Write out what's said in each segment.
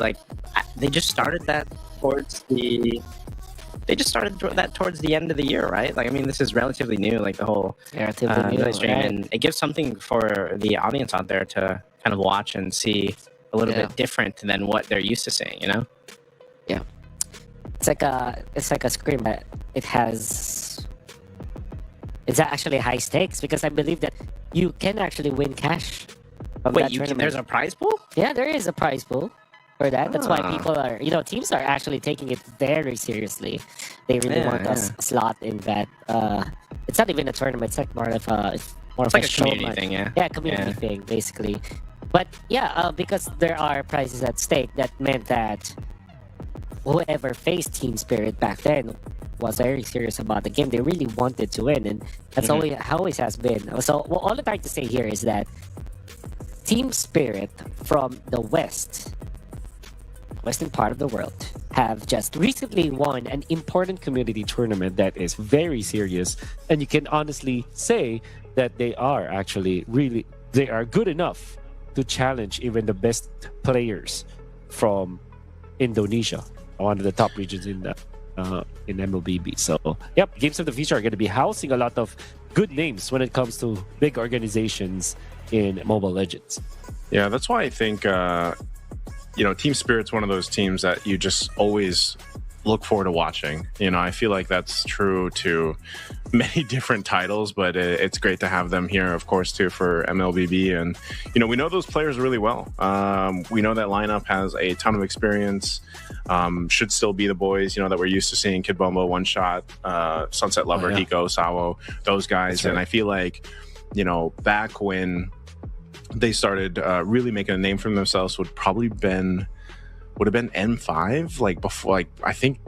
like they just started that towards the end of the year, right? Like, I mean, this is relatively new, like the whole Relatively stream, right? and it gives something for the audience out there to kind of watch and see a little bit different than what they're used to seeing, you know? Yeah. It's like a screen, but it's actually high stakes because I believe that you can actually win cash from that tournament. There's a prize pool? Yeah, there is a prize pool for that. That's why people are, teams are actually taking it very seriously. They really want a slot in that. It's not even a tournament. It's like more of a community thing, yeah. Yeah, community thing, basically. But yeah, because there are prizes at stake, that meant that whoever faced Team Spirit back then was very serious about the game. They really wanted to win, and that's always has been. So all I'm trying to say here is that Team Spirit from the western part of the world have just recently won an important community tournament that is very serious, and you can honestly say that they are good enough to challenge even the best players from Indonesia, one of the top regions in MLBB. So, yep, Games of the Future are going to be housing a lot of good names when it comes to big organizations in Mobile Legends. Yeah, that's why I think Team Spirit's one of those teams that you just always look forward to watching. I feel like that's true to many different titles, but it's great to have them here, of course, too, for MLBB. And, we know those players really well. We know that lineup has a ton of experience, should still be the boys, that we're used to seeing. Kid Bombo, One Shot, Sunset Lover, Hiko, Sawo, those guys. Right. And I feel like, back when they started really making a name for themselves would have been M5, like before, like I think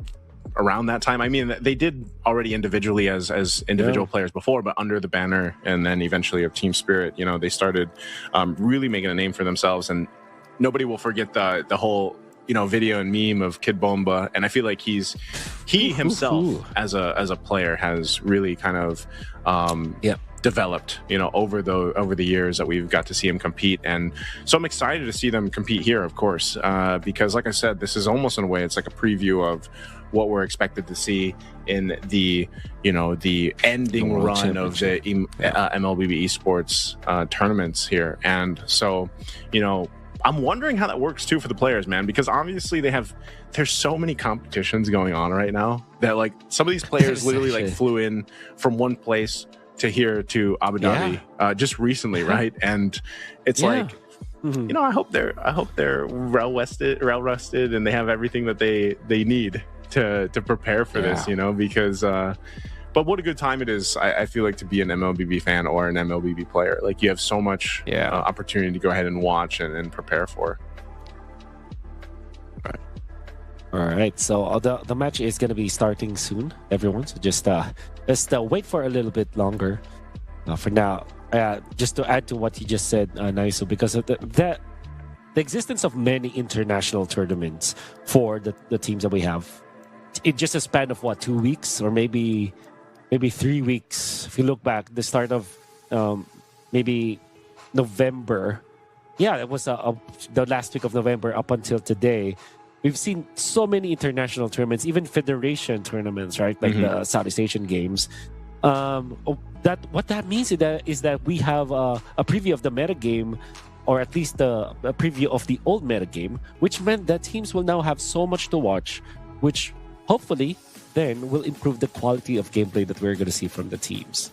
around that time. I mean, they did already individually as individual players before, but under the banner and then eventually of Team Spirit, they started really making a name for themselves, and nobody will forget the whole video and meme of Kid Bomba. And I feel like he himself as a player has really kind of developed over the years that we've got to see him compete. And so I'm excited to see them compete here, of course, because like I said, this is almost in a way it's like a preview of what we're expected to see in the ending run of the MLBB esports tournaments here. And so I'm wondering how that works too for the players, man, because obviously there's so many competitions going on right now that like some of these players literally like flew in from one place to here to Abu Dhabi just recently, right? And it's like, I hope they're well rested and they have everything that they need to prepare for this, because but what a good time it is, I feel like, to be an MLBB fan or an MLBB player. Like, you have so much opportunity to go ahead and watch and prepare for. All right, so the match is going to be starting soon, everyone. So just wait for a little bit longer. For now, just to add to what you just said, Naiso, because of the existence of many international tournaments for the teams that we have, in just a span of 2 weeks or maybe 3 weeks. If you look back, the start of maybe November, it was the last week of November up until today. We've seen so many international tournaments, even federation tournaments, right? Like the Southeast Asian Games. What that means is that we have a preview of the metagame, or at least a preview of the old metagame, which meant that teams will now have so much to watch, which hopefully then will improve the quality of gameplay that we're going to see from the teams.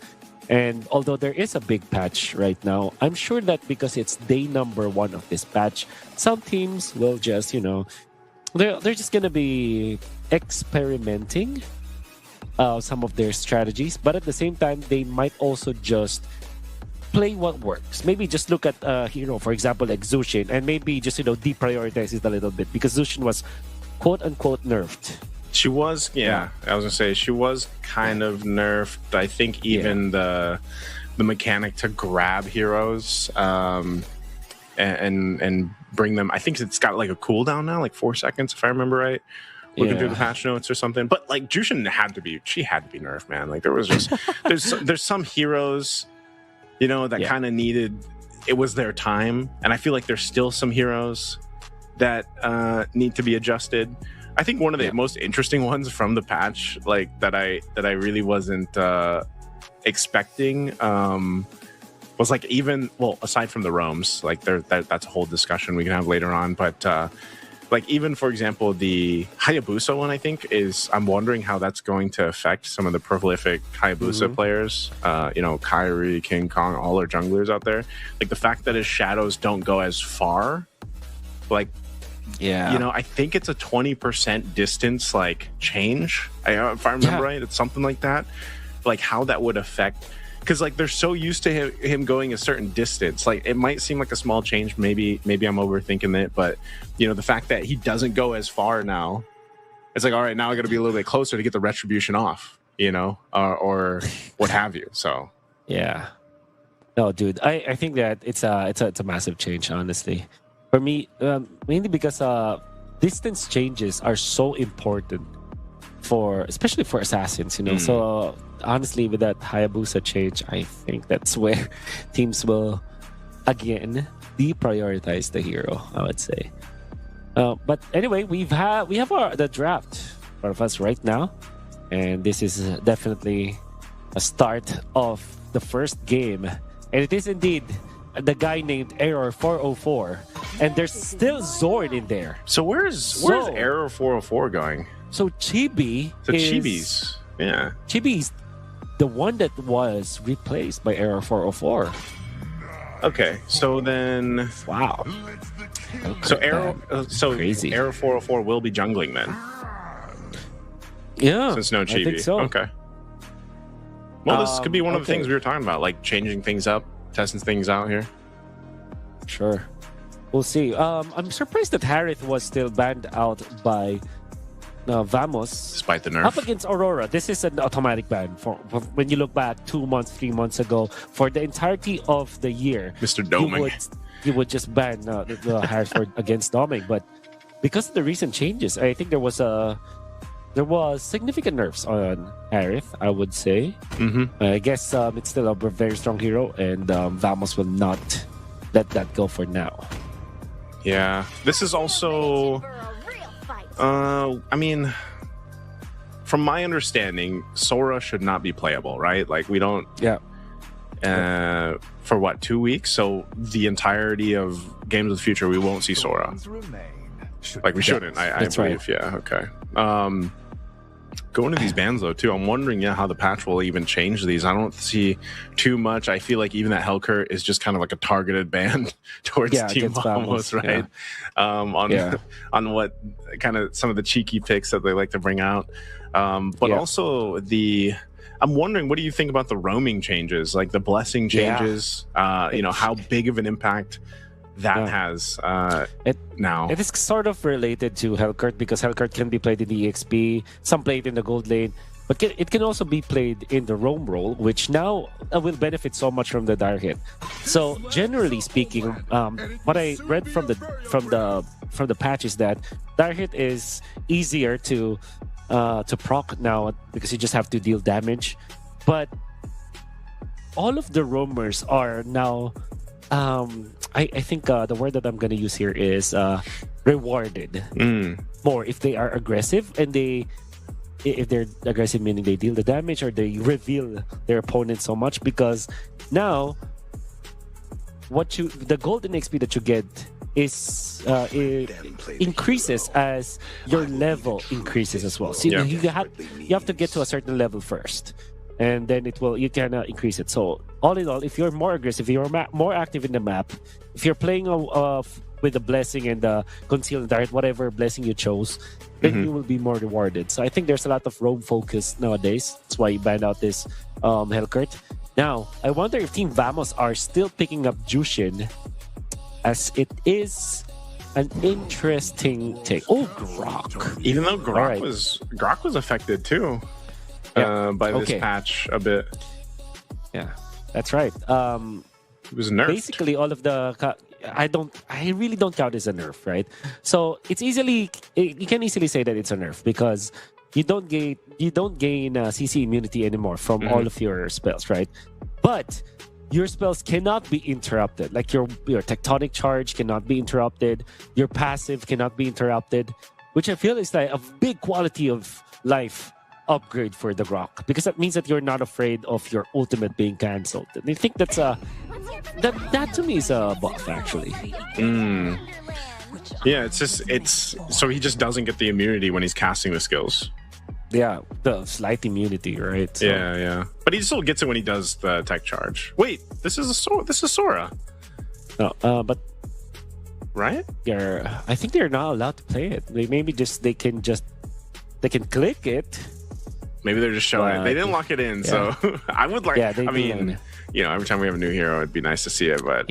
And although there is a big patch right now, I'm sure that because it's day number 1 of this patch, some teams will just, they're just going to be experimenting some of their strategies. But at the same time, they might also just play what works. Maybe just look at a hero, for example, like Zushin, and maybe just, deprioritize it a little bit, because Zushin was quote-unquote nerfed. She was, I was gonna say she was kind of nerfed. I think even the mechanic to grab heroes and bring them. I think it's got like a cooldown now, like 4 seconds, if I remember right. Looking through the patch notes or something. But like Jushin had to be nerfed, man. Like there was just there's some heroes, that kind of needed. It was their time, and I feel like there's still some heroes that need to be adjusted. I think one of the most interesting ones from the patch, like that I really wasn't expecting, was like even aside from the roams, like that's a whole discussion we can have later on, but like even for example the Hayabusa one, I think I'm wondering how that's going to affect some of the prolific Hayabusa players, Kyrie, King Kong, all our junglers out there. Like the fact that his shadows don't go as far, like I think it's a 20% distance like change, if I remember right. It's something like that, like how that would affect, because like they're so used to him going a certain distance. Like it might seem like a small change, maybe I'm overthinking it, but the fact that he doesn't go as far now, it's like, all right, now I got to be a little bit closer to get the retribution off, or what have you. So no, dude, I think that it's a massive change, honestly. For me, mainly because distance changes are so important especially for assassins, So honestly, with that Hayabusa change, I think that's where teams will again deprioritize the hero, I would say. But anyway, we have the draft in front of us right now, and this is definitely a start of the first game, and it is indeed the guy named Error 404, and there's still Zord in there. So where's Error 404 going? So Chibi Chibi's Chibi's the one that was replaced by Error 404. Okay, so then wow. So Error crazy. Error 404 will be jungling then. Yeah, since no Chibi. I think so. Okay. Well, this could be one of the things we were talking about, like changing things up, testing things out here. Sure. We'll see. I'm surprised that Harith was still banned out by Vamos. Despite the nerf. Up against Aurora. This is an automatic ban. For when you look back 2 months, 3 months ago, for the entirety of the year, Mr. Doming. You would just ban Harith against Doming. But because of the recent changes, I think there was significant nerfs on Harith, I would say. I guess it's still a very strong hero, and Vamos will not let that go for now. Yeah, this is also I mean, from my understanding, Sora should not be playable, right? Like we don't for what, 2 weeks? So the entirety of Games of the Future we won't see Sora. Like we shouldn't. I believe. Right. Yeah, okay. Going to these bans though too, I'm wondering how the patch will even change these. I don't see too much. I feel like even that Hellcurt is just kind of like a targeted ban towards Team Vamos, right? On what kind of some of the cheeky picks that they like to bring out. But also I'm wondering, what do you think about the roaming changes, like the blessing changes? How big of an impact that has now. It is sort of related to Hellcurt, because Hellcurt can be played in the EXP, some played in the gold lane, but it can also be played in the roam role, which now will benefit so much from the dire hit. So generally speaking, what I read from the patch is that dire hit is easier to proc now, because you just have to deal damage. But all of the roamers are now I think the word that I'm going to use here is rewarded more if they are aggressive, and if they're aggressive meaning they deal the damage or they reveal their opponent so much, because now the golden XP that you get is it increases as your level increases as well. So you have to get to a certain level first, and then you can increase it. So all in all, if you're more aggressive, if you're more active in the map, if you're playing with the blessing and the conceal and direct, whatever blessing you chose, then you will be more rewarded. So I think there's a lot of roam focus nowadays. That's why you banned out this Hellcurt. Now, I wonder if Team Vamos are still picking up Jushin, as it is an interesting take. Oh, Grok. Even though Grok was affected too by this patch a bit. Yeah, that's right. It was nerfed. Basically, all of the I really don't count as a nerf, right? So you can easily say that it's a nerf, because you don't gain CC immunity anymore from all of your spells, right? But your spells cannot be interrupted. Like your tectonic charge cannot be interrupted. Your passive cannot be interrupted, which I feel is like a big quality of life upgrade for the Rock, because that means that you're not afraid of your ultimate being cancelled. And I think that's that to me is a buff actually. Yeah, it's so he just doesn't get the immunity when he's casting the skills. Yeah, the slight immunity, right? So, yeah. But he still gets it when he does the tech charge. Wait, this is Sora. No, but right? I think they're not allowed to play it. They can click it. Maybe they're just showing it. They didn't lock it in, so I would like. Yeah, I mean, every time we have a new hero, it'd be nice to see it. But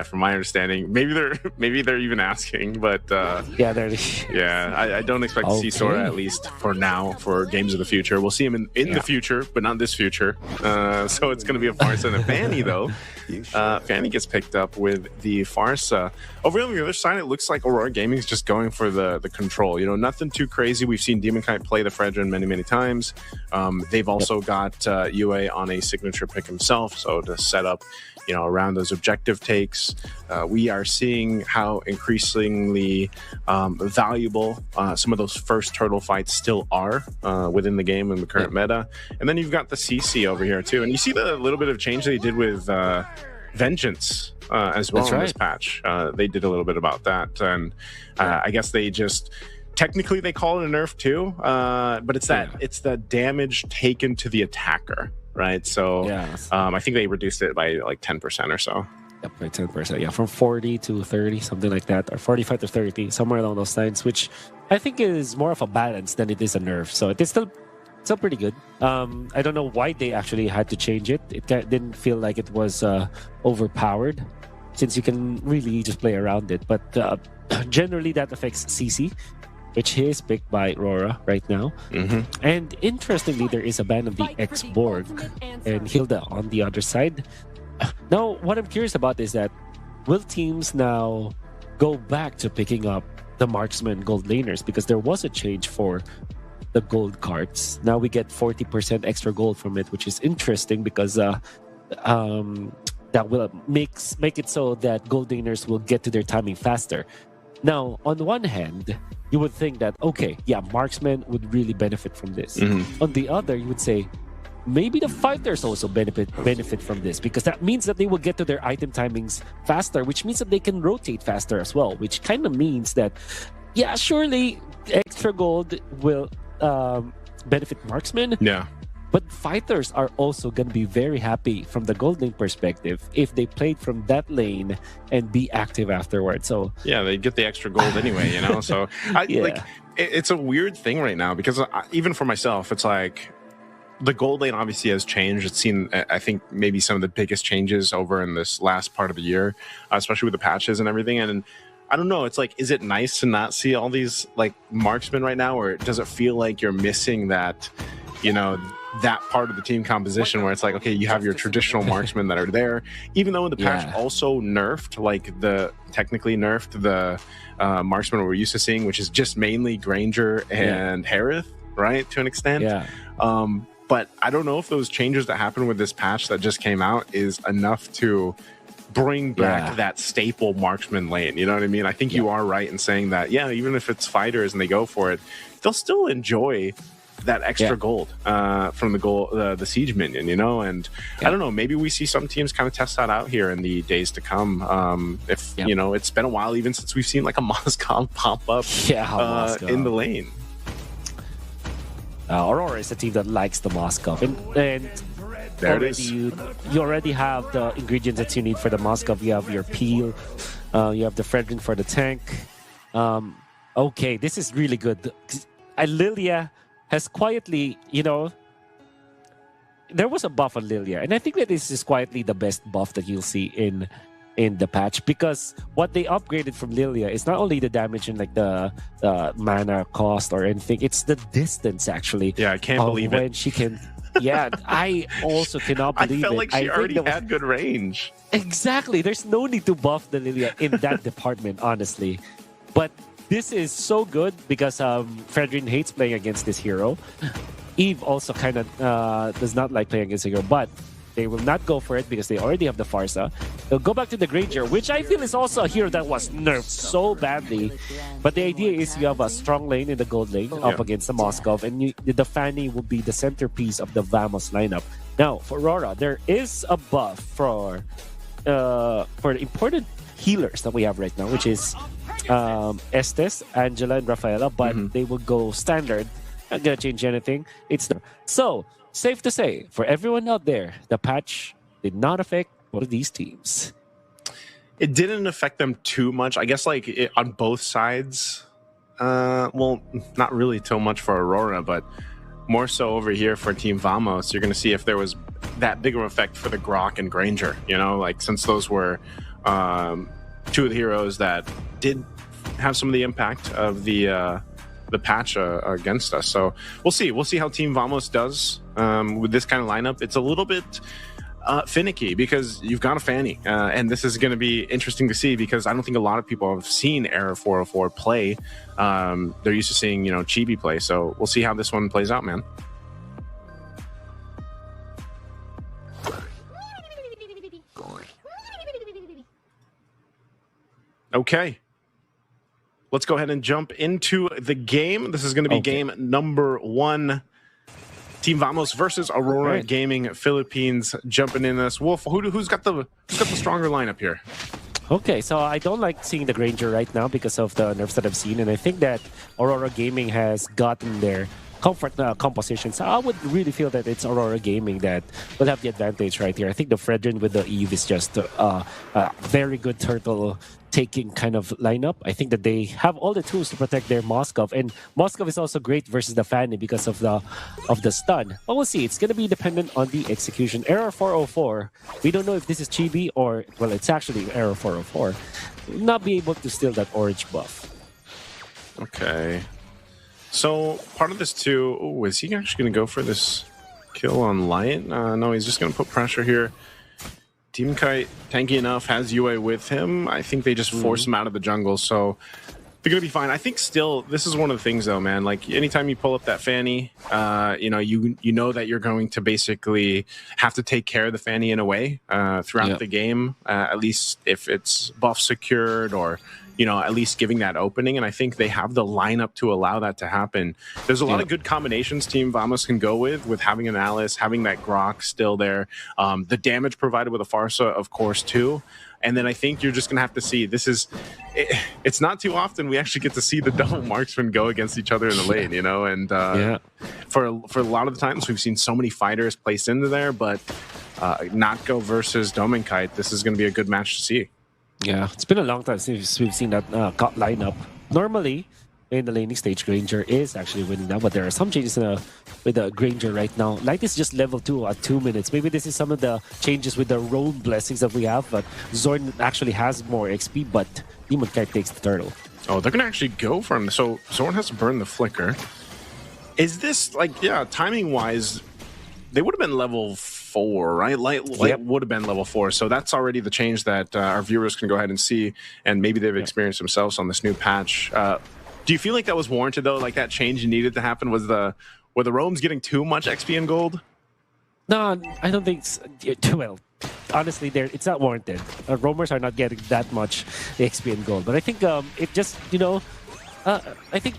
from my understanding, maybe they're even asking. But I don't expect to see Sora, at least for now, for games of the future. We'll see him in the future, but not this future. So it's going to be a Farsa and a Fanny, though. Fanny gets picked up with the Farsa. Over on the other side, it looks like Aurora Gaming is just going for the control. Nothing too crazy. We've seen Demon Knight play the Fredrin many times. They've also got UA on a signature pick himself, so to set up around those objective takes. We are seeing how increasingly valuable some of those first turtle fights still are within the game in the current meta. And then you've got the CC over here too. And you see the little bit of change they did with Vengeance as well in this patch. They did a little bit about that. And I guess they just... Technically, they call it a nerf too, but it's the damage taken to the attacker. Right, so I think they reduced it by like 10% or so. Yep, by 10%. Yeah, from 40 to 30, something like that, or 45 to 30, somewhere along those lines, which I think is more of a balance than it is a nerf. So it is still pretty good. I don't know why they actually had to change it. It didn't feel like it was overpowered, since you can really just play around it. But generally, that affects CC, which is picked by Aurora right now. And interestingly, there is a ban of the X-Borg and Hilda on the other side. Now, what I'm curious about is that will teams now go back to picking up the marksman gold laners? Because there was a change for the gold cards. Now we get 40% extra gold from it, which is interesting because that will make it so that gold laners will get to their timing faster. Now, on the one hand, you would think that, marksmen would really benefit from this. On the other, you would say, maybe the fighters also benefit from this, because that means that they will get to their item timings faster, which means that they can rotate faster as well, which kind of means that, surely extra gold will benefit marksmen. Yeah. But fighters are also going to be very happy from the gold lane perspective if they played from that lane and be active afterwards. So they get the extra gold anyway, So it's a weird thing right now, because even for myself, it's like the gold lane obviously has changed. It's seen, I think, maybe some of the biggest changes over in this last part of the year, especially with the patches and everything. And I don't know, it's like, is it nice to not see all these like marksmen right now, or does it feel like you're missing that, that part of the team composition where it's like, okay, you have your traditional marksmen that are there, even though in the patch also nerfed, technically nerfed the marksmen we're used to seeing, which is just mainly Granger and Harith, right, to an extent. But I don't know if those changes that happened with this patch that just came out is enough to bring back that staple marksman lane. You know what I mean? I think you are right in saying that, even if it's fighters and they go for it, they'll still enjoy that extra gold from the siege minion, and I don't know, maybe we see some teams kind of test that out here in the days to come. It's been a while even since we've seen like a Moskov pop up in the lane. Aurora is a team that likes the Moskov, and there it is. You already have the ingredients that you need for the Moskov. You have your peel, you have the Fredrin for the tank. Okay, this is really good. Lilia has quietly, there was a buff on Lilia, and I think that this is quietly the best buff that you'll see in the patch, because what they upgraded from Lilia is not only the damage and like the mana cost or anything, it's the distance actually. I can't believe when she can. I also cannot believe it. I felt like she already had good range. Exactly. There's no need to buff the Lilia in that department, honestly. But this is so good because Fredrin hates playing against this hero. Eve also kind of does not like playing against a hero, but They will not go for it because they already have the Farsa. They'll go back to the Granger, which I feel is also a hero that was nerfed so badly. But the idea is you have a strong lane in the gold lane up against the Moskov, and the Fanny will be the centerpiece of the Vamos lineup. Now, for Aurora, there is a buff for the important healers that we have right now, which is Estes, Angela, and Rafaela, but they will go standard. Not gonna change anything. So safe to say, for everyone out there, the patch did not affect one of these teams. It didn't affect them too much. I guess on both sides. Well, not really too much for Aurora, but more so over here for Team Vamos. You're going to see if there was that bigger effect for the Grok and Granger. You know, like since those were two of the heroes that did have some of the impact of the patch against us. So we'll see. We'll see how Team Vamos does with this kind of lineup. It's a little bit finicky because you've got a Fanny, and this is going to be interesting to see because I don't think a lot of people have seen Error 404 play. They're used to seeing, Chibi play. So we'll see how this one plays out, man. Okay. Let's go ahead and jump into the game. This is going to be game number 1. Team Vamos versus Aurora Gaming Philippines jumping in this. Wolf, who's got the stronger lineup here? Okay, so I don't like seeing the Granger right now because of the nerfs that I've seen, and I think that Aurora Gaming has gotten their comfort composition. So I would really feel that it's Aurora Gaming that will have the advantage right here. I think the Fredrin with the Eve is just a very good turtle taking kind of lineup. I think that they have all the tools to protect their Moskov, and Moskov is also great versus the Fanny because of the stun. But we'll see. It's going to be dependent on the execution. Error 404. We don't know if this is Chibi or, well, it's actually Error 404. Will not be able to steal that orange buff. Okay. So part of this too, is he actually going to go for this kill on Light? No, he's just going to put pressure here. Team Kite, tanky enough, has UA with him. I think they just force him out of the jungle, so they're going to be fine. I think still, this is one of the things though, man. Like anytime you pull up that Fanny, you know that you're going to basically have to take care of the Fanny in a way throughout the game, at least if it's buff secured or at least giving that opening. And I think they have the lineup to allow that to happen. There's a lot of good combinations Team Vamos can go with having an Alice, having that Grok still there, the damage provided with a Farsa, of course, too. And then I think you're just going to have to see, it's not too often we actually get to see the double marksmen go against each other in the lane, and for a lot of the times we've seen so many fighters placed into there, but Natko versus Dominkite, this is going to be a good match to see. Yeah, it's been a long time since we've seen that lineup. Normally, in the laning stage, Granger is actually winning now, but there are some changes with the Granger right now. Light is just level 2 at 2 minutes. Maybe this is some of the changes with the roam blessings that we have, but Zorn actually has more XP, but Demon Kite takes the turtle. Oh, they're going to actually go for him. So Zorn has to burn the flicker. Is this, timing-wise, they would have been level 4, right? Light would have been level 4, so that's already the change that our viewers can go ahead and see, and maybe they've experienced themselves on this new patch. Do you feel like that was warranted though? Like that change needed to happen? Were the roams getting too much XP and gold? No, I don't think it's too well. Honestly, it's not warranted. Roamers are not getting that much XP and gold, but I think it just I think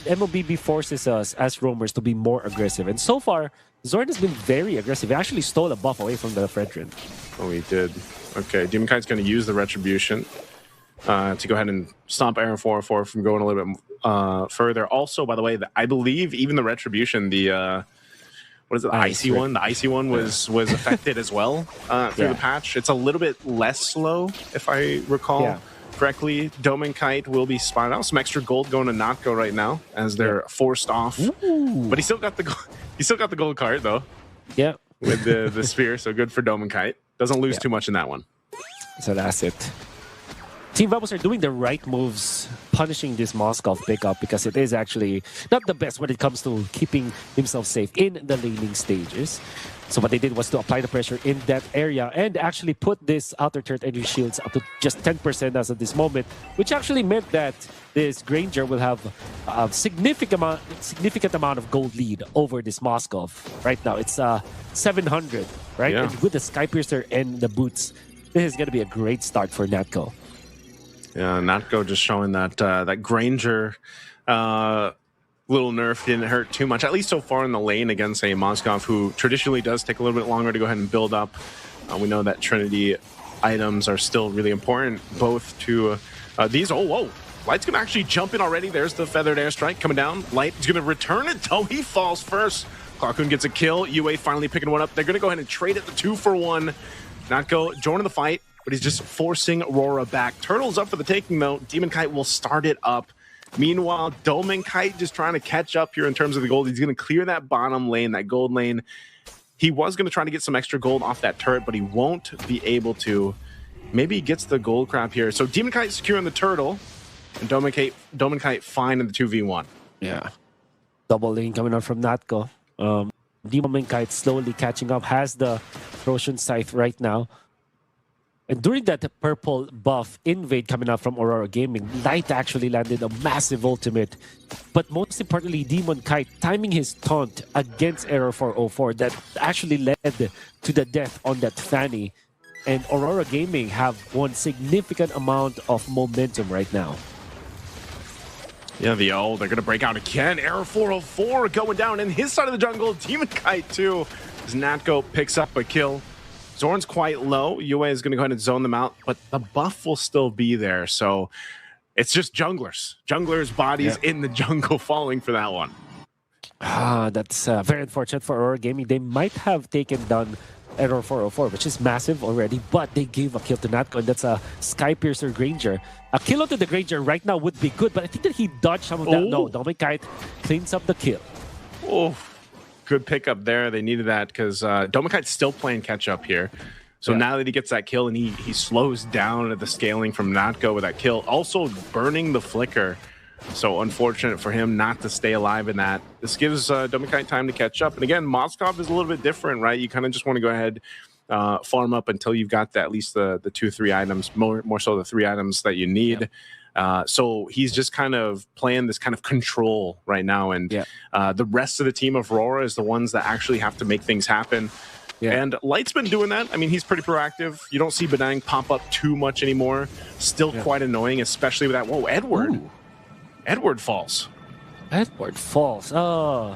MOBB forces us as roamers to be more aggressive, and so far Zorn has been very aggressive. He actually stole a buff away from the Fredrin. Oh, he did. Okay, Demon Kite's going to use the Retribution to go ahead and stomp Error 404 from going a little bit further. Also, by the way, I believe even the Retribution, the what is it, the icy one? The icy one was affected as well through the patch. It's a little bit less slow, if I recall correctly. Dominkite will be spotted out. Some extra gold going to Natko right now as they're forced off. Ooh. But he still got the gold card though. Yeah. With the spear, so good for Dominkite. Doesn't lose too much in that one. So that's it. Team Vamos are doing the right moves, punishing this Moskov pickup because it is actually not the best when it comes to keeping himself safe in the laning stages. So what they did was to apply the pressure in that area and actually put this outer turret energy shields up to just 10% as of this moment, which actually meant that this Granger will have a significant amount of gold lead over this Moskov. Right now, it's 700 right? Yeah. And with the Sky Piercer and the boots, this is going to be a great start for Natco. Yeah, Natco just showing that that Granger little nerf didn't hurt too much, at least so far in the lane against a Moskov, who traditionally does take a little bit longer to go ahead and build up. We know that Trinity items are still really important, both to these. Oh, whoa. Light's going to actually jump in already. There's the feathered airstrike coming down. Light is going to return it. Oh, he falls first. Clarkoon gets a kill. UA finally picking one up. They're going to go ahead and trade it the 2-for-1. Natco joining the fight, but he's just forcing Aurora back. Turtle's up for the taking, though. Demon Kite will start it up. Meanwhile, Dolmen Kite just trying to catch up here in terms of the gold. He's going to clear that bottom lane, that gold lane. He was going to try to get some extra gold off that turret, but he won't be able to. Maybe he gets the gold crab here. So Demon Kite securing the turtle, and Dolmen Kite fine in the 2v1. Yeah. Double lane coming out from Natco. Demon Kite slowly catching up, has the Roshan Scythe right now. And during that purple buff invade coming out from Aurora Gaming, Light actually landed a massive ultimate. But most importantly, Demon Kite timing his taunt against Error 404 that actually led to the death on that Fanny. And Aurora Gaming have one significant amount of momentum right now. Yeah, they're going to break out again. Error 404 going down in his side of the jungle. Demon Kite too, as Natco picks up a kill. Zorn's quite low. UA is going to go ahead and zone them out, but the buff will still be there. So it's just junglers. Junglers' bodies in the jungle falling for that one. That's very unfortunate for Aurora Gaming. They might have taken down Error 404, which is massive already, but they gave a kill to Natco, and that's a Sky Piercer Granger. A kill onto the Granger right now would be good, but I think that he dodged some of that. No, Dominic Kite cleans up the kill. Oh. Good pickup there. They needed that because Domikite's still playing catch up here. So now that he gets that kill and he slows down at the scaling from Natco with that kill, also burning the flicker. So unfortunate for him not to stay alive in that. This gives Domikite time to catch up. And again, Moskov is a little bit different, right? You kind of just want to go ahead, farm up until you've got at least the 2-3 items, more so the 3 items that you need. Yeah. So he's just kind of playing this kind of control right now. And the rest of the team of Aurora is the ones that actually have to make things happen. Yeah. And Light's been doing that. I mean, he's pretty proactive. You don't see Benang pop up too much anymore. Still quite annoying, especially with that. Whoa, Edward. Ooh. Edward falls. Edward falls. Oh.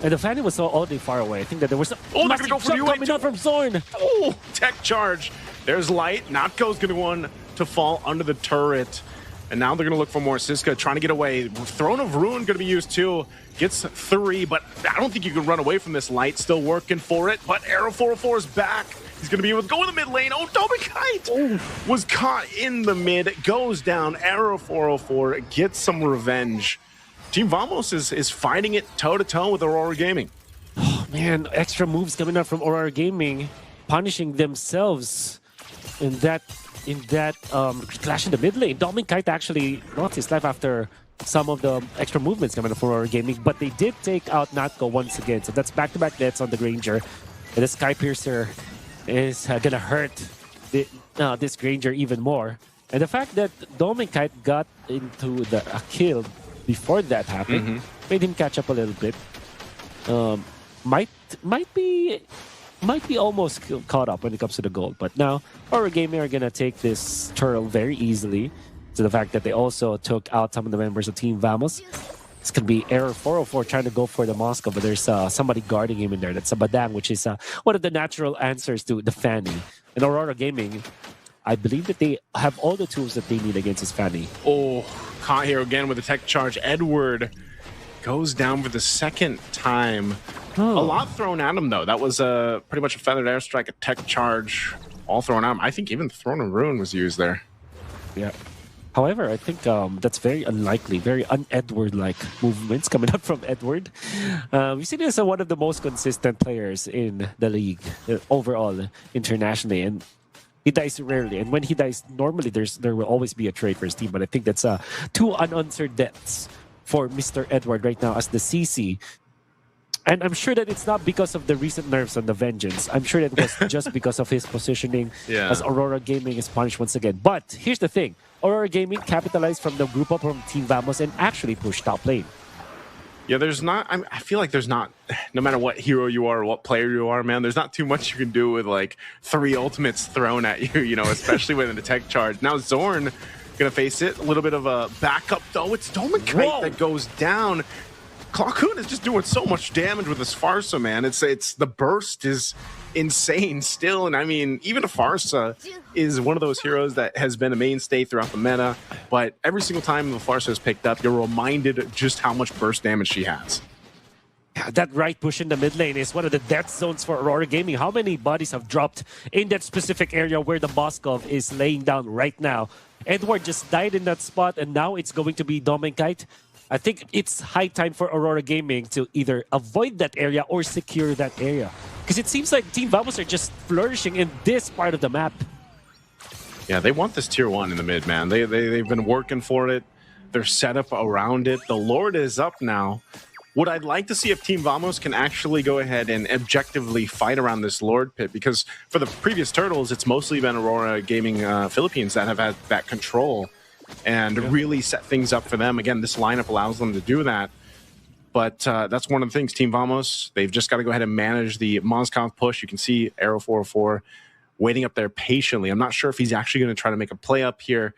And the Fanny was so oddly far away. I think that there was a they're going to go for coming out from Zorn. Oh, tech charge. There's Light. Natco's going to want to fall under the turret. And now they're going to look for more. Siska trying to get away. Throne of Ruin going to be used too. Gets 3, but I don't think you can run away from this. Light still working for it, but Arrow 404 is back. He's going to be able to go in the mid lane. Oh, Domikite was caught in the mid. Goes down. Arrow 404 gets some revenge. Team Vamos is fighting it toe-to-toe with Aurora Gaming. Oh, man. Extra moves coming out from Aurora Gaming. Punishing themselves in that clash in the mid lane. Dominic Kite actually lost his life after some of the extra movements coming from Aurora Gaming, but they did take out Natco once again. So that's back-to-back deaths on the Granger. And the Sky Piercer is going to hurt this Granger even more. And the fact that Dominic Kite got into a kill before that happened made him catch up a little bit. Might be almost caught up when it comes to the gold. But now, Aurora Gaming are going to take this turtle very easily. To the fact that they also took out some of the members of Team Vamos. It's going to be Error 404 trying to go for the Moscow, but there's somebody guarding him in there. That's a Badang, which is one of the natural answers to the Fanny. And Aurora Gaming, I believe that they have all the tools that they need against his Fanny. Oh, caught here again with a tech charge. Edward goes down for the second time. A lot thrown at him, though. That was pretty much a feathered airstrike, a tech charge, all thrown at him. I think even Throne of Ruin was used there. Yeah. However, I think that's very unlikely, very un-Edward-like movements coming up from Edward. We've seen him as one of the most consistent players in the league overall, internationally, and he dies rarely. And when he dies, normally there will always be a trade for his team. But I think that's 2 unanswered deaths for Mr. Edward right now as the CC. And I'm sure that it's not because of the recent nerfs on the Vengeance. I'm sure that it was just because of his positioning as Aurora Gaming is punished once again. But here's the thing. Aurora Gaming capitalized from the group up from Team Vamos and actually pushed top lane. Yeah, there's not. I feel like there's not. No matter what hero you are or what player you are, man, there's not too much you can do with like 3 ultimates thrown at you. You know, especially with an attack charge. Now Zorn gonna face it. A little bit of a backup though. It's Dominkite that goes down. Clockhoon is just doing so much damage with this Farsa, man. It's the burst is insane still, and I mean, even a Farsa is one of those heroes that has been a mainstay throughout the meta, but every single time the Farsa is picked up, you're reminded just how much burst damage she has. Yeah, that right push in the mid lane is one of the death zones for Aurora Gaming. How many bodies have dropped in that specific area where the Moskov is laying down right now? Edward just died in that spot, and now it's going to be Dominkite. I think it's high time for Aurora Gaming to either avoid that area or secure that area. Because it seems like Team Vamos are just flourishing in this part of the map. Yeah, they want this tier 1 in the mid, man. They've been working for it. They're set up around it. The Lord is up now. What I'd like to see if Team Vamos can actually go ahead and objectively fight around this Lord pit, because for the previous Turtles, it's mostly been Aurora Gaming Philippines that have had that control and really set things up for them. Again, this lineup allows them to do that. But that's one of the things. Team Vamos, they've just got to go ahead and manage the Moskov push. You can see Arrow 404 waiting up there patiently. I'm not sure if he's actually going to try to make a play up here,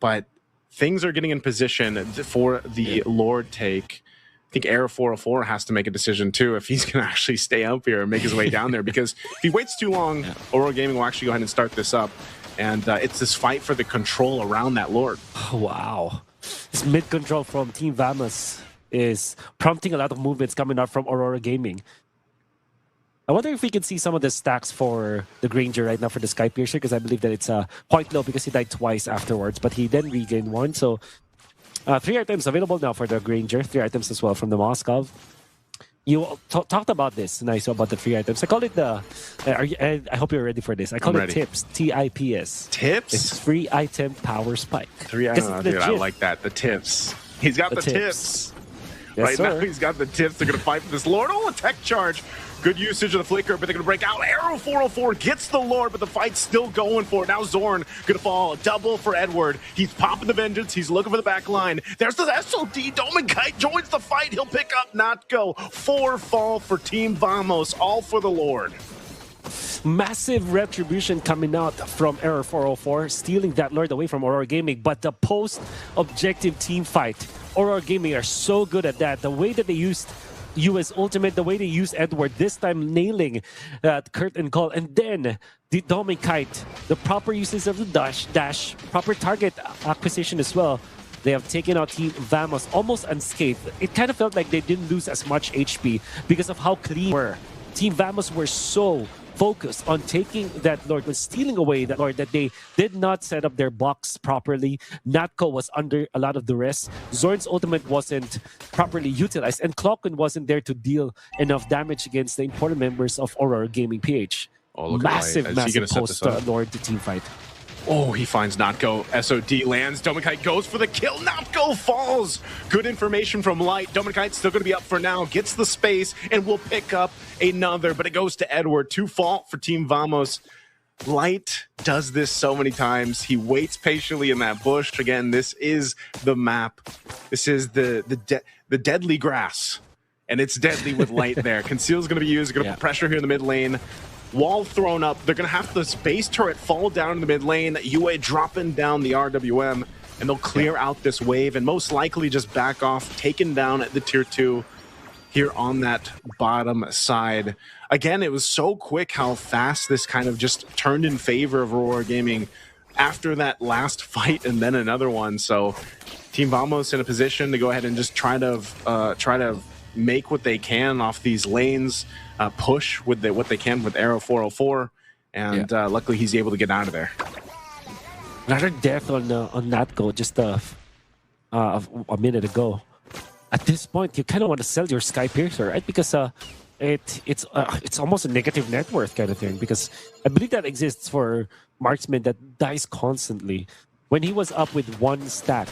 but things are getting in position for the Lord take. I think Arrow 404 has to make a decision too if he's going to actually stay up here and make his way down there, because if he waits too long, Aurora Gaming will actually go ahead and start this up. And it's this fight for the control around that Lord. Oh, wow. This mid control from Team Vamos is prompting a lot of movements coming out from Aurora Gaming. I wonder if we can see some of the stacks for the Granger right now for the Sky Piercer, because I believe that it's quite low because he died twice afterwards, but he then regained 1. So 3 items available now for the Granger, 3 items as well from the Moskov. You talked about this, nice, about the 3 items. I call it the... I hope you're ready for this. I call it TIPS. T-I-P-S. Tips? It's 3 item power spike. 3 items. Dude, I like that. The tips. He's got the tips. Yes, right sir. now, he's got the tips. They're going to fight for this Lord. Oh, a tech charge. Good usage of the flicker, but they're going to break out. Arrow 404 gets the Lord, but the fight's still going for it. Now Zorn going to fall. Double for Edward. He's popping the Vengeance. He's looking for the back line. There's the SOD. Dominkite joins the fight. He'll pick up Not Go. 4 fall for Team Vamos, all for the Lord. Massive retribution coming out from Arrow 404, stealing that Lord away from Aurora Gaming. But the post-objective team fight, Aurora Gaming are so good at that. The way that they used US Ultimate, the way they used Edward, this time nailing Kurt and Cole, and then the Dominkite, the proper usage of the dash, proper target acquisition as well. They have taken out Team Vamos almost unscathed. It kind of felt like they didn't lose as much HP because of how clean they were. Team Vamos were so focused on taking that Lord, was stealing away that Lord, that they did not set up their box properly. Natko was under a lot of duress. Zorn's ultimate wasn't properly utilized, and Clockun wasn't there to deal enough damage against the important members of Aurora Gaming PH. Oh, look massive at post-Lord to team fight. Oh, he finds Notgo. SOD lands. Dominkite goes for the kill. Notgo falls. Good information from Light. Dominkite's still going to be up for now. Gets the space and will pick up another, but it goes to Edward. 2 fault for Team Vamos. Light does this so many times. He waits patiently in that bush. Again, this is the map. This is the deadly grass, and it's deadly with Light there. Conceal's going to be used. Going to put pressure here in the mid lane. Wall thrown up. They're going to have the space turret fall down in the mid lane. UA dropping down the RWM, and they'll clear out this wave and most likely just back off, taken down at the tier 2 here on that bottom side. Again, it was so quick how fast this kind of just turned in favor of Aurora Gaming after that last fight and then another one. So Team Vamos in a position to go ahead and just try to make what they can off these lanes, push with what they can with Arrow 404, and luckily he's able to get out of there. Another death on Natko just a minute ago. At this point, you kind of want to sell your Sky Piercer, right? Because it's almost a negative net worth kind of thing. Because I believe that exists for marksman that dies constantly. When he was up with 1 stack,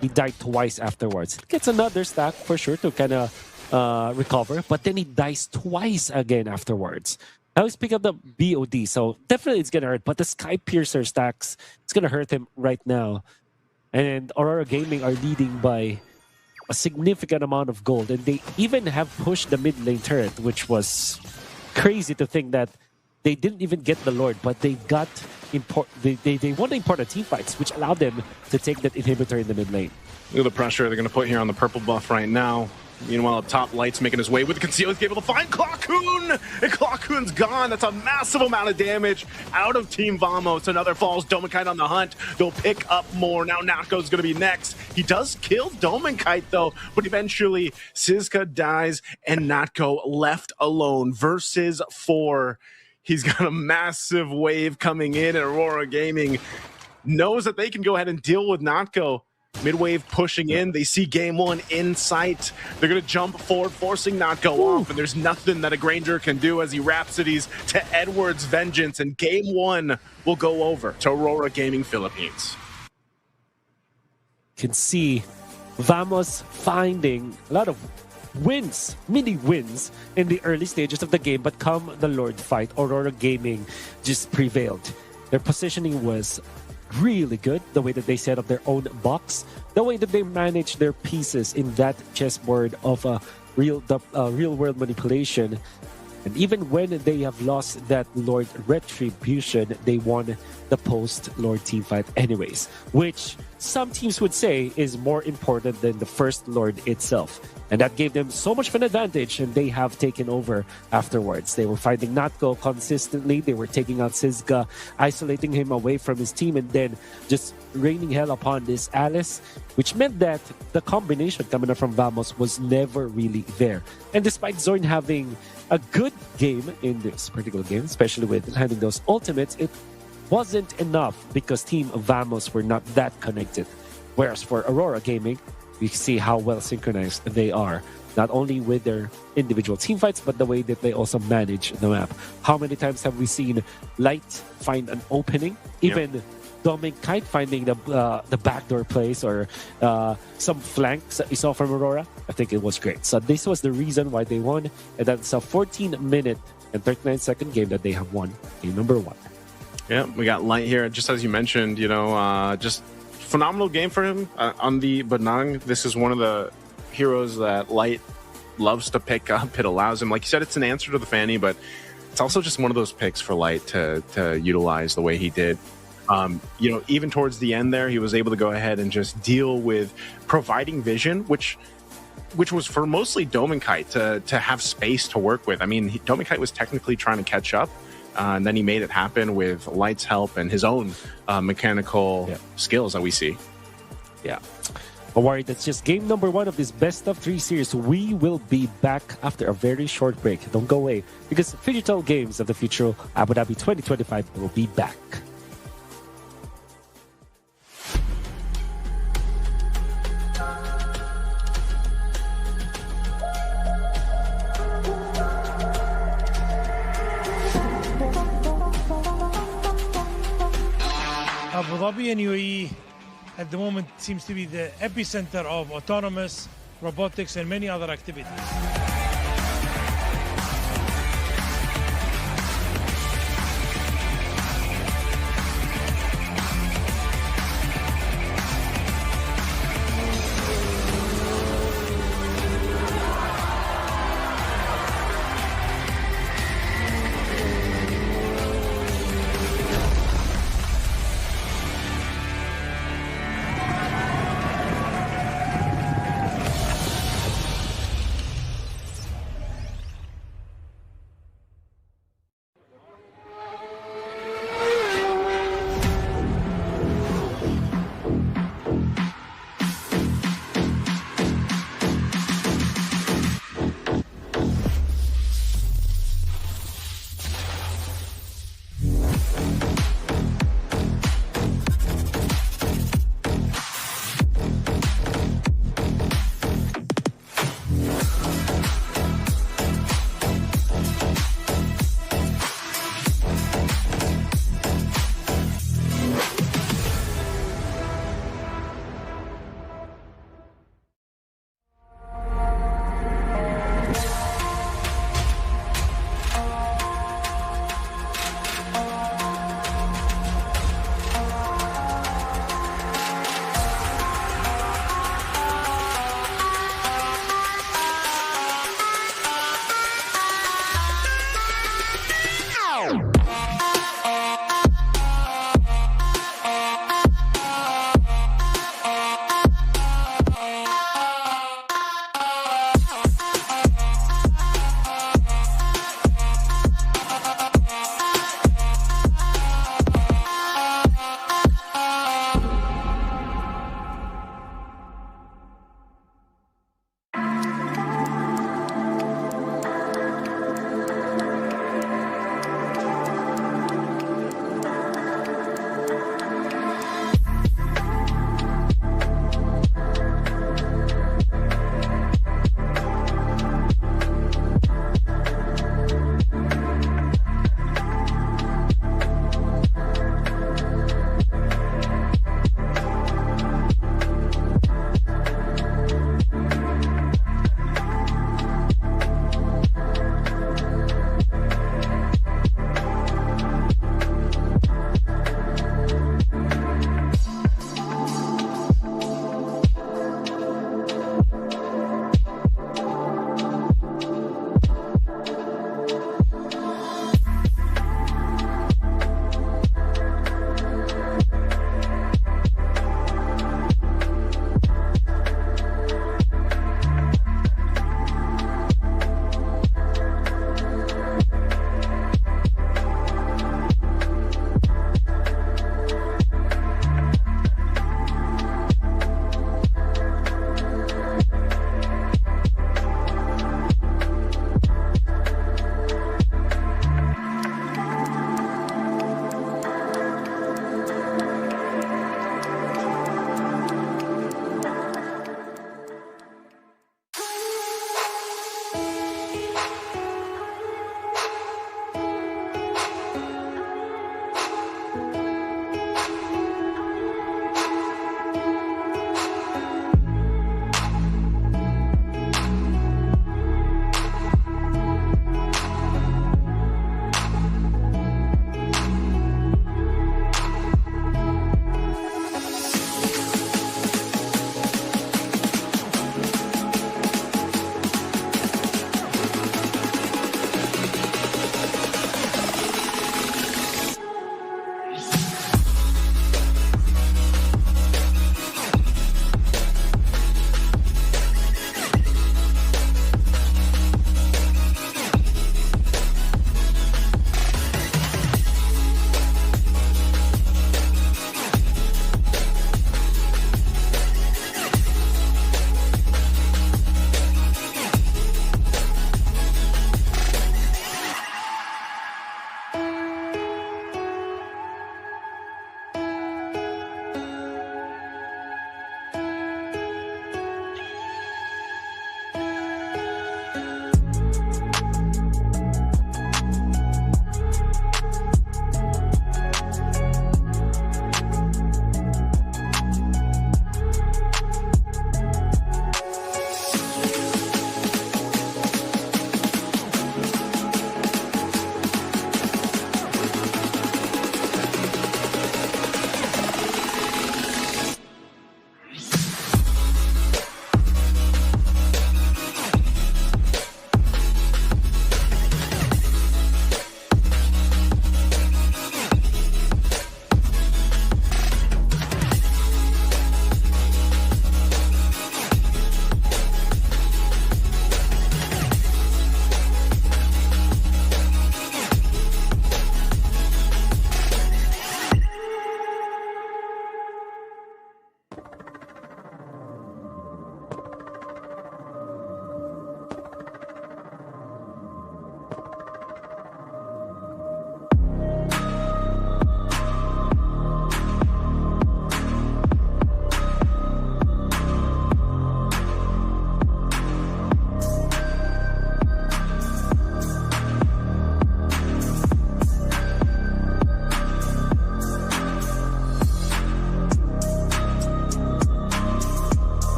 he died twice afterwards. He gets another stack for sure to kind of recover, but then he dies twice again afterwards. Now he's picking up the BOD, so definitely it's gonna hurt. But the Sky Piercer stacks, it's gonna hurt him right now. And Aurora Gaming are leading by a significant amount of gold, and they even have pushed the mid lane turret, which was crazy to think that they didn't even get the Lord, but they got they won the important team fights, which allowed them to take that inhibitor in the mid lane. Look at the pressure they're going to put here on the purple buff right now. Meanwhile, up top, Light's making his way with the conceal. He's able to find Clockhoon, and Clockhoon's gone. That's a massive amount of damage out of Team Vamos. Another falls. Dominkite on the hunt. They'll pick up more. Now Natko's going to be next. He does kill Dominkite, though, but eventually Sizka dies, and Natko left alone versus 4. He's got a massive wave coming in, and Aurora Gaming knows that they can go ahead and deal with Natko. Midwave pushing in. They see game 1 in sight. They're going to jump forward, forcing Natko off, and there's nothing that a Granger can do as he rhapsodies to Edward's vengeance, and game 1 will go over to Aurora Gaming Philippines. Can see Vamos finding a lot of wins, mini wins in the early stages of the game, but come the Lord fight, Aurora Gaming just prevailed. Their positioning was really good, the way that they set up their own box, the way that they manage their pieces in that chessboard of real world manipulation. And even when they have lost that Lord Retribution, they won the post-Lord team fight anyways, which some teams would say is more important than the first Lord itself. And that gave them so much of an advantage, and they have taken over afterwards. They were fighting Natko consistently. They were taking out Sizka, isolating him away from his team, and then just raining hell upon this Alice, which meant that the combination coming up from Vamos was never really there. And despite Zorn having a good game in this particular game, especially with landing those ultimates, it wasn't enough because Team Vamos were not that connected. Whereas for Aurora Gaming, we see how well synchronized they are, not only with their individual team fights, but the way that they also manage the map. How many times have we seen Light find an opening? Even Dominkite finding the backdoor plays or some flanks that we saw from Aurora. I think it was great. So this was the reason why they won, and that's a 14-minute and 39-second game that they have won. Game number 1. Yeah, we got Light here. Just as you mentioned, just phenomenal game for him on the Banang. This is one of the heroes that Light loves to pick up. It allows him, like you said, it's an answer to the Fanny, but it's also just one of those picks for Light to utilize the way he did. Even towards the end there, he was able to go ahead and just deal with providing vision, which was for mostly Dominkite to have space to work with. I mean, Dominkite was technically trying to catch up, and then he made it happen with Light's help and his own mechanical skills that we see. Yeah. Don't worry, that's just game number 1 of this best of 3 series. We will be back after a very short break. Don't go away, because Digital Games of the Future Abu Dhabi 2025 will be back. Abu Dhabi and UAE at the moment seems to be the epicenter of autonomous, robotics, and many other activities.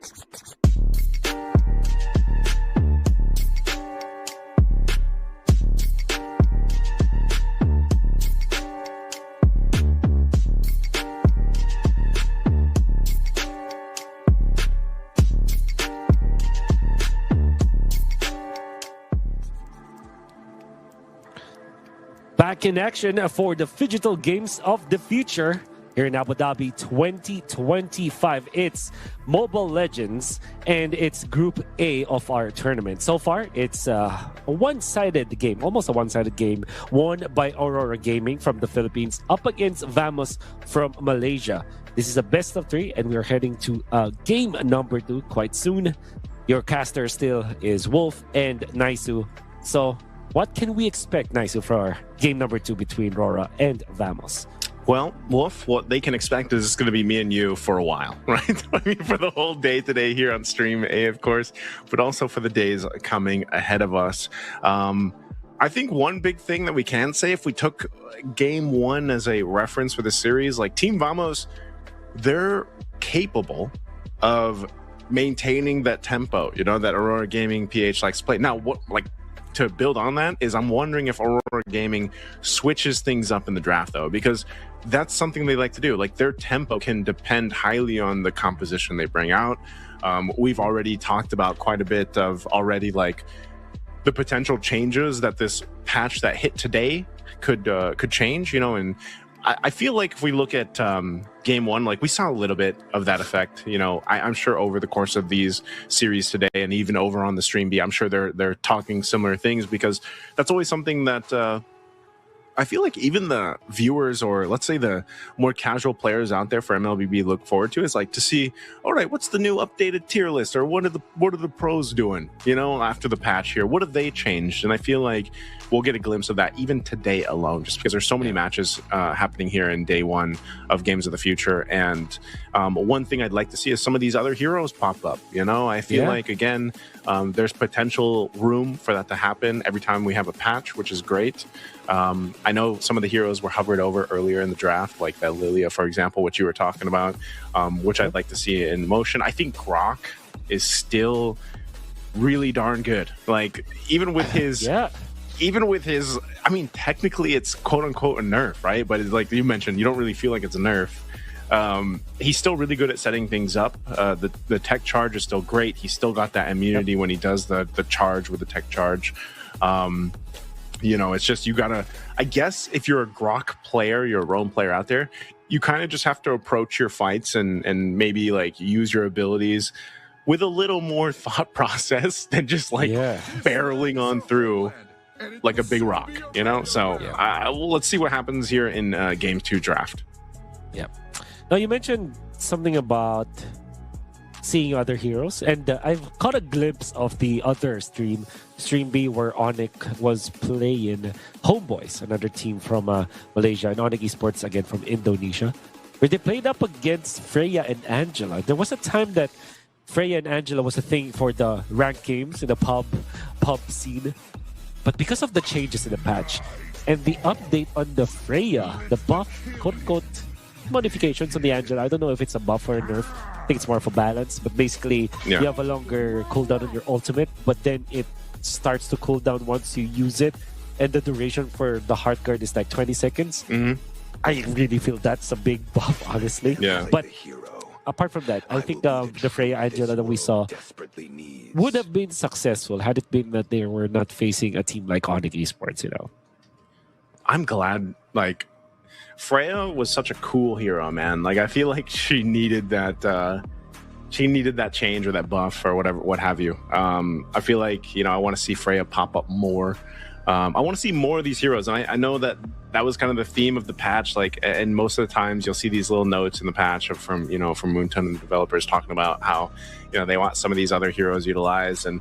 Back in action for the Digital Games of the Future here in Abu Dhabi 2025. It's Mobile Legends and it's Group A of our tournament. So far, it's a one-sided game, almost a one-sided game, won by Aurora Gaming from the Philippines up against Vamos from Malaysia. This is a best of 3 and we're heading to game number 2 quite soon. Your caster still is Wolf and Naisu. So what can we expect, Naisu, for game number 2 between Aurora and Vamos? Well, Wolf, what they can expect is it's going to be me and you for a while, right? I mean, for the whole day today here on Stream A, of course, but also for the days coming ahead of us. I think one big thing that we can say, if we took game 1 as a reference for the series, like Team Vamos, they're capable of maintaining that tempo, you know, that Aurora Gaming PH likes to play. Now, what, like, to build on that is I'm wondering if Aurora Gaming switches things up in the draft, though, because that's something they like to do. Like, their tempo can depend highly on the composition they bring out. We've already talked about quite a bit of already, like, the potential changes that this patch that hit today could change, you know, and I feel like if we look at game 1, like we saw a little bit of that effect, you know. I'm sure over the course of these series today and even over on the Stream B, I'm sure they're talking similar things, because that's always something that I feel like even the viewers, or let's say the more casual players out there for MLBB, look forward to, is like to see, all right, what's the new updated tier list, or what are the pros doing, you know, after the patch here? What have they changed? And I feel like we'll get a glimpse of that even today alone, just because there's so many matches happening here in day 1 of Games of the Future. And one thing I'd like to see is some of these other heroes pop up. You know, I feel like, again, there's potential room for that to happen every time we have a patch, which is great. I know some of the heroes were hovered over earlier in the draft, like that Lilia, for example, which you were talking about, which I'd like to see in motion. I think Grok is still really darn good. Like, even with his... Even with his, I mean, technically it's quote unquote a nerf, right? But it's like you mentioned, you don't really feel like it's a nerf. He's still really good at setting things up. The tech charge is still great. He's still got that immunity when he does the charge with the tech charge. You know, it's just, you gotta, I guess if you're a Grok player, you're a Roam player out there, you kind of just have to approach your fights and maybe like use your abilities with a little more thought process than just like barreling on through like a big rock, you know? So let's see what happens here in game 2 draft. Now, you mentioned something about seeing other heroes, and I've caught a glimpse of the other stream B, where Onyx was playing Homeboys, another team from Malaysia, and Onyx Esports again from Indonesia, where they played up against Freya and Angela. There was a time that Freya and Angela was a thing for the ranked games in the pub scene. But because of the changes in the patch and the update on the Freya, the buff, quote-unquote, modifications on the Angela, I don't know if it's a buff or a nerf. I think it's more of a balance. But basically, you have a longer cooldown on your ultimate, but then it starts to cool down once you use it. And the duration for the Heart Guard is like 20 seconds. I really feel that's a big buff, honestly. But apart from that, I think the Freya Angela that we saw would have been successful had it been that they were not facing a team like Onyx Esports, you know. I'm glad, like, Freya was such a cool hero, man. Like, I feel like she needed that change or that buff or whatever, what have you. I feel like, you know, I want to see Freya pop up more. I want to see more of these heroes, and I know that was kind of the theme of the patch. Like, and most of the times you'll see these little notes in the patch from Moonton and the developers talking about how, you know, they want some of these other heroes utilized, and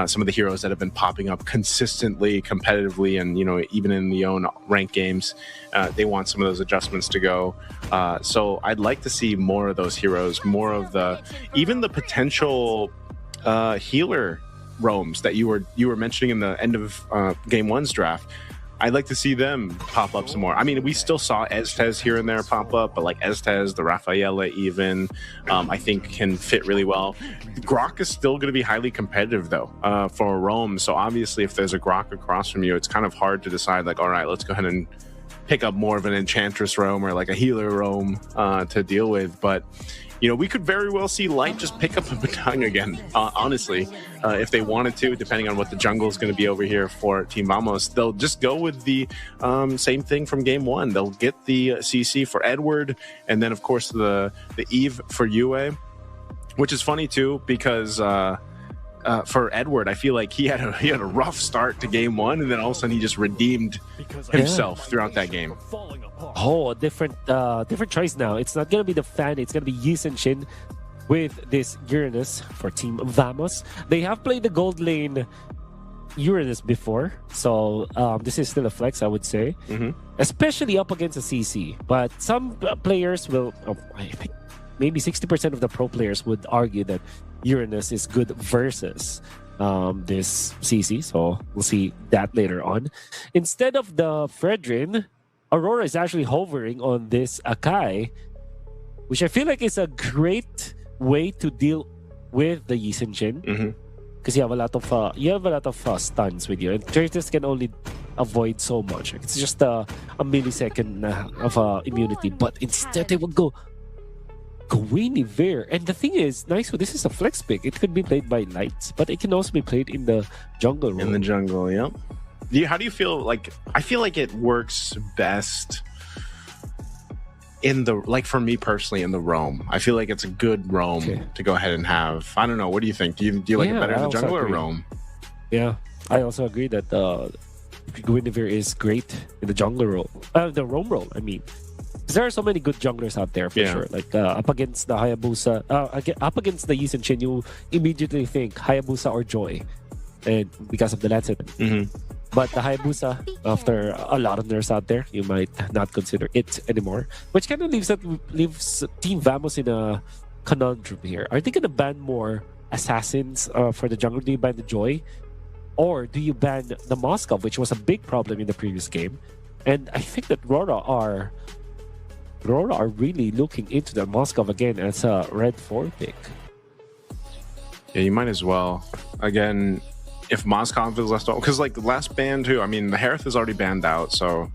some of the heroes that have been popping up consistently, competitively, and, you know, even in the own ranked games, they want some of those adjustments to go. So I'd like to see more of those heroes, more of even the potential healer roams that you were mentioning in the end of game 1's draft. I'd like to see them pop up some more. I mean, we still saw Estes here and there pop up, but like Estes, the Rafaela even, I think can fit really well. Grok is still going to be highly competitive though for Rome. So obviously if there's a Grok across from you, it's kind of hard to decide like, all right, let's go ahead and pick up more of an Enchantress Rome or like a Healer Rome to deal with. But we could very well see Light just pick up a Batang again, honestly, if they wanted to, depending on what the jungle is going to be over here for Team Vamos. They'll just go with the same thing from game one. They'll get the CC for Edward, and then, of course, the Eve for Yue, which is funny, too, because for Edward, I feel like he had a rough start to game one, and then all of a sudden he just redeemed himself throughout that game. Oh, a different choice now. It's not gonna be the fan. It's gonna be Yi Shin with this Uranus for Team Vamos. They have played the gold lane Uranus before, so this is still a flex, I would say, especially up against a CC. But some players will, I think maybe 60% of the pro players would argue that Uranus is good versus this CC, so we'll see that later on. Instead of the Fredrin, Aurora is actually hovering on this Akai, which I feel like is a great way to deal with the Yi Shin, because you have a lot of stuns with you, and Traitors can only avoid so much. It's just a millisecond of immunity, but instead they will go Guinevere. And the thing is, nice. This is a flex pick. It could be played by Lights, but it can also be played in the jungle role. In the jungle, yep. How do you feel? Like, I feel like it works best in the, like, for me personally, in the roam. I feel like it's a good roam to go ahead and have. I don't know. What do you think? Do you like it better in the jungle or roam? Yeah, I also agree that Guinevere is great in the jungle role. The roam role, I mean. There are so many good junglers out there for sure. Like up against the Hayabusa, up against the Yi Shin, you immediately think Hayabusa or Joy, and because of the Lancet. But the Hayabusa, after a lot of nerfs out there, you might not consider it anymore, which kind of leaves Team Vamos in a conundrum here. Are they gonna ban more assassins for the jungle? Do you ban the Joy, or do you ban the Moskov, which was a big problem in the previous game? And I think that Aurora are really looking into the Moskov again as a red 4 pick. Yeah, you might as well. Again, if Moskov is left out, because like the last ban too, I mean the Harith is already banned out, so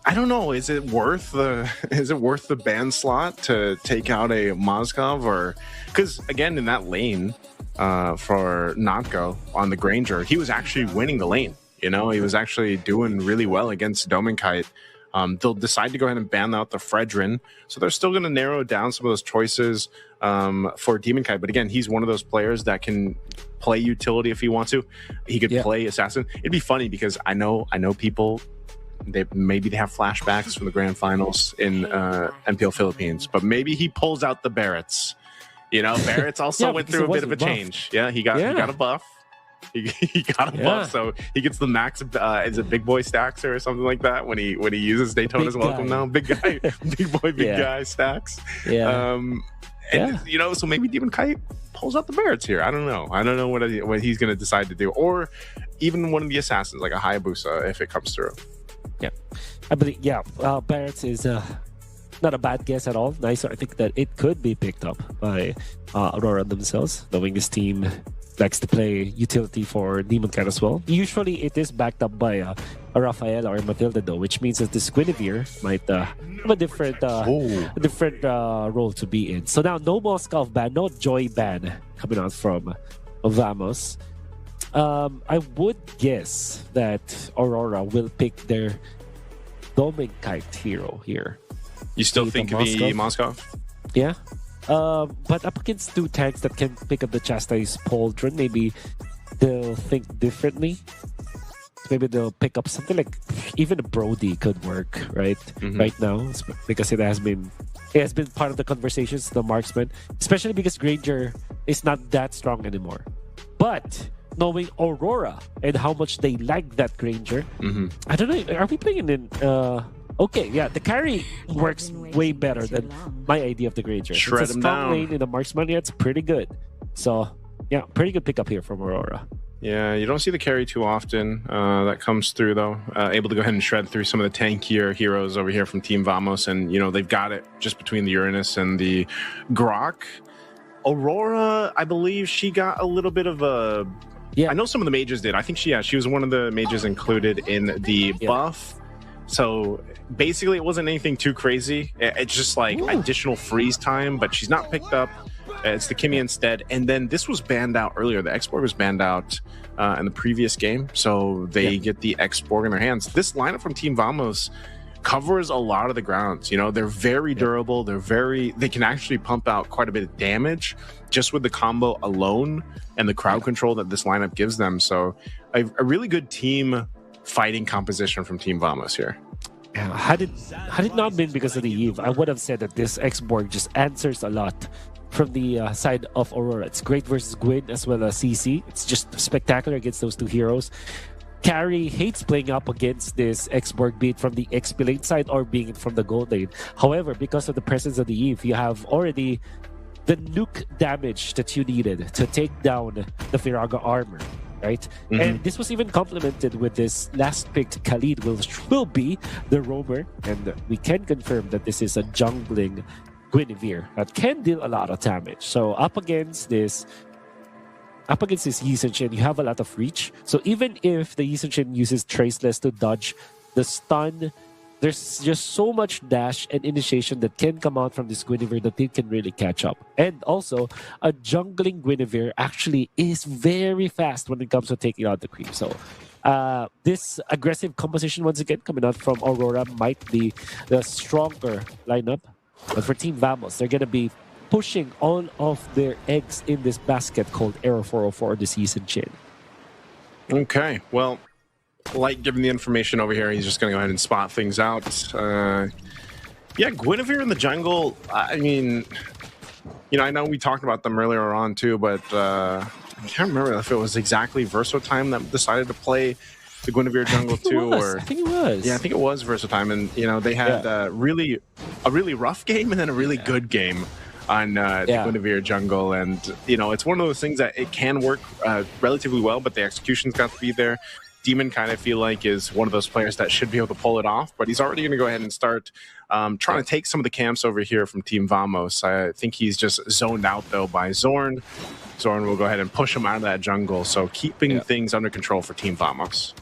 I don't know. Is it worth the ban slot to take out a Moskov? Or because again in that lane for Notco on the Granger, he was actually winning the lane. He was actually doing really well against Dominkite. They'll decide to go ahead and ban out the Fredrin, so they're still going to narrow down some of those choices for Demon Kite. But again, he's one of those players that can play utility if he wants to. He could play assassin. It'd be funny because I know people. Maybe they have flashbacks from the grand finals in MPL Philippines, but maybe he pulls out the Barretts. Barretts also went through a bit of a change. Yeah, he got a buff. He got a buff, so he gets the max. Is it Big Boy stacks or something like that when he uses Daytona's Welcome now? Big guy, big guy stacks. So maybe Demon Kite pulls out the Barretts here. I don't know what he's going to decide to do, or even one of the assassins like a Hayabusa if it comes through. Yeah, I believe. Yeah, Barretts is not a bad guess at all. Nice. I think that it could be picked up by Aurora themselves, knowing this team likes to play utility for Demon Kite as well. Usually it is backed up by a Rafael or a Matilda though, which means that this Guinevere might have a different role to be in. So now no Moskov ban, no Joy ban coming out from Vamos. I would guess that Aurora will pick their Dominkite hero here. You still think it'd be Moskov? Yeah. But up against two tanks that can pick up the Chastise Pauldron, maybe they'll think differently. Maybe they'll pick up something like even a Brody could work, right? Right now, because it has been part of the conversations, the marksman, especially because Granger is not that strong anymore. But knowing Aurora and how much they like that Granger, I don't know. Are we playing in? Okay, yeah, the carry works way better than my idea of the Granger. Shred it's a him strong down. lane in the marksman. Yeah, it's pretty good. So yeah, pretty good pickup here from Aurora. Yeah, you don't see the carry too often. That comes through, though. Able to go ahead and shred through some of the tankier heroes over here from Team Vamos. And, they've got it just between the Uranus and the Grok. Aurora, I believe she got a little bit of a... Yeah. I know some of the mages did. I think she was one of the mages included in the buff. So basically, it wasn't anything too crazy. It's just like additional freeze time, but she's not picked up. It's the Kimmy instead. And then this was banned out earlier. The X-Borg was banned out in the previous game. So they get the X-Borg in their hands. This lineup from Team Vamos covers a lot of the grounds. They're very durable. They can actually pump out quite a bit of damage just with the combo alone and the crowd control that this lineup gives them. So a really good team fighting composition from Team Vamos here. Yeah, had it not been because of the Eve, I would have said that this X-Borg just answers a lot from the side of Aurora. It's great versus Gwyn as well as CC. It's just spectacular against those two heroes. Carry hates playing up against this X-Borg, be it from the XP lane side or being from the gold lane. However, because of the presence of the Eve, you have already the nuke damage that you needed to take down the Firaga armor, right? And this was even complemented with this last picked Khalid, which will be the roamer. And we can confirm that this is a jungling Guinevere that can deal a lot of damage. So up against this Yi Sun-Shin, you have a lot of reach. So even if the Yi Sun-Shin uses Traceless to dodge the stun, there's just so much dash and initiation that can come out from this Guinevere that they can really catch up. And also, a jungling Guinevere actually is very fast when it comes to taking out the creep. So this aggressive composition, once again, coming out from Aurora might be the stronger lineup. But for Team Vamos, they're going to be pushing all of their eggs in this basket called Aero 404 this season, Chin. Okay, well, like giving the information over here, he's just going to go ahead and spot things out. Yeah, Guinevere in the jungle, I mean, I know we talked about them earlier on too, but I can't remember if it was exactly Verso Time that decided to play the Guinevere jungle too, I think it was. Yeah, I think it was Verso Time, and they had a really rough game and then a really good game on the Guinevere jungle, and it's one of those things that it can work relatively well, but the execution's got to be there. Demon kind of feel like is one of those players that should be able to pull it off, but he's already going to go ahead and start trying to take some of the camps over here from Team Vamos. I think he's just zoned out though by Zorn. Zorn will go ahead and push him out of that jungle, so keeping things under control for Team Vamos.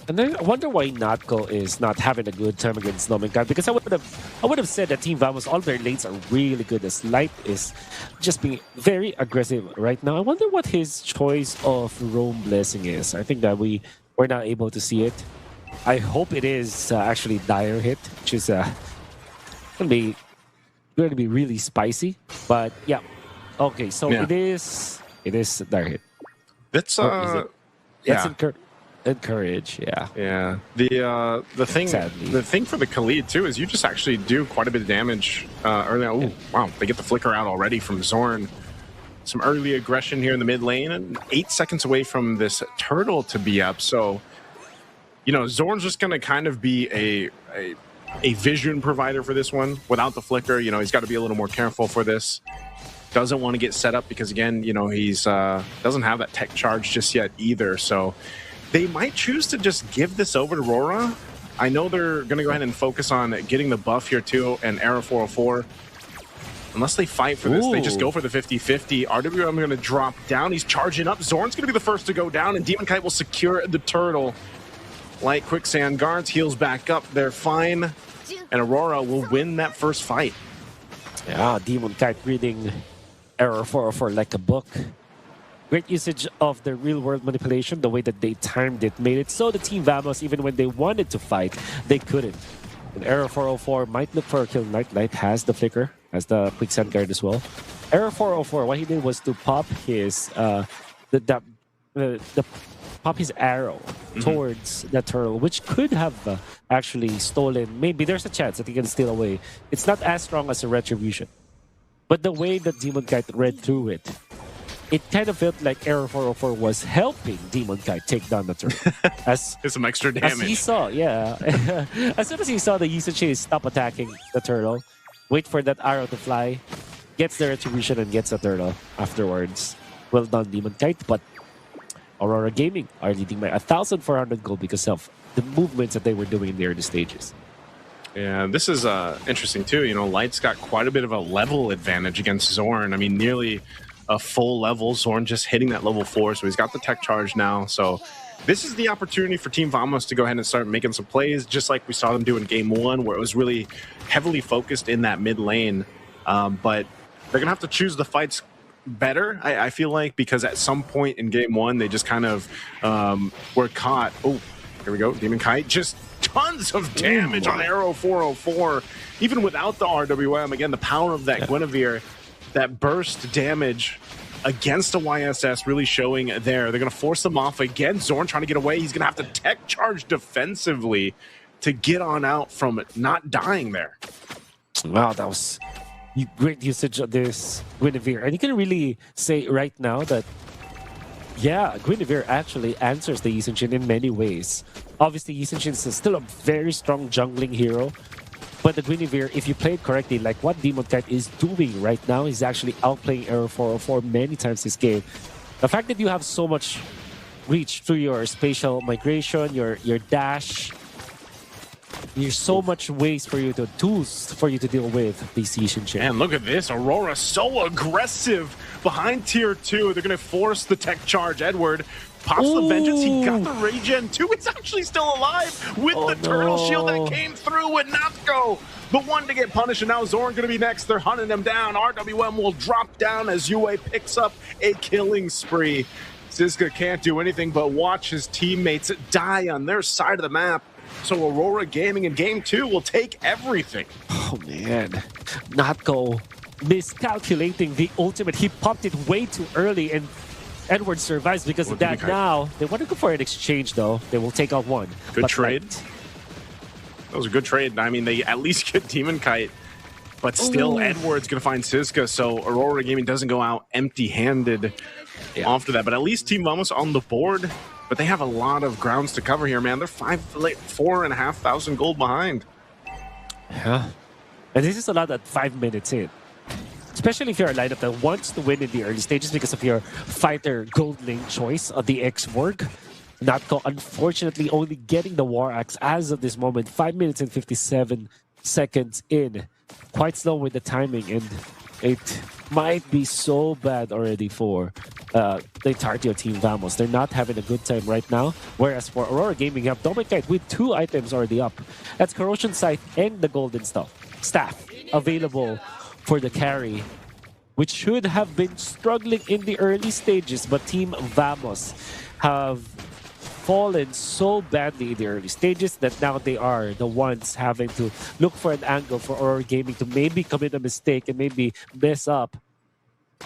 And then I wonder why Natko is not having a good time against Nomenkar, because I would have said that Team Vamos, all their lanes are really good. As Light is just being very aggressive right now. I wonder what his choice of Roam Blessing is. I think that we're not able to see it. I hope it is actually Dire Hit, which is going to be really spicy. But yeah, okay. So it is Dire Hit. That's Encourage, yeah. Yeah. The thing for the Khalid too is you just actually do quite a bit of damage early on. Ooh, wow, they get the flicker out already from Zorn. Some early aggression here in the mid lane, and 8 seconds away from this turtle to be up. So, Zorn's just gonna kind of be a vision provider for this one. Without the flicker, he's got to be a little more careful for this. Doesn't want to get set up because again, he's doesn't have that tech charge just yet either. So they might choose to just give this over to Aurora. I know they're going to go ahead and focus on getting the buff here too, and Aero 404. Unless they fight for this, they just go for the 50-50. RWM going to drop down. He's charging up. Zorn's going to be the first to go down, and Demon Kite will secure the turtle. Light Quicksand guards, heals back up. They're fine, and Aurora will win that first fight. Yeah, Demon Kite reading Aero 404 like a book. Great usage of the real-world manipulation. The way that they timed it made it so the Team Vamos, even when they wanted to fight, they couldn't. And Aero 404 might look for a kill. Light has the flicker, has the quicksand guard as well. Aero 404, what he did was to pop his pop his arrow towards the turtle, which could have actually stolen. Maybe there's a chance that he can steal away. It's not as strong as a retribution, but the way that Demon Kite read through it, it kind of felt like Aero 404 was helping Demon Kite take down the turtle. There's some extra damage. As he saw, as soon as he saw the Yi Sun-Shin stop attacking the turtle, wait for that arrow to fly, gets the retribution and gets the turtle afterwards. Well done, Demon Kite. But Aurora Gaming are leading by 1,400 gold because of the movements that they were doing in the early stages. Yeah, this is interesting too. You know, Light's got quite a bit of a level advantage against Zorn. I mean, nearly a full level. Zorn just hitting that level 4, so he's got the tech charge now. So this is the opportunity for Team Vamos to go ahead and start making some plays, just like we saw them do in Game 1, where it was really heavily focused in that mid lane. But they're going to have to choose the fights better, I feel like, because at some point in Game 1, they just kind of were caught. Oh, here we go. Demon Kite, just tons of damage on Arrow 404, even without the RWM. Again, the power of that Guinevere, that burst damage against a YSS really showing there. They're going to force them off again. Zorn trying to get away. He's going to have to tech charge defensively to get on out from not dying there. Wow, that was great usage of this Guinevere. And you can really say right now that, yeah, Guinevere actually answers the Yi Sun-shin in many ways. Obviously, Yi Sun-shin is still a very strong jungling hero. But the Guinevere, if you play it correctly, like what Demon Kite is doing right now, is actually outplaying Arrow 404 many times this game. The fact that you have so much reach through your spatial migration, your dash, there's so much ways for you to tools for you to deal with these Yi Sun-shin. And look at this, Aurora so aggressive behind tier 2. They're going to force the tech charge. Edward pops the Vengeance. He got the Regen too. It's actually still alive with the Turtle Shield that came through with Natsuko, the one to get punished. And now Zorn going to be next. They're hunting him down. RWM will drop down as Yue picks up a killing spree. Ziska can't do anything but watch his teammates die on their side of the map. So Aurora Gaming in Game 2 will take everything. Oh man, Natko miscalculating the ultimate. He popped it way too early and Edward survives because of that. Now, they want to go for an exchange though. They will take out one. Good trade. That was a good trade. I mean, they at least get Demon Kite, but still Edward's going to find Ziska, so Aurora Gaming doesn't go out empty-handed after that. But at least Team Vamos on the board. But they have a lot of grounds to cover here, man. They're 4,500 gold behind. Yeah. And this is a lot at 5 minutes in. Especially if you're a lineup that wants to win in the early stages because of your fighter gold lane choice of the X-Borg. Natko, unfortunately, only getting the War Axe as of this moment. 5 minutes and 57 seconds in. Quite slow with the timing, and it might be so bad already for the entirety of Team Vamos. They're not having a good time right now. Whereas for Aurora Gaming, you have Domikite with 2 items already up. That's Corrosion Scythe and the Golden Staff available for the carry, which should have been struggling in the early stages, but Team Vamos have fallen so badly in the early stages that now they are the ones having to look for an angle for Aurora Gaming to maybe commit a mistake and maybe mess up.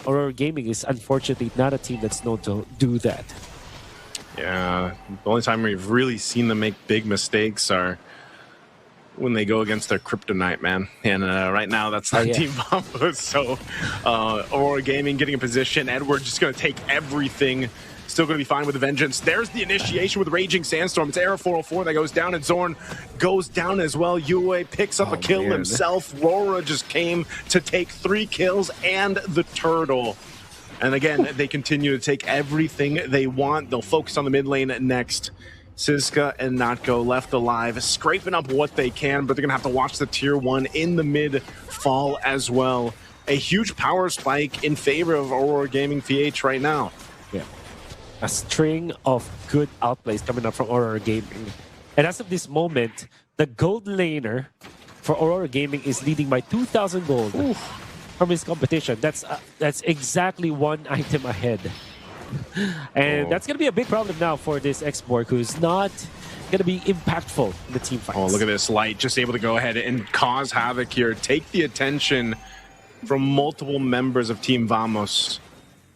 Aurora Gaming is unfortunately not a team that's known to do that. Yeah, the only time we've really seen them make big mistakes are when they go against their Kryptonite, man. And right now, that's not Team Vamos. So Aurora Gaming getting in position. Edward just going to take everything. Still going to be fine with the Vengeance. There's the initiation with Raging Sandstorm. It's Arrow 404 that goes down, and Zorn goes down as well. Yue picks up a kill himself. Aurora just came to take 3 kills and the turtle. And again, they continue to take everything they want. They'll focus on the mid lane next. Ziska and Natko left alive, scraping up what they can, but they're going to have to watch the tier 1 in the mid fall as well. A huge power spike in favor of Aurora Gaming PH right now. Yeah. A string of good outplays coming up from Aurora Gaming. And as of this moment, the gold laner for Aurora Gaming is leading by 2,000 gold from his competition. That's exactly 1 item ahead. And that's going to be a big problem now for this X-Borg, who's not going to be impactful in the team fights. Oh, look at this. Light just able to go ahead and cause havoc here. Take the attention from multiple members of Team Vamos.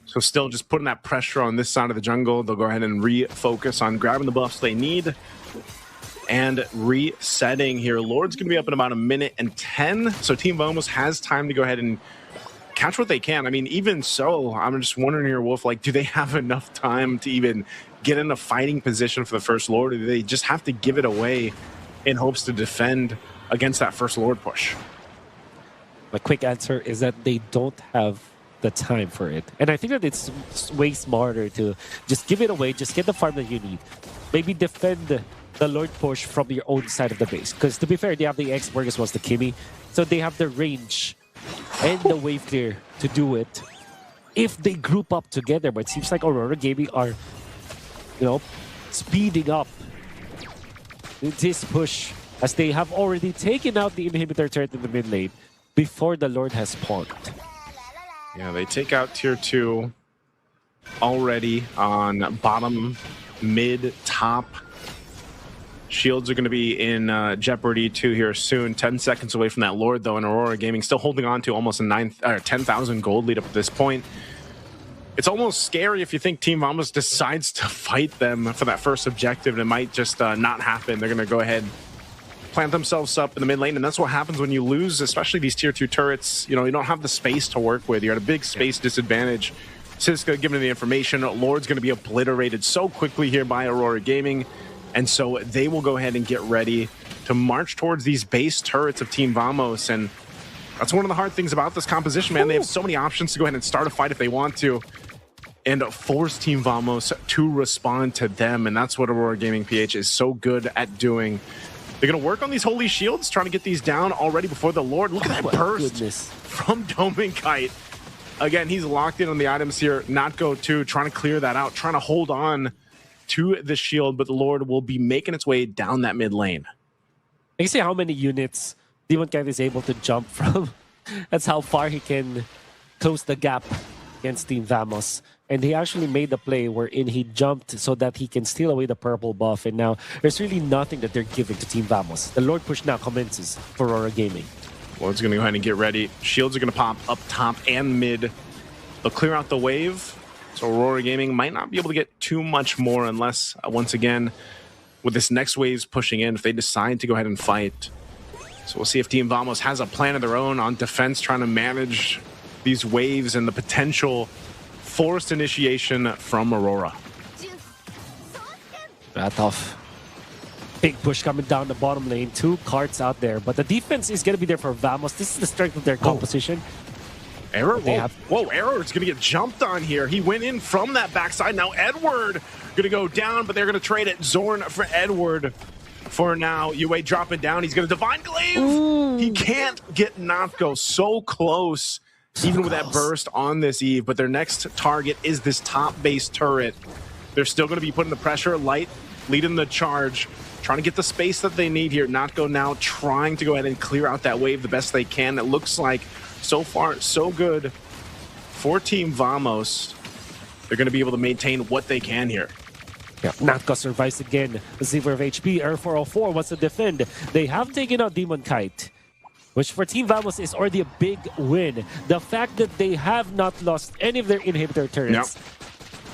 So still just putting that pressure on this side of the jungle. They'll go ahead and refocus on grabbing the buffs they need and resetting here. Lord's going to be up in about 1:10. So Team Vamos has time to go ahead and catch what they can. I mean, even so, I'm just wondering here, Wolf, like, do they have enough time to even get in a fighting position for the First Lord, or do they just have to give it away in hopes to defend against that First Lord push? My quick answer is that they don't have the time for it. And I think that it's way smarter to just give it away, just get the farm that you need. Maybe defend the Lord push from your own side of the base. Because to be fair, they have the X-Borg as well as the Kimi. So they have the range and the wave clear to do it if they group up together. But it seems like Aurora Gaming are, speeding up this push as they have already taken out the inhibitor turret in the mid lane before the Lord has spawned. Yeah, they take out tier 2 already on bottom, mid, top. Shields are going to be in jeopardy too here soon. 10 seconds away from that Lord though, and Aurora Gaming still holding on to almost a 10,000 gold lead up at this point. It's almost scary if you think Team Vamos decides to fight them for that first objective, and it might just not happen. They're going to go ahead, plant themselves up in the mid lane, and that's what happens when you lose, especially these tier 2 turrets. You don't have the space to work with. You're at a big space disadvantage. Siska giving the information. Lord's going to be obliterated so quickly here by Aurora Gaming, and so they will go ahead and get ready to march towards these base turrets of Team Vamos. And that's one of the hard things about this composition, man. They have so many options to go ahead and start a fight if they want to, and force Team Vamos to respond to them. And that's what Aurora Gaming PH is so good at doing. They're going to work on these holy shields, trying to get these down already before the Lord. Look at that burst from Dominkite. Again, he's locked in on the items here. Not go to, trying to clear that out, trying to hold on to the shield, but the Lord will be making its way down that mid lane. You can see how many units Dominkite is able to jump from. That's how far he can close the gap against Team Vamos. And he actually made the play wherein he jumped so that he can steal away the purple buff. And now there's really nothing that they're giving to Team Vamos. The Lord push now commences for Aurora Gaming. Lord's going to go ahead and get ready. Shields are going to pop up top and mid. They'll clear out the wave. So Aurora Gaming might not be able to get too much more unless, once again, with this next wave's pushing in, if they decide to go ahead and fight. So we'll see if Team Vamos has a plan of their own on defense, trying to manage these waves and the potential forced initiation from Aurora. That off. Big push coming down the bottom lane. 2 cards out there, but the defense is going to be there for Vamos. This is the strength of their composition. Error? Whoa, Error's going to get jumped on here. He went in from that backside. Now Edward going to go down, but they're going to trade it. Zorn for Edward for now. Yue dropping down. He's going to Divine Glaive. Ooh. He can't get Notco. So close. Even with that burst on this Eve, but their next target is this top base turret. They're still going to be putting the pressure. Light leading the charge, trying to get the space that they need here. Notco now trying to go ahead and clear out that wave the best they can. It looks like so far so good for Team Vamos. They're going to be able to maintain what they can here. Yeah, Notco survives again. Zero of HP. Air 404 wants to defend. They have taken out Dominkite, which for Team Vamos is already a big win. The fact that they have not lost any of their inhibitor turrets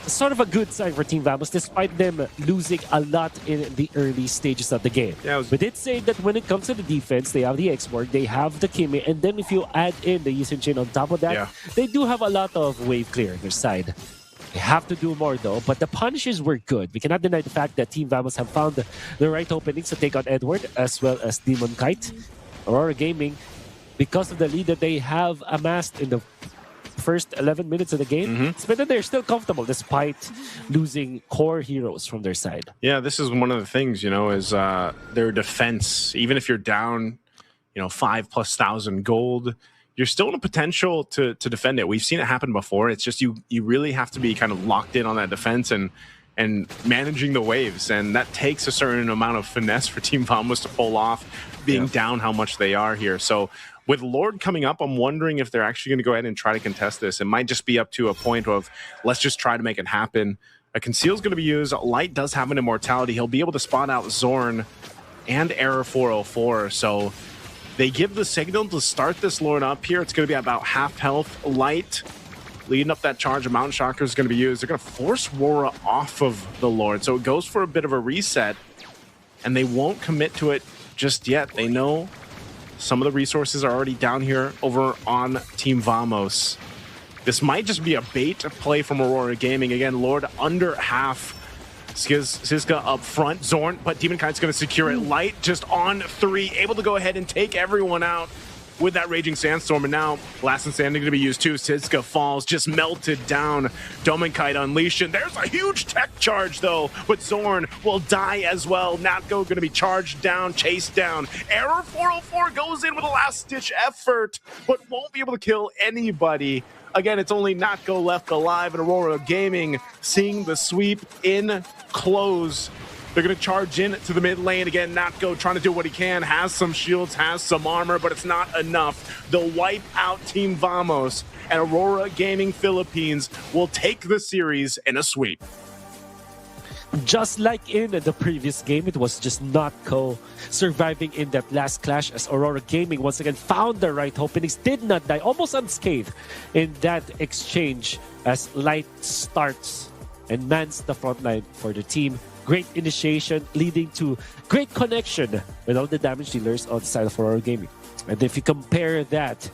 is sort of a good sign for Team Vamos, despite them losing a lot in the early stages of the game. Yeah, we did say that when it comes to the defense, they have the X-Borg, they have the Kimi, and then if you add in the Yisun Chain on top of that, they do have a lot of wave clear on their side. They have to do more though, but the punishes were good. We cannot deny the fact that Team Vamos have found the right openings to take on Edward as well as Dominkite. Aurora Gaming, because of the lead that they have amassed in the first 11 minutes of the game, it's been that they're still comfortable despite losing core heroes from their side. Yeah, this is one of the things, is their defense. Even if you're down, 5,000+ gold, you're still in a potential to defend it. We've seen it happen before. It's just you really have to be kind of locked in on that defense and managing the waves, and that takes a certain amount of finesse for Team Vamos to pull off, being down how much they are here. So with Lord coming up, I'm wondering if they're actually going to go ahead and try to contest this. It might just be up to a point of, let's just try to make it happen. A Conceal is going to be used. Light does have an Immortality. He'll be able to spot out Zorn and Error 404. So they give the signal to start this Lord up here. It's going to be about half health. Light leading up that charge. A Mountain Shocker is going to be used. They're going to force Aurora off of the Lord. So it goes for a bit of a reset, and they won't commit to it just yet. They know some of the resources are already down here over on Team Vamos. This might just be a bait play from Aurora Gaming. Again, Lord under half. Siska up front. Zorn, but Dominkite's going to secure it. Light just on 3, able to go ahead and take everyone out. with that Raging Sandstorm, and now Last and Standing going to be used too. Siska falls, just melted down. Domenkite unleashed, and there's a huge tech charge though, but Zorn will die as well. Natgo going to be charged down, chased down. Error 404 goes in with a last-ditch effort, but won't be able to kill anybody. Again, it's only Natgo left alive, and Aurora Gaming seeing the sweep in close. They're going to charge in to the mid lane. Again, Natgo trying to do what he can. Has some shields, has some armor, but it's not enough. They'll wipe out Team Vamos, and Aurora Gaming Philippines will take the series in a sweep. Just like in the previous game, it was just Natgo surviving in that last clash as Aurora Gaming once again found the right openings, did not die, almost unscathed in that exchange as Light starts and mans the front line for the team. Great initiation leading to great connection with all the damage dealers on the side of Aurora Gaming. And if you compare that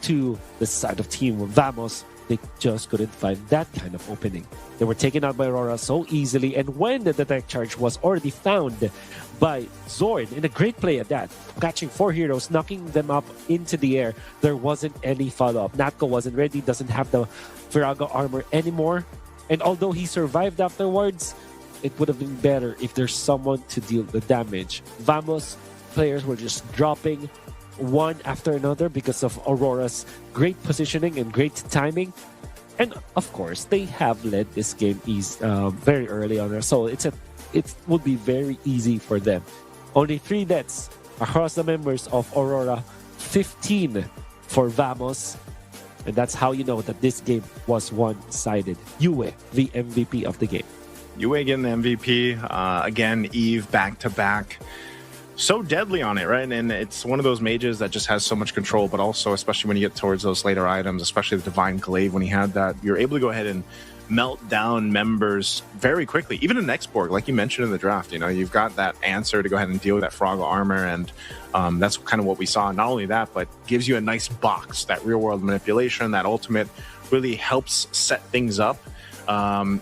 to the side of Team Vamos, they just couldn't find that kind of opening. They were taken out by Aurora so easily, and when the tech charge was already found by Zorn, in a great play at that, catching 4 heroes, knocking them up into the air, there wasn't any follow-up. Natgo wasn't ready, doesn't have the Virago armor anymore, and although he survived afterwards, it would have been better if there's someone to deal the damage. Vamos players were just dropping one after another because of Aurora's great positioning and great timing. And of course, they have led this game very early on, so it would be very easy for them. Only 3 deaths across the members of Aurora, 15 for Vamos, and that's how you know that this game was one-sided. Yue, the MVP of the game. Yue getting the MVP. Again, Eve back-to-back. So deadly on it, right? And it's one of those mages that just has so much control, but also, especially when you get towards those later items, especially the Divine Glaive, when he had that, you're able to go ahead and melt down members very quickly. Even in Exborg, like you mentioned in the draft, you know, you've got that answer to go ahead and deal with that Frog armor, and that's kind of what we saw. Not only that, but gives you a nice box. That real-world manipulation, that ultimate really helps set things up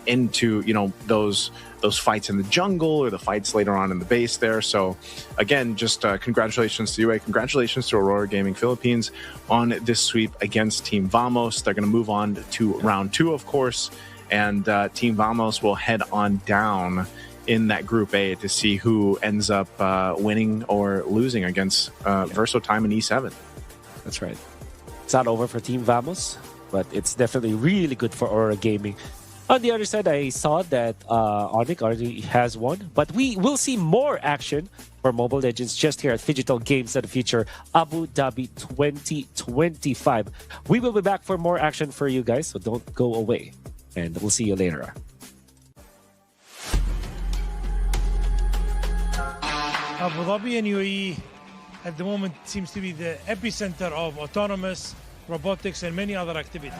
into, you know, those fights in the jungle or the fights later on in the base there. So again, just congratulations to UA, congratulations to Aurora Gaming Philippines on this sweep against Team Vamos. They're going to move on to round 2, of course, and Team Vamos will head on down in that Group A to see who ends up winning or losing against Verso Time and E7. That's right. It's not over for Team Vamos, but it's definitely really good for Aurora Gaming. On the other side, I saw that Onyx already has won, but we will see more action for Mobile Legends just here at Digital Games that feature Abu Dhabi 2025. We will be back for more action for you guys, so don't go away, and we'll see you later. Abu Dhabi and UAE at the moment seems to be the epicenter of autonomous, robotics, and many other activities.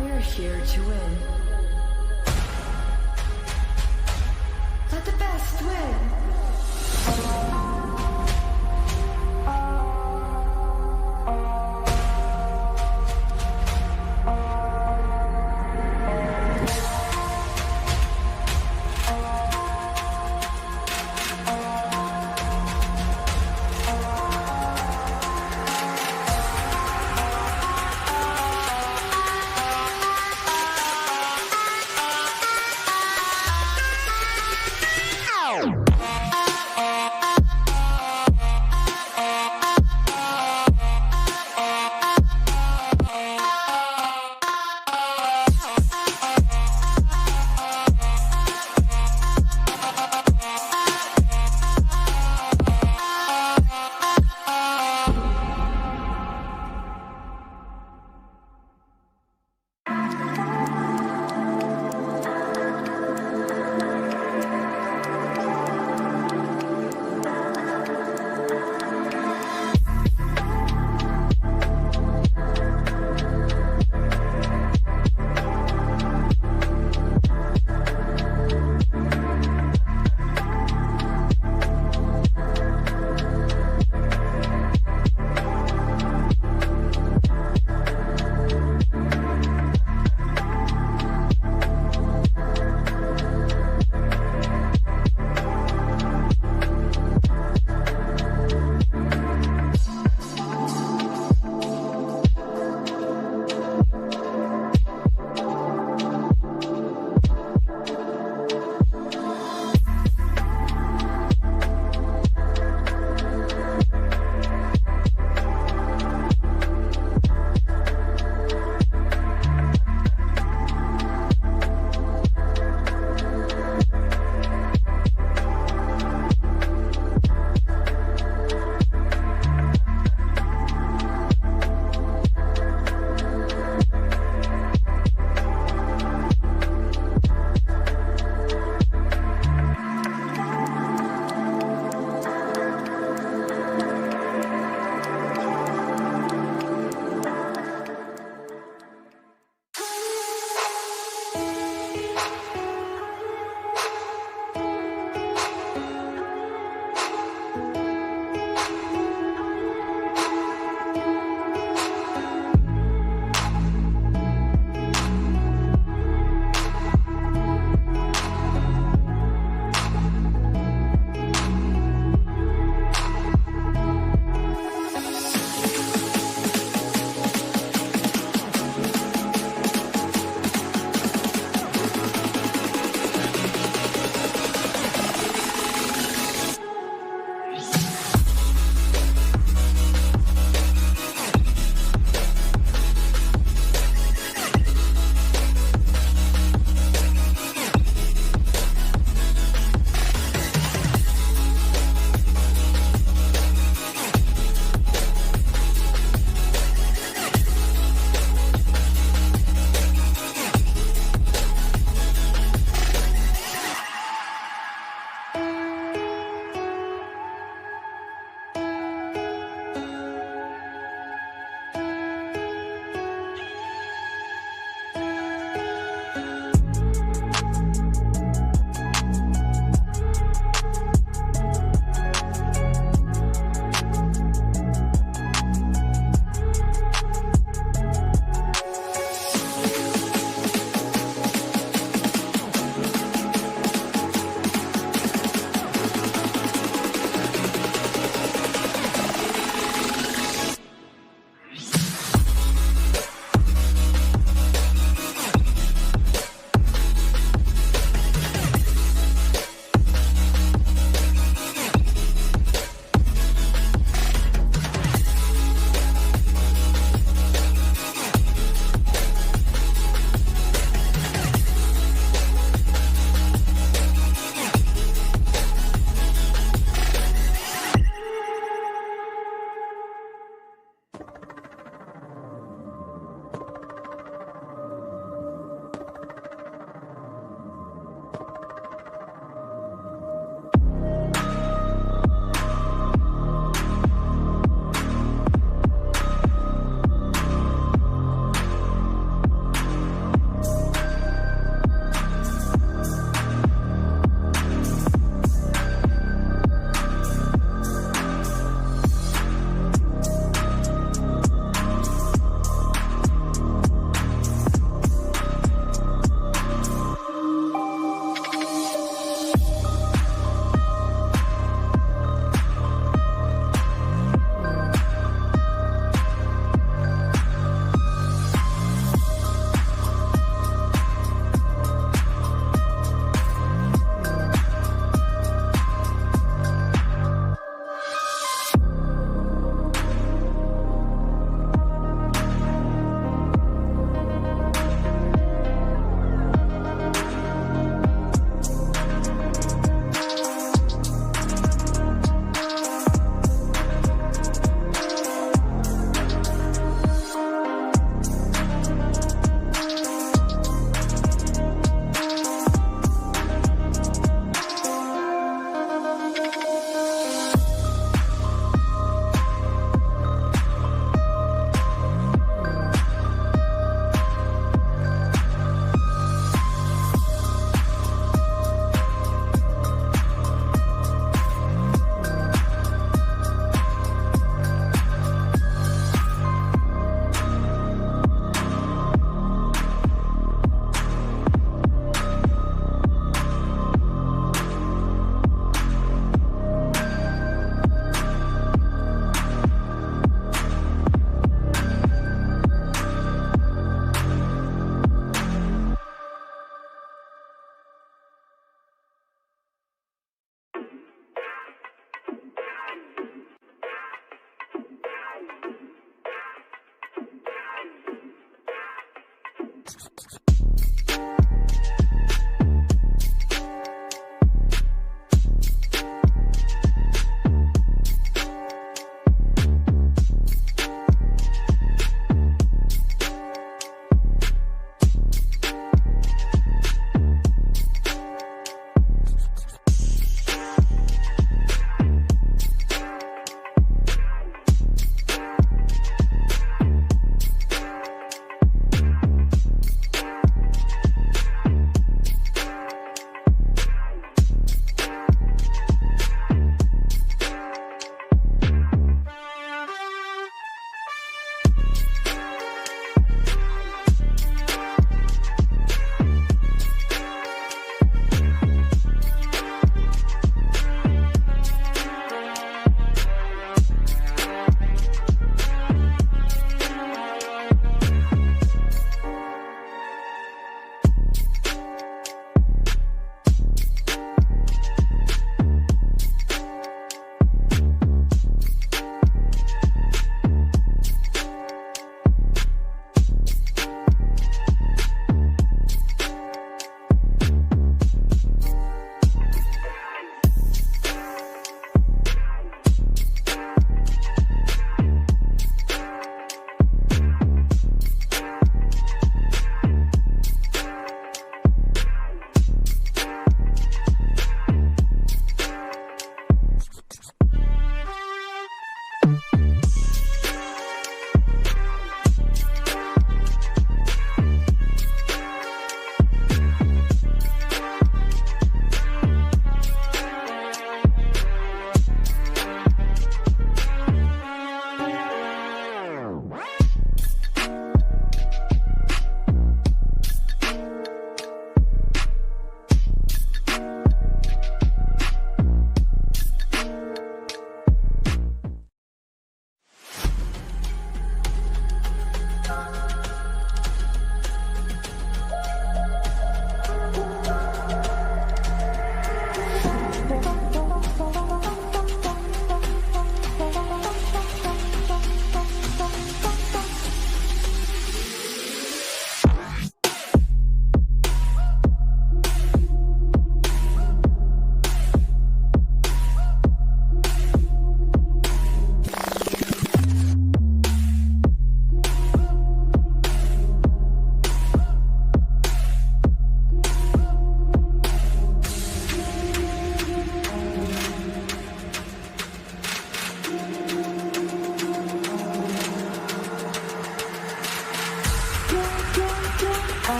We're here to win. Let the best win.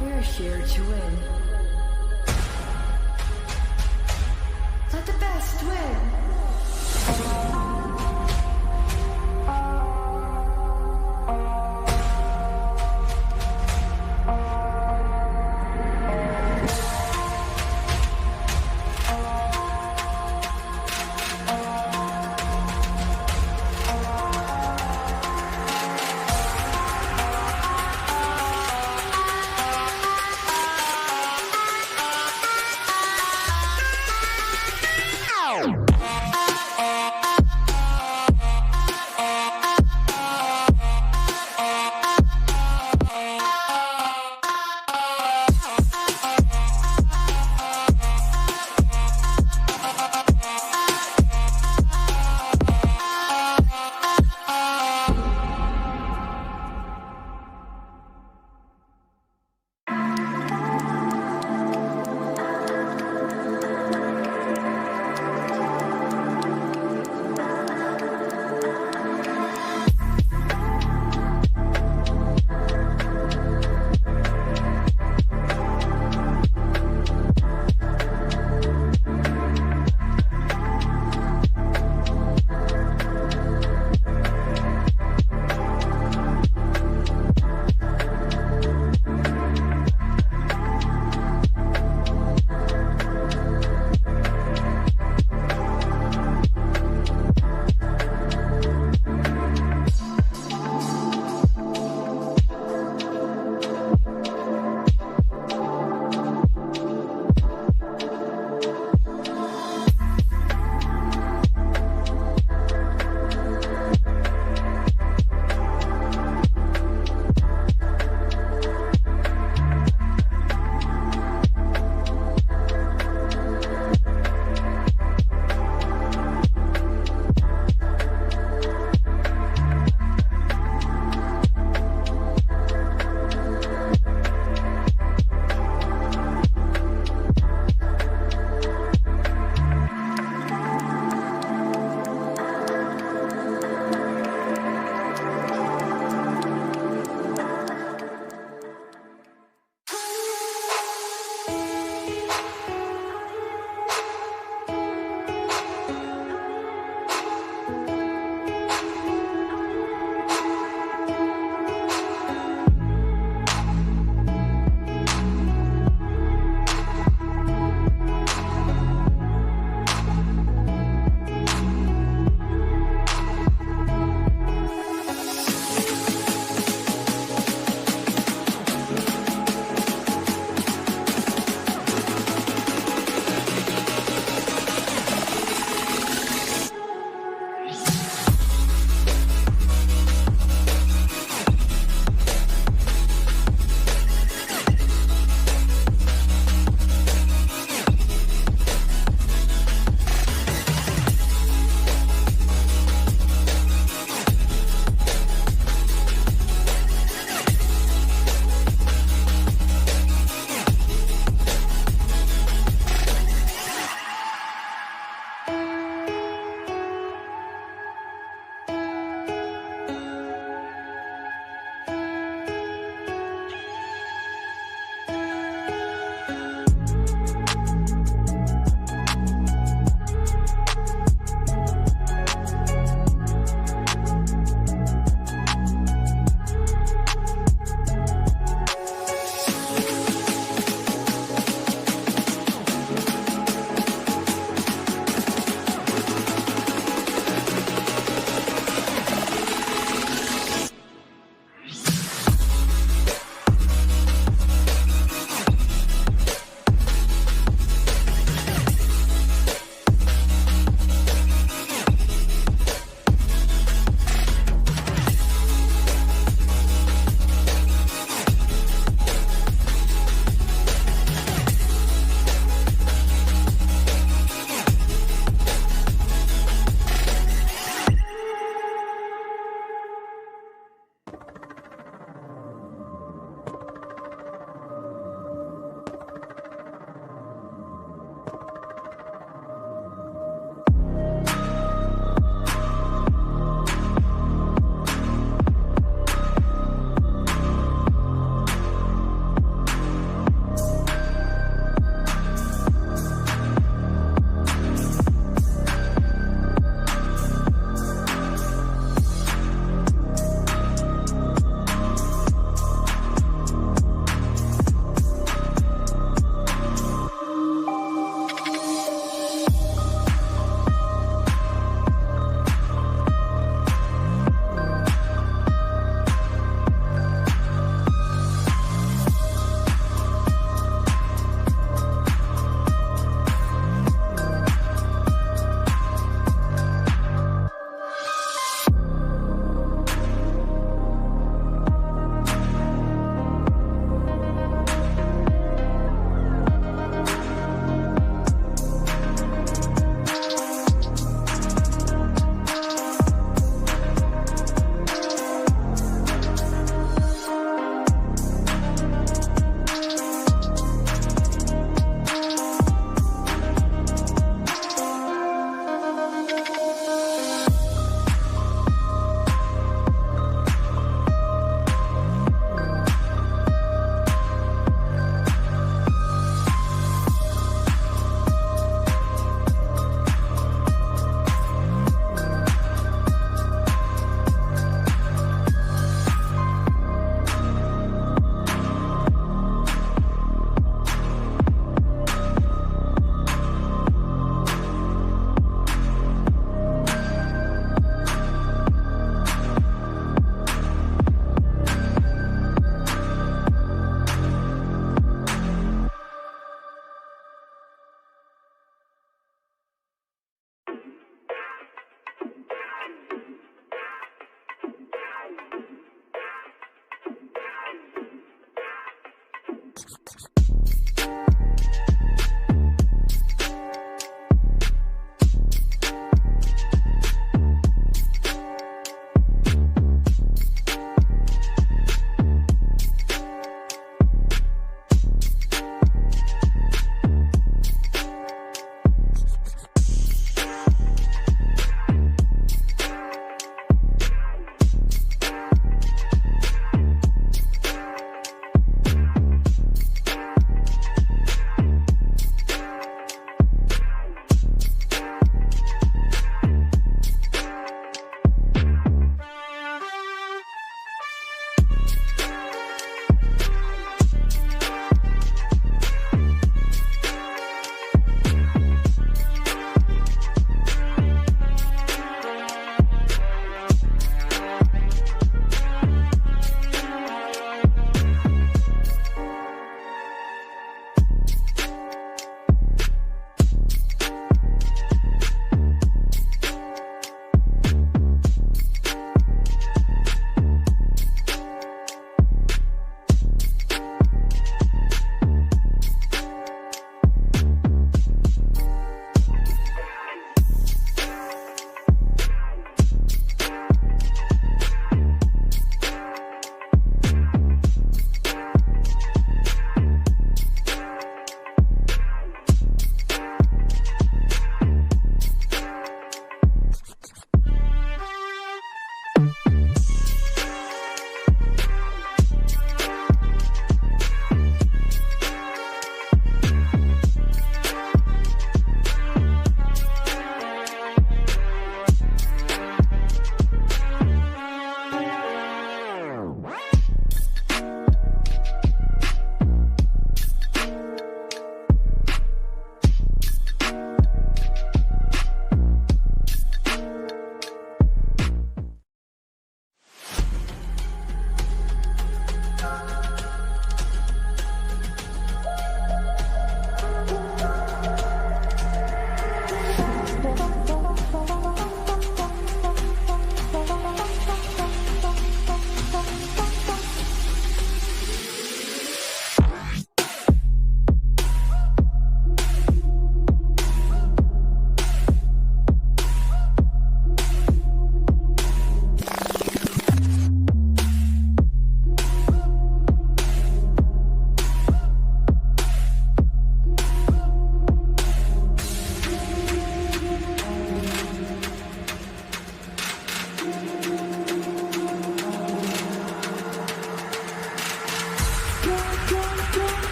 We're here to win. Let the best win.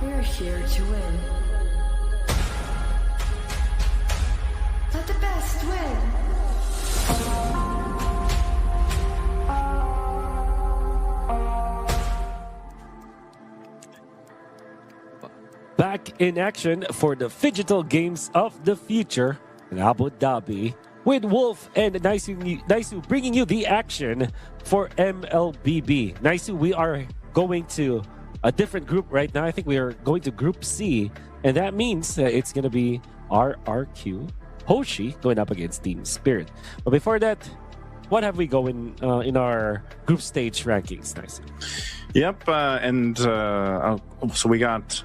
We're here to win. Let the best win. Back in action for the Digital Games of the Future in Abu Dhabi with Wolf and Naisu bringing you the action for MLBB. Naisu, we are going to a different group right now. I think we are going to Group C, and that means it's going to be RRQ Hoshi going up against Team Spirit. But before that, what have we going in our group stage rankings, Naisu? Yep, so we got,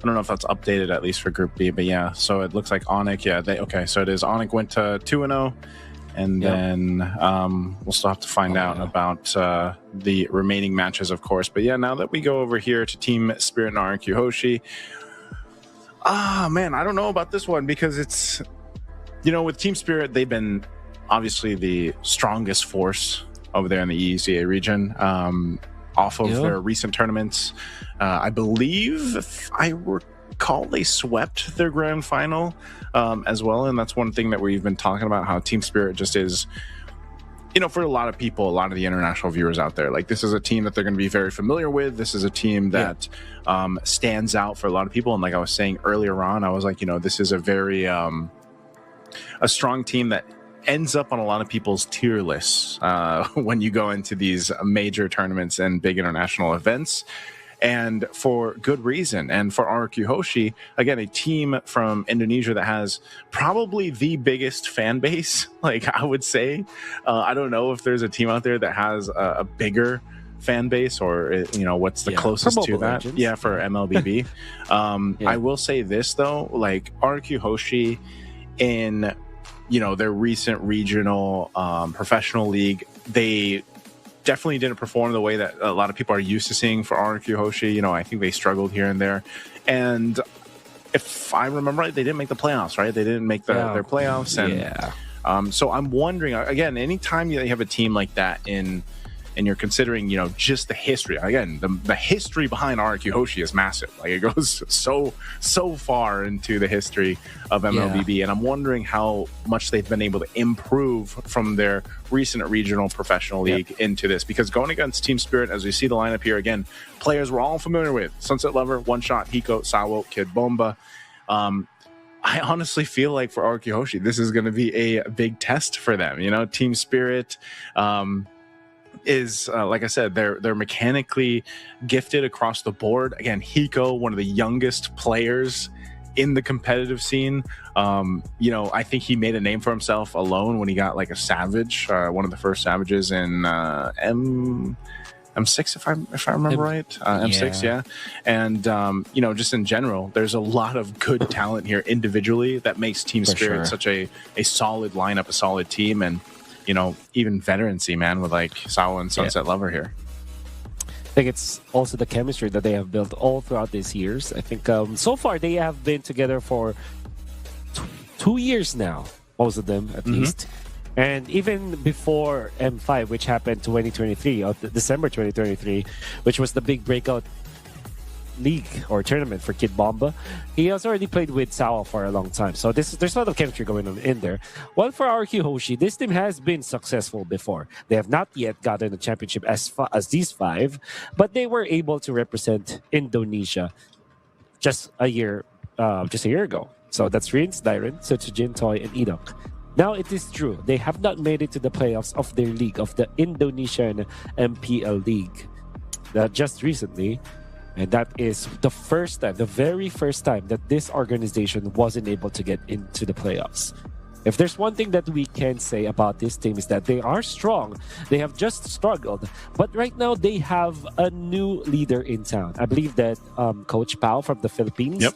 I don't know if that's updated at least for Group B, but yeah, so it looks like Onyx, so it is Onyx went to 2-0, and then we'll still have to find out about the remaining matches, of course. But yeah, now that we go over here to Team Spirit and RQ Hoshi, man, I don't know about this one because it's, with Team Spirit, they've been obviously the strongest force over there in the EECA region. Off of their recent tournaments. I believe, if I recall, they swept their grand final as well, and that's one thing that we've been talking about, how Team Spirit just is for a lot of people, a lot of the international viewers out there, like this is a team that they're going to be very familiar with. This is a team that stands out for a lot of people. And like I was saying earlier on, I was like, this is a very a strong team that ends up on a lot of people's tier lists when you go into these major tournaments and big international events. And for good reason. And for RQ Hoshi, again, a team from Indonesia that has probably the biggest fan base, like I would say. I don't know if there's a team out there that has a bigger fan base, or what's the closest to that. Legends. Yeah, for MLBB. I will say this though, like RQ Hoshi in their recent regional professional league, they definitely didn't perform the way that a lot of people are used to seeing for RQ Hoshi. I think they struggled here and there. And if I remember right, they didn't make the playoffs, right? They didn't make their playoffs. And so I'm wondering, again, anytime you have a team like that and you're considering, just the history. Again, the history behind RQ Hoshi is massive. Like it goes so far into the history of MLBB. And I'm wondering how much they've been able to improve from their recent regional professional league into this. Because going against Team Spirit, as we see the lineup here again, players we're all familiar with: Sunset Lover, One Shot, Hiko, Sawo, Kid Bomba. I honestly feel like for RQ Hoshi, this is going to be a big test for them. Team Spirit is like I said, they're mechanically gifted across the board. Again, Hiko, one of the youngest players in the competitive scene. I think he made a name for himself alone when he got like a Savage, one of the first Savages in M6, if I remember right. M6, yeah. And just in general, there's a lot of good talent here individually that makes Team Spirit such a solid lineup, a solid team. And even veterancy, man, with like Sawa and Sunset Lover here. I think it's also the chemistry that they have built all throughout these years. I think so far they have been together for 2 years now, most of them at least. And even before M5, which happened 2023, December 2023, which was the big breakout league or tournament for Kid Bomba, he has already played with Sawa for a long time. So there's a lot of chemistry going on in there. While for RQ Hoshi, this team has been successful before. They have not yet gotten a championship as these five, but they were able to represent Indonesia just a year ago. So that's Rins, Dairen, Setsujin, Toy, and Edok. Now it is true, they have not made it to the playoffs of their league, of the Indonesian MPL League, just recently. And that is the very first time that this organization wasn't able to get into the playoffs. If there's one thing that we can say about this team is that they are strong. They have just struggled. But right now, they have a new leader in town. I believe that Coach Pao from the Philippines,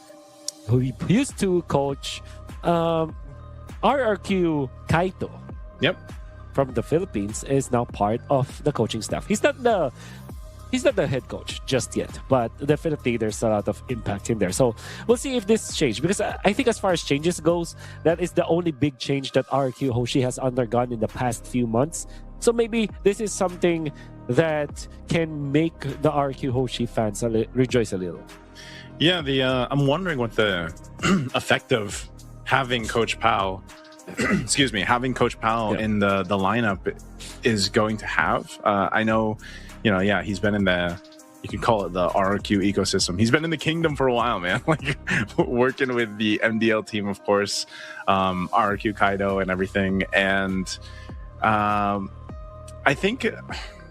who used to coach RRQ Kaito from the Philippines, is now part of the coaching staff. He's not the head coach just yet, but definitely there's a lot of impact in there. So we'll see if this changes, because I think as far as changes goes, that is the only big change that RQ Hoshi has undergone in the past few months. So maybe this is something that can make the RQ Hoshi fans rejoice a little. Yeah, I'm wondering what the effect of having Coach Pao having Coach Pao in the lineup is going to have. I know, he's been in you can call it the RQ ecosystem. He's been in the kingdom for a while, man. Like working with the MDL team, of course, RQ Kaido and everything. And I think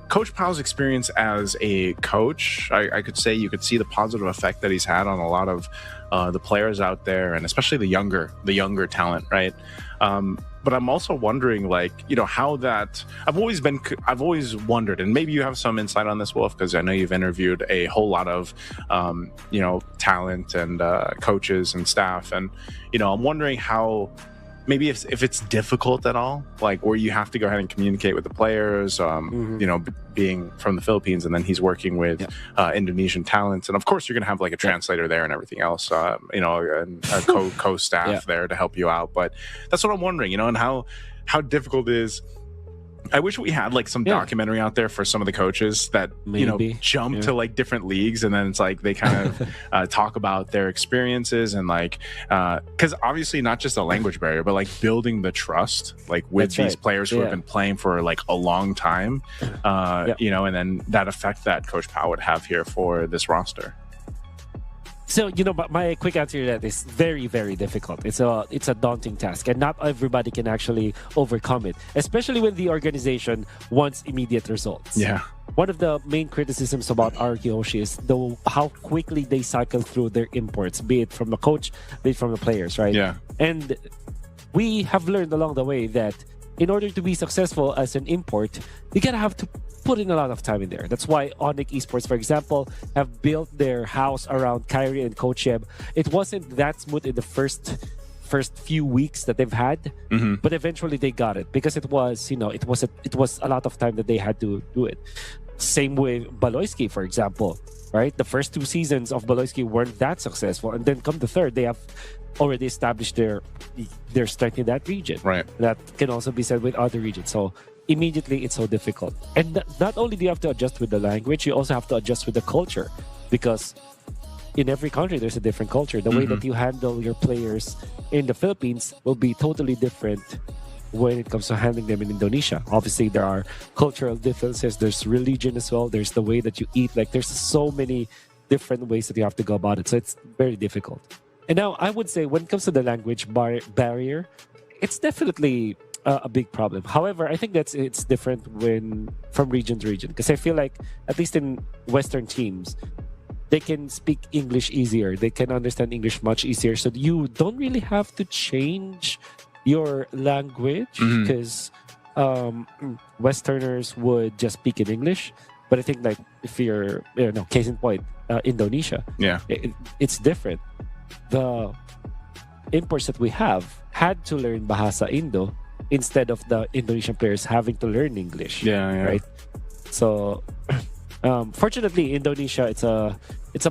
Coach Pao's experience as a coach, I could say you could see the positive effect that he's had on a lot of the players out there, and especially the younger talent, right? But I'm also wondering, how that I've always wondered, and maybe you have some insight on this, Wolf, because I know you've interviewed a whole lot of, talent and coaches and staff, and I'm wondering how maybe if it's difficult at all, like where you have to go ahead and communicate with the players, being from the Philippines, and then he's working with Indonesian talents, and of course you're gonna have like a translator there and everything else, and a co-staff there to help you out. But that's what I'm wondering, and how difficult it is I wish we had like some documentary out there for some of the coaches that jump to like different leagues, and then it's like they kind of talk about their experiences and like because obviously not just a language barrier, but like building the trust like with these players who have been playing for like a long time, and then that effect that Coach Pao would have here for this roster. So, but my quick answer to that is very, very difficult. It's a daunting task, and not everybody can actually overcome it, especially when the organization wants immediate results. Yeah. One of the main criticisms about RQOshi is how quickly they cycle through their imports, be it from the coach, be it from the players, right? Yeah. And we have learned along the way that in order to be successful as an import, you gotta have to put in a lot of time in there. That's why Onyx Esports, for example, have built their house around Kyrie and Coach Yeb. It wasn't that smooth in the first few weeks that they've had, but eventually they got it because it was a lot of time that they had to do it. Same with Baloyski, for example, right? The first 2 seasons of Baloyski weren't that successful, and then come the third, they have already established their strength in that region. Right. That can also be said with other regions. So immediately it's so difficult. And not only do you have to adjust with the language, you also have to adjust with the culture, because in every country there's a different culture. The way that you handle your players in the Philippines will be totally different when it comes to handling them in Indonesia. Obviously there are cultural differences, there's religion as well, there's the way that you eat, like there's so many different ways that you have to go about it. So it's very difficult. And now I would say when it comes to the language barrier, it's definitely a big problem. However, I think it's different from region to region, because I feel like at least in Western teams, they can speak English easier. They can understand English much easier. So you don't really have to change your language, because Westerners would just speak in English. But I think like if you're, case in point, Indonesia, it's different. The imports that we have had to learn Bahasa Indo instead of the Indonesian players having to learn English. Right. So, fortunately, Indonesia it's a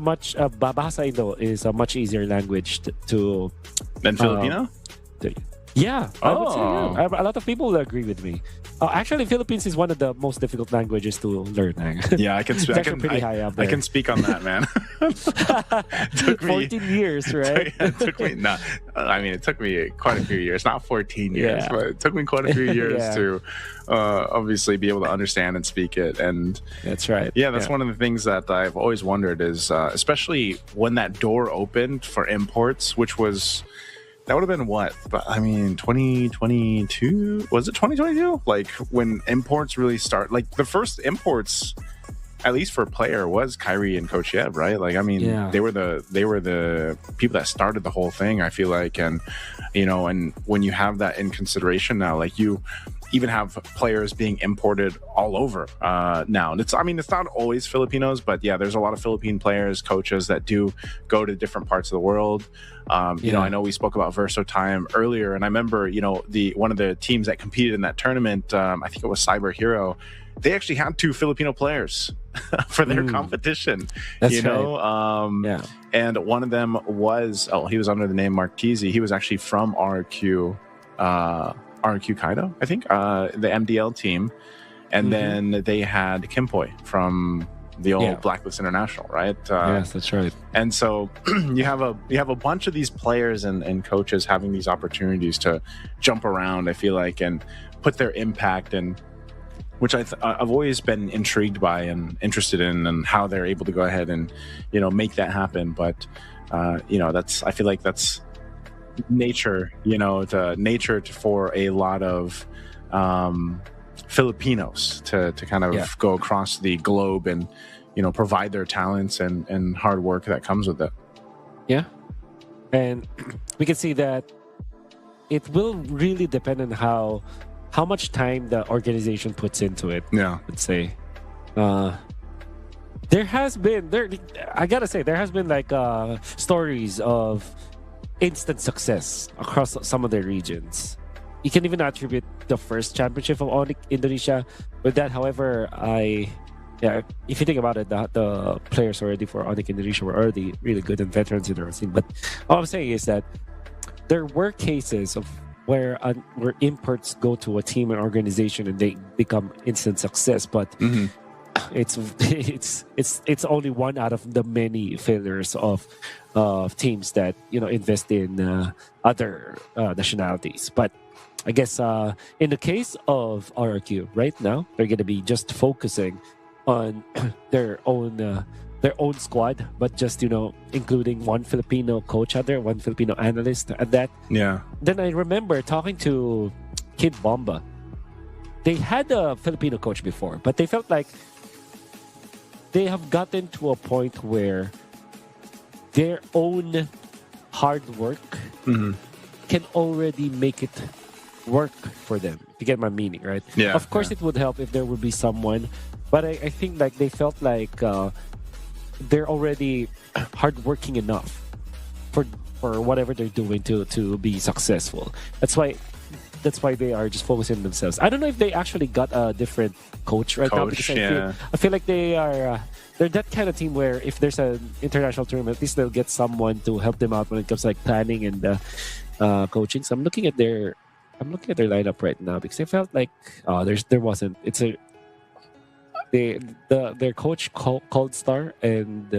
much Bahasa Indo is a much easier language to than Filipino. I would say, a lot of people will agree with me. Actually, Philippines is one of the most difficult languages to learn. Yeah, I can speak. I can speak on that, man. Took me 14 years, right? It took me it took me quite a few years. Not 14 years, but it took me quite a few years to obviously be able to understand and speak it. And that's right. Yeah, that's one of the things that I've always wondered is, especially when that door opened for imports, which was. That would have been what? 2022? Was it 2022? Like when imports really start, like the first imports, at least for a player, was Kyrie and Coach Yeb, right? Like, they were the people that started the whole thing, I feel like. And, and when you have that in consideration now, like you even have players being imported all over now. And it's not always Filipinos, but yeah, there's a lot of Philippine players, coaches that do go to different parts of the world. I know we spoke about Verso Time earlier, and I remember, one of the teams that competed in that tournament, I think it was Cyber Hero, they actually had 2 Filipino players for their competition. That's right. And one of them was, he was under the name Mark Teasy. He was actually from RQ Kaido, I think, the MDL team. And then they had Kimpoy from the old Blacklist International, right? Yes, that's right. And so you have a bunch of these players and coaches having these opportunities to jump around, I feel like, and put their impact in, which I've always been intrigued by and interested in, and how they're able to go ahead and make that happen. But I feel like that's nature, the nature for a lot of Filipinos to kind of go across the globe and provide their talents and hard work that comes with it. Yeah, and we can see that it will really depend on how much time the organization puts into it. Yeah, let's say there has been like stories of instant success across some of the regions. You can even attribute the first championship of Onyx Indonesia with that. However, if you think about it, the players already for Onyx Indonesia were already really good and veterans in their scene. But all I'm saying is that there were cases of where imports go to a team and organization and they become instant success, but it's only one out of the many failures of teams that invest in other nationalities. But I guess in the case of RRQ right now, they're going to be just focusing on their own squad, but just including one Filipino coach out there, one Filipino analyst at that. Yeah. Then I remember talking to Kid Bomba. They had a Filipino coach before, but they felt like they have gotten to a point where their own hard work can already make it work for them. You get my meaning, right? Yeah. Of course, it would help if there would be someone, but I think like they felt like they're already hardworking enough for whatever they're doing to be successful. That's why they are just focusing on themselves. I don't know if they actually got a different coach right now, because I feel like they are they're that kind of team where if there's an international tournament, at least they'll get someone to help them out when it comes to like planning and coaching. So I'm looking at their lineup right now because I felt like there wasn't. It's their coach Cold Star and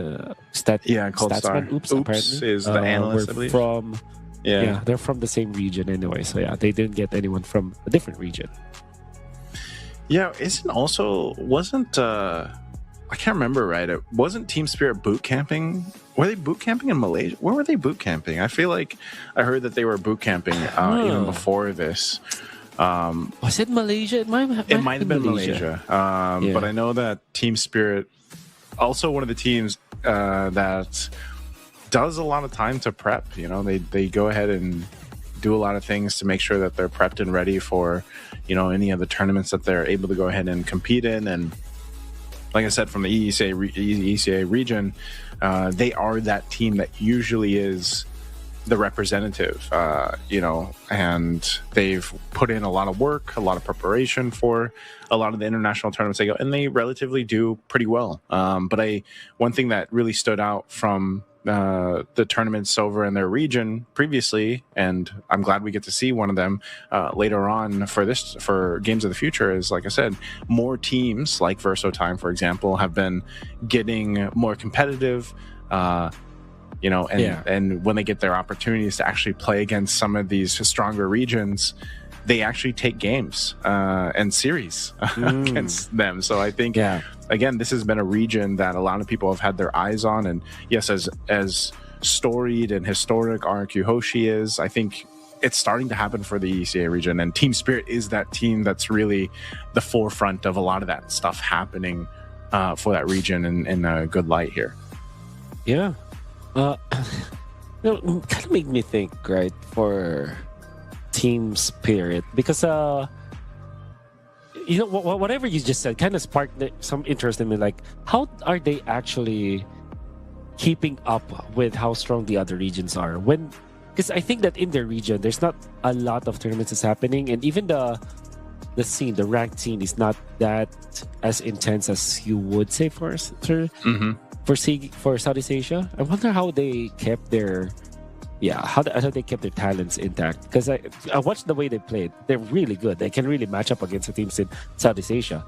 Statsman. Oops, apparently is the analyst, I believe. From they're from the same region anyway. So yeah, they didn't get anyone from a different region. Yeah, wasn't I can't remember right. It wasn't Team Spirit boot camping. Were they boot camping in Malaysia? Where were they boot camping? I feel like I heard that they were boot camping even before this. Was it Malaysia? It might have been Malaysia. But I know that Team Spirit, also one of the teams that does a lot of time to prep. They go ahead and do a lot of things to make sure that they're prepped and ready for any of the tournaments that they're able to go ahead and compete in. And like I said, from the ECA region, they are that team that usually is the representative, and they've put in a lot of work, a lot of preparation for a lot of the international tournaments they go, and they relatively do pretty well. But one thing that really stood out from the tournaments over in their region previously, and I'm glad we get to see one of them later on for Games of the Future, is, like I said, more teams like Verso Time, for example, have been getting more competitive. And when they get their opportunities to actually play against some of these stronger regions, they actually take games and series against them. So I think, again, this has been a region that a lot of people have had their eyes on. And yes, as storied and historic RRQ Hoshi is, I think it's starting to happen for the ECA region. And Team Spirit is that team that's really the forefront of a lot of that stuff happening for that region in a good light here. Yeah. Kind of made me think, right, for Team Spirit, because whatever you just said kind of sparked some interest in me. Like, how are they actually keeping up with how strong the other regions are? Because I think that in their region, there's not a lot of tournaments that's happening, and even the ranked scene is not that as intense as you would say for Southeast Asia. I wonder how they kept their talents intact, because I watched the way they played. They're really good. They can really match up against the teams in Southeast Asia,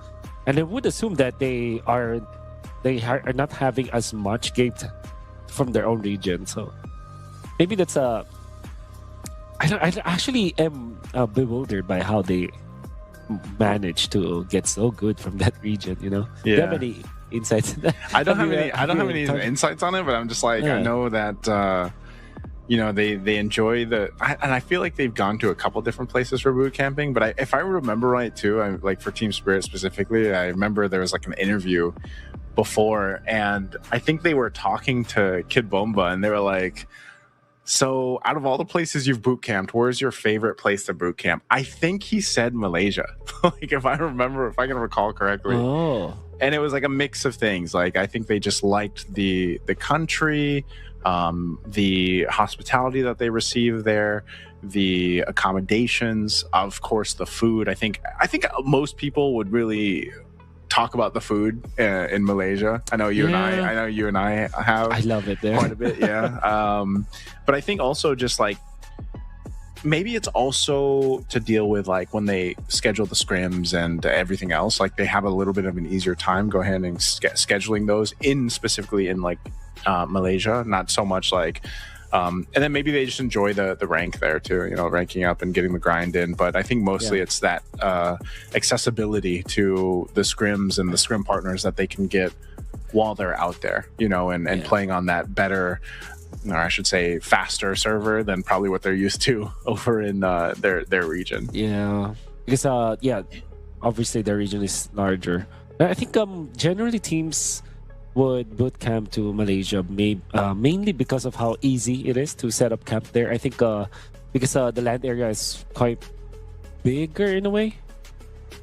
and I would assume that they are not having as much game from their own region. So maybe that's I actually am bewildered by how they managed to get so good from that region. Do you have any insights in that? I don't have any insights on it, but I'm just like, I know that they enjoy and I feel like they've gone to a couple different places for boot camping. But if I remember right too, like for Team Spirit specifically, I remember there was like an interview before, and I think they were talking to Kid Bomba, and they were like, so out of all the places you've boot camped, where's your favorite place to boot camp? I think he said Malaysia. Like, if I can recall correctly. Oh. And it was like a mix of things. Like, I think they just liked the country, the hospitality that they received there, the accommodations, of course, the food. I think most people would really talk about the food in Malaysia. I know you and I have. I love it there quite a bit. Yeah. But I think also just like maybe it's also to deal with like when they schedule the scrims and everything else, like they have a little bit of an easier time go ahead and scheduling those in specifically in like Malaysia, not so much like and then maybe they just enjoy the rank there too, you know, ranking up and getting the grind in. But I think mostly it's that accessibility to the scrims and the scrim partners that they can get while they're out there, you know, and playing on that better, or I should say faster server than probably what they're used to over in their region. Yeah, because obviously their region is larger. I think generally teams would boot camp to Malaysia mainly because of how easy it is to set up camp there. I think because the land area is quite bigger in a way,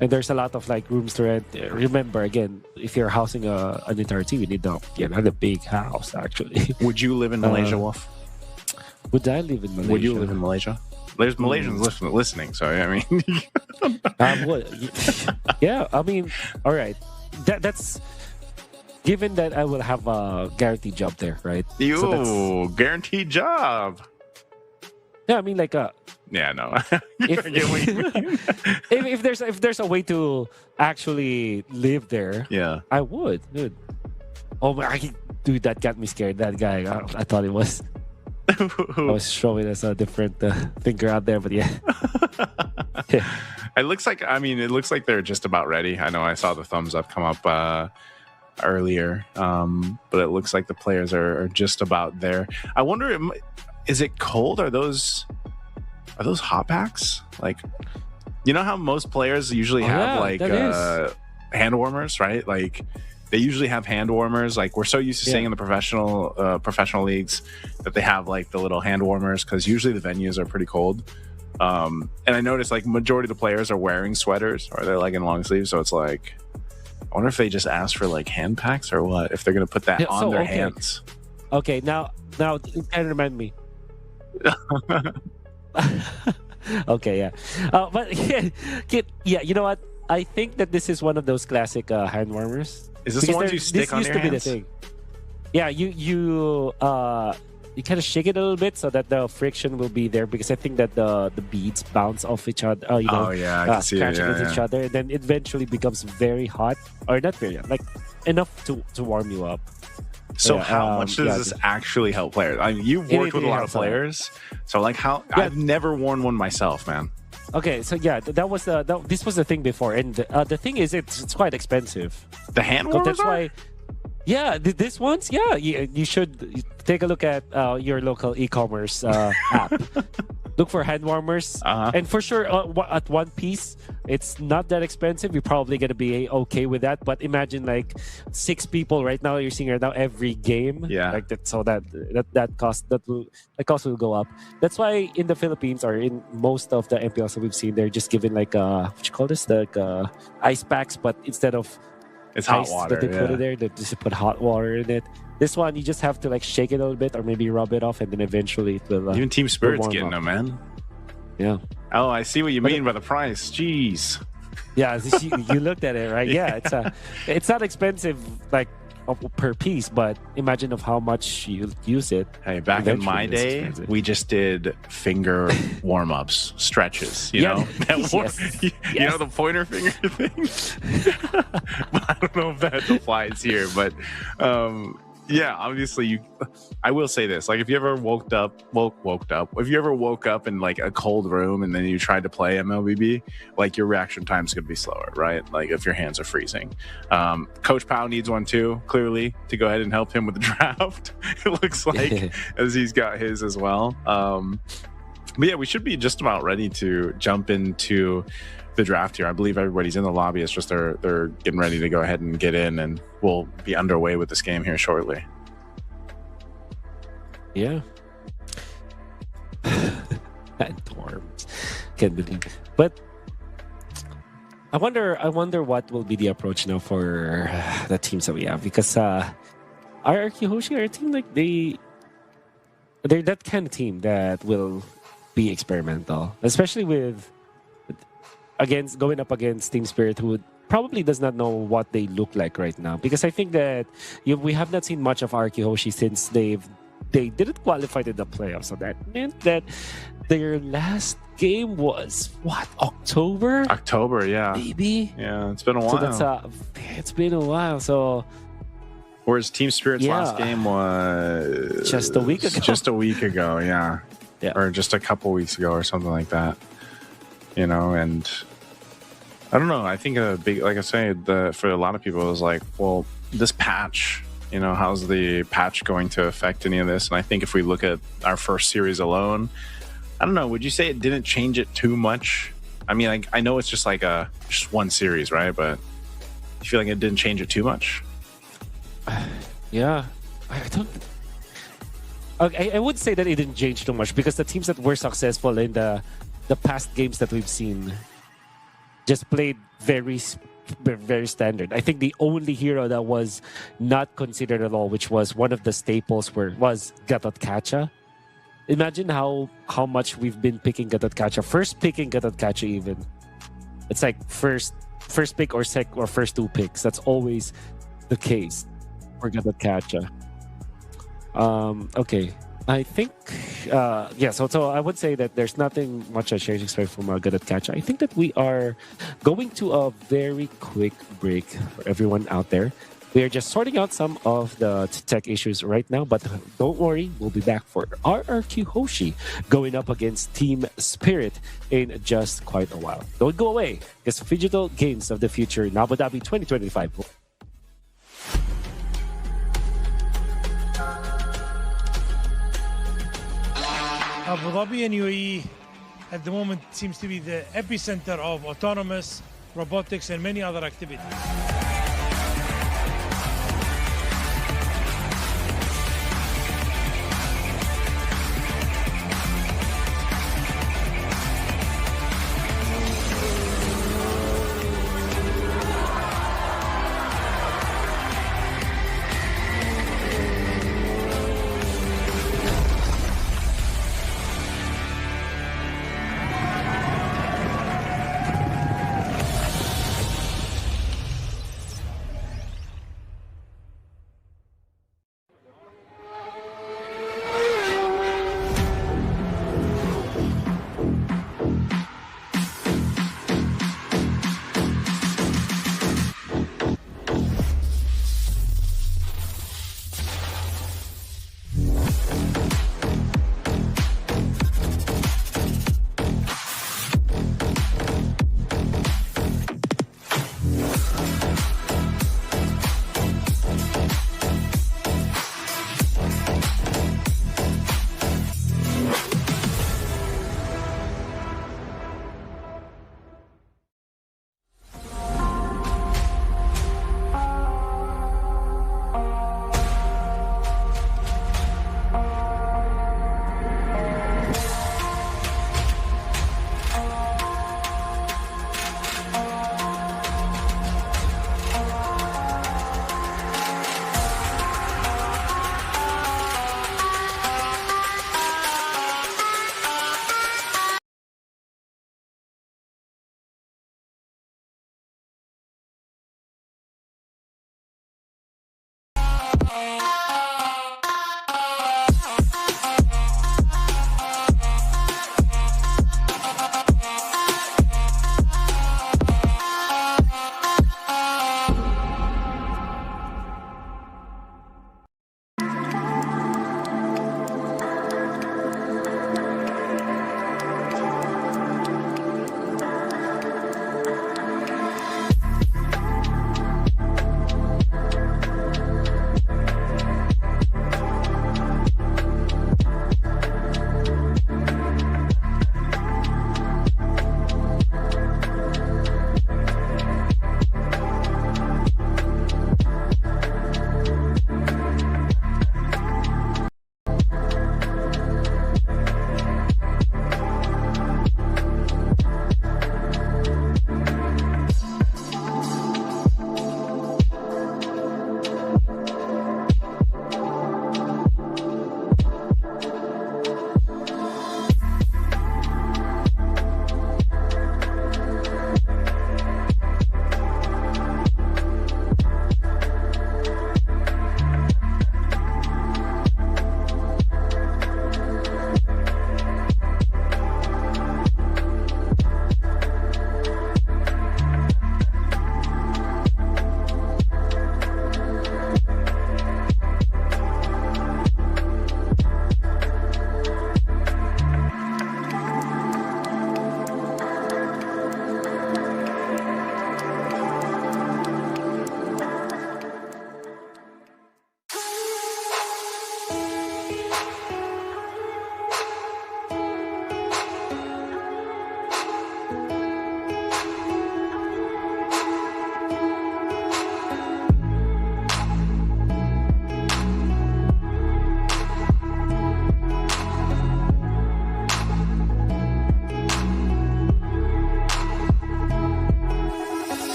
and there's a lot of like rooms to rent. Remember, again, if you're housing an entire team, you need a big house actually. Would you live in Malaysia, Wolf? Would I live in Malaysia? Would you live in Malaysia? There's Malaysians listening, so I mean, yeah, I mean, all right, that's given that I will have a guaranteed job there, right? So guaranteed job. Yeah, I mean, like yeah, no. if there's a way to actually live there, yeah, I would, dude. Oh my, dude, that got me scared. That guy, I thought it was. I was showing us a different thinker out there, but yeah. It looks like they're just about ready. I know I saw the thumbs up come up earlier, but it looks like the players are just about there. I wonder, is it cold? Are those hot packs? Like, you know how most players usually have hand warmers, right? Like they usually have hand warmers. Like we're so used to seeing in the professional leagues that they have like the little hand warmers because usually the venues are pretty cold. And I noticed like majority of the players are wearing sweaters or they're like in long sleeves. So it's like, I wonder if they just ask for like hand packs or what, if they're going to put that on their hands. Okay. Now you can remind me. Okay. Yeah. But yeah, you know what? I think that this is one of those classic hand warmers. Is this the ones you stick on your hands? This used to be the thing. Yeah, you kind of shake it a little bit so that the friction will be there because I think that the beads bounce off each other. I can see it. With each other, and then it eventually becomes very hot, or not very hot, like enough to warm you up. So how much does this actually help players? I mean, you've worked with a lot of players, so like how I've never worn one myself, man. Okay, so yeah, this was the thing before, and the thing is, it's quite expensive. The hand warmers. That's why. Yeah, this one's you should take a look at your local e-commerce app. Look for hand warmers, and for sure at one piece, it's not that expensive. You're probably gonna be okay with that. But imagine like 6 people right now. You're seeing right now every game. Yeah, like that. So that cost will go up. That's why in the Philippines or in most of the MPLs that we've seen, they're just given like what you call this, like ice packs, but instead of it's hot water that they put it there. They just put hot water in it. This one, you just have to like shake it a little bit or maybe rub it off, and then eventually it will. Even Team Spirit's getting them, man. Yeah. Oh, I see what you mean by the price. Jeez. Yeah, you looked at it, right? Yeah, it's not expensive like per piece, but imagine of how much you use it. Hey, back in my day, we just did finger warm-ups, stretches, you know? You know the pointer finger thing? I don't know if that applies here, but yeah, obviously I will say this, like if you ever woke up in like a cold room and then you tried to play MLBB, like your reaction time is going to be slower, right? Like if your hands are freezing. Coach Pao needs one too, clearly, to go ahead and help him with the draft. It looks like as he's got his as well. But yeah, we should be just about ready to jump into the draft here. I believe everybody's in the lobby. It's just they're getting ready to go ahead and get in, and we'll be underway with this game here shortly. Yeah. Dorms. Can't believe it. But I wonder what will be the approach now for the teams that we have, because our Kihoshi are a team like they're that kind of team that will be experimental, especially with going up against Team Spirit, who probably does not know what they look like right now. Because I think that we have not seen much of Arkihoshi since they didn't qualify to the playoffs. So that meant that their last game was what, October? October, yeah. Maybe. Yeah, it's been a while. So that's it's been a while. So whereas Team Spirit's last game was just a week ago. Just a week ago, yeah. Yeah. Or just a couple weeks ago or something like that. You know, and I don't know. I think a big, like I say, for a lot of people, it was like, well, this patch, you know, how's the patch going to affect any of this? And I think if we look at our first series alone, I don't know. Would you say it didn't change it too much? I mean, I know it's just like just one series, right? But you feel like it didn't change it too much? Yeah, I don't. I would say that it didn't change too much because the teams that were successful in the past games that we've seen just played very standard. I think the only hero that was not considered at all, which was one of the staples, was Gatotkacha. Imagine how much we've been picking Gatotkacha. First picking Gatotkacha even. It's like first pick or first two picks. That's always the case for Gatotkacha. Okay. I think, so I would say that there's nothing much I should expect from Gatotkacha. I think that we are going to a very quick break for everyone out there. We are just sorting out some of the tech issues right now, but don't worry, we'll be back for RRQ Hoshi going up against Team Spirit in just quite a while. Don't go away, because Digital Games of the Future in Abu Dhabi 2025. Abu Dhabi and UAE at the moment seems to be the epicenter of autonomous, robotics, and many other activities.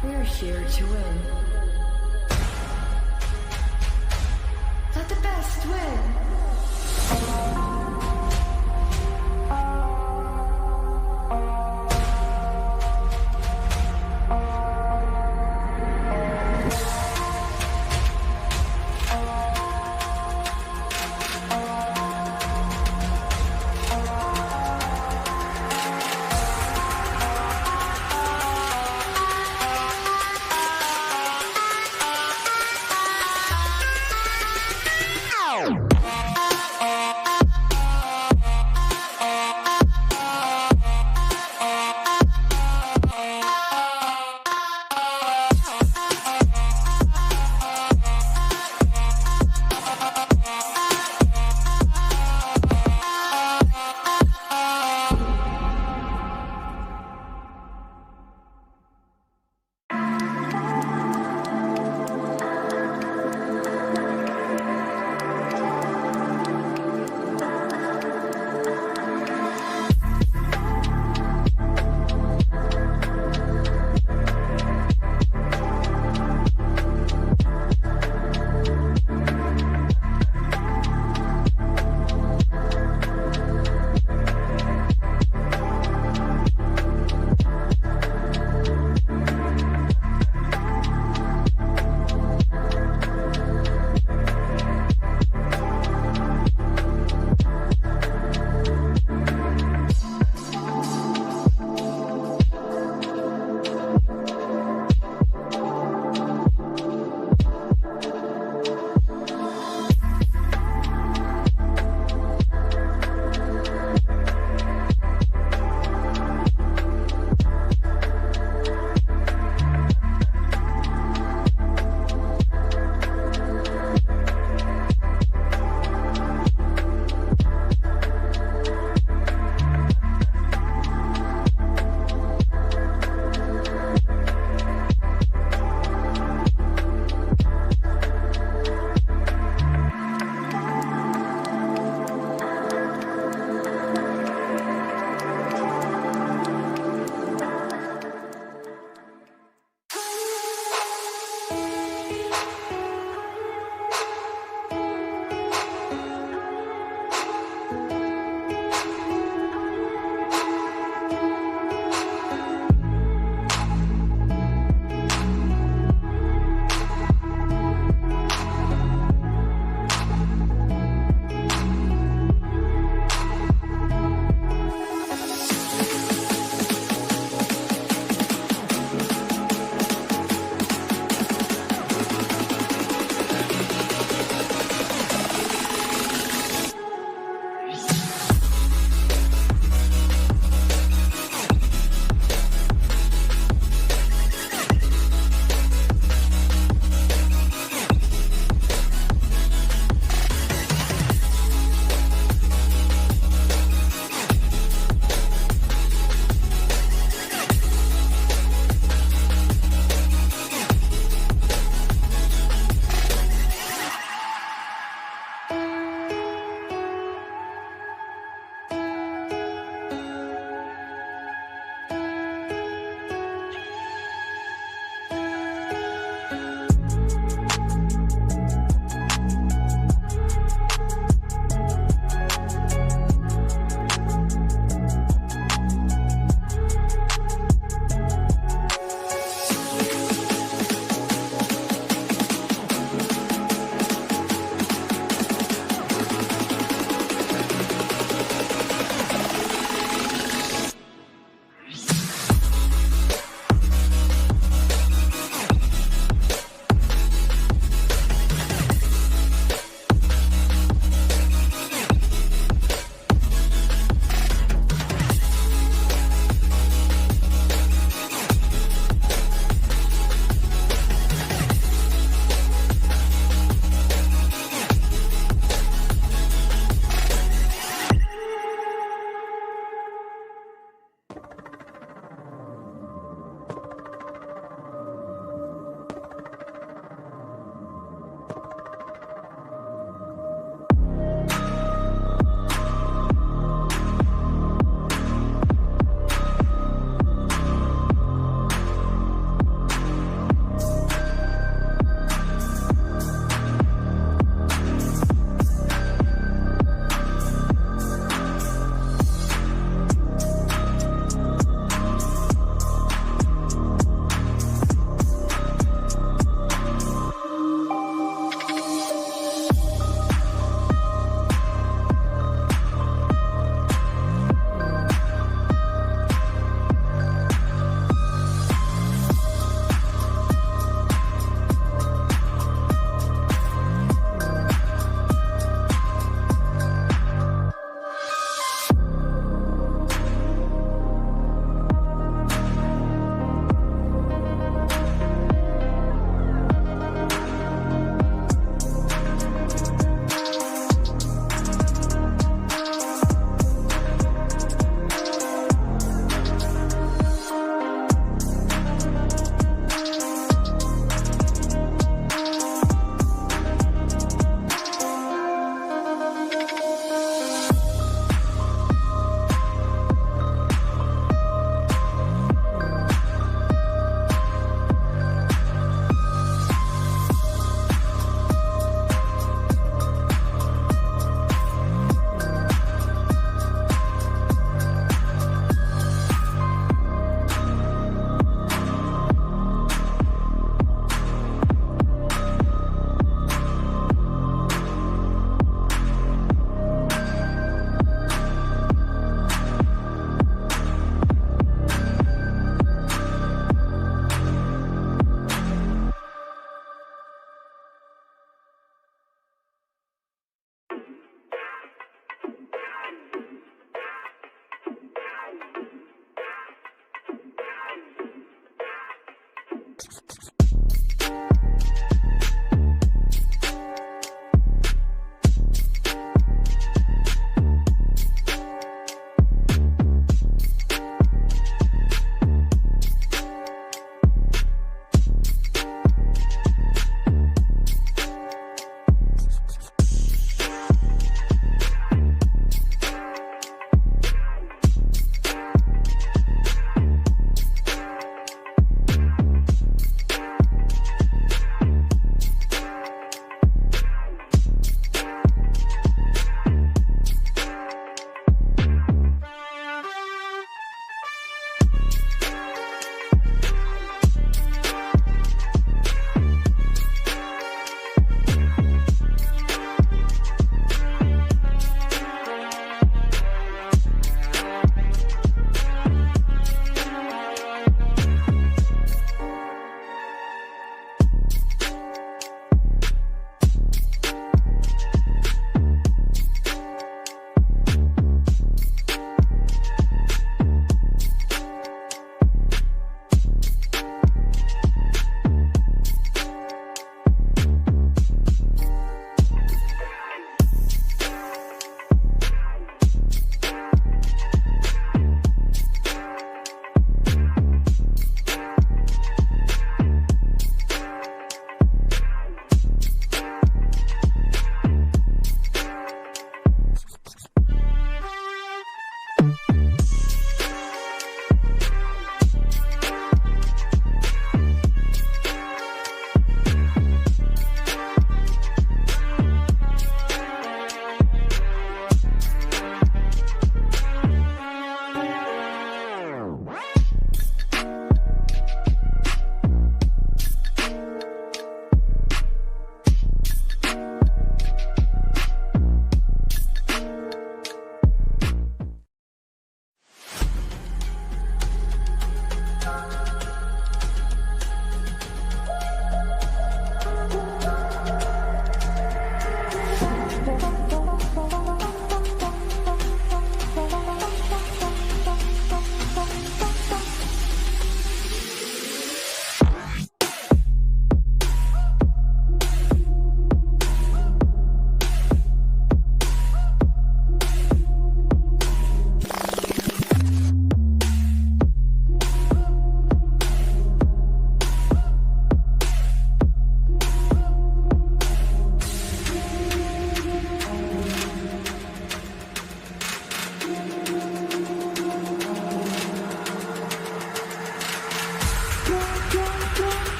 We're here to win. Let the best win.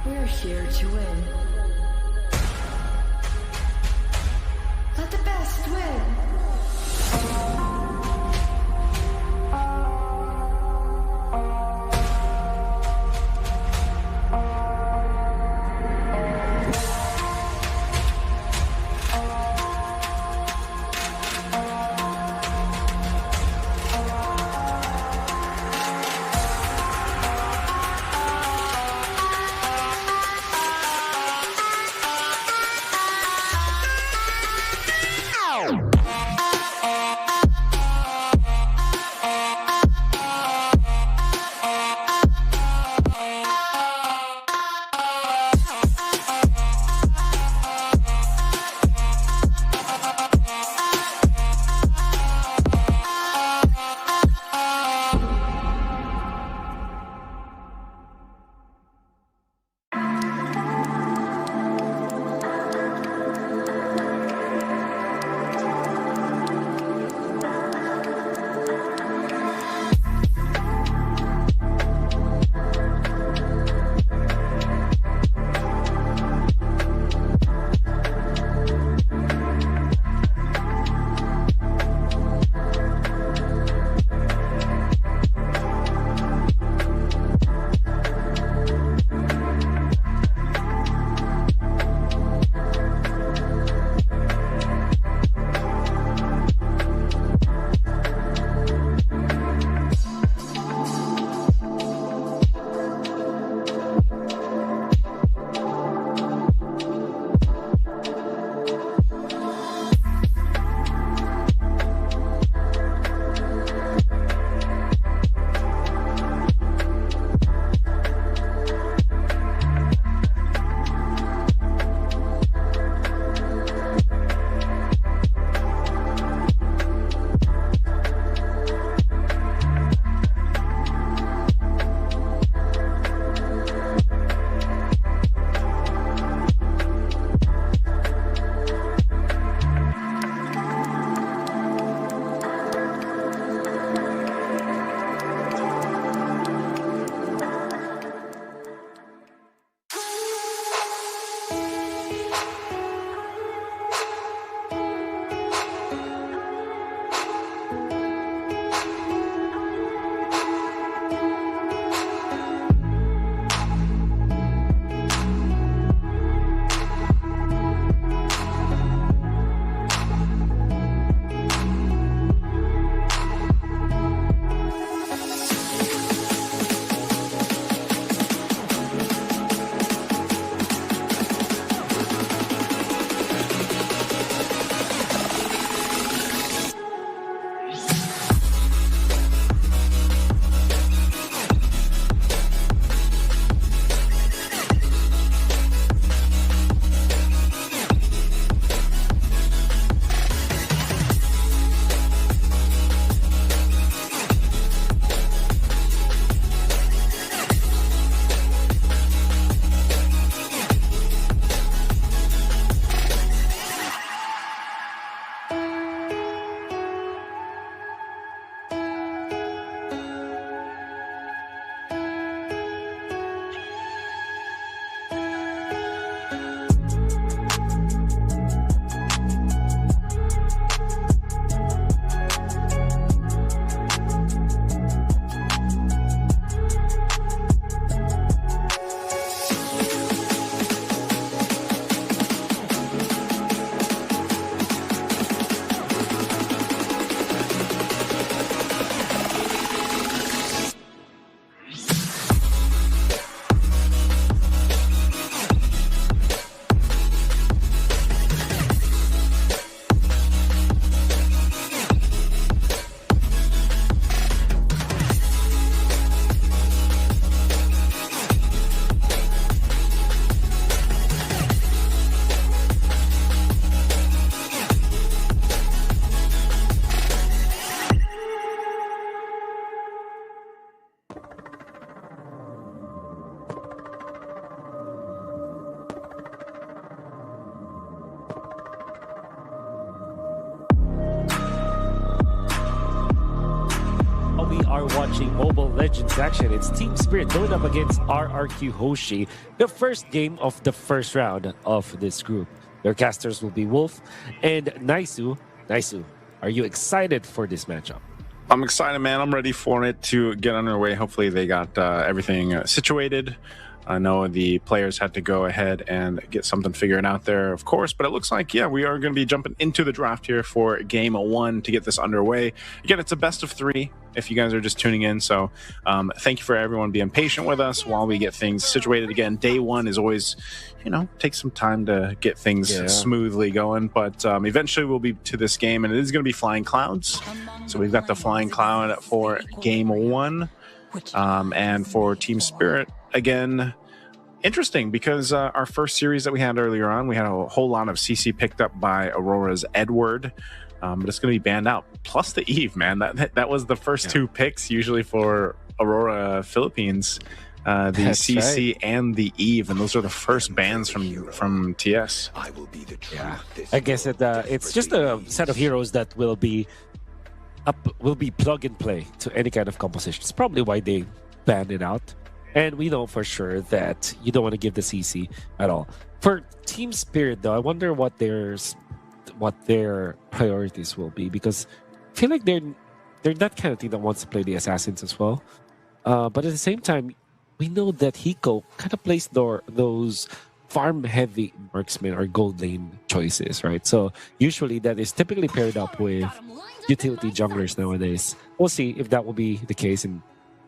We're here to win. Let the best win. Hoshi Mobile Legends action. It's Team Spirit going up against RRQ Hoshi, the first game of the first round of this group. Their casters will be Wolf and Naisu. Naisu, are you excited for this matchup? I'm excited, man. I'm ready for it to get underway. Hopefully they got everything situated. I know the players had to go ahead and get something figured out there, of course, but it looks like, yeah, we are going to be jumping into the draft here for game 1 to get this underway. Again, it's a best of 3 if you guys are just tuning in. So thank you for everyone being patient with us while we get things situated. Again, day 1 is always, takes some time to get things smoothly going, but eventually we'll be to this game, and it is going to be Flying Clouds. So we've got the Flying Cloud for game 1, and for Team Spirit, again, interesting because our first series that we had earlier on, we had a whole lot of CC picked up by Aurora's Edward, but it's going to be banned out. Plus the Eve, man. That was the first 2 picks usually for Aurora Philippines, the That's CC right. and the Eve, and those are the first bans from TS. I guess it's just a set of heroes that will be plug and play to any kind of composition. It's probably why they banned it out. And we know for sure that you don't want to give the CC at all. For Team Spirit, though, I wonder what their priorities will be, because I feel like they're that kind of team that wants to play the assassins as well. But at the same time, we know that Hiko kind of plays those farm-heavy marksman or gold lane choices, right? So usually that is typically paired up with utility junglers nowadays. We'll see if that will be the case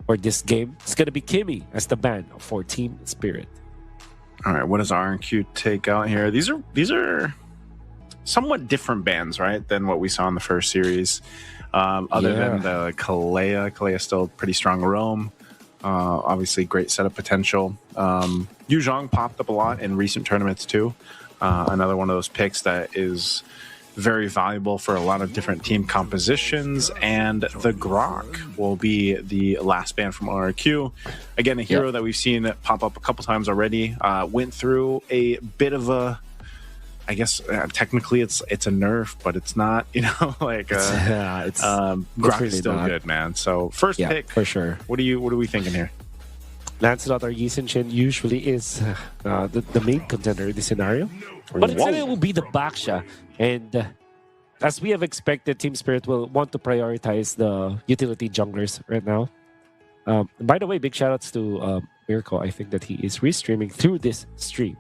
for this game. It's going to be Kimmy as the ban for Team Spirit. All right, what does R&Q take out here? These are somewhat different bans, right, than what we saw in the first series. Other than the Kalea. Kalea's still pretty strong roam. Obviously, great setup potential. Yu Zhong popped up a lot in recent tournaments too. Another one of those picks that is very valuable for a lot of different team compositions. And the Grok will be the last ban from RRQ. Again, a hero that we've seen pop up a couple times already. Went through a bit of a, I guess technically it's a nerf, but it's not, Grok is still not good, man. So first pick for sure. What are we thinking here? Lancelot or Yi Shin usually is the main contender in this scenario. But instead it will be the Baksha. And as we have expected, Team Spirit will want to prioritize the utility junglers right now. By the way, big shoutouts to Mirko. I think that he is restreaming through this stream.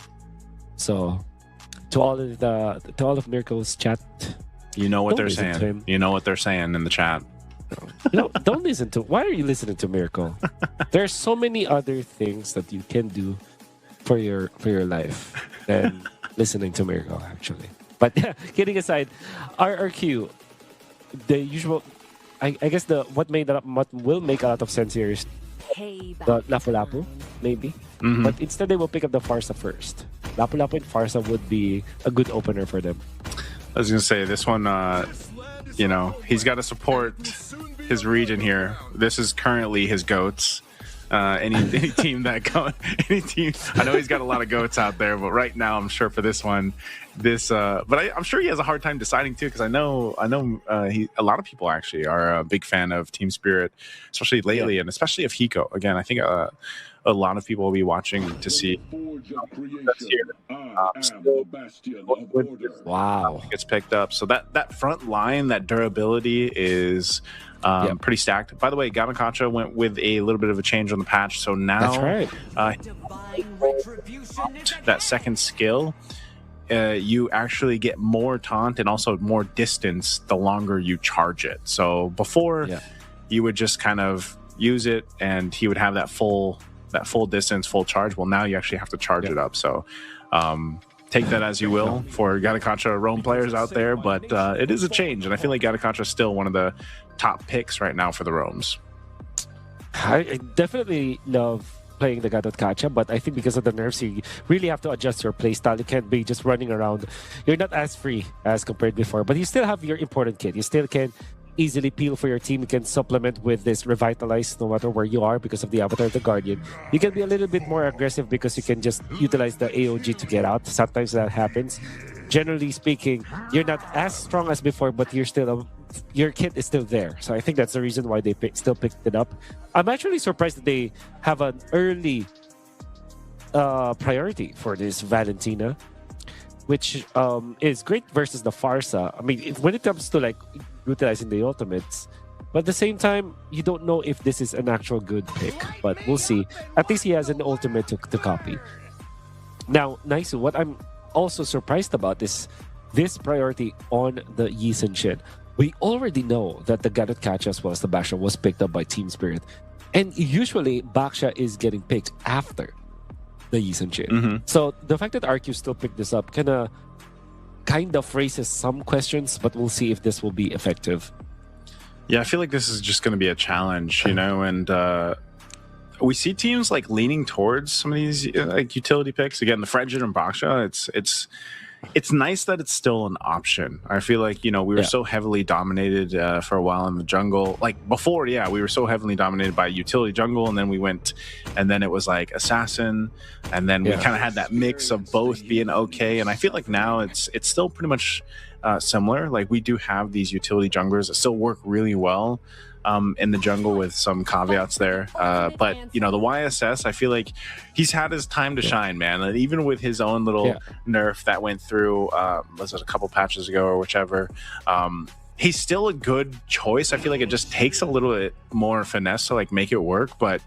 So to all of Mirko's chat, you know what they're saying. You know what they're saying in the chat. No, don't listen to. Why are you listening to Mirko? There's so many other things that you can do for your life than listening to Mirko, actually. But kidding aside, RRQ, the usual, I guess what will make a lot of sense here is the Lapu-Lapu, maybe. Mm-hmm. But instead they will pick up the Farsa first. Lapu-Lapu and Farsa would be a good opener for them. I was going to say, this one, he's got to support his region here. This is currently his GOATs. Any team any team. I know he's got a lot of GOATs out there, but right now I'm sure for this one, I'm sure he has a hard time deciding too, because I know a lot of people actually are a big fan of Team Spirit, especially lately, and especially of Hiko. Again, I think a lot of people will be watching to see that's here. Wow, gets picked up. So that front line, that durability is pretty stacked. By the way, Gamakacha went with a little bit of a change on the patch, so now that's right. That second skill, you actually get more taunt and also more distance the longer you charge it. So before you would just kind of use it and he would have that full distance, full charge. Well, now you actually have to charge it up. So take that as you will for Gatakacha roam players out there, but it is a change, and I feel like Gatakacha is still one of the top picks right now for the roams. I definitely love playing the Gatakacha, but I think because of the nerfs, you really have to adjust your playstyle. You can't be just running around. You're not as free as compared before, but you still have your important kit. You still can easily peel for your team. You can supplement with this Revitalize no matter where you are because of the Avatar of the Guardian. You can be a little bit more aggressive because you can just utilize the AOG to get out. Sometimes that happens. Generally speaking, you're not as strong as before, but you're still your kit is still there. So I think that's the reason why they still picked it up. I'm actually surprised that they have an early priority for this Valentina, which is great versus the Farsa. I mean, when it comes to like utilizing the ultimates, but at the same time, you don't know if this is an actual good pick. But we'll see. At least he has an ultimate to copy. Now, Naisu, what I'm also surprised about is this priority on the Yi Sun Shin. We already know that the Garrett Catch as well as the Baksha was picked up by Team Spirit. And usually, Baksha is getting picked after the Yi Sun Shin. So the fact that RQ still picked this up kind of raises some questions, but we'll see if this will be effective. Yeah, I feel like this is just going to be a challenge, you know, and we see teams like leaning towards some of these like utility picks. Again, the Fredjit and Baksha, it's nice that it's still an option. I feel like, you know, we were so heavily dominated for a while in the jungle. Like before, we were so heavily dominated by utility jungle, and then we went, and then it was like assassin, and then we kind of had that mix of both being okay. And I feel like now it's still pretty much similar. Like we do have these utility junglers that still work really well in the jungle with some caveats there. But, you know, the YSS, I feel like he's had his time to shine, man. And even with his own little nerf that went through, was it a couple patches ago or whichever, he's still a good choice. I feel like it just takes a little bit more finesse to like make it work. But,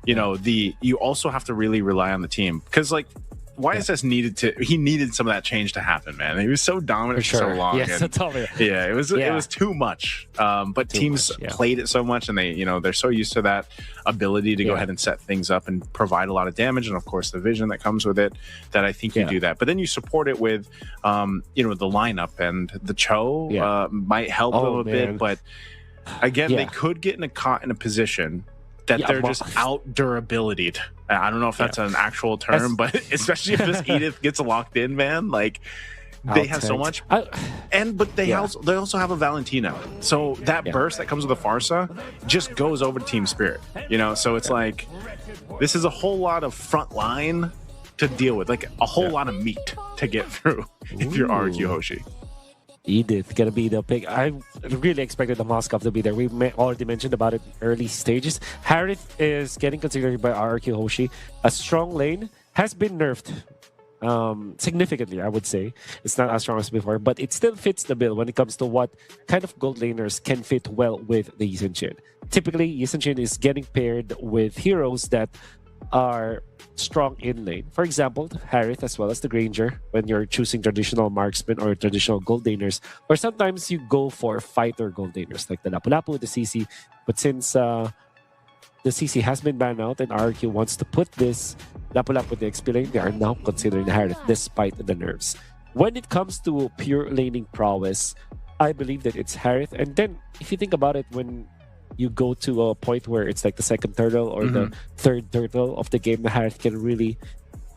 you know, you also have to really rely on the team, because like YSS needed some of that change to happen, man. He was so dominant for so long. Yes, it was too much. But teams played it so much, and they're so used to that ability to go ahead and set things up and provide a lot of damage, and of course the vision that comes with it, that I think you do that. But then you support it with the lineup, and the Cho might help a little bit, but again, they could get in a position that they're just out durability. I don't know if that's an actual term, but especially if this Edith gets locked in, man, like they have so much. But they also have a Valentina. So that burst that comes with a Farsa just goes over to Team Spirit. You know, so it's like this is a whole lot of front line to deal with, like a whole lot of meat to get through if you're RQ Hoshi. Edith gonna be the pick. I really expected the Moskov to be there. We already mentioned about it in early stages. Harith is getting considered by RQ Hoshi. A strong lane has been nerfed significantly, I would say. It's not as strong as before, but it still fits the bill when it comes to what kind of gold laners can fit well with the Yi Sun Shin. Typically, Yi Sun Shin is getting paired with heroes that are strong in lane. For example, Harith as well as the Granger when you're choosing traditional marksman or traditional gold laners. Or sometimes you go for fighter gold laners like the Lapu-Lapu, the CC. But since the CC has been banned out and RQ wants to put this Lapu-Lapu the XP lane, they are now considering Harith despite the nerfs. When it comes to pure laning prowess, I believe that it's Harith. And then if you think about it, when you go to a point where it's like the second turtle or the third turtle of the game, the Harith can really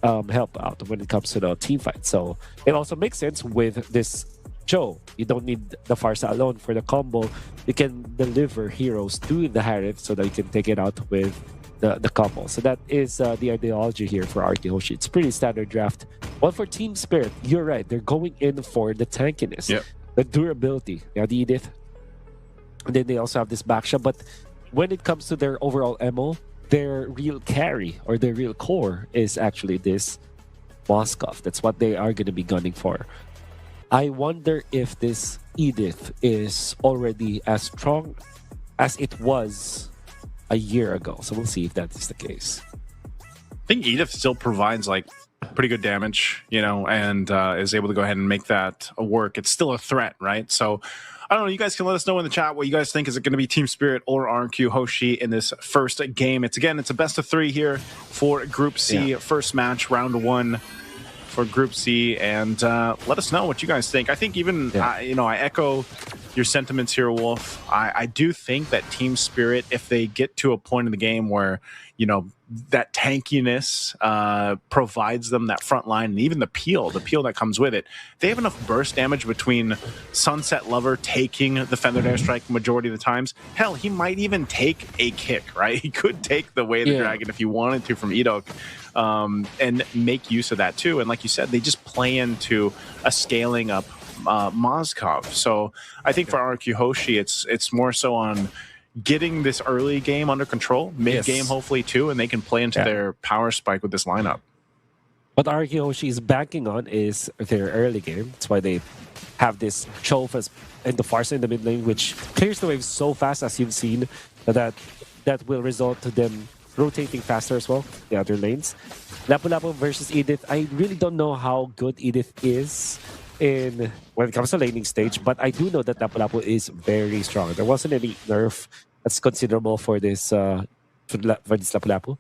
help out when it comes to the team fight. So it also makes sense with this Joe. You don't need the Farsa alone for the combo. You can deliver heroes to the Harith so that you can take it out with the combo. So that is the ideology here for RQ Hoshi. It's pretty standard draft. Well, for Team Spirit, you're right. They're going in for the tankiness, the durability. Yeah, the Edith. And then they also have this Baksha. But when it comes to their overall MO, their real carry or their real core is actually this Moskov. That's what they are going to be gunning for. I wonder if this Edith is already as strong as it was a year ago. So we'll see if that is the case. I think Edith still provides like pretty good damage, and is able to go ahead and make that work. It's still a threat, right? So I don't know. You guys can let us know in the chat what you guys think. Is it going to be Team Spirit or RQ Hoshi in this first game? It's a best of 3 here for Group C. First match, round 1 for Group C, and let us know what you guys think. I think even I echo your sentiments here, Wolf. I do think that Team Spirit, if they get to a point in the game where that tankiness provides them that front line, and even the peel that comes with it, they have enough burst damage between Sunset Lover taking the Feathered Airstrike majority of the times. Hell, he might even take a kick, right? He could take the Way of the Dragon if he wanted to from Edok, and make use of that too. And like you said, they just play into a scaling up Mozkov. So I think for RQ Hoshi, it's more so on getting this early game under control, mid game hopefully too, and they can play into their power spike with this lineup. What RQ Hoshi is banking on is their early game. That's why they have this Chofas and the Farsa in the mid lane, which clears the wave so fast, as you've seen, that will result to them rotating faster as well, the other lanes. Lapu-Lapu versus Edith. I really don't know how good Edith is when it comes to laning stage, but I do know that Lapu-Lapu is very strong. There wasn't any nerf that's considerable for this Lapu-Lapu.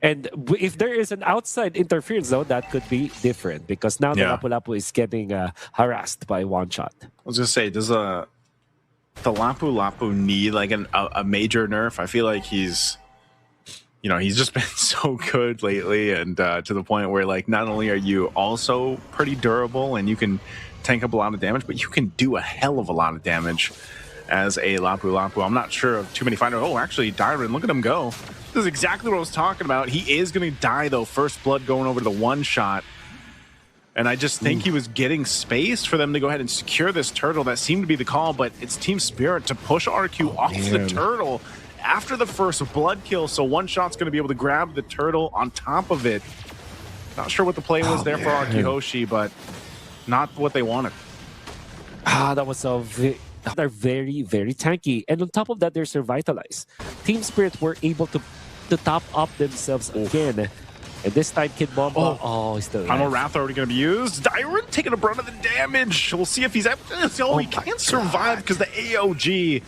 And if there is an outside interference, though, that could be different because now the Lapu-Lapu is getting harassed by one shot. I was gonna say, does the Lapu-Lapu need like a major nerf? I feel like he's just been so good lately, and to the point where like not only are you also pretty durable and you can tank up a lot of damage, but you can do a hell of a lot of damage as a Lapu-Lapu. I'm not sure of too many fighters. Oh, actually, Dyron, look at him go. This is exactly what I was talking about. He is going to die, though. First blood going over to the one shot. And I just think he was getting space for them to go ahead and secure this turtle. That seemed to be the call, but it's Team Spirit to push RQ off the turtle after the first blood kill. So one shot's going to be able to grab the turtle on top of it. Not sure what the play was there for RQ Hoshi, but not what they wanted. That was they're very, very tanky. And on top of that, they're revitalized. Team Spirit were able to top up themselves again. And this time, Kid Bomba, he's still Primal Wrath already going to be used. Dyron taking a brunt of the damage. We'll see if he's able to. He can't survive because the AOG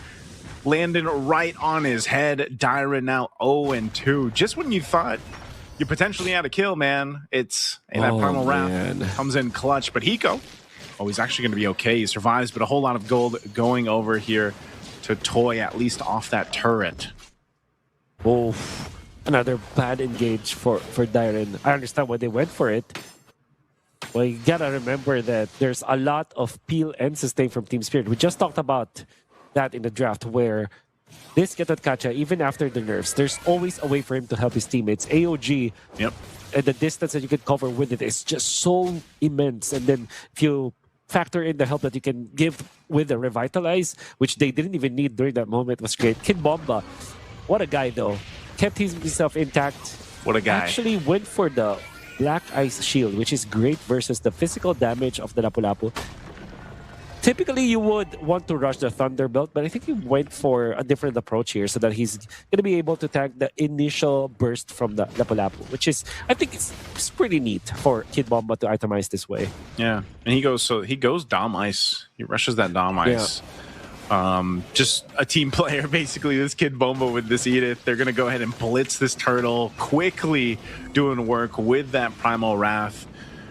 landed right on his head. Dyron now 0-2. Just when you thought you potentially had a kill, man, that Primal Wrath comes in clutch. But Hiko, he's actually going to be okay. He survives, but a whole lot of gold going over here to Toy, at least off that turret. Oh, another bad engage for Dyron. I understand why they went for it. Well, you gotta remember that there's a lot of peel and sustain from Team Spirit. We just talked about that in the draft, where this Getatkacha, even after the nerfs, there's always a way for him to help his teammates. AOG, and the distance that you can cover with it is just so immense. And then if you factor in the help that you can give with the Revitalize, which they didn't even need during that moment, was great. Kid Bomba, what a guy though. Kept himself intact. What a guy. Actually went for the Black Ice Shield, which is great versus the physical damage of the Lapu-Lapu. Typically, you would want to rush the Thunderbolt, but I think he went for a different approach here so that he's going to be able to tank the initial burst from the Lapu-Lapu, which is, I think it's pretty neat for Kid Bomba to itemize this way. Yeah, and he goes Dom Ice. He rushes that Dom Ice. Just a team player, basically, this Kid Bomba with this Edith. They're going to go ahead and blitz this turtle, quickly doing work with that Primal Wrath.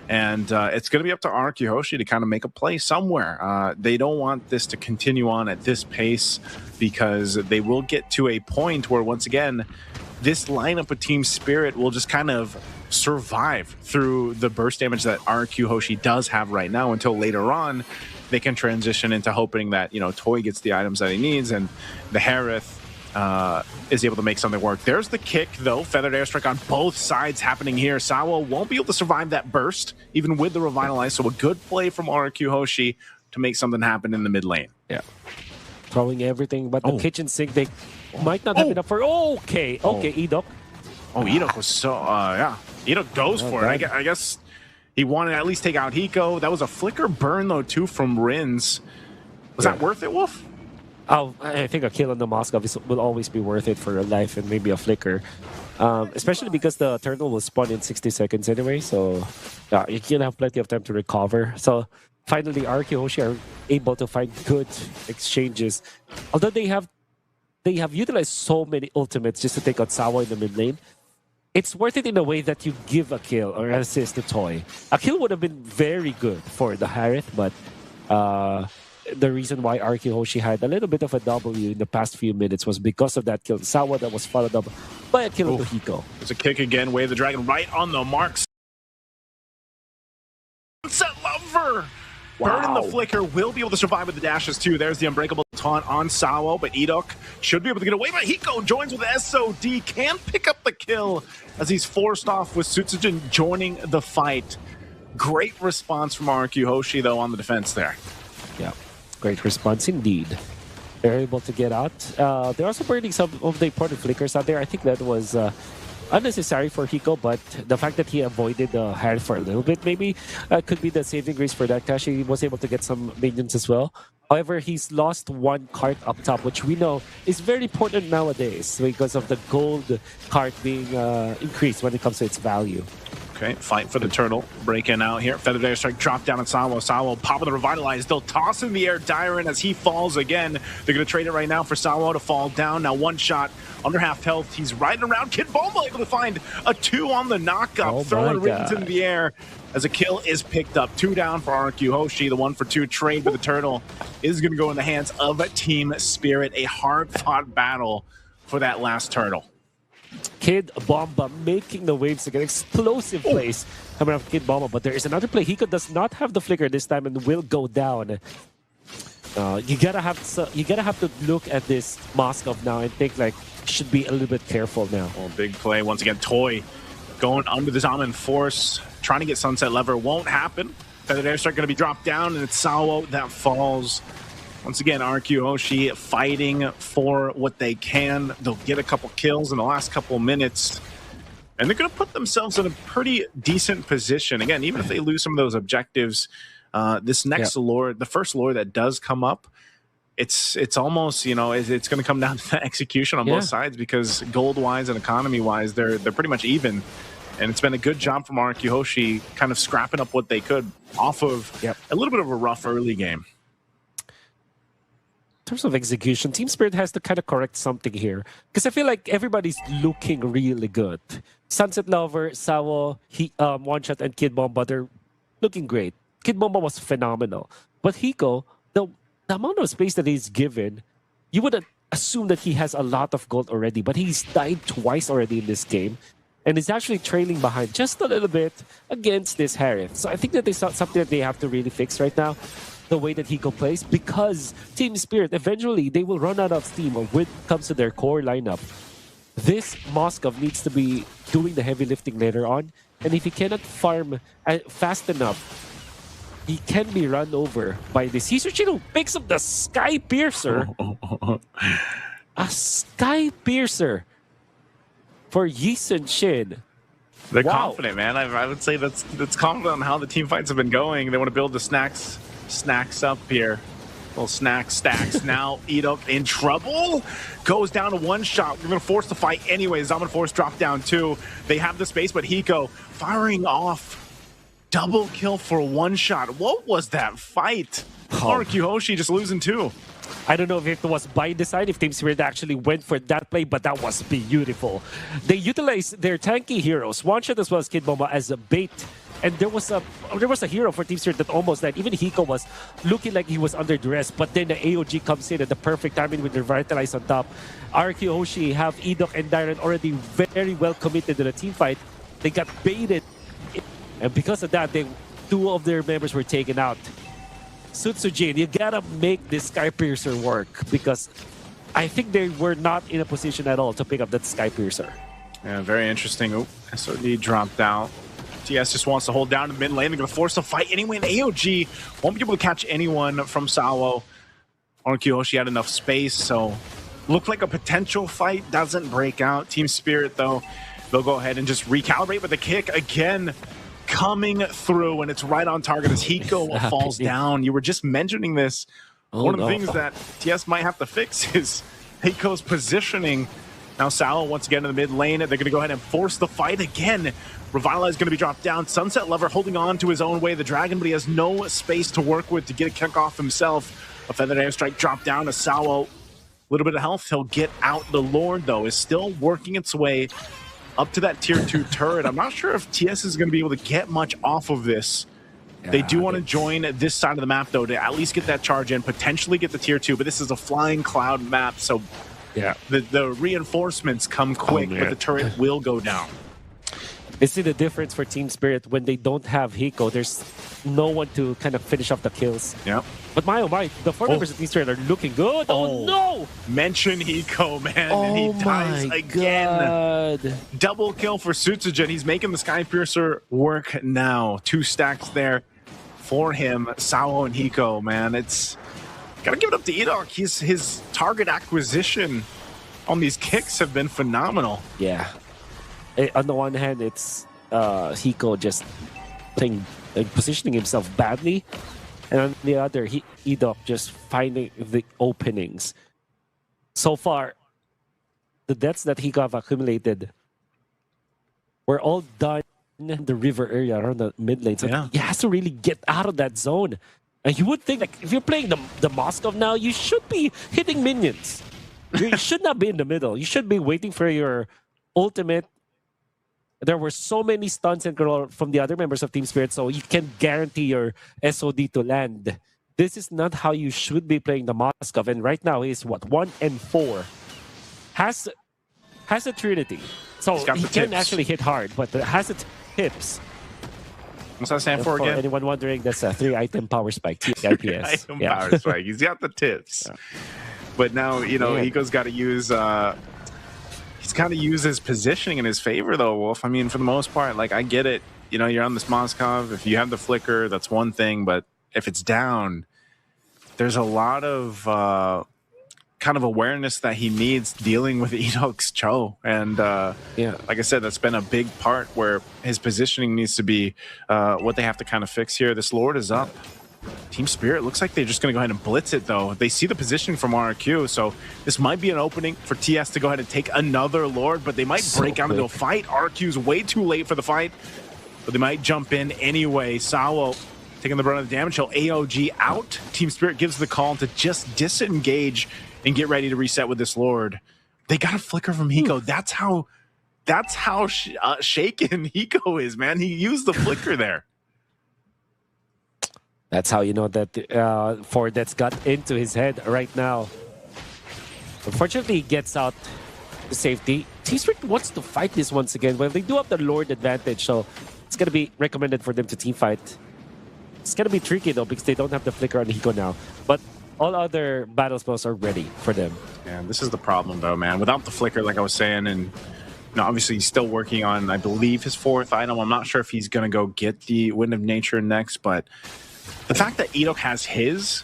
And it's going to be up to RQ Hoshi to kind of make a play somewhere. They don't want this to continue on at this pace because they will get to a point where, once again, this lineup of Team Spirit will just kind of survive through the burst damage that RQ Hoshi does have right now until later on they can transition into hoping that, Toy gets the items that he needs and the Harith is able to make something work. There's the kick, though. Feathered airstrike on both sides happening here. Sawa won't be able to survive that burst, even with the Revitalize. So a good play from RQ Hoshi to make something happen in the mid lane. Yeah. Throwing everything, but the kitchen sink, they might not have enough for... Okay, Edok. Edok was so... Edok goes for it. I guess he wanted to at least take out Hiko. That was a flicker burn, though, too, from Rins. Was that worth it, Wolf? I think a kill on the Mozkov will always be worth it for a life and maybe a flicker. Especially because the turtle will spawn in 60 seconds anyway, so you can have plenty of time to recover. So finally, RQ Hoshi are able to find good exchanges. Although they have utilized so many ultimates just to take out Sawa in the mid lane, it's worth it in a way that you give a kill or assist to Toy. A kill would have been very good for the Harith, but the reason why RQ Hoshi had a little bit of a W in the past few minutes was because of that kill to Sawa that was followed up by a kill to Hiko. There's a kick again, Wave the Dragon right on the mark. Sunset Lover! Burn in the flicker, will be able to survive with the dashes too. There's the unbreakable taunt on Sawa, but Edok should be able to get away. But Hiko joins with SOD, can pick up the kill as he's forced off with Sutsujin joining the fight. Great response from RQ Hoshi, though, on the defense there. Yeah, great response indeed. They're able to get out. They're also burning some of the important flickers out there. I think that was unnecessary for Hiko, but the fact that he avoided the hand for a little bit maybe could be the saving grace for that. He was able to get some minions as well. However, he's lost one cart up top, which we know is very important nowadays because of the gold cart being increased when it comes to its value. Okay, fight for the turtle. Breaking out here. Feathered Airstrike drop down on Sawo. Sawo popping the Revitalize. They'll toss in the air Dyron as he falls again. They're going to trade it right now for Sawo to fall down. Now one shot, under half health. He's riding around. Kid Bomba able to find a 2 on the knockup. Throwing rings into the air as a kill is picked up. 2 down for RQ Hoshi. The 1-for-2 trade for the turtle is going to go in the hands of Team Spirit. A hard-fought battle for that last turtle. Kid Bomba making the waves again. Explosive plays coming out of Kid Bomba, but there is another play. Hiko does not have the flicker this time and will go down. You gotta have to look at this Moskov now and think like should be a little bit careful now. Oh, big play once again. Toy going under the Zaman Force, trying to get Sunset Lever. Won't happen. Feathered Airstrike going to be dropped down, and it's Sawo that falls. Once again, RQ Hoshi fighting for what they can. They'll get a couple kills in the last couple minutes, and they're going to put themselves in a pretty decent position. Again, even if they lose some of those objectives, this next lore, the first lore that does come up, it's almost, you know, it's going to come down to the execution on both sides, because gold-wise and economy-wise, they're pretty much even. And it's been a good job from RQ Hoshi kind of scrapping up what they could off of a little bit of a rough early game. In terms of execution, Team Spirit has to kind of correct something here, because I feel like everybody's looking really good. Sunset Lover, Sawo, One Shot, and Kid Bomba, they're looking great. Kid Bomba was phenomenal. But Hiko, the amount of space that he's given, you would assume that he has a lot of gold already, but he's died twice already in this game, and is actually trailing behind just a little bit against this Harith. So I think that there's something that they have to really fix right now, the way that Hiko plays, because Team Spirit, eventually, they will run out of steam when it comes to their core lineup. This Moskov needs to be doing the heavy lifting later on, and if he cannot farm fast enough, he can be run over by this. Hisuchino picks up the Sky Piercer. A Sky Piercer for Yisun Shin. They're confident, man. I would say that's confident on how the team fights have been going. They want to build the snacks up here. Little snack stacks. Now Edok in trouble. Goes down to one shot. We're going to force the fight anyway. Zaman Force drop down too. They have the space, but Hiko firing off. Double kill for one shot. What was that fight? RQ Hoshi just losing two. I don't know if it was by design, if Team Spirit actually went for that play, but that was beautiful. They utilized their tanky heroes, One Shot as well as Kid Bomba, as a bait. And there was a hero for Team Spirit that almost died. Even Hiko was looking like he was under duress, but then the AOG comes in at the perfect timing with the Revitalize on top. RQ Hoshi have Edok and Dyron already very well committed to the team fight. They got baited. And because of that, two of their members were taken out. Sutsujin, you gotta make this Sky Piercer work, because I think they were not in a position at all to pick up that Sky Piercer. Yeah, very interesting. Oh, SOD dropped out. TS just wants to hold down to the mid lane. They're going to force the fight anyway. And AOG won't be able to catch anyone from Sawo. RQ Hoshi had enough space, so looked like a potential fight. Doesn't break out. Team Spirit, though, they'll go ahead and just recalibrate with the kick again. Coming through, and it's right on target as Hiko falls down. You were just mentioning this. One of the things that TS might have to fix is Hiko's positioning. Now Sawo once again in the mid lane. They're going to go ahead and force the fight again. Revitalize is going to be dropped down. Sunset Lover holding on to his own way, the dragon, but he has no space to work with to get a kick off himself. A Feathered Airstrike drop down to Sawo. A little bit of health. He'll get out. The Lord, though, is still working its way up to that tier 2 turret. I'm not sure if TS is going to be able to get much off of this. They do want to join this side of the map, though, to at least get that charge in, potentially get the tier 2, but this is a flying cloud map, so the reinforcements come quick, but the turret will go down. I see the difference for Team Spirit when they don't have Hiko. There's no one to kind of finish off the kills. Yeah. But my oh my, the four members of Team Spirit are looking good. Oh, no! Mention Hiko, man. Oh and he dies my again. God. Double kill for Sutsujin. He's making the Sky Piercer work now. 2 stacks there for him. Sao and Hiko, man. It's gotta give it up to Edok. His target acquisition on these kicks have been phenomenal. Yeah. On the one hand, it's Hiko just playing and positioning himself badly. And on the other, Edok just finding the openings. So far, the deaths that Hiko have accumulated were all done in the river area around the mid lane. So he has to really get out of that zone. And you would think, like, if you're playing the Moskov now, you should be hitting minions. You should not be in the middle. You should be waiting for your ultimate. There were so many stuns and control from the other members of Team Spirit, so you can guarantee your SOD to land. This is not how you should be playing the Moskov. And right now, he's what, 1 and 4. Has a Trinity. So he can actually hit hard, but has the tips. What's that stand for again? Anyone wondering, that's a 3-item power spike. TIPS. Power spike. He's got the tips. Yeah. But now, you know, Hiko's got to use... he's got to use his positioning in his favor, though, Wolf. I mean, for the most part, like, I get it. You know, you're on this Moskov. If you have the flicker, that's one thing. But if it's down, there's a lot of kind of awareness that he needs dealing with Edok's Cho. And like I said, that's been a big part where his positioning needs to be what they have to kind of fix here. This Lord is up. Team Spirit looks like they're just going to go ahead and blitz it, though. They see the positioning from RQ, so this might be an opening for TS to go ahead and take another Lord, but they might break out into a fight. RQ's way too late for the fight, but they might jump in anyway. Sawo taking the brunt of the damage. He'll AOG out. Team Spirit gives the call to just disengage and get ready to reset with this Lord. They got a flicker from Hiko. That's how shaken Hiko is, man. He used the flicker there. That's how you know that Ford that's got into his head right now. Unfortunately, he gets out to safety. Team Spirit wants to fight this once again. Well, they do have the Lord advantage, so it's going to be recommended for them to team fight. It's going to be tricky, though, because they don't have the flicker on Hiko now. But all other battle spells are ready for them. Yeah, this is the problem, though, man. Without the flicker, like I was saying, and obviously he's still working on, I believe, his 4th item. I'm not sure if he's going to go get the Wind of Nature next, but the fact that Edok has his,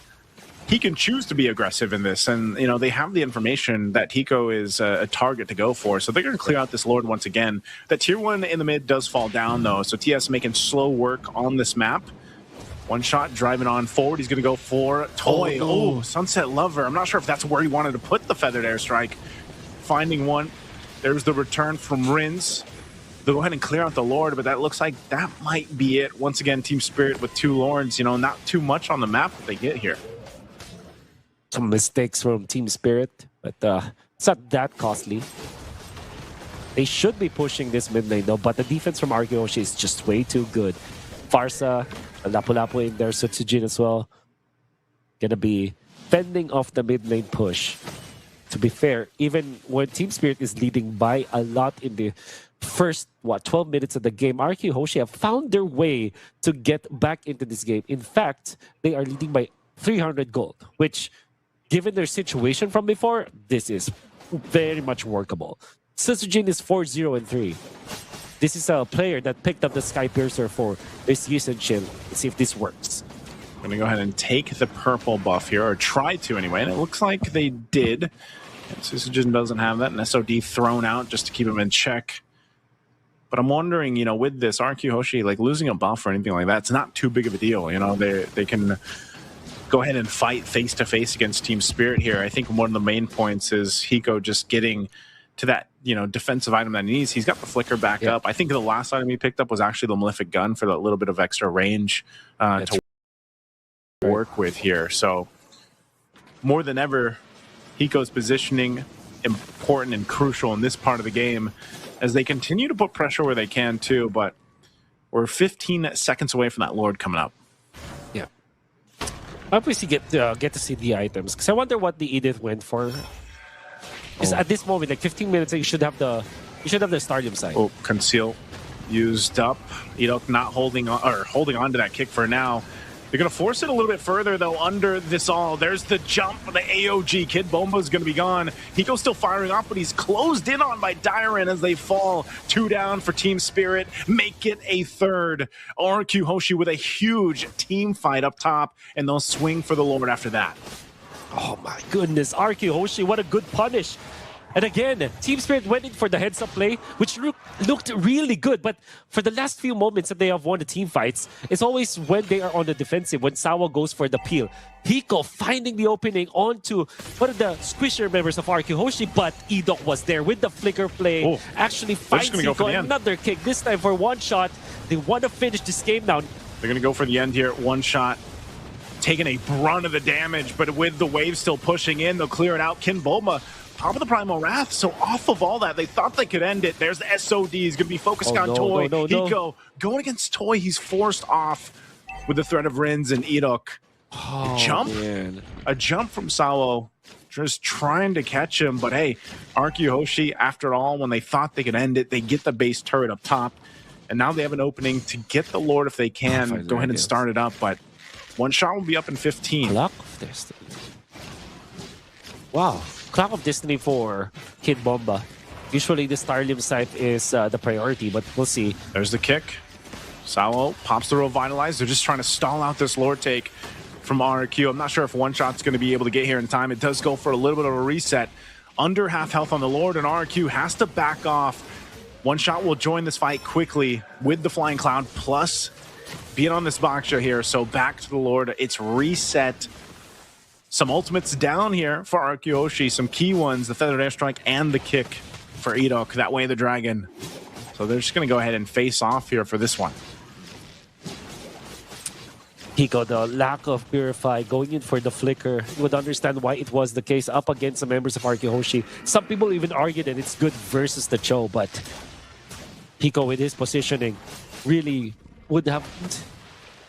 he can choose to be aggressive in this. And, you know, they have the information that Hiko is a target to go for. So they're going to clear out this Lord once again. That tier 1 in the mid does fall down, though. So TS making slow work on this map. One shot driving on forward. He's going to go for Toy. Oh, Sunset Lover. I'm not sure if that's where he wanted to put the Feathered Airstrike. Finding one. There's the return from Rins. They'll go ahead and clear out the Lord, but that looks like that might be it. Once again, Team Spirit with 2 Lords, you know, not too much on the map that they get here. Some mistakes from Team Spirit, but it's not that costly. They should be pushing this mid lane, though, but the defense from Arkeoshi is just way too good. Farsa, Lapu-Lapu in there, Sutsujin as well. Gonna be fending off the mid lane push. To be fair, even when Team Spirit is leading by a lot in the first 12 minutes of the game, RQ Hoshi have found their way to get back into this game. In fact, they are leading by 300 gold, which, given their situation from before, this is very much workable. Sutsujin is 4-0-3. This is a player that picked up the Sky Piercer for this season chill. Let's see if this works. I'm going to go ahead and take the purple buff here, or try to anyway, and it looks like they did. Sutsujin doesn't have that, and SOD thrown out just to keep him in check. But I'm wondering, you know, with this RQ Hoshi, like losing a buff or anything like that, it's not too big of a deal. You know, they can go ahead and fight face to face against Team Spirit here. I think one of the main points is Hiko just getting to that, you know, defensive item that he needs. He's got the flicker back up. I think the last item he picked up was actually the Malefic Gun for that little bit of extra range to work with here. So more than ever, Hiko's positioning important and crucial in this part of the game, as they continue to put pressure where they can too, but we're 15 seconds away from that Lord coming up. Yeah. Obviously get to see the items, because I wonder what the Edith went for. Because at this moment, like 15 minutes, you should have the stadium side. Oh, conceal. used up. Edok not holding on to that kick for now. They're going to force it a little bit further, though, under this all. There's the jump. The AOG. Kid Bomba's going to be gone. Hiko's still firing off, but he's closed in on by Dairen as they fall. 2 down for Team Spirit. Make it a third. RQ Hoshi with a huge team fight up top, and they'll swing for the Lord after that. Oh my goodness, RQ Hoshi, what a good punish. And again, Team Spirit went in for the heads-up play, which looked really good. But for the last few moments that they have won the team fights, it's always when they are on the defensive, when Sawa goes for the peel. Hiko finding the opening onto one of the squisher members of RQ Hoshi, but Edok was there with the flicker play. Actually finds Hiko another kick, this time for one shot. They want to finish this game now. They're going to go for the end here, one shot. Taking a brunt of the damage, but with the wave still pushing in, they'll clear it out. Kin Bulma, top of the Primal Wrath, so off of all that, they thought they could end it. There's the SOD, he's going to be focused on Toy. Hiko going against Toy, he's forced off with the threat of Rins and Edok. A jump from Sawo, just trying to catch him, but hey, RQ Hoshi, after all, when they thought they could end it, they get the base turret up top, and now they have an opening to get the Lord if they can. Go ahead and start it up, but one shot will be up in 15. Clock of Destiny. Wow. Clock of Destiny for Kid Bomba. Usually the Starlim site is the priority, but we'll see. There's the kick. Sawo pops the Revitalize. They're just trying to stall out this Lord take from RQ. I'm not sure if one shot's going to be able to get here in time. It does go for a little bit of a reset. Under half health on the Lord, and RQ has to back off. One shot will join this fight quickly with the Flying Cloud, plus being on this Baksha here. So back to the Lord. It's reset. Some ultimates down here for RQ Hoshi. Some key ones, the Feathered Airstrike and the kick for Edok. That way the Dragon. So they're just going to go ahead and face off here for this one. Hiko, the lack of Purify, going in for the flicker. You would understand why it was the case up against the members of RQ Hoshi. Some people even argue that it's good versus the Cho, but Hiko with his positioning really would have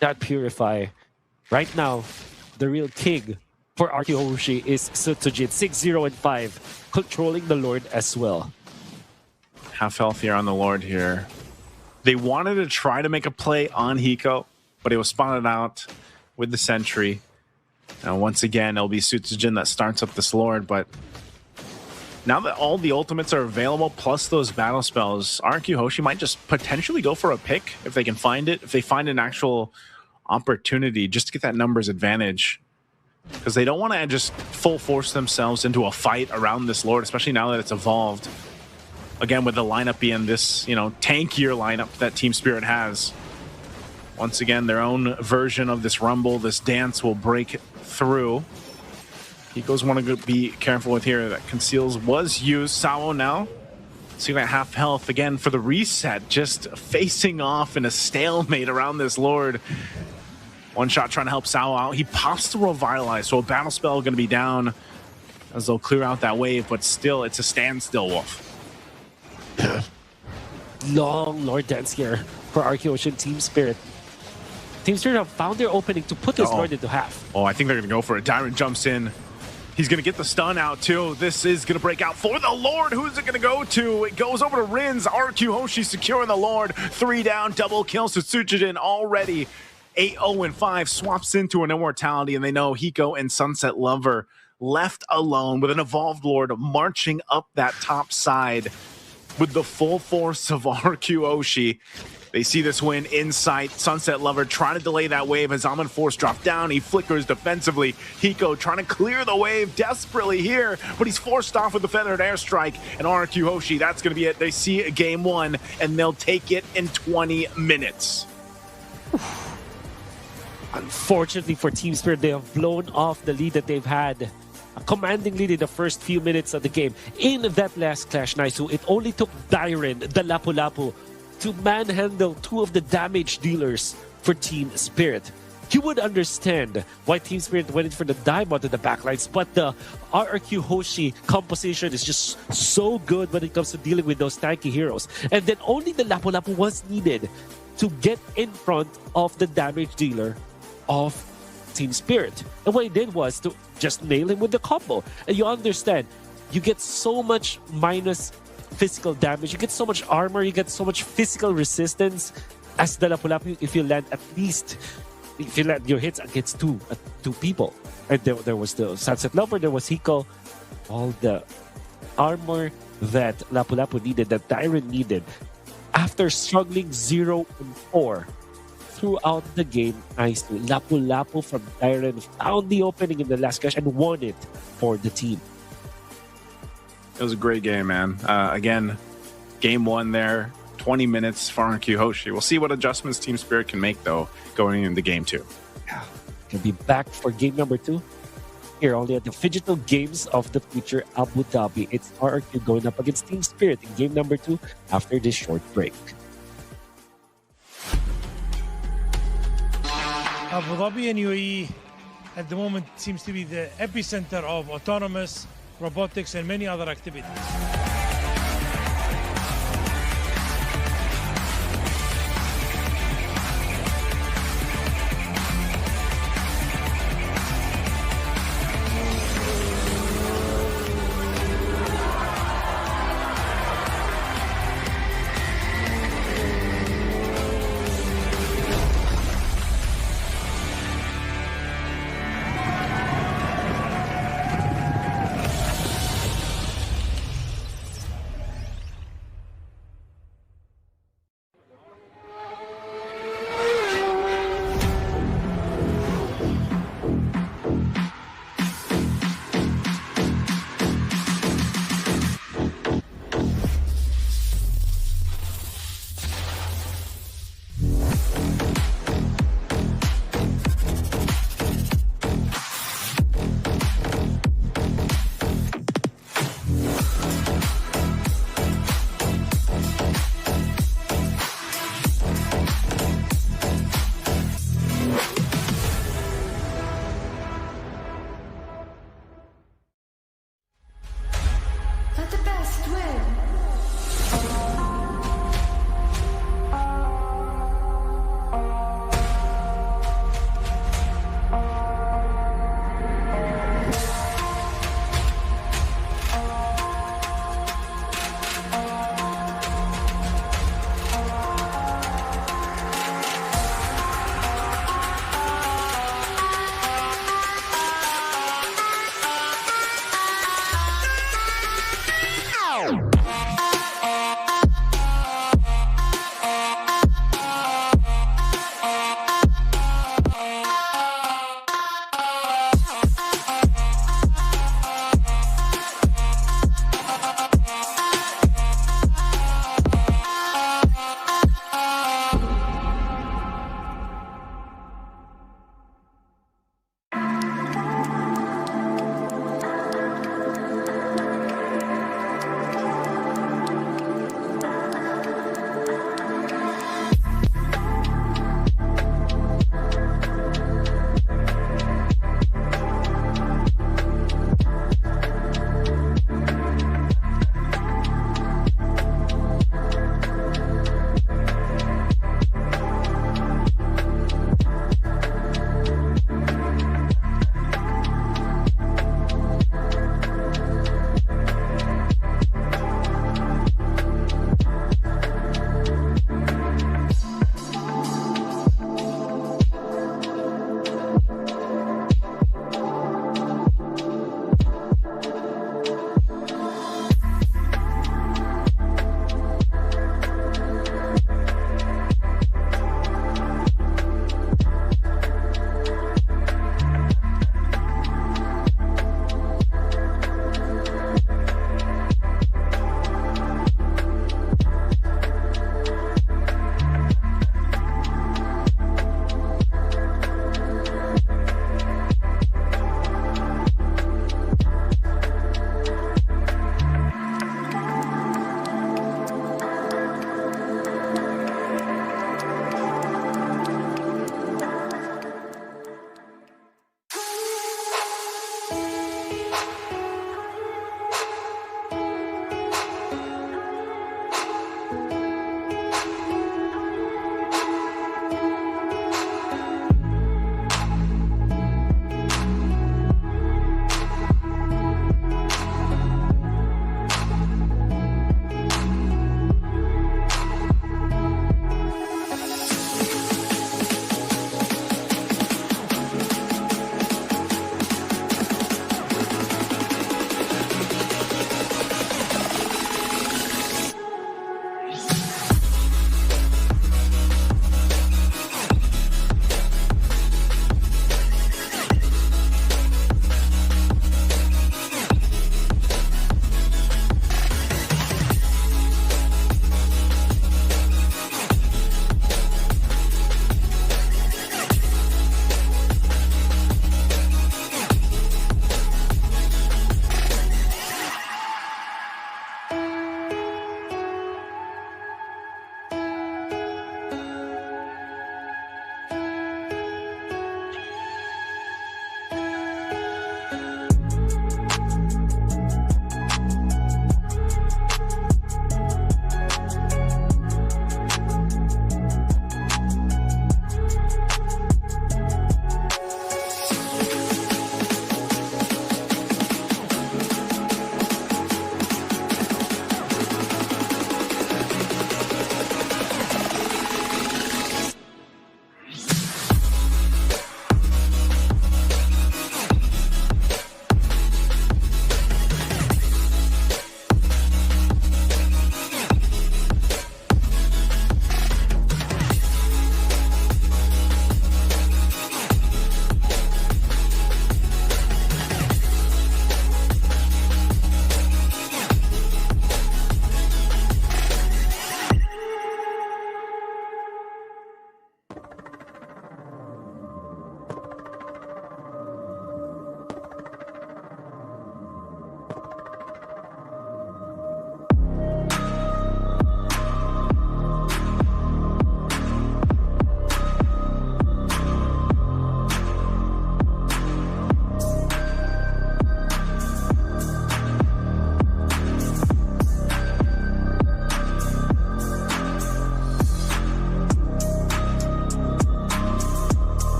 that Purify. Right now, the real king for RQ Hoshi is Sutsujin, 6-0-5, controlling the Lord as well. Half health here on the Lord here. They wanted to try to make a play on Hiko, but it was spotted out with the sentry. Now, once again, it'll be Sutsujin that starts up this Lord, but now that all the ultimates are available, plus those battle spells, RQ Hoshi might just potentially go for a pick if they can find it, if they find an actual opportunity just to get that numbers advantage. Because they don't want to just full force themselves into a fight around this Lord, especially now that it's evolved. Again, with the lineup being this, tankier lineup that Team Spirit has. Once again, their own version of this rumble, this dance will break through. Hiko's want to be careful with here. That conceals was used. Sawo now. See that half health again for the reset. Just facing off in a stalemate around this Lord. One shot trying to help Sawo out. He pops the Revitalize, so a battle spell going to be down as they'll clear out that wave, but still, it's a standstill, Wolf. Long Lord dance here for RQ Hoshi Team Spirit. Team Spirit have found their opening to put this Lord into half. Oh, I think they're going to go for it. Dairen jumps in. He's going to get the stun out, too. This is going to break out for the Lord. Who's it going to go to? It goes over to Rins. RQ Hoshi securing the Lord. 3 down, double kill. Sutsujin already 8-0-5, swaps into an Immortality, and they know Hiko and Sunset Lover left alone with an Evolved Lord marching up that top side with the full force of RQ Hoshi. They see this win in sight. Sunset Lover trying to delay that wave as Almond Force dropped down. He flickers defensively. Hiko trying to clear the wave desperately here, but he's forced off with the Feathered Airstrike. And RQ Hoshi, that's going to be it. They see game 1, and they'll take it in 20 minutes. Unfortunately for Team Spirit, they have blown off the lead that they've had. A commanding lead in the first few minutes of the game. In that last clash, Naisu, it only took Dairen, the Lapu-Lapu, to manhandle 2 of the damage dealers for Team Spirit. You would understand why Team Spirit went in for the dive onto the backlines, but the RQ Hoshi composition is just so good when it comes to dealing with those tanky heroes. And then only the Lapu-Lapu was needed to get in front of the damage dealer of Team Spirit. And what he did was to just nail him with the combo. And you understand, you get so much minus physical damage. You get so much armor. You get so much physical resistance as the Lapu-Lapu if you land at least, if you land your hits against two people. And there was the Sunset Lover, there was Hiko. All the armor that Lapu-Lapu needed, that Tyrant needed. After struggling 0-4 throughout the game, nicely, Lapu-Lapu from Tyrant found the opening in the last clash and won it for the team. It was a great game, man. Again, game one there, 20 minutes for Hoshi. We'll see what adjustments Team Spirit can make, though, going into game two. Yeah. Can be back for game number 2. Here, only at the Digital Games of the Future Abu Dhabi. It's RRQ going up against Team Spirit in game number 2 after this short break. Abu Dhabi and UAE at the moment seems to be the epicenter of autonomous, robotics, and many other activities.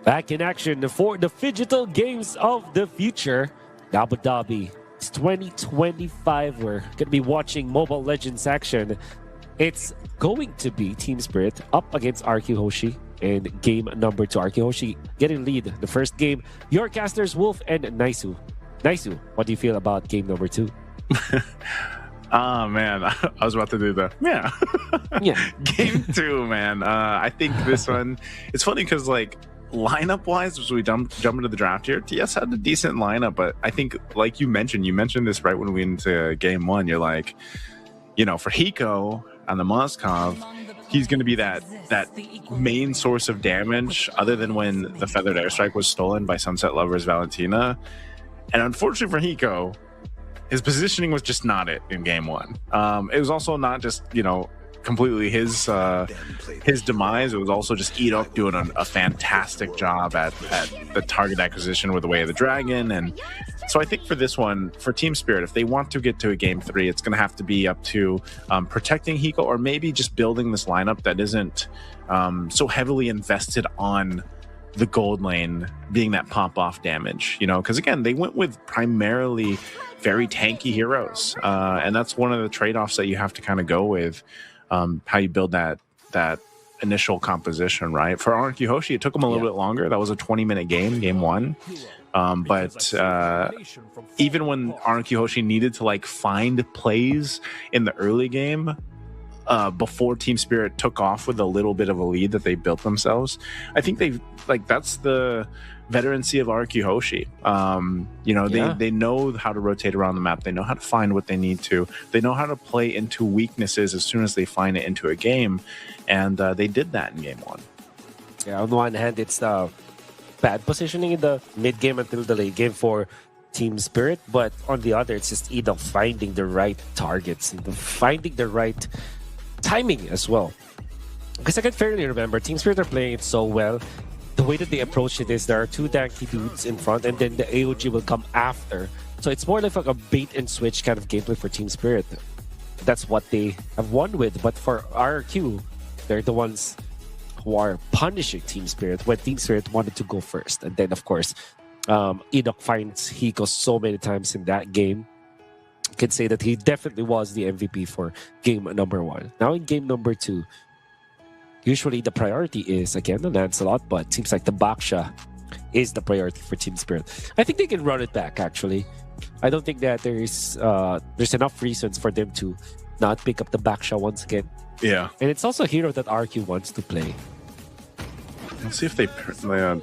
Back in action for the Digital Games of the Future, Abu Dhabi. It's 2025. We're going to be watching Mobile Legends action. It's going to be Team Spirit up against RQ Hoshi in game number 2. RQ Hoshi getting lead the first game. Your casters, Wolf and Naisu. Naisu, what do you feel about game number 2? Oh man, I was about to do the yeah. Game 2, man. I think this one. It's funny because like lineup wise, as we jump into the draft here, TS had a decent lineup, but I think like you mentioned this right when we went into game 1. You're like, you know, for Hiko and the Moskov, he's going to be that main source of damage, other than when the Feathered Airstrike was stolen by Sunset Lover's Valentina. And unfortunately for Hiko, his positioning was just not it in game 1. It was also not just, you know, completely his demise. It was also just Edok doing a fantastic job at the target acquisition with the Way of the Dragon. And so I think for this one, for Team Spirit, if they want to get to a game 3, it's going to have to be up to protecting Hiko, or maybe just building this lineup that isn't so heavily invested on the gold lane being that pop-off damage, you know, because again, they went with primarily very tanky heroes, and that's one of the trade-offs that you have to kind of go with, how you build that initial composition, right? For RQ Hoshi, it took him a little bit longer. That was a 20-minute game 1. But even when RQ Hoshi needed to like find plays in the early game, before Team Spirit took off with a little bit of a lead that they built themselves, I think they like that's the veterancy of RQ Hoshi. You know, they know how to rotate around the map. They know how to find what they need to. They know how to play into weaknesses as soon as they find it into a game. And they did that in game one. Yeah, on one hand, it's bad positioning in the mid game until the late game for Team Spirit. But on the other, it's just either finding the right targets and finding the right timing as well. Because I can fairly remember, Team Spirit are playing it so well. The way that they approach it is there are two tanky dudes in front and then the AOG will come after. So it's more like a bait and switch kind of gameplay for Team Spirit. That's what they have won with. But for RQ, they're the ones who are punishing Team Spirit when Team Spirit wanted to go first. And then, of course, Enoch finds Hiko so many times in that game. I can say that he definitely was the MVP for game number 1. Now in game number 2, usually the priority is, again, the Lancelot, but it seems like the Baksha is the priority for Team Spirit. I think they can run it back, actually. I don't think that there's enough reasons for them to not pick up the Baksha once again. Yeah. And it's also a hero that RQ wants to play. Let's see if they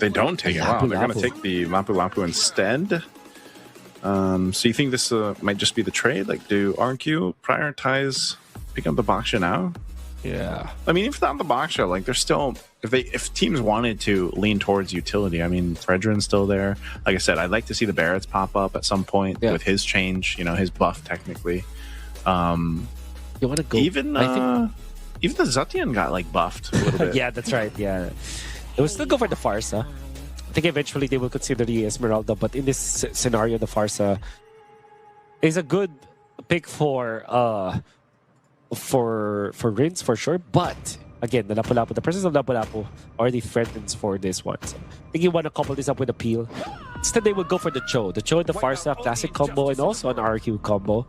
don't take it. Wow, they're going to take the Lapu Lapu instead. So you think this might just be the trade? Like, do RQ prioritize picking up the Baksha now? Yeah. I mean, if not the Baksha, like, they're still... If teams wanted to lean towards utility, I mean, Fredrin's still there. Like I said, I'd like to see the Barretts pop up at some point with his change, you know, his buff, technically. You want to go... Even the Zetian got, like, buffed a little bit. Yeah, that's right, yeah. They will still go for the Farsa. I think eventually they will consider the Esmeralda, but in this scenario, the Farsa is a good pick for Rins for sure. But again, the Lapu-Lapu, the presence of Lapu-Lapu already threatens for this one. So I think you want to couple this up with a peel. Instead, they will go for the Cho. The Cho and the Farsa classic combo and also an RQ combo.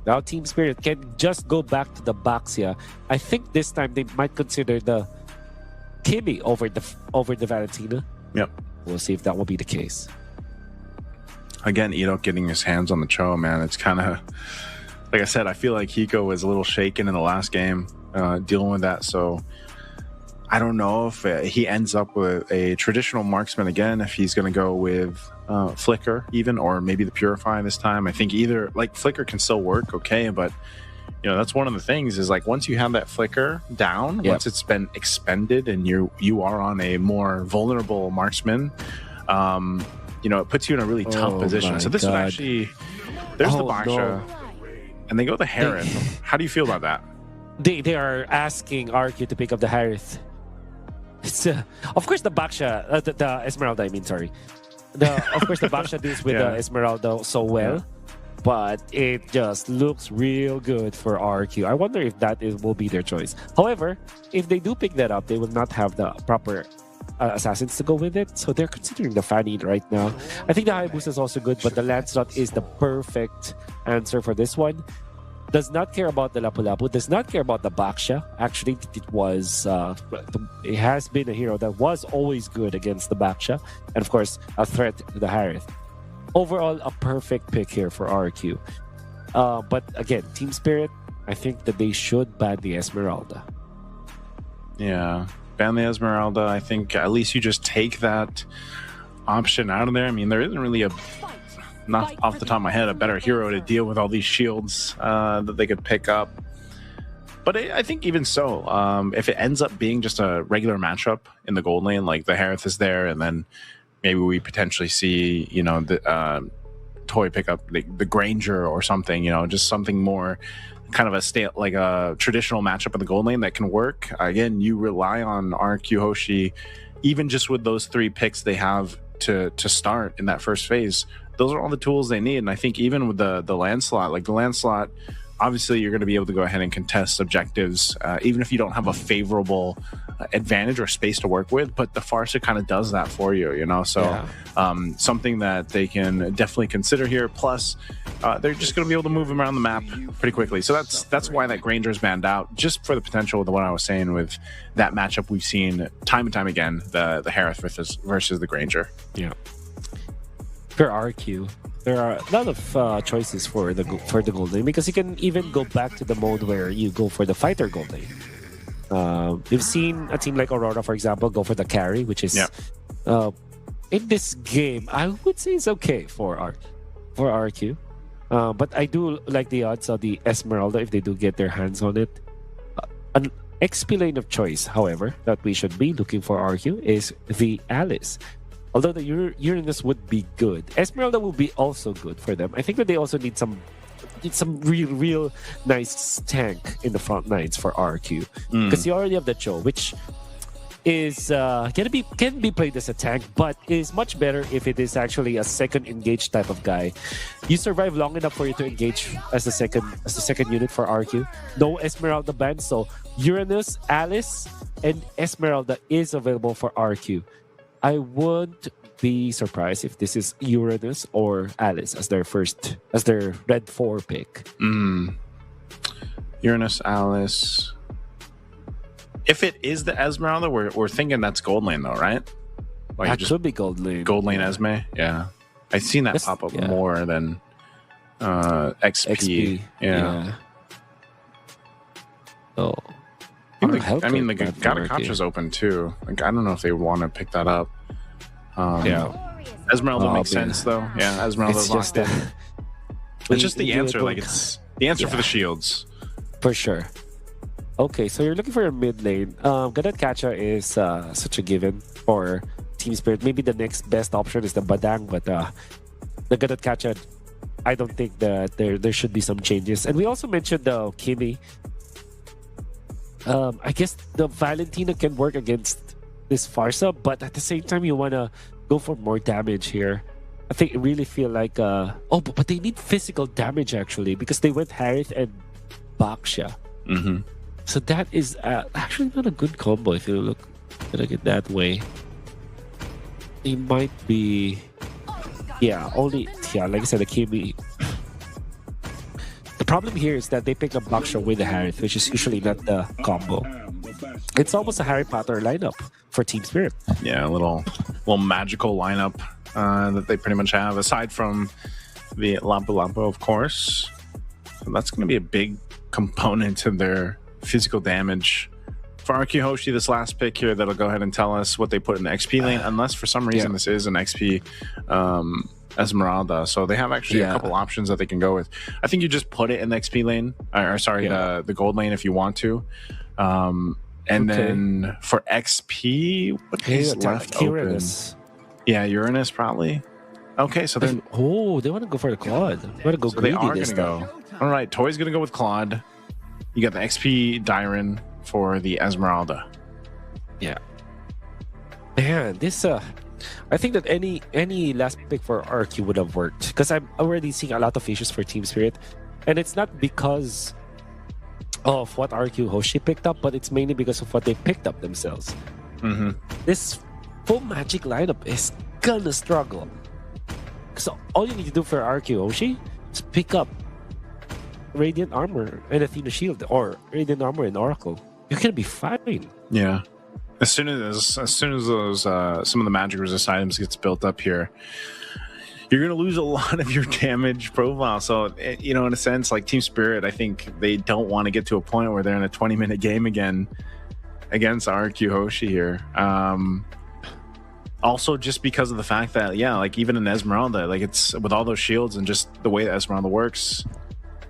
Now Team Spirit can just go back to the Baxia. I think this time they might consider the Kimi over the Valentina. Yep. We'll see if that will be the case. Again, Enoch getting his hands on the Cho, man. It's kind of... Like I said, I feel like Hiko was a little shaken in the last game dealing with that. So I don't know if he ends up with a traditional marksman again, if he's going to go with Flicker even, or maybe the Purify this time. I think either, like, Flicker can still work, okay, but you know, that's one of the things is, like, once you have that Flicker down, once it's been expended and you are on a more vulnerable marksman, you know, it puts you in a really tough position. So this would actually... There's the Baksha. No. And they go the Harith. How do you feel about that? They are asking RQ to pick up the Harith. It's of course the Baksha, the Esmeralda. I mean, sorry. Of course the Baksha deals with the Esmeralda so well, but it just looks real good for RQ. I wonder if that will be their choice. However, if they do pick that up, they will not have the proper assassins to go with it, so they're considering the Fanny right now. I think the Hayabusa is also good, but the Lancelot is the perfect answer for this one. Does not care about the Lapu-Lapu, does not care about the Baksha. Actually, it has been a hero that was always good against the Baksha, and of course, a threat to the Harith. Overall, a perfect pick here for RQ. But again, Team Spirit, I think that they should ban the Esmeralda. Yeah. Ban the Esmeralda. I think at least you just take that option out of there. I mean, there isn't really not off the top of my head, a better hero to deal with all these shields that they could pick up. But I think even so, if it ends up being just a regular matchup in the gold lane, like the Harith is there, and then maybe we potentially see, you know, the Toy pick up the Granger or something, you know, just something more kind of a traditional matchup in the gold lane that can work. Again, you rely on RQ Hoshi, even just with those 3 picks they have to start in that first phase. Those are all the tools they need. And I think even with the Lancelot, like the Lancelot, obviously you're going to be able to go ahead and contest objectives, even if you don't have a favorable advantage or space to work with. But the Farsa kind of does that for you, you know? So something that they can definitely consider here. Plus, they're just going to be able to move them around the map pretty quickly. So that's why that Granger's banned out, just for the potential of the one I was saying with that matchup we've seen time and time again, the Harith versus the Granger. Yeah. For RQ, there are a lot of choices for the gold lane, because you can even go back to the mode where you go for the fighter gold lane. We've seen a team like Aurora, for example, go for the carry, which is in this game, I would say it's okay for RQ. But I do like the odds of the Esmeralda if they do get their hands on it. An XP lane of choice, however, that we should be looking for RQ is the Alice. Although the Uranus would be good, Esmeralda will be also good for them. I think that they also need some real nice tank in the front lines for RQ, because you already have the Cho, which is can be played as a tank, but is much better if it is actually a second engage type of guy. You survive long enough for you to engage as the second unit for RQ. No Esmeralda ban, so Uranus, Alice, and Esmeralda is available for RQ. I wouldn't be surprised if this is Uranus or Alice as their red 4 pick. Uranus, Alice. If it is the Esmeralda, we're thinking that's gold lane though, right? Like that could be gold lane. Gold lane Esme, yeah. I've seen that pop up more than XP. Yeah. Oh. I mean, the Gatakacha's open too. Like, I don't know if they want to pick that up. Esmeralda makes sense though. Yeah, Esmeralda's locked in. It's just the answer. Like, it's the answer for the shields. For sure. Okay, so you're looking for a mid lane. Gatakacha is such a given for Team Spirit. Maybe the next best option is the Badang, but the Gatakacha, I don't think that there should be some changes. And we also mentioned the Kimi. I guess the Valentina can work against this Farsa, but at the same time, you want to go for more damage here. I think really feel like... but they need physical damage, actually, because they went Harith and Baksha. So that is actually not a good combo if you look at it that way. It might be... like I said, the Kimi... The problem here is that they pick up Baksha with the Harith, which is usually not the combo. It's almost a Harry Potter lineup for Team Spirit. Yeah, a little magical lineup that they pretty much have, aside from the Lampu Lampu, of course. So that's going to be a big component to their physical damage. For RQ Hoshi, this last pick here, that'll go ahead and tell us what they put in the XP lane, unless for some reason this is an XP Esmeralda. So they have actually a couple options that they can go with. I think you just put it in the XP lane, the gold lane if you want to. And then for XP, what is left Uranus. open? Yeah, Uranus probably. Okay, so then... they want to go for the Claude. They want to go greedy. They are going to go. All right, Toy's going to go with Claude. You got the XP Dyron for the Esmeralda. Yeah. Man, this... I think that any last pick for RQ would have worked, because I'm already seeing a lot of issues for Team Spirit, and it's not because of what RQ Hoshi picked up, but it's mainly because of what they picked up themselves. This full magic lineup is gonna struggle. So all you need to do for RQ Hoshi is pick up Radiant Armor and Athena Shield, or Radiant Armor and Oracle. You're gonna be fine. Yeah. As soon as those some of the magic resist items gets built up here, you're going to lose a lot of your damage profile. So, in a sense, like Team Spirit, I think they don't want to get to a point where they're in a 20-minute game again against RQ Hoshi here. Also, just because of the fact that, like even in Esmeralda, like it's with all those shields and just the way that Esmeralda works,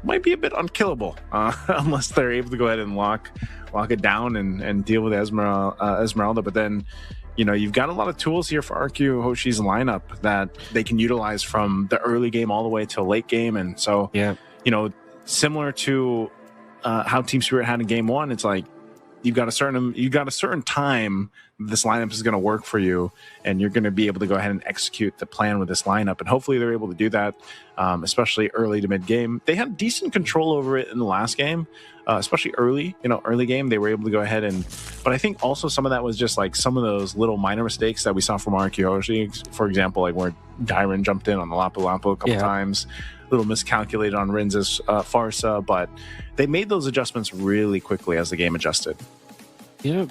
might be a bit unkillable unless they're able to go ahead and lock it down and deal with Esmeralda. But then, you've got a lot of tools here for RQ Hoshi's lineup that they can utilize from the early game all the way till late game. And so, similar to how Team Spirit had in game one, it's like you've got a certain time this lineup is going to work for you, and you're going to be able to go ahead and execute the plan with this lineup. And hopefully they're able to do that, especially early to mid game. They had decent control over it in the last game, especially early game. They were able to go ahead but I think also some of that was just like some of those little minor mistakes that we saw from RQ Hoshi. For example, like where Dyron jumped in on the Lampu Lampu a couple times, a little miscalculated on Rinz's Farsa, but they made those adjustments really quickly as the game adjusted. Yeah.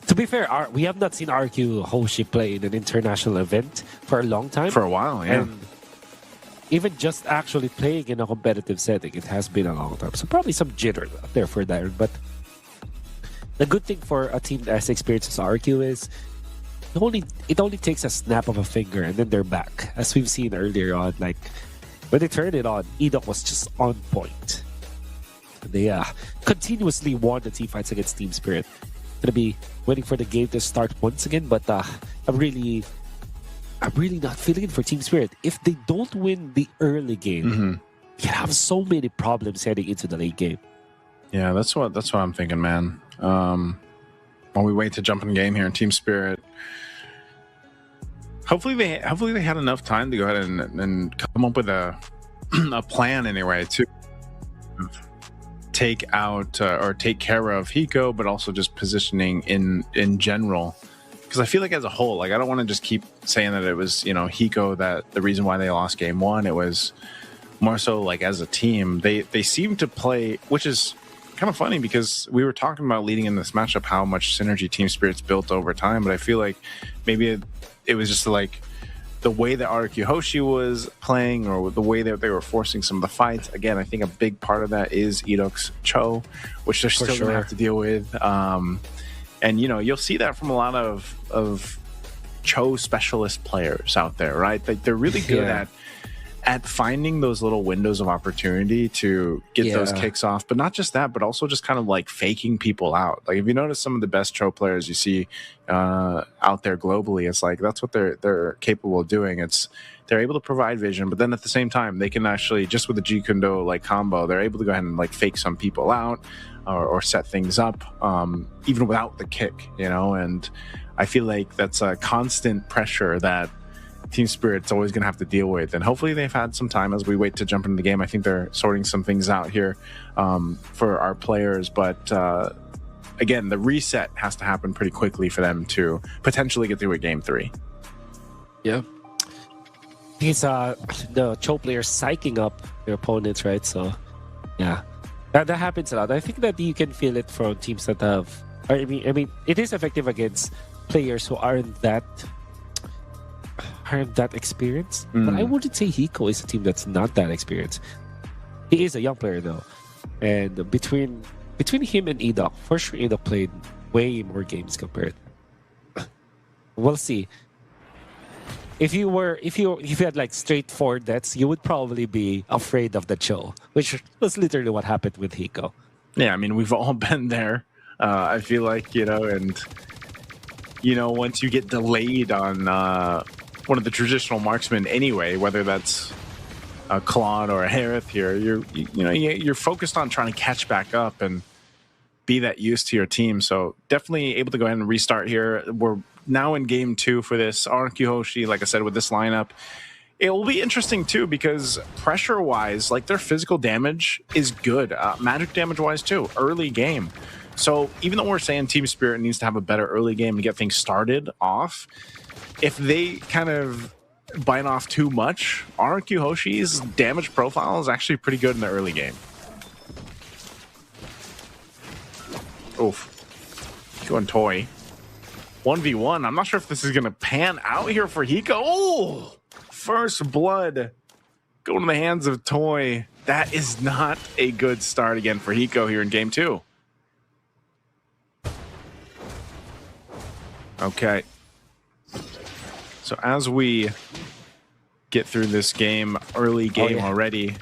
To be fair, we have not seen RQ Hoshi play in an international event for a long time. For a while, yeah. And even just actually playing in a competitive setting, it has been a long time. So probably some jitter there for Dyron. But the good thing for a team as experienced as RQ is it only takes a snap of a finger and then they're back. As we've seen earlier on, like when they turned it on, Edok was just on point. They continuously won the team fights against Team Spirit. Gonna be waiting for the game to start once again, but I'm really not feeling it for Team Spirit. If they don't win the early game, you can have so many problems heading into the late game. Yeah, that's what I'm thinking, man. While we wait to jump in game here in Team Spirit, hopefully they had enough time to go ahead and come up with a plan anyway to take out or take care of Hiko, but also just positioning in general. Because I feel like as a whole, like I don't want to just keep saying that it was Hiko that the reason why they lost game one. It was more so like as a team they seem to play, which is kind of funny because we were talking about leading in this matchup how much synergy Team Spirit's built over time, but I feel like maybe it was just like the way that RQ Hoshi was playing or the way that they were forcing some of the fights. Again, I think a big part of that is Edok's Cho, which they're still going to have to deal with. And, you'll see that from a lot of Cho specialist players out there, right? Like they're really good at finding those little windows of opportunity to get those kicks off. But not just that, but also just kind of like faking people out. Like if you notice some of the best Cho players you see out there globally, it's like that's what they're capable of doing. They're able to provide vision, but then at the same time, they can actually, just with the G Kundo like combo, they're able to go ahead and like fake some people out or set things up, even without the kick, and I feel like that's a constant pressure that Team Spirit's always going to have to deal with, and hopefully they've had some time as we wait to jump into the game. I think they're sorting some things out here for our players, but again, the reset has to happen pretty quickly for them to potentially get through a game 3. Yeah. These the Cho players psyching up their opponents, right? So yeah, that happens a lot. I think that you can feel it from teams that have, I mean it is effective against players who aren't that experienced, but I wouldn't say Hiko is a team that's not that experienced. He is a young player though, and between him and Edok, for sure Edok played way more games compared. We'll see. If you had like straightforward deaths, you would probably be afraid of the Cho, which was literally what happened with Hiko. Yeah, I mean we've all been there. I feel like and once you get delayed on one of the traditional marksmen anyway, whether that's a Claude or a Harith here, you're focused on trying to catch back up and be that used to your team. So definitely able to go ahead and restart here. We're now in game 2 for this RQ Hoshi. Like I said, with this lineup, it will be interesting too because pressure wise, like their physical damage is good, magic damage wise too, early game. So even though we're saying Team Spirit needs to have a better early game to get things started off, if they kind of bite off too much, RQ Hoshi's damage profile is actually pretty good in the early game. Oof. Going Toy. 1v1. I'm not sure if this is going to pan out here for Hiko. Oh! First blood going to the hands of Toy. That is not a good start again for Hiko here in game 2. Okay. So as we get through this game, early game already,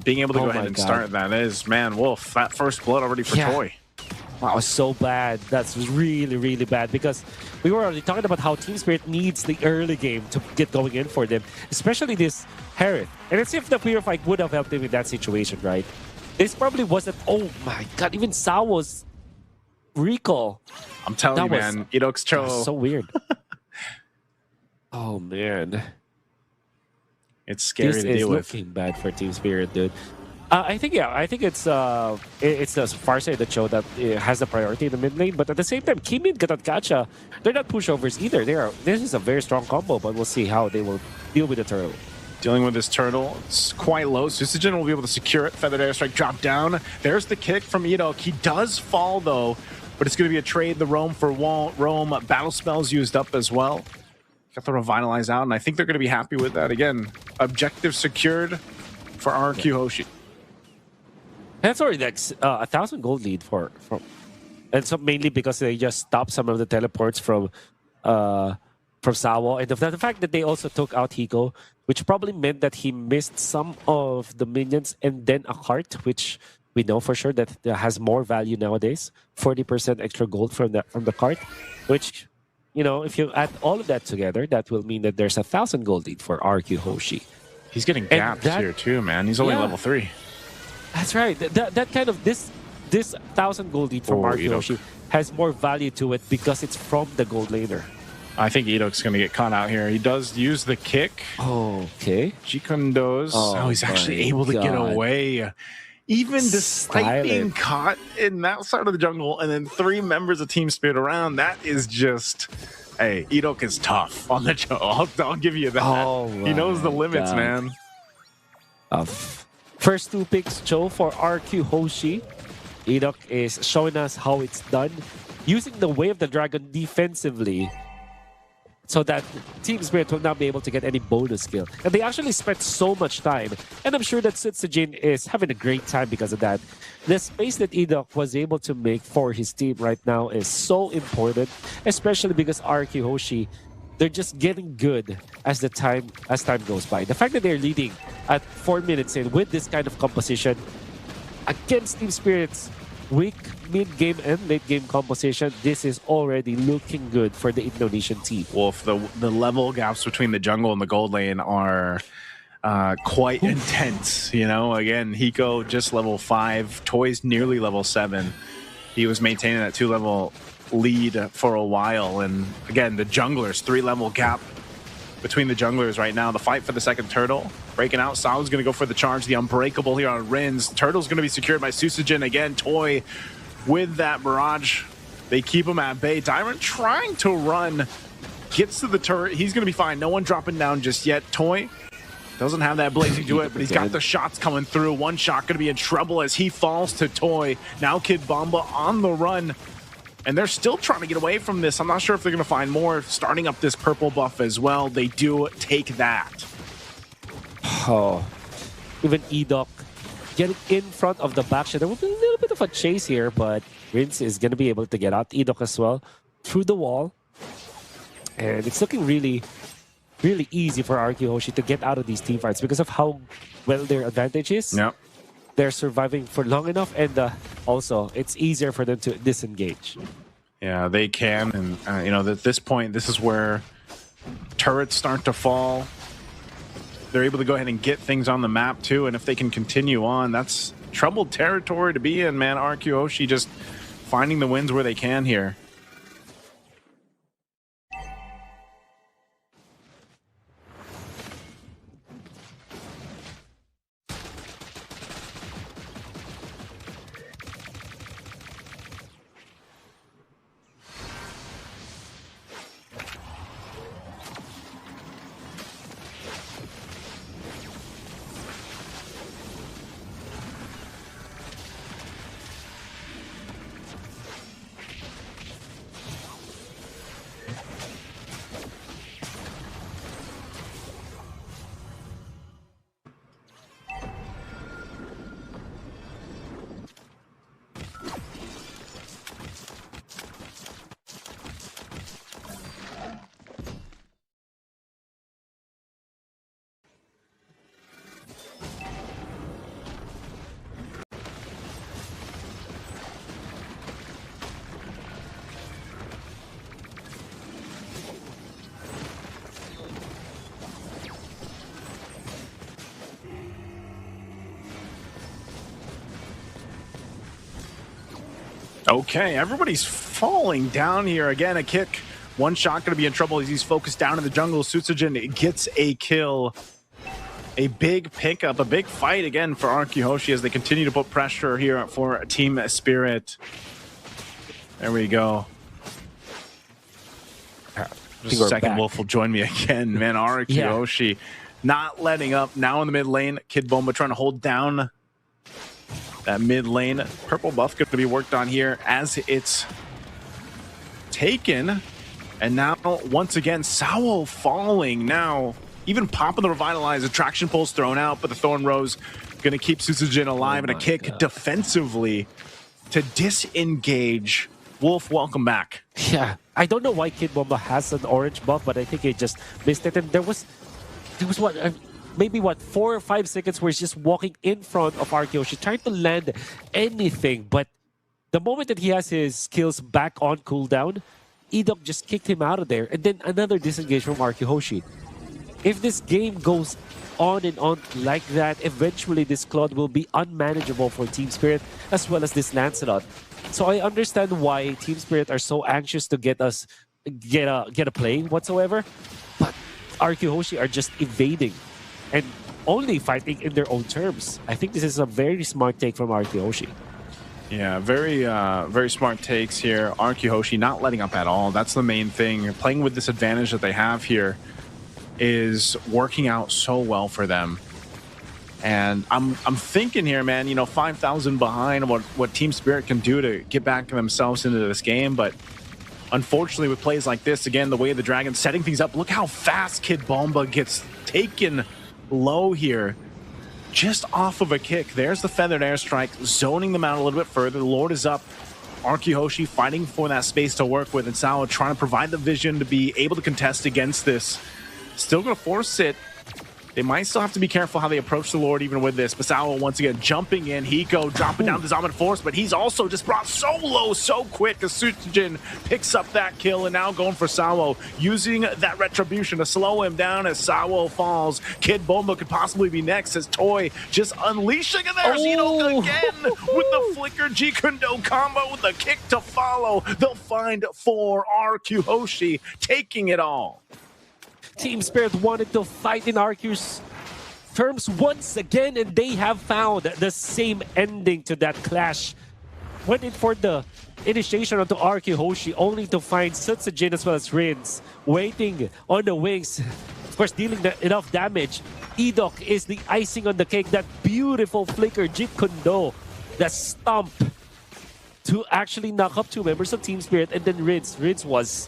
being able to go ahead and start that is, man, Wolf, that first blood already for Toy. Wow, so bad. That's really, really bad because we were already talking about how Team Spirit needs the early game to get going in for them, especially this Harith. And let's see if the Purify would have helped him in that situation, right? This probably wasn't, oh my god, even Sawo's recall. I'm telling you, man, Edok's Cho. So weird. Oh man. It's scary to deal with. This is looking bad for Team Spirit, dude. I think it's the far side of the Cho that has the priority in the mid lane, but at the same time, Kimin, Gatatkacha, they're not pushovers either. This is a very strong combo, but we'll see how they will deal with the turtle. Dealing with this turtle, it's quite low. Susagen will be able to secure it. Feathered Airstrike drop down. There's the kick from Edok. He does fall though, but it's going to be a trade. The Roam for Roam. Battle spells used up as well. Got the Revitalize out, and I think they're going to be happy with that. Again, objective secured for RQ Hoshi. That's already like 1,000 gold lead and so mainly because they just stopped some of the teleports from from Sawo, and the fact that they also took out Hiko, which probably meant that he missed some of the minions and then a cart, which we know for sure that has more value nowadays. 40% extra gold from the cart, which, you know, if you add all of that together, that will mean that there's 1,000 gold lead for RQ Hoshi. He's getting gapped here too, man. He's only level 3. That's right. That kind of this 1,000 gold lead from RQ Hoshi has more value to it because it's from the gold laner. I think Edok's going to get caught out here. He does use the kick. Oh, okay. Jikun does. Oh, he's actually able to get away. Even despite being caught in that side of the jungle and then 3 members of Team Spirit around, that is just... Hey, Edok is tough on the jungle. I'll give you that. Oh, he knows the limits, man. First 2 picks, Joe, for RQ Hoshi. Edok is showing us how it's done. Using the Way of the Dragon defensively, so that Team Spirit will not be able to get any bonus kill. And they actually spent so much time. And I'm sure that Sutsujin is having a great time because of that. The space that Edok was able to make for his team right now is so important, especially because RQ Hoshi, they're just getting good as time goes by. The fact that they're leading at 4 minutes in with this kind of composition against Team Spirit's weak mid-game and late-game composition, this is already looking good for the Indonesian team. Wolf, the level gaps between the jungle and the gold lane are quite intense. You know, again, Hiko just level 5, Toy's nearly level 7. He was maintaining that 2-level lead for a while, and again, the junglers, 3-level gap between the junglers right now. The fight for the second turtle. Breaking out, Sao's going to go for the charge. The Unbreakable here on Rins. Turtle's going to be secured by Susujin. Again, Toy with that barrage. They keep him at bay. Dyrant trying to run. Gets to the turret. He's going to be fine. No one dropping down just yet. Toy doesn't have that blazing to it, but he's got the shots coming through. One shot going to be in trouble as he falls to Toy. Now Kid Bomba on the run. And they're still trying to get away from this. I'm not sure if they're going to find more. Starting up this purple buff as well. They do take that. Oh, even Edok getting in front of the backshot. There will be a little bit of a chase here, but Rince is going to be able to get out. Edok as well through the wall. And it's looking really, really easy for RQ Hoshi to get out of these team fights because of how well their advantage is. Yep. They're surviving for long enough, and also it's easier for them to disengage. Yeah, they can, and you know, at this point, this is where turrets start to fall. They're able to go ahead and get things on the map too, and if they can continue on, that's troubled territory to be in, man. RQ Hoshi just finding the wins where they can here. Okay, everybody's falling down here. Again, a kick. One shot going to be in trouble as he's focused down in the jungle. Sutsujin gets a kill. A big pickup, a big fight again for RQ Hoshi as they continue to put pressure here for Team Spirit. There we go. Just a second, Wolf will join me again. Man, RQ Hoshi not letting up. Now in the mid lane, Kid Bomba trying to hold down that mid lane. Purple buff going to be worked on here as it's taken. And now, once again, Sawo falling. Now, even popping the Revitalize. Attraction Pulse thrown out, but the Thorn Rose going to keep Susujin alive, and a kick defensively to disengage Wolf, welcome back. Yeah, I don't know why Kid Bomba has an orange buff, but I think he just missed it. And there was what, maybe what, 4 or 5 seconds where he's just walking in front of Arkiyoshi, trying to land anything. But the moment that he has his skills back on cooldown, Edok just kicked him out of there. And then another disengage from Arkiyoshi. If this game goes on and on like that, eventually this Claude will be unmanageable for Team Spirit as well as this Lancelot. So I understand why Team Spirit are so anxious to get a play whatsoever, but Arkiyoshi are just evading and only fighting in their own terms. I think this is a very smart take from Arkiyoshi. Yeah, very smart takes here. Arkiyoshi not letting up at all. That's the main thing. Playing with this advantage that they have here is working out so well for them. And I'm thinking here, man, you know, 5,000 behind, what Team Spirit can do to get back themselves into this game. But unfortunately, with plays like this, again, the way the Dragon's setting things up, look how fast Kid Bomba gets taken low here. Just off of a kick. There's the feathered airstrike, zoning them out a little bit further. The Lord is up. Arkiyoshi fighting for that space to work with, and Sao trying to provide the vision to be able to contest against this. Still going to force it. They might still have to be careful how they approach the Lord even with this. Basawa once again jumping in. Hiko dropping down the Zaman Force, but he's also just brought so low so quick as Sujin picks up that kill, and now going for Sawo, using that retribution to slow him down as Sawo falls. Kid Bomba could possibly be next as Toy just unleashing, and there's Eno again with the flicker G-Kundo combo with the kick to follow. They'll find 4 Arkiyoshi taking it all. Team Spirit wanted to fight in Arceus terms once again, and they have found the same ending to that clash. Went in for the initiation onto Arkiyoshi, only to find Sutsujin as well as Rins waiting on the wings. Of course, dealing enough damage. Edok is the icing on the cake. That beautiful flicker, Jeet Kundo, the stomp to actually knock up 2 members of Team Spirit, and then Rins. Rins was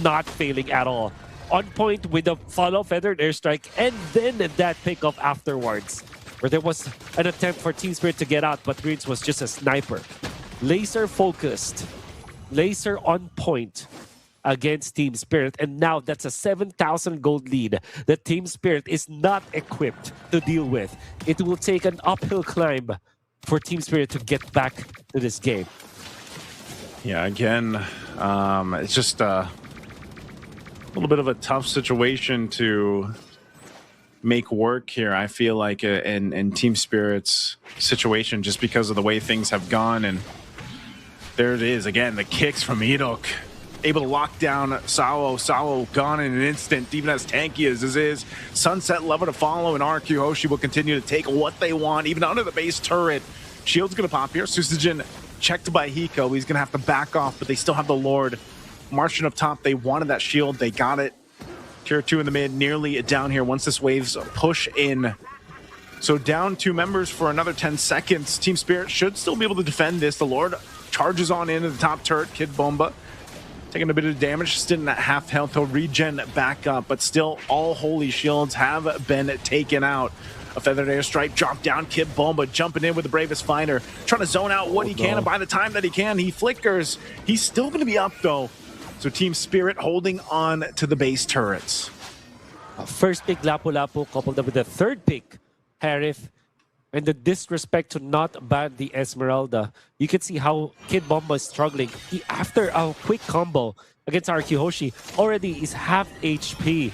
not failing at all. On point with the follow feathered airstrike, and then that pickup afterwards, where there was an attempt for Team Spirit to get out, but Rins was just a sniper. Laser focused, laser on point against Team Spirit, and now that's a 7,000 gold lead that Team Spirit is not equipped to deal with. It will take an uphill climb for Team Spirit to get back to this game. Yeah, again, it's just a little bit of a tough situation to make work here, I feel like, in Team Spirit's situation, just because of the way things have gone. And there it is again, the kicks from Edok, able to lock down Sawo. Sawo gone in an instant, even as tanky as this is. Sunset level to follow, and Arkiyoshi will continue to take what they want, even under the base turret. Shield's gonna pop here. Susujin checked by Hiko. He's gonna have to back off, but they still have the Lord marching up top. They wanted that shield. They got it. Tier 2 in the mid, nearly down here once this waves push in. So down 2 members for another 10 seconds. Team Spirit should still be able to defend this. The Lord charges on into the top turret. Kid Bomba taking a bit of damage, sitting at half health. He'll regen back up, but still all holy shields have been taken out. A feathered airstrike drop down. Kid Bomba jumping in with the bravest fighter, trying to zone out what he can, and by the time that he can, he flickers. He's still going to be up though. So Team Spirit holding on to the base turrets. First pick, Lapu-Lapu, coupled up with the third pick, Harith, and the disrespect to not ban the Esmeralda. You can see how Kid Bomba is struggling. He, after a quick combo against Arkiyoshi, already is half HP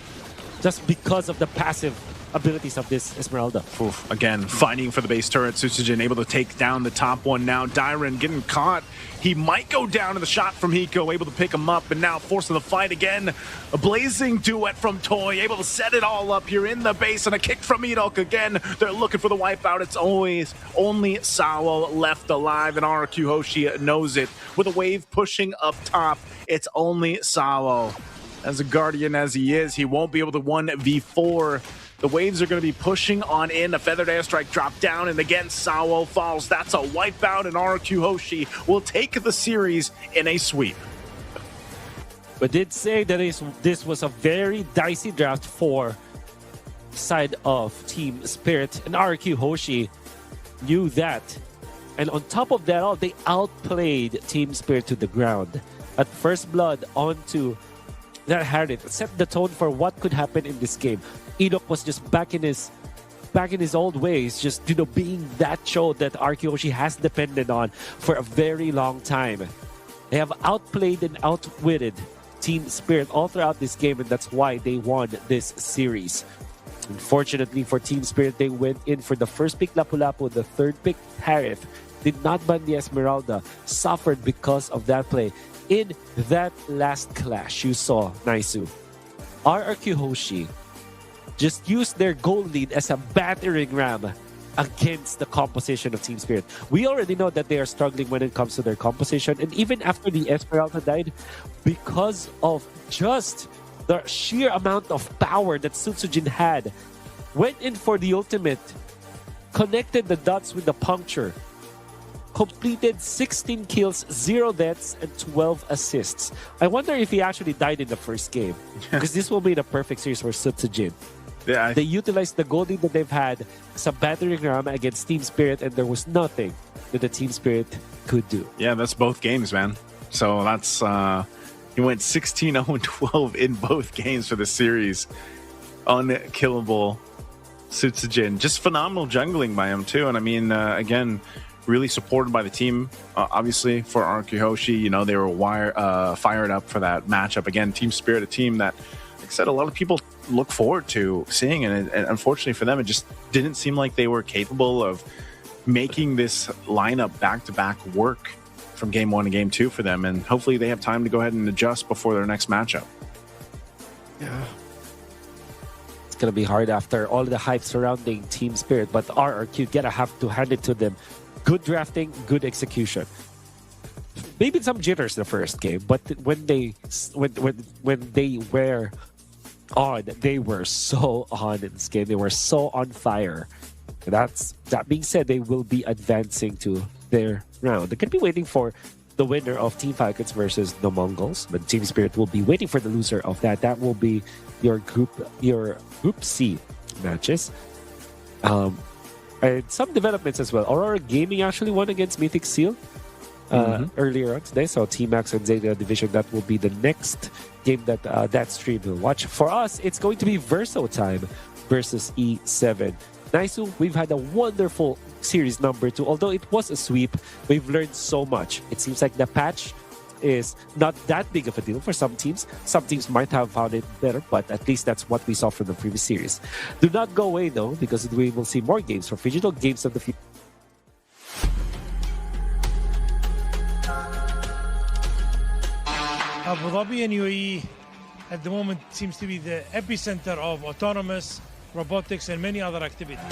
just because of the passive abilities of this Esmeralda. Oof. Again, fighting for the base turret. Susujin able to take down the top one now. Dairon getting caught. He might go down to the shot from Hiko, able to pick him up, and now forcing the fight again. A blazing duet from Toy, able to set it all up here in the base, and a kick from Edok again. They're looking for the wipeout. It's always only Sawo left alive, and Arkiyoshi knows it. With a wave pushing up top, it's only Sawo. As a guardian as he is, he won't be able to 1v4. The waves are going to be pushing on in. A feathered airstrike drop down, and again, Sawo falls. That's a wipeout, and Arkiyoshi will take the series in a sweep. But did say that this was a very dicey draft for side of Team Spirit, and Arkiyoshi knew that. And on top of that all, they outplayed Team Spirit to the ground. At first blood onto that Harith set the tone for what could happen in this game. Enoch was just back in his old ways, just being that show that Arkiyoshi has depended on for a very long time. They have outplayed and outwitted Team Spirit all throughout this game, and that's why they won this series. Unfortunately for Team Spirit, they went in for the first pick Lapu-Lapu, the third pick Harith, did not ban the Esmeralda, suffered because of that play. In that last clash you saw, Naisu, RRQ Hoshi just used their goal lead as a battering ram against the composition of Team Spirit. We already know that they are struggling when it comes to their composition, and even after the Esmeralda died, because of just the sheer amount of power that Sutsujin had, went in for the ultimate, connected the dots with the puncture, completed 16 kills, 0 deaths, and 12 assists. I wonder if he actually died in the first game, because this will be the perfect series for Sutsujin. Yeah, They utilized the gold lead that they've had as a battering ram against Team Spirit, and there was nothing that the Team Spirit could do. yeah, that's both games, man. So that's he went 16-0-12 in both games for the series. Unkillable Sutsujin. Just phenomenal jungling by him too. And I mean, again, really supported by the team. Obviously for Arkiyoshi, they were fired up for that matchup. Again, Team Spirit, a team that, like I said, a lot of people look forward to seeing, and unfortunately for them, it just didn't seem like they were capable of making this lineup back-to-back work from game 1 to game 2 for them, and hopefully they have time to go ahead and adjust before their next matchup. Yeah. It's going to be hard after all the hype surrounding Team Spirit, but RRQ, gotta have to hand it to them. Good drafting, good execution. Maybe some jitters the first game, but when they were on, they were so on in this game. They were so on fire. That being said, they will be advancing to their round. They could be waiting for the winner of Team Falcons versus the Mongols, but Team Spirit will be waiting for the loser of that. That will be your group C matches. And some developments as well. Aurora Gaming actually won against Mythic Seal earlier on today. So T-Max and Zeta Division, that will be the next game that stream will watch. For us, it's going to be Verso Time versus E7. Naisu, we've had a wonderful series number 2. Although it was a sweep, we've learned so much. It seems like the patch is not that big of a deal for some teams. Some teams might have found it better, but at least that's what we saw from the previous series. Do not go away though, because we will see more games for Digital Games of the Future. Abu Dhabi and UAE at the moment seems to be the epicenter of autonomous, robotics, and many other activities.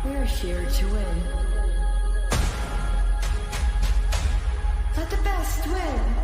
We're here to win. Let the best win.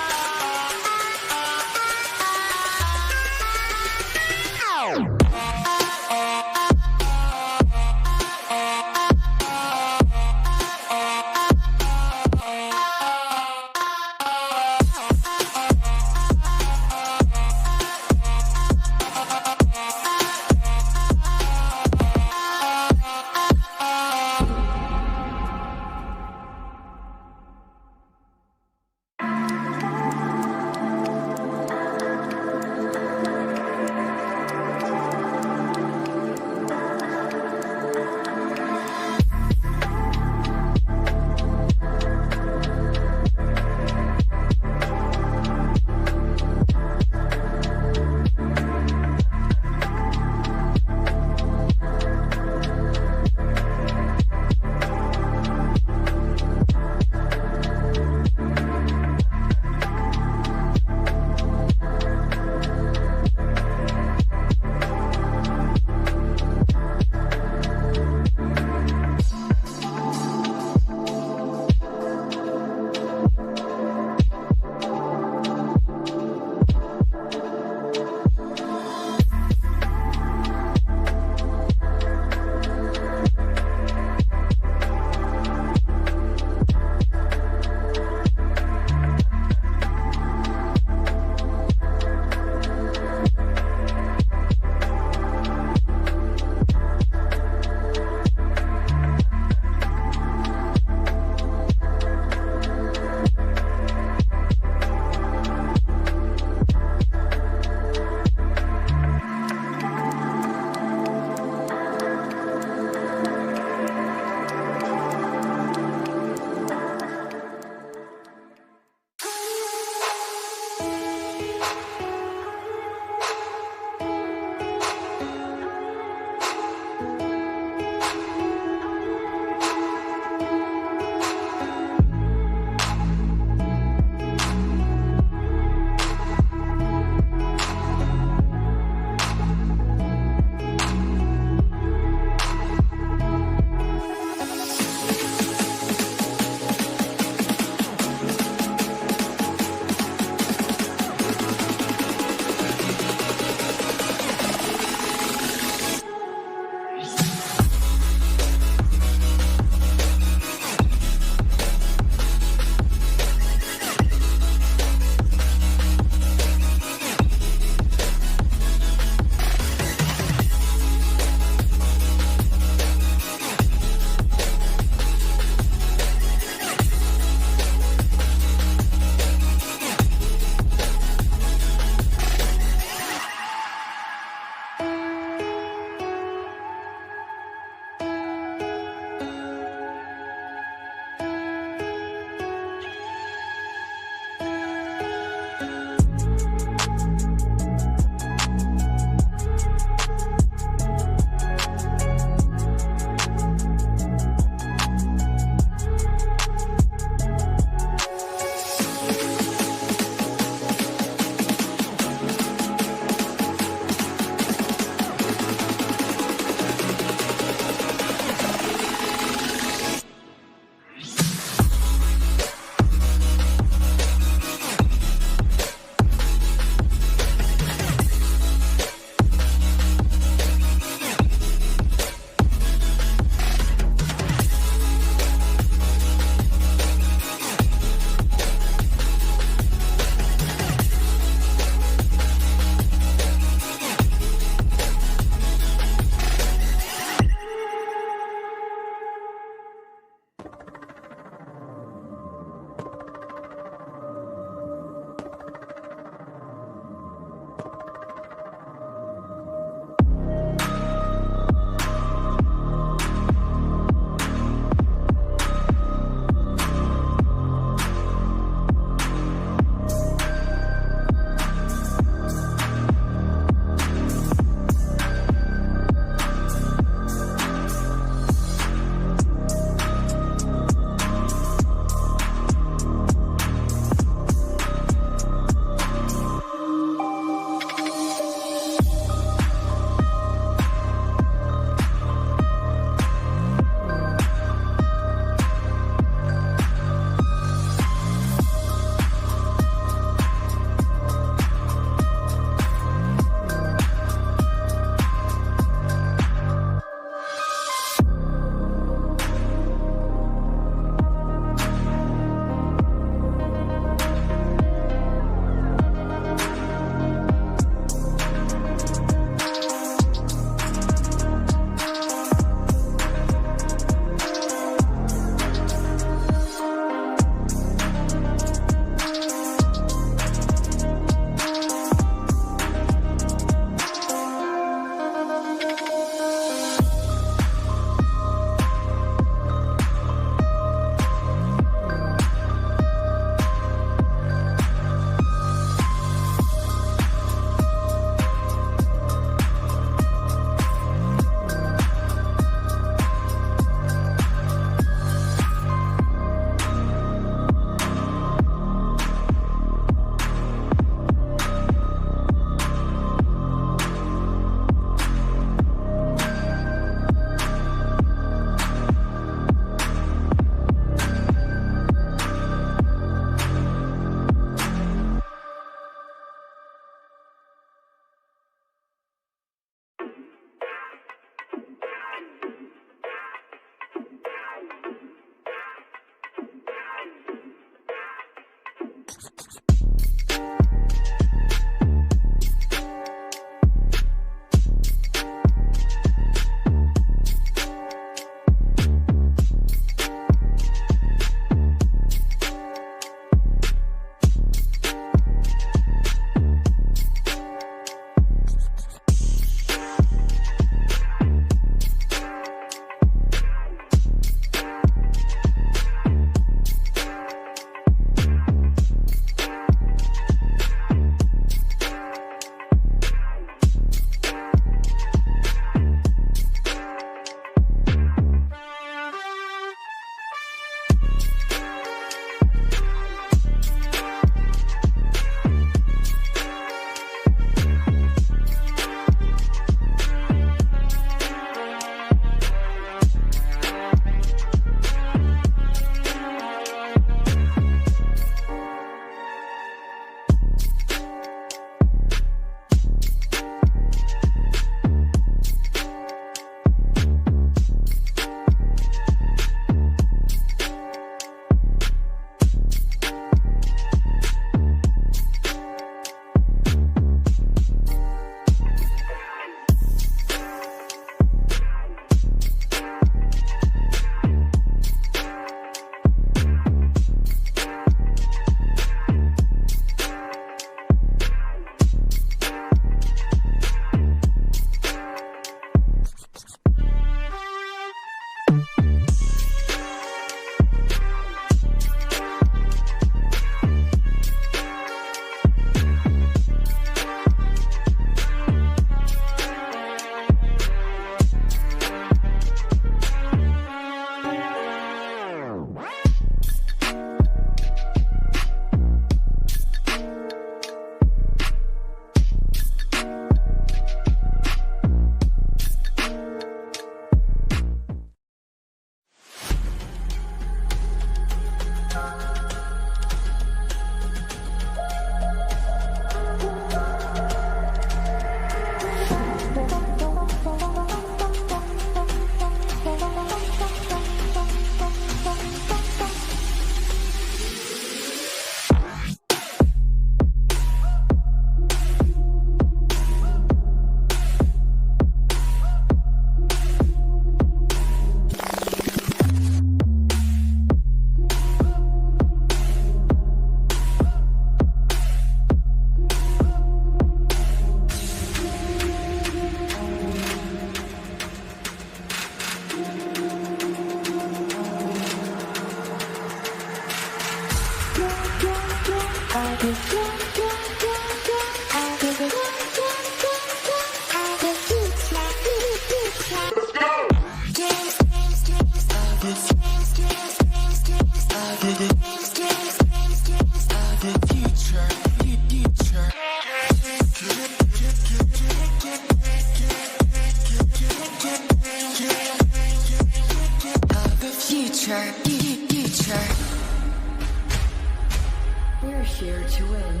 We're here to win.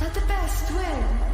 Let the best win.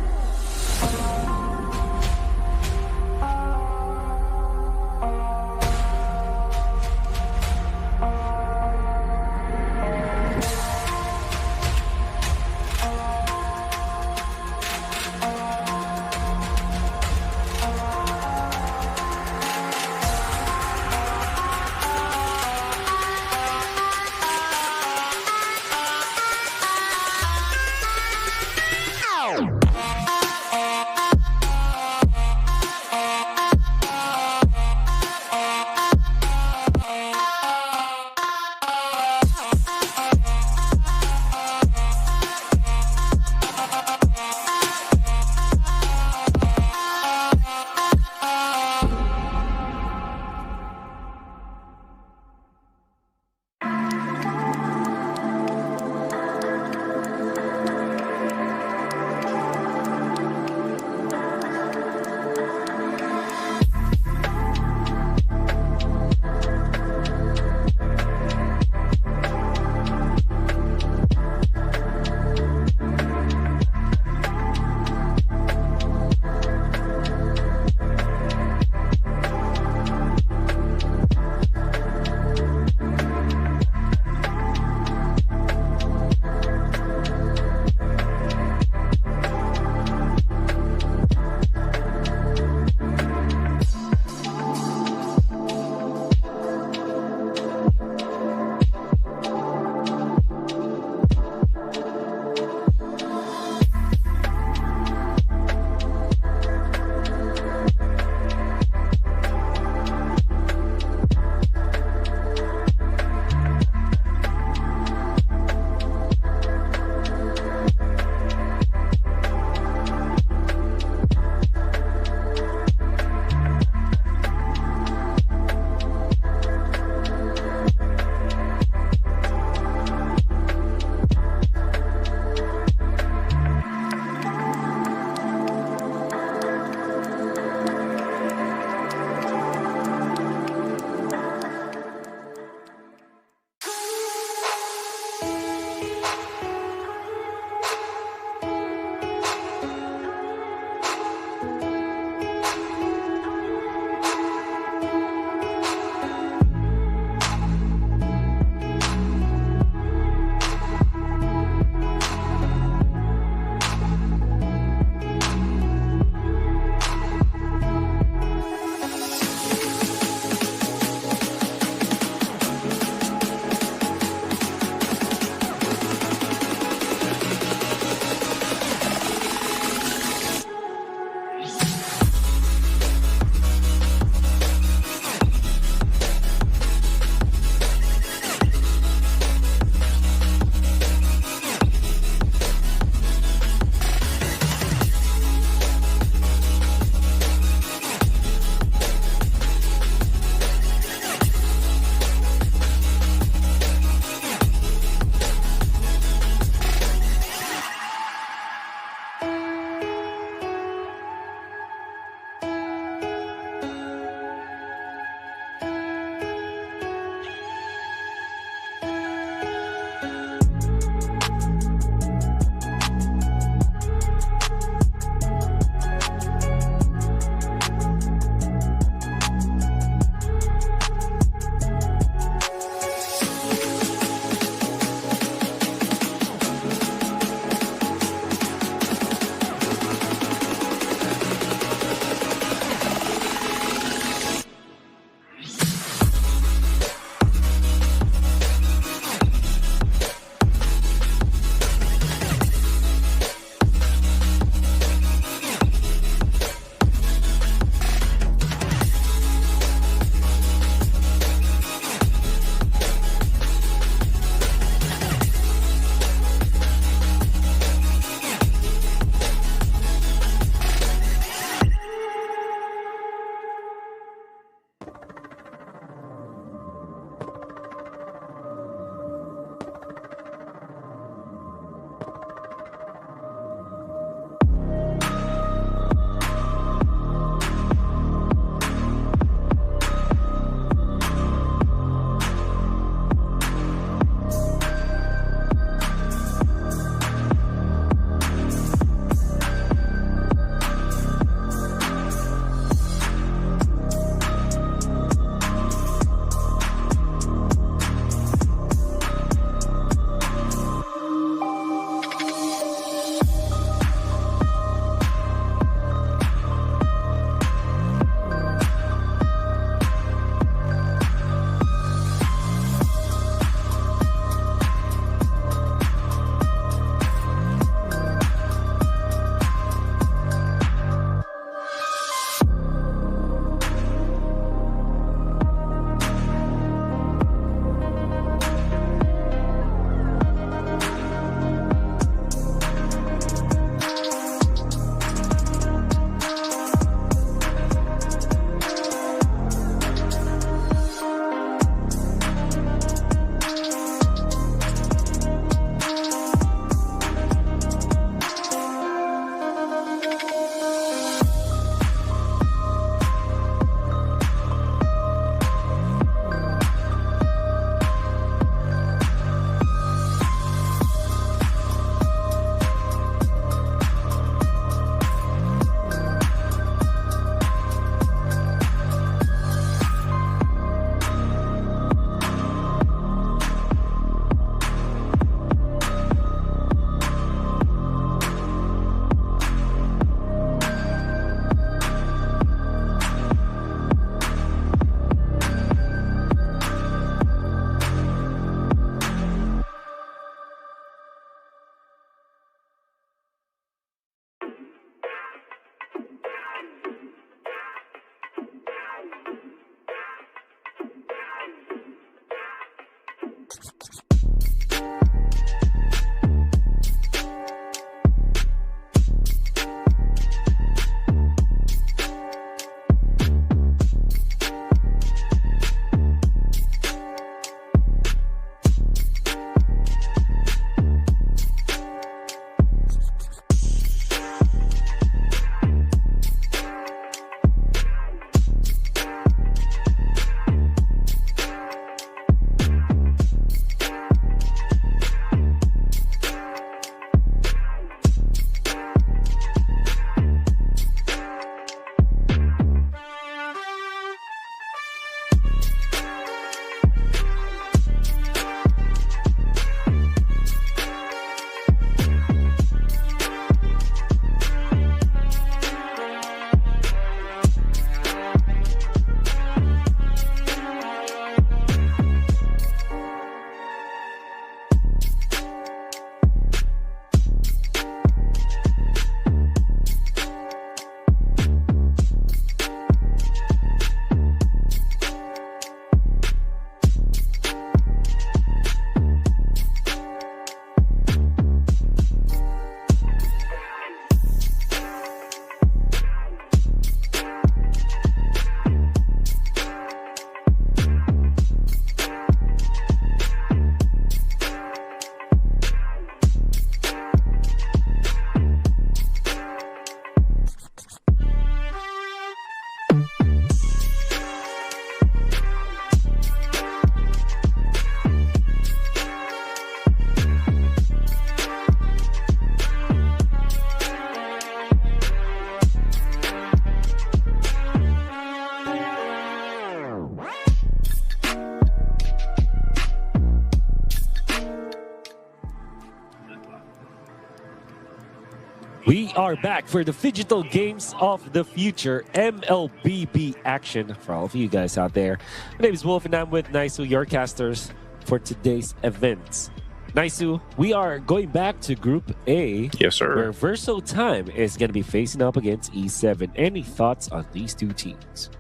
we are back for the Digital Games of the Future MLBB action for all of you guys out there. My name is Wolf and I'm with Naisu, your casters for today's events. Naisu, we are going back to Group A. Yes, sir. Where Verso Time is going to be facing up against E7. Any thoughts on these two teams?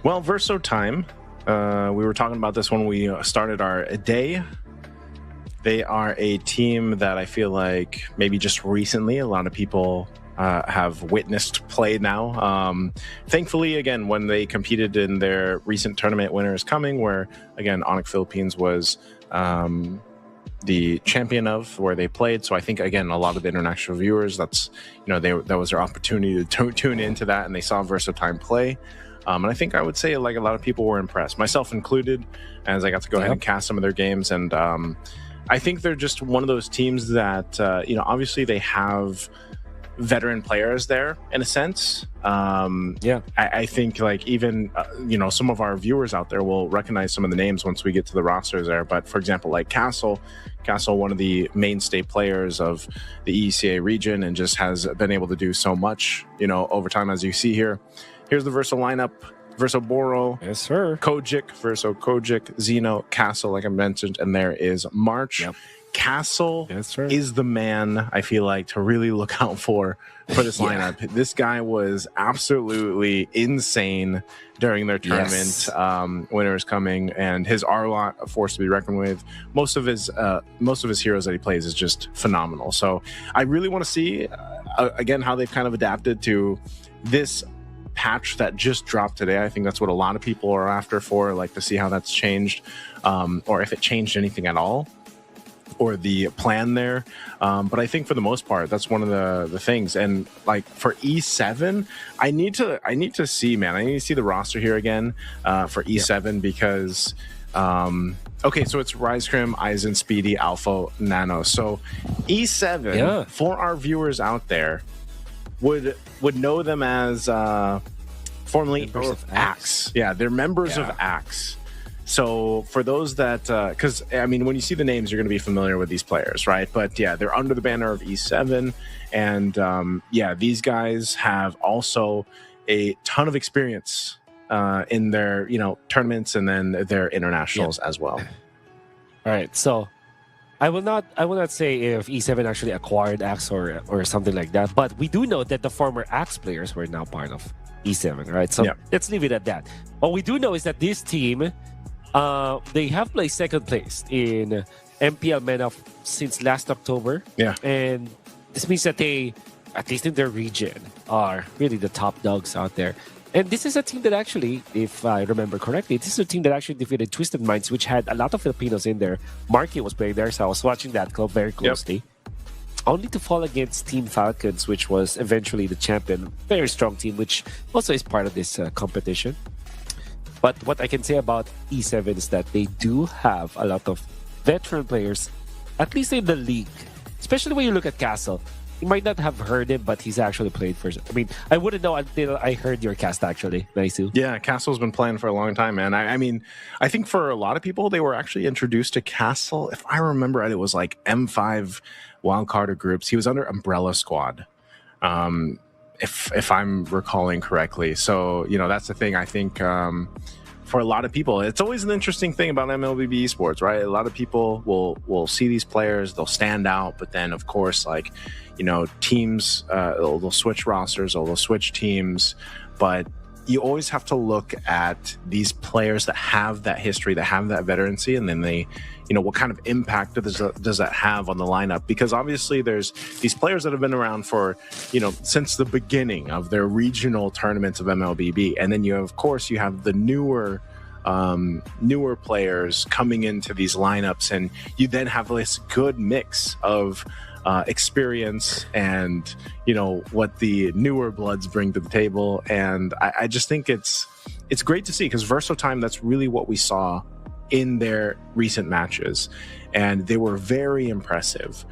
Well, Verso Time, we were talking about this when we started our day. They are a team that I feel like maybe just recently a lot of people have witnessed play now. Thankfully, again, when they competed in their recent tournament Winners Coming, where, again, Onyx Philippines was the champion of where they played. So I think, again, a lot of the international viewers, that was their opportunity to tune into that, and they saw Verso Time play. And I think I would say like a lot of people were impressed, myself included, as I got to go ahead and cast some of their games. And I think they're just one of those teams that, obviously they have veteran players there in a sense. I think like even, some of our viewers out there will recognize some of the names once we get to the rosters there. But for example, like Castle, one of the mainstay players of the ECA region, and just has been able to do so much, over time, as you see here. Here's the Verso lineup. Verso Boro, yes sir, Kojic, Verso Kojic, Zeno, Castle, like I mentioned, and there is March. Castle is the man, I feel like, to really look out for this lineup. This guy was absolutely insane during their tournament. Winners Coming, and his R-Lot, a force to be reckoned with. Most of his heroes that he plays is just phenomenal. So I really want to see again how they've kind of adapted to this patch that just dropped today. I think that's what a lot of people are after for, like, to see how that's changed, or if it changed anything at all, or the plan there. But I think for the most part, that's one of the things. And like for E7, I need to see the roster here again for E7 because okay, so it's Rizecrim, Aizen, Speedy, Alpha, Nano. So E7 for our viewers out there would know them as formerly of Axe. Yeah, they're members of Axe. So for those that, because I mean, when you see the names, you're going to be familiar with these players, right? But yeah, they're under the banner of E7, and these guys have also a ton of experience in their tournaments and then their internationals as well. All right, so I will not say if E7 actually acquired Axe or something like that, but we do know that the former Axe players were now part of E7, right? So let's leave it at that. What we do know is that this team, they have placed second place in MPL MENA since last October. Yeah. And this means that they, at least in their region, are really the top dogs out there. And this is a team that actually, if I remember correctly, this is a team that actually defeated Twisted Minds, which had a lot of Filipinos in there. Marky was playing there, so I was watching that club very closely. Only to fall against Team Falcons, which was eventually the champion. Very strong team, which also is part of this competition. But what I can say about E7 is that they do have a lot of veteran players, at least in the league. Especially when you look at Castle. You might not have heard him, but he's actually played for... I mean, I wouldn't know until I heard your cast, actually. Naisu. Yeah, Castle's been playing for a long time, man. I mean, I think for a lot of people, they were actually introduced to Castle. If I remember right, it was like M5 wildcard groups. He was under Umbrella Squad, if I'm recalling correctly. So, that's the thing. I think for a lot of people, it's always an interesting thing about MLBB esports, right? A lot of people will see these players, they'll stand out, but then, of course, like, teams, they'll switch rosters or they'll switch teams, but you always have to look at these players that have that history, that have that veterancy, and then they, what kind of impact does that have on the lineup? Because obviously there's these players that have been around for, since the beginning of their regional tournaments of MLBB, and then you have the newer players coming into these lineups, and you then have this good mix of experience and what the newer bloods bring to the table. And I just think it's great to see, because Verso Time, that's really what we saw in their recent matches, and they were very impressive.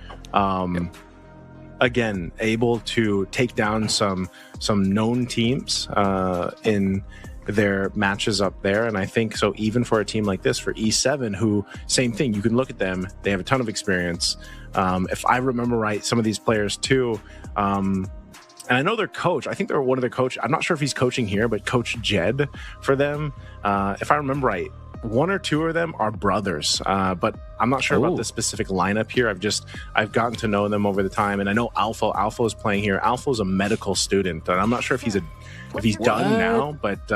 Again, able to take down some known teams in their matches up there. And I think so even for a team like this, for E7, who, same thing, you can look at them, they have a ton of experience. If I remember right, some of these players too, And I know their coach. I think they're one of their coach. I'm not sure if he's coaching here, but Coach Jed for them. If I remember right, one or two of them are brothers. But I'm not sure about the specific lineup here. I've gotten to know them over the time, and I know Alpha. Alpha is playing here. Alpha is a medical student, and I'm not sure if he's done now. But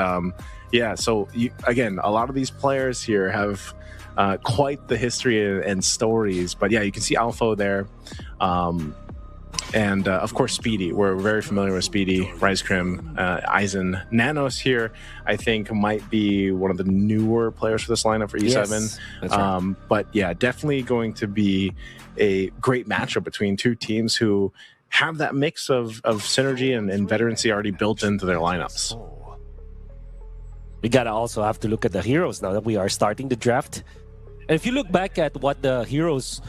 yeah. So again, a lot of these players here have quite the history and stories. But yeah, you can see Alpha there. And of course, Speedy. We're very familiar with Speedy, Rizecrim, Eisen. Nanos here, I think, might be one of the newer players for this lineup for E7. Yes, that's right. But yeah, definitely going to be a great matchup between two teams who have that mix of synergy and veterancy already built into their lineups. We gotta also have to look at the heroes now that we are starting the draft. And if you look back at what the heroes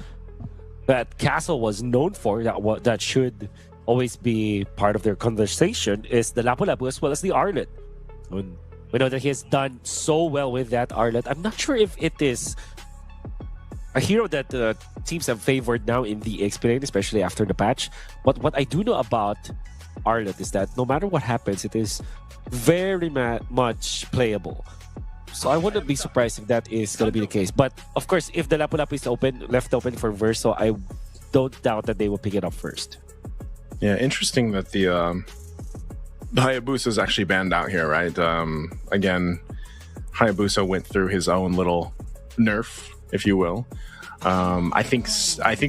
that Castle was known for, that should always be part of their conversation, is the Lapu-Lapu as well as the Arlet. We know that he has done so well with that Arlet. I'm not sure if it is a hero that the teams have favored now in the X-Plane, especially after the patch. But what I do know about Arlet is that no matter what happens, it is very much playable. So I wouldn't be surprised if that is going to be the case. But of course, if the Lapu-Lapu is left open for Verso, I don't doubt that they will pick it up first. Yeah, interesting that the Hayabusa is actually banned out here, right? Again, Hayabusa went through his own little nerf, if you will. I think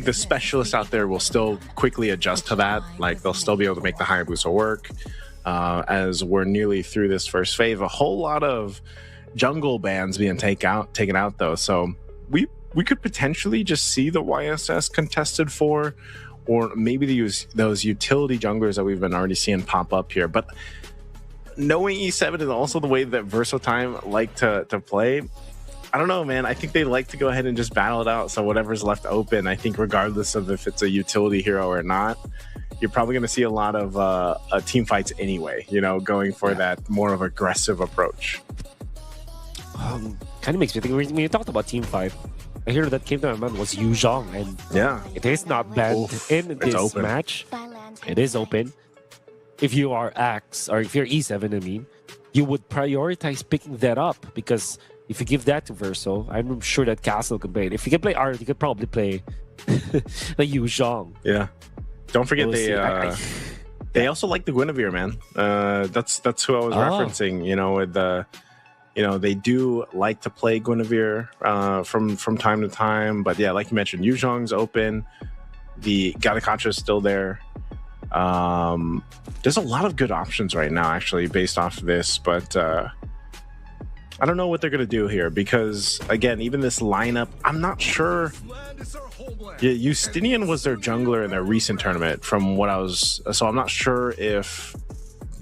the specialists out there will still quickly adjust to that. Like, they'll still be able to make the Hayabusa work. As we're nearly through this first phase, a whole lot of jungle bans being taken out though, so we could potentially just see the YSS contested for, or maybe those utility junglers that we've been already seeing pop up here. But knowing E7 and also the way that Verso Time like to play, I don't know, man. I think they like to go ahead and just battle it out. So whatever's left open, I think regardless of if it's a utility hero or not, you're probably going to see a lot of team fights anyway, going for that more of aggressive approach. Kind of makes me think, when you talked about Team 5, a hero that came to my mind was Yu Zhong, and yeah, it is not banned in this match. It is open. If you are Axe, or if you're E7, I mean, you would prioritize picking that up, because if you give that to Verso, I'm sure that Castle can play it. If you can play Art, you could probably play the Yu Zhong. Yeah. Don't forget they also like the Guinevere, man. That's who I was referencing, with the... they do like to play Guinevere from time to time. But yeah, like you mentioned, Yu Zhong's open. The Gatakacha is still there. There's a lot of good options right now, actually, based off of this. But I don't know what they're going to do here. Because, again, even this lineup, I'm not sure. Yeah, Justinian was their jungler in their recent tournament from what I was... So I'm not sure if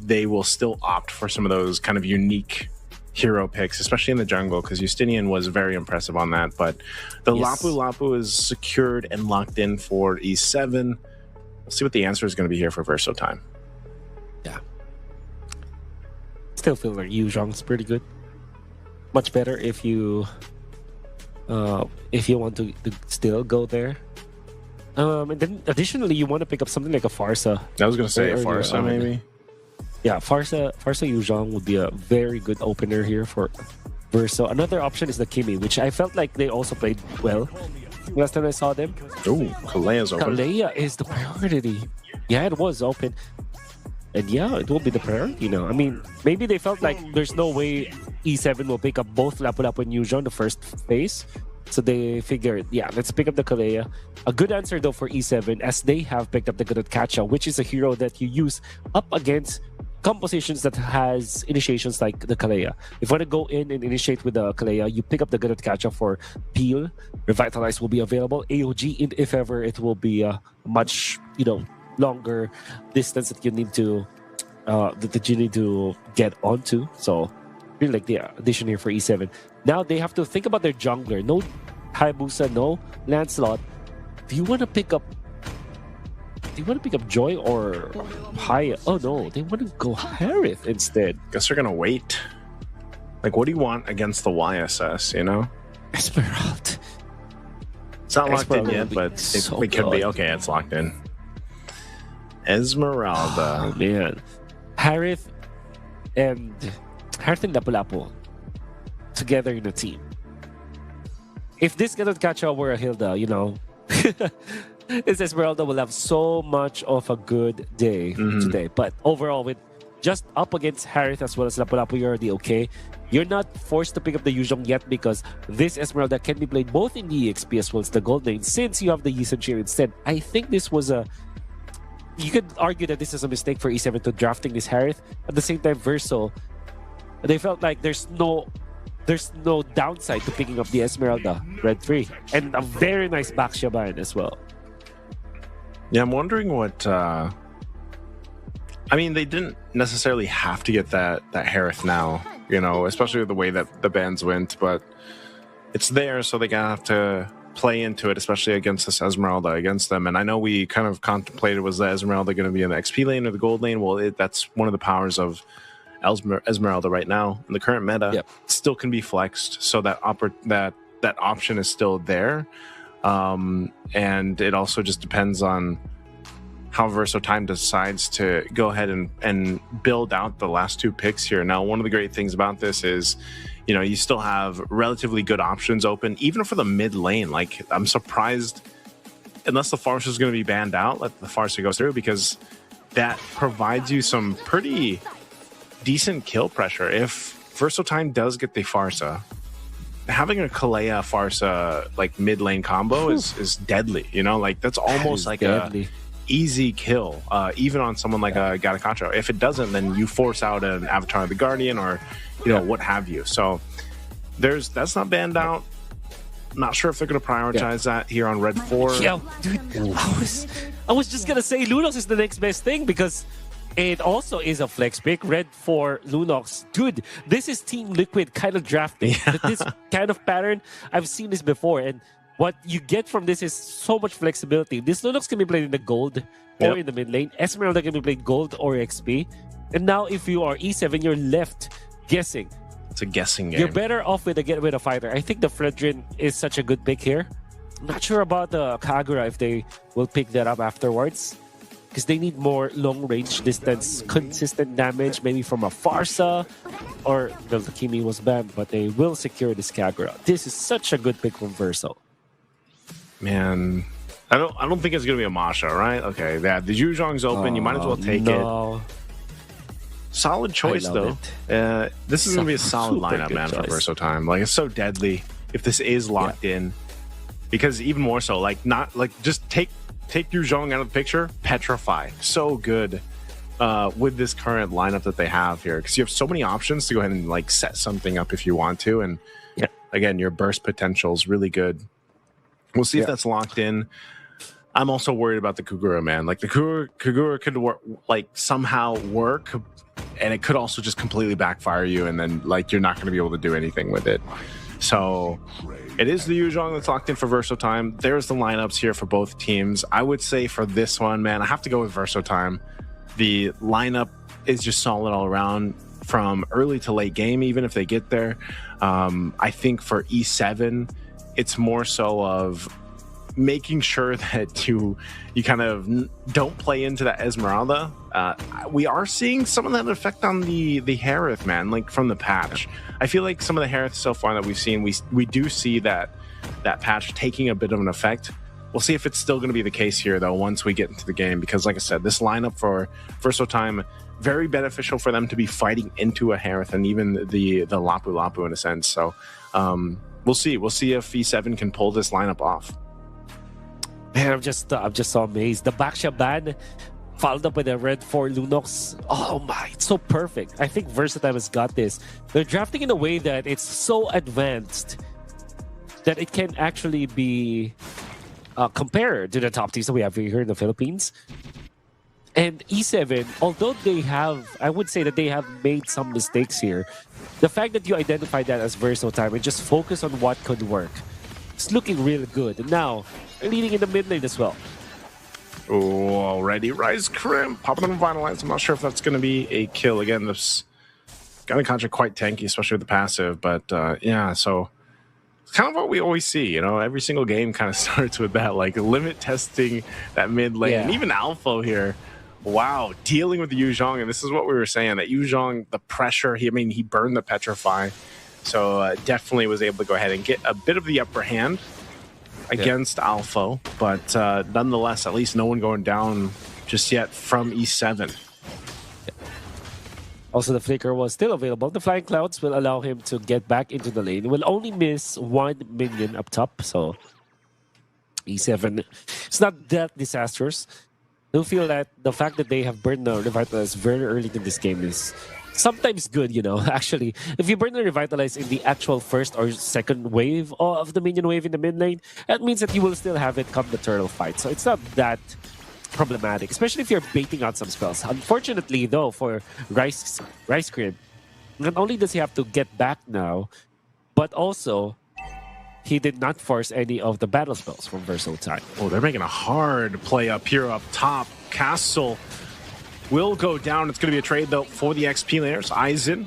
they will still opt for some of those kind of unique hero picks, especially in the jungle, because Justinian was very impressive on that. But the Lapu-Lapu is secured and locked in for E7. We'll see what the answer is going to be here for Verso Time. Yeah. Still feel like Yu Zhong's pretty good. Much better if you want to still go there. And then additionally, you want to pick up something like a Farsa. I was going to say a Farsa, maybe. Yeah, Farsa Yu Zhong would be a very good opener here for Verso. Another option is the Kimi, which I felt like they also played well last time I saw them. Oh, Kalea's open. Kalea is the priority. Yeah, it was open. And yeah, it will be the priority now. I mean, maybe they felt like there's no way E7 will pick up both Lapu-Lapu and Yu Zhong the first phase. So they figured, yeah, let's pick up the Kalea. A good answer, though, for E7, as they have picked up the Gatakacha, which is a hero that you use up against compositions that has initiations like the Kalea. If you want to go in and initiate with the Kalea, you pick up the Gatakacha for Peel. Revitalize will be available. AOG, if ever, it will be a much, longer distance that you need to get onto. So really like the addition here for E7. Now they have to think about their jungler. No Hayabusa, no Lancelot. Do you want to pick up Joy or Haya? Oh no, they want to go Harith instead. Guess they're gonna wait. Like, what do you want against the YSS, Esmeralda. It's not locked in yet, but it could be. Okay, it's locked in. Esmeralda. Oh, man. Harith and Lapu-Lapu together in a team. If this cannot catch over Hilda, you know, this Esmeralda will have so much of a good day today. But overall, with just up against Harith as well as Lapu-Lapu, you're already okay. You're not forced to pick up the Yuzhong yet because this Esmeralda can be played both in the EXP as well as the gold lane since you have the Yi Sun instead. I think this was a... You could argue that this is a mistake for E7 to drafting this Harith. At the same time, Verso, they felt like there's no downside to picking up the Esmeralda red 3 and a very nice back Shaban as well. Yeah, I'm wondering what I mean, they didn't necessarily have to get that Harith now, you know, especially with the way that the bans went, but it's there, so they gotta have to play into it, especially against this Esmeralda against them. And I know we kind of contemplated, was the Esmeralda going to be in the XP lane or the gold lane? Well, that's one of the powers of Esmeralda right now in the current meta. Yep. Still can be flexed, so that option is still there. And it also just depends on how Verso Time decides to go ahead and build out the last 2 picks here. Now, one of the great things about this is, you know, you still have relatively good options open, even for the mid lane. Like, I'm surprised, unless the Farsa is going to be banned out, let the Farsa go through, because that provides you some pretty decent kill pressure. If Verso Time does get the Farsa, having a Kalea Farsa like mid lane combo is deadly. You know, like that's almost like deadly. A easy kill, even on someone like a Gatakacho. If it doesn't, then you force out an Avatar of the Guardian or, you know, what have you. So that's not banned out. Not sure if they're going to prioritize that here on Red 4. Yeah, dude, I was just going to say Lunox is the next best thing because it also is a flex pick. Red 4 Lunox. Dude, this is Team Liquid kind of drafting. Yeah. This kind of pattern, I've seen this before. And what you get from this is so much flexibility. This Lunox can be played in the gold or in the mid lane. Esmeralda can be played gold or XP. And now if you are E7, you're left guessing. It's a guessing game. You're better off with a fighter. I think the Fredrin is such a good pick here. I'm not sure about the Kagura if they will pick that up afterwards, because they need more long-range distance, consistent damage, maybe from a Farsa, or the Kimi was banned, but they will secure this Kagura. This is such a good pick from Verso. Man, I don't think it's gonna be a Masha, right? Okay, yeah, the Yuzhong's open. You might as well take it. Solid choice though. This is gonna be a solid lineup, man, for Verso Time. Like, it's so deadly if this is locked in, because even more so, like, not like just take Yuzhong out of the picture, petrify. So good with this current lineup that they have here, because you have so many options to go ahead and like set something up if you want to, and again, your burst potential is really good. We'll see if that's locked in. I'm also worried about the Kagura, man. Like, the Kagura could work, like somehow work, and it could also just completely backfire you, and then like you're not going to be able to do anything with it. So it is the Yuzhong that's locked in for Verso Time. There's the lineups here for both teams. I would say for this one, man, I have to go with Verso Time. The lineup is just solid all around from early to late game, even if they get there. I think for E7, it's more so of making sure that you kind of don't play into that Esmeralda. We are seeing some of that effect on the Harith, man, like from the patch. I feel like some of the Harith so far that we've seen, we do see that patch taking a bit of an effect. We'll see if it's still going to be the case here, though, once we get into the game, because like I said, this lineup for Verso Time, very beneficial for them to be fighting into a Harith and even the Lapu-Lapu in a sense. So we'll see if E7 can pull this lineup off. Man, I'm just so amazed. The Baksha ban followed up with a Red 4 Lunox. Oh my, it's so perfect. I think Verso Time has got this. They're drafting in a way that it's so advanced that it can actually be compared to the top teams that we have here in the Philippines. And E7, although they have, I would say that they have made some mistakes here, the fact that you identify that as Verso Time and just focus on what could work, it's looking really good. And now, they're leading in the mid lane as well. Oh, already Rise Crimp popping on Vitalize. I'm not sure if that's going to be a kill. Again, this Gatakacho quite tanky, especially with the passive. But yeah, so it's kind of what we always see. You know, every single game kind of starts with that, like limit testing that mid lane. And even Alpha here Wow, dealing with Yu Zhong, and this is what we were saying, that Yu Zhong, the pressure, he burned the Petrify, so definitely was able to go ahead and get a bit of the upper hand against Alpha, but nonetheless, at least no one going down just yet from E7. Also, the flicker was still available. The Flying Clouds will allow him to get back into the lane. Will only miss one minion up top, so E7, it's not that disastrous. I do feel that the fact that they have burned the Revitalize very early in this game is sometimes good, you know. Actually, if you burn the Revitalize in the actual first or second wave of the minion wave in the mid lane, that means that you will still have it come the turtle fight. So it's not that problematic, especially if you're baiting out some spells. Unfortunately, though, for Rice Cream, not only does he have to get back now, but also he did not force any of the battle spells from Verso Time. Oh, they're making a hard play up here up top. Castle will go down. It's going to be a trade, though, for the XP layers. Aizen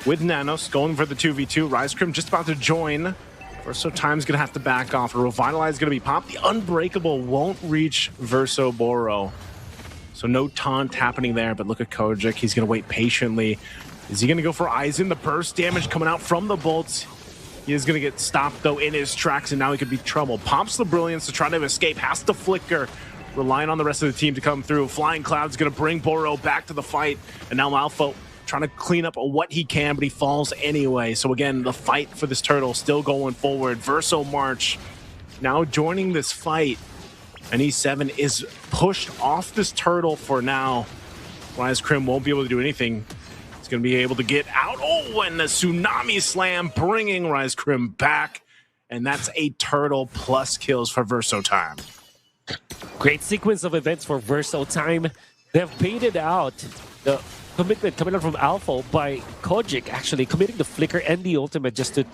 with Nanos going for the 2v2. Rise Crim just about to join. Verso Time's going to have to back off. A Revitalize is going to be popped. The Unbreakable won't reach Verso Boro. So no taunt happening there, but look at Kojic. He's going to wait patiently. Is he going to go for Aizen? The burst damage coming out from the bolts. He is going to get stopped, though, in his tracks, and now he could be trouble. Pops the Brilliance to try to escape. Has to flicker. Relying on the rest of the team to come through. Flying Cloud's going to bring Boro back to the fight. And now Alpha trying to clean up what he can, but he falls anyway. So again, the fight for this turtle still going forward. Verso March now joining this fight. And E7 is pushed off this turtle for now. Rise Crim won't be able to do anything. He's going to be able to get out. Oh, and the Tsunami Slam bringing Rise Crim back. And that's a turtle plus kills for Verso Time. Great sequence of events for Verso Time. They have baited out the commitment coming out from Alpha by Kojic, actually committing the flicker and the ultimate just to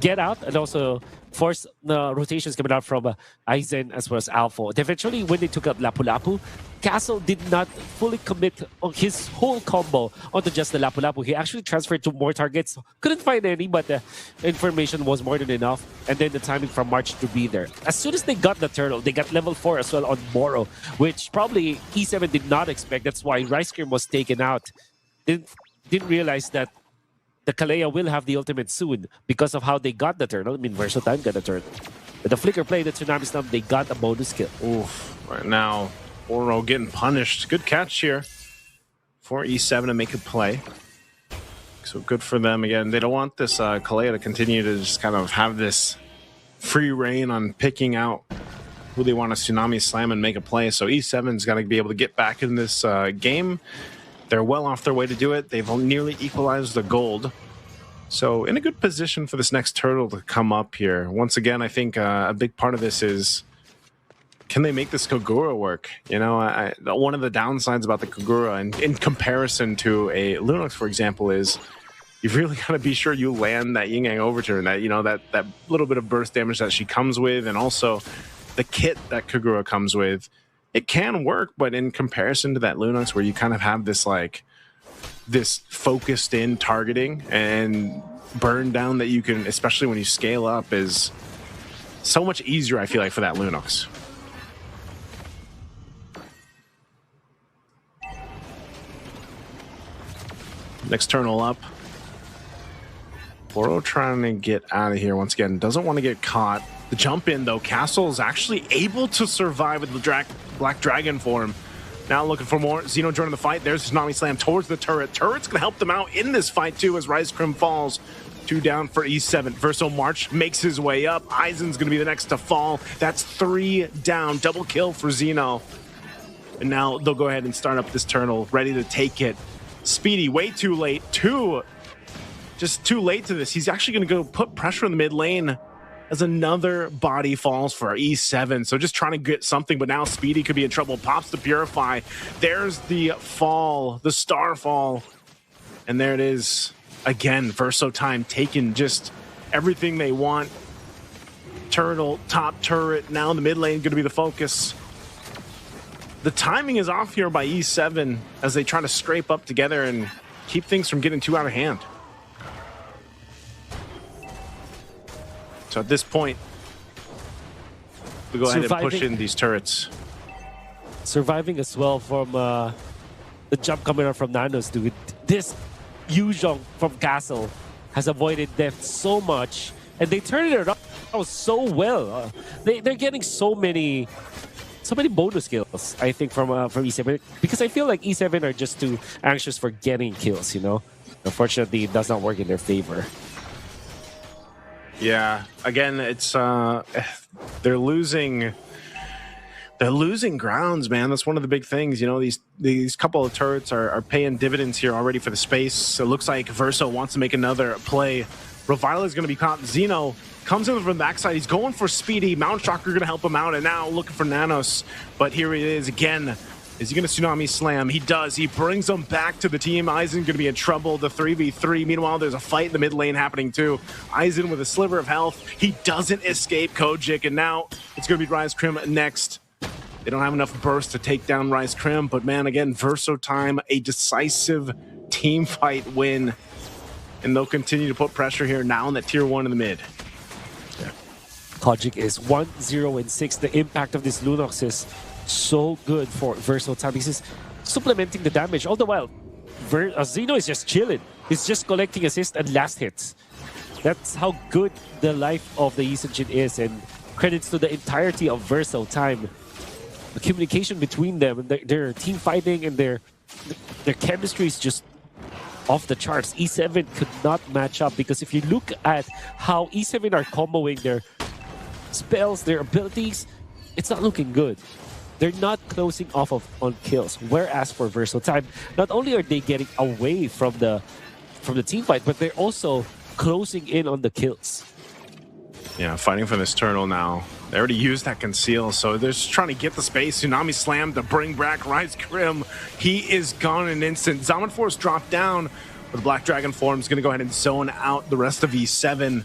get out and also force the rotations coming out from Aizen as well as Alpha. Eventually, when they took out Lapu Lapu, Castle did not fully commit on his whole combo onto just the Lapu Lapu. He actually transferred to more targets. Couldn't find any, but the information was more than enough. And then the timing from March to be there. As soon as they got the turtle, they got level 4 as well on Moro, which probably E7 did not expect. That's why Rice Cream was taken out. Didn't realize that the Kalea will have the ultimate soon because of how they got the turtle. I mean, Verso Time got the turtle. But the flicker play, the Tsunami Slam, they got a bonus kill. Oof. Right now, Oro getting punished. Good catch here for E7 to make a play. So good for them. Again, they don't want this Kalea to continue to just kind of have this free reign on picking out who they want to Tsunami Slam and make a play. So E7's got to be able to get back in this game. They're well off their way to do it. They've nearly equalized the gold. So in a good position for this next turtle to come up here. Once again, I think a big part of this is, can they make this Kogura work? You know, one of the downsides about the Kogura in comparison to a Lunox, for example, is you've really got to be sure you land that Yin Yang Overturn, that, you know, that little bit of burst damage that she comes with, and also the kit that Kogura comes with. It can work, but in comparison to that Lunox, where you kind of have this like this focused in targeting and burn down that you can, especially when you scale up, is so much easier, I feel like, for that Lunox. Next turtle up. Boro trying to get out of here once again. Doesn't want to get caught. The jump in, though. Castle is actually able to survive with the Black Dragon form. Now looking for more. Xeno joining the fight. There's Tsunami Slam towards the turret. Turret's going to help them out in this fight, too, as Rise Crim falls. 2 down for E7. Verso March makes his way up. Aizen's going to be the next to fall. That's 3 down. Double kill for Xeno. And now they'll go ahead and start up this turtle, ready to take it. Speedy, way too late. Just too late to this. He's actually going to go put pressure in the mid lane as another body falls for E7. So just trying to get something, but now Speedy could be in trouble. Pops the Purify. There's the fall, the star fall. And there it is. Again, Verso Time taking just everything they want. Turtle, top turret. Now in the mid lane going to be the focus. The timing is off here by E7 as they try to scrape up together and keep things from getting too out of hand. So at this point, we go ahead and push in these turrets. surviving as well from the jump coming out from Nanos, dude. This Yuzhong from Castle has avoided death so much, and they turned it around so well. They're getting so many bonus kills, I think, from E7, because I feel like E7 are just too anxious for getting kills, you know? Unfortunately, it does not work in their favor. Yeah, again, it's they're losing grounds, man. That's one of the big things. You know, these couple of turrets are paying dividends here already for the space. So it looks like Verso wants to make another play. Reviler is going to be caught. Zeno comes in from the backside. He's going for Speedy. Mount Shocker going to help him out, and now looking for Nanos. But here he is again. Is he going to Tsunami Slam? He does. He brings him back to the team. Aizen going to be in trouble. The 3v3. Meanwhile, there's a fight in the mid lane happening too. Aizen with a sliver of health. He doesn't escape Kojic, and now it's going to be Rise Crim next. They don't have enough burst to take down Rise Crim, but man, again, Verso Time, a decisive team fight win. And they'll continue to put pressure here now in that tier 1 in the mid. Yeah. Kojic is 1-0-6. The impact of this Lunox is so good for Verso Time. He's just supplementing the damage. All the while, Zeno is just chilling. He's just collecting assists and last hits. That's how good the life of the Yi Sun-Shin is, and credits to the entirety of Verso Time. The communication between them, and their team fighting, and their chemistry is just off the charts. E7 could not match up, because if you look at how E7 are comboing their spells, their abilities, it's not looking good. They're not closing off on kills. Whereas for Verso Time, not only are they getting away from the team fight, but they're also closing in on the kills. Yeah, fighting for this turtle now. They already used that conceal, so they're just trying to get the space. Tsunami Slam to bring back Rise Crim. He is gone in an instant. Zaman Force dropped down, but the Black Dragon form is going to go ahead and zone out the rest of E7.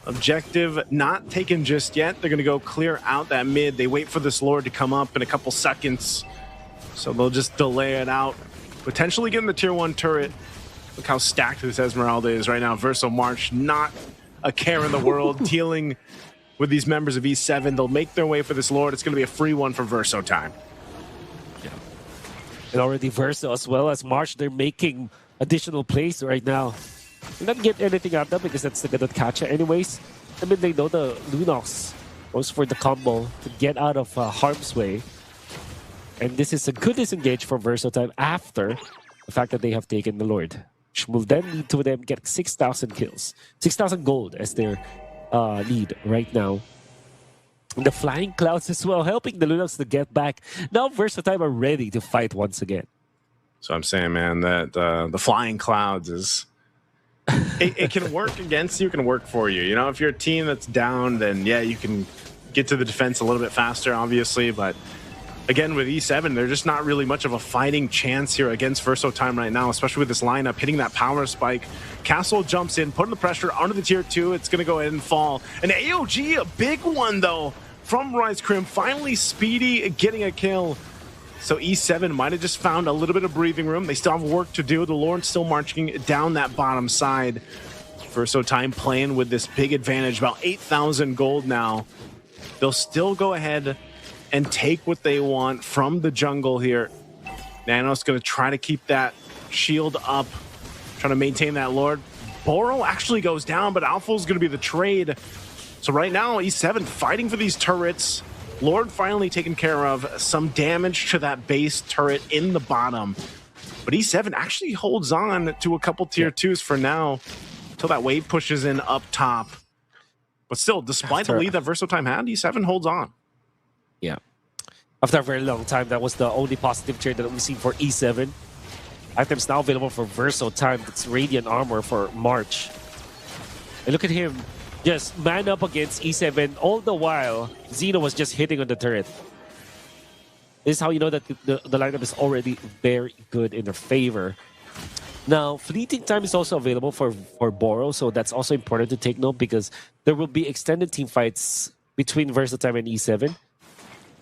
Objective not taken just yet. They're going to go clear out that mid. They wait for this Lord to come up in a couple seconds, so they'll just delay it out. Potentially getting the tier 1 turret. Look how stacked this Esmeralda is right now. Verso March, not a care in the world, dealing with these members of E7. They'll make their way for this Lord. It's going to be a free one for Verso Time. Yeah. And already Verso as well as March, they're making additional plays right now. They're not get anything out of them because that's the good catcher anyways. I mean, they know the Lunox goes for the combo to get out of harm's way. And this is a good disengage for Verso Time after the fact that they have taken the Lord, which will then lead to them get 6,000 kills. 6,000 gold as their lead right now. And the Flying Clouds as well, helping the Lunox to get back. Now Verso Time are ready to fight once again. So I'm saying, man, that the Flying Clouds is... it can work against you, it can work for you. You know, if you're a team that's down, then yeah, you can get to the defense a little bit faster, obviously. But again, with E7, they're just not really much of a fighting chance here against Verso Time right now, especially with this lineup hitting that power spike. Castle jumps in, putting the pressure onto the tier 2. It's going to go ahead and fall. An AOG, a big one, though, from Rise Crim. Finally, Speedy getting a kill. So E7 might have just found a little bit of breathing room. They still have work to do. The Lord's still marching down that bottom side. Verso Time playing with this big advantage, about 8,000 gold now. They'll still go ahead and take what they want from the jungle here. Nanos going to try to keep that shield up, trying to maintain that Lord. Boro actually goes down, but Alpha's going to be the trade. So right now, E7 fighting for these turrets. Lord finally taking care of some damage to that base turret in the bottom. But E7 actually holds on to a couple tier 2s for now until that wave pushes in up top. But still, despite the lead that Verso Time had, E7 holds on. Yeah. After a very long time, that was the only positive trade that we've seen for E7. Items now available for Verso Time. That's Radiant Armor for March. And look at him. Just man up against E7. All the while, Zeno was just hitting on the turret. This is how you know that the lineup is already very good in their favor. Now, Fleeting Time is also available for Boro, so that's also important to take note because there will be extended team fights between Verso Time and E7,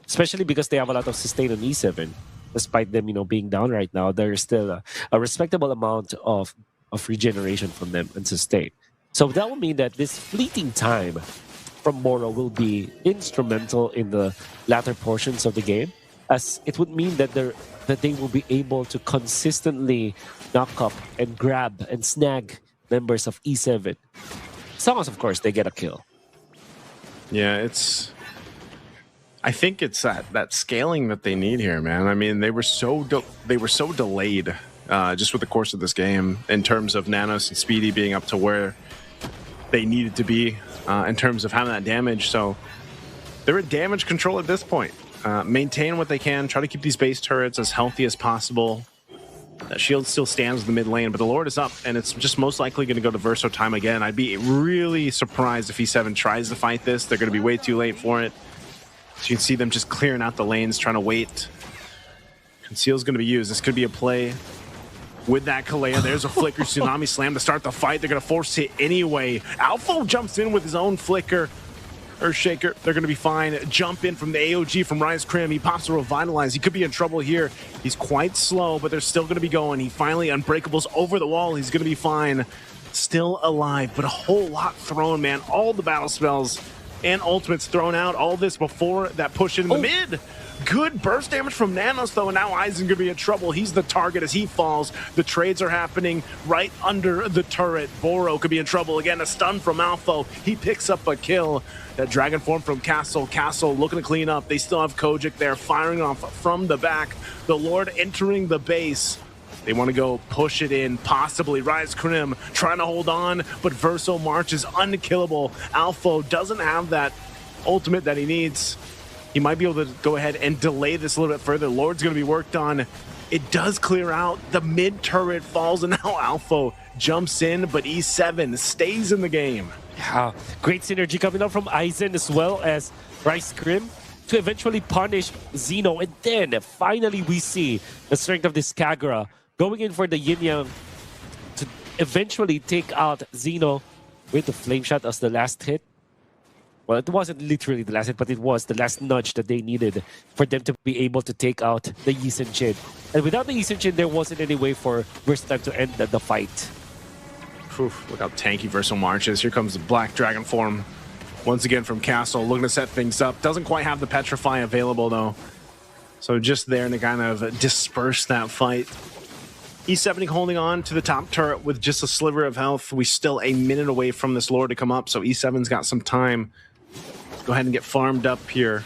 especially because they have a lot of sustain on E7. Despite them, being down right now, there is still a respectable amount of regeneration from them and sustain. So that will mean that this Fleeting Time from Boro will be instrumental in the latter portions of the game, as it would mean that they will be able to consistently knock up and grab and snag members of E7. As long as, of course, they get a kill. Yeah, I think it's that scaling that they need here, man. I mean, they were so delayed just with the course of this game in terms of Nanos and Speedy being up to where they needed to be in terms of having that damage. So they're in damage control at this point. Maintain what they can, try to keep these base turrets as healthy as possible. That shield still stands in the mid lane, but the Lord is up, and it's just most likely going to go to Verso Time again. I'd be really surprised if E7 tries to fight this. They're going to be way too late for it. So you can see them just clearing out the lanes, trying to wait. Conceal's going to be used. This could be a play with that Kalea. There's a Flicker Tsunami Slam to start the fight. They're going to force it anyway. Alpha jumps in with his own Flicker. Earthshaker, they're going to be fine. Jump in from the AOG from Rise Crim. He pops a Revitalize. He could be in trouble here. He's quite slow, but they're still going to be going. He finally Unbreakables over the wall. He's going to be fine. Still alive, but a whole lot thrown, man. All the battle spells and ultimates thrown out. All this before that push in the mid. Good burst damage from Nanos, though, and now Aizen gonna be in trouble. He's the target as he falls. The trades are happening right under the turret. Boro could be in trouble. Again, a stun from Alpha. He picks up a kill. That Dragon Form from Castle. Castle looking to clean up. They still have Kojic there, firing off from the back. The Lord entering the base. They want to go push it in, possibly. Rise Crim trying to hold on, but Verso March is unkillable. Alpha doesn't have that ultimate that he needs. He might be able to go ahead and delay this a little bit further. Lord's going to be worked on. It does clear out. The mid turret falls, and now Alpha jumps in, but E7 stays in the game. Yeah, great synergy coming out from Aizen as well as Rice Crim to eventually punish Zeno. And then finally we see the strength of this Kagura going in for the Yin Yang to eventually take out Zeno with the Flame Shot as the last hit. Well, it wasn't literally the last hit, but it was the last nudge that they needed for them to be able to take out the Yi Sun-Shin. And without the Yi Sun-Shin, there wasn't any way for Verso Time to end the fight. Oof, look how tanky Verso March is. Here comes the Black Dragon Form. Once again from Castle, looking to set things up. Doesn't quite have the Petrify available, though. So just there to kind of disperse that fight. E7 holding on to the top turret with just a sliver of health. We still a minute away from this Lord to come up, so E7's got some time. Go ahead and get farmed up here.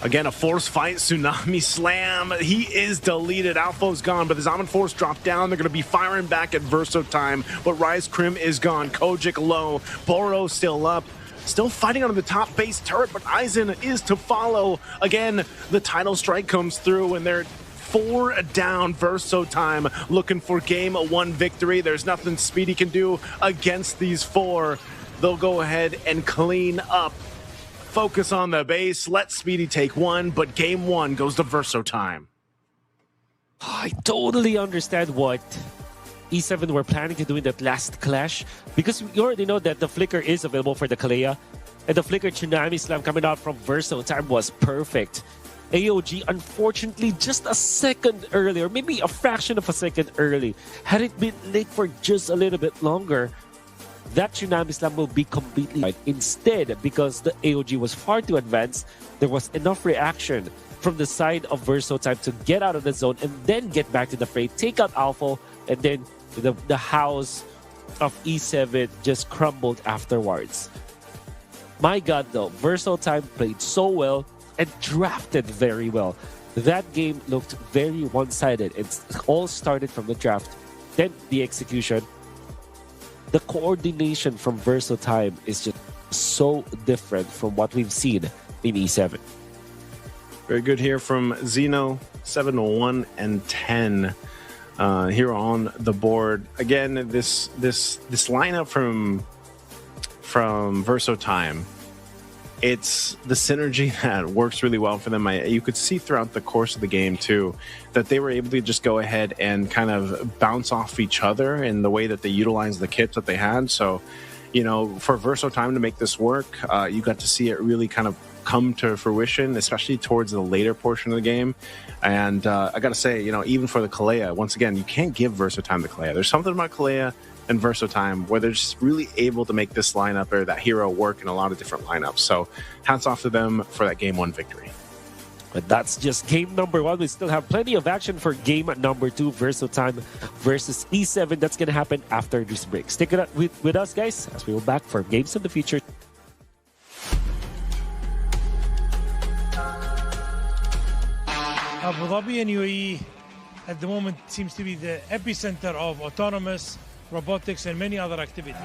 Again, a force fight, Tsunami Slam. He is deleted. Alpha's gone, but the Zaman Force dropped down. They're going to be firing back at Verso Time, but Rise Crim is gone. Kojic low. Boro still up. Still fighting on the top base turret, but Aizen is to follow. Again, the title strike comes through, and they're 4 down. Verso Time looking for game 1 victory. There's nothing Speedy can do against these 4. They'll go ahead and clean up. Focus on the base. Let Speedy take 1, but game 1 goes to Verso Time. I totally understand what E7 were planning to do in that last clash, because you already know that the Flicker is available for the Kalea, and the Flicker Tsunami Slam coming out from Verso Time was perfect. AOG, unfortunately, just a second early, or maybe a fraction of a second early. Had it been late for just a little bit longer, that Tsunami Slam will be completely right. Instead, because the AOG was far too advanced, there was enough reaction from the side of Verso Time to get out of the zone and then get back to the fray, take out Alpha, and then the house of E7 just crumbled afterwards. My God, though, Verso Time played so well and drafted very well. That game looked very one-sided. It all started from the draft, then the execution. The coordination from Verso Time is just so different from what we've seen in E7. Very good here from Zeno, 7-1 and 10 here on the board. Again, this lineup from Verso Time, it's the synergy that works really well for them. You could see throughout the course of the game, too, that they were able to just go ahead and kind of bounce off each other in the way that they utilized the kits that they had. So, you know, for Verso Time to make this work, you got to see it really kind of come to fruition, especially towards the later portion of the game. And I got to say, you know, even for the Kalea, once again, you can't give Verso Time the Kalea. There's something about Kalea and Verso Time where they're just really able to make this lineup or that hero work in a lot of different lineups. So hats off to them for that game 1 victory. But that's just game number 1. We still have plenty of action for game number 2, Verso Time versus E7. That's going to happen after this break. Stick it up with us, guys, as we will back for Games of the Future. Abu Dhabi and UAE at the moment seems to be the epicenter of autonomous, robotics, and many other activities.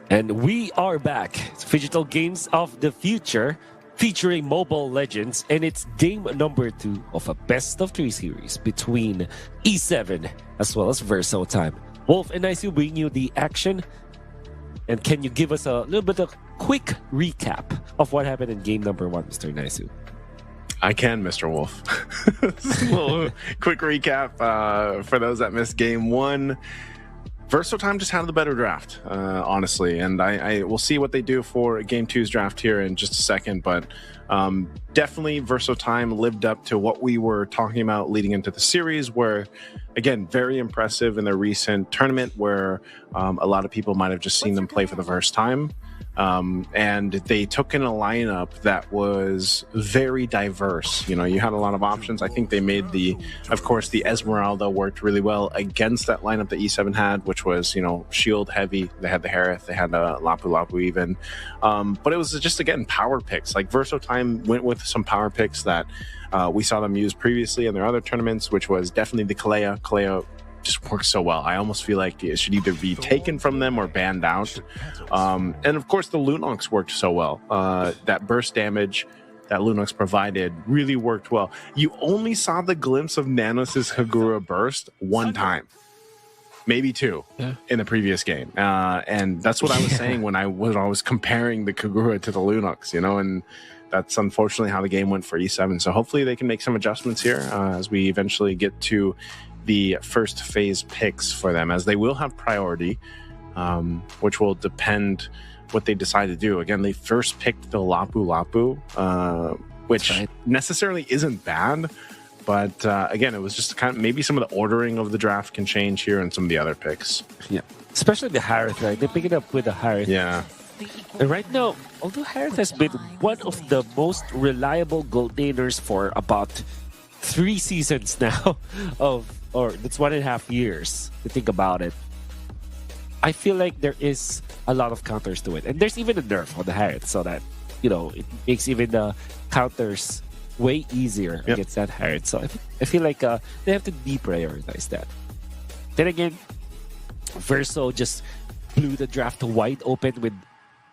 And we are back. It's Digital Games of the Future featuring Mobile Legends, and it's game number 2 of a best of 3 series between E7 as well as Verso Time. Wolf and Nice bring you the action. And can you give us a little bit of quick recap of what happened in game number 1, Mr. Naisu? I can, Mr. Wolf. A little quick recap for those that missed game 1. Verso Time just had the better draft, honestly, and I will see what they do for Game 2's draft here in just a second, but definitely Verso Time lived up to what we were talking about leading into the series, where, again, very impressive in their recent tournament where a lot of people might have just seen them play for the first time. And they took in a lineup that was very diverse. You know, you had a lot of options. I think they made of course, the Esmeralda worked really well against that lineup that E7 had, which was, you know, shield heavy. They had the Harith, they had Lapu Lapu even. But it was just, again, power picks. Like Verso Time went with some power picks that we saw them use previously in their other tournaments, which was definitely the Kalea. Kalea just works so well. I almost feel like it should either be taken from them or banned out. And of course, the Lunox worked so well. That burst damage that Lunox provided really worked well. You only saw the glimpse of Nanos' Kagura burst one time, maybe 2 in the previous game. And that's what I was saying when I was comparing the Kagura to the Lunox, you know, and that's unfortunately how the game went for E7. So hopefully they can make some adjustments here as we eventually get to the first phase picks for them, as they will have priority, which will depend what they decide to do. Again, they first picked the Lapu Lapu, which necessarily isn't bad, but again, it was just kind of maybe some of the ordering of the draft can change here and some of the other picks. Yeah, especially the Harith, right? They pick it up with the Harith. Yeah. And right now, although Harith has been one of the most reliable gold laners for about 3 seasons now, or that's 1.5 years to think about it, I feel like there is a lot of counters to it. And there's even a nerf on the Harith, so that, you know, it makes even the counters way easier against that Harith. So I feel like they have to deprioritize that. Then again, Verso just blew the draft wide open with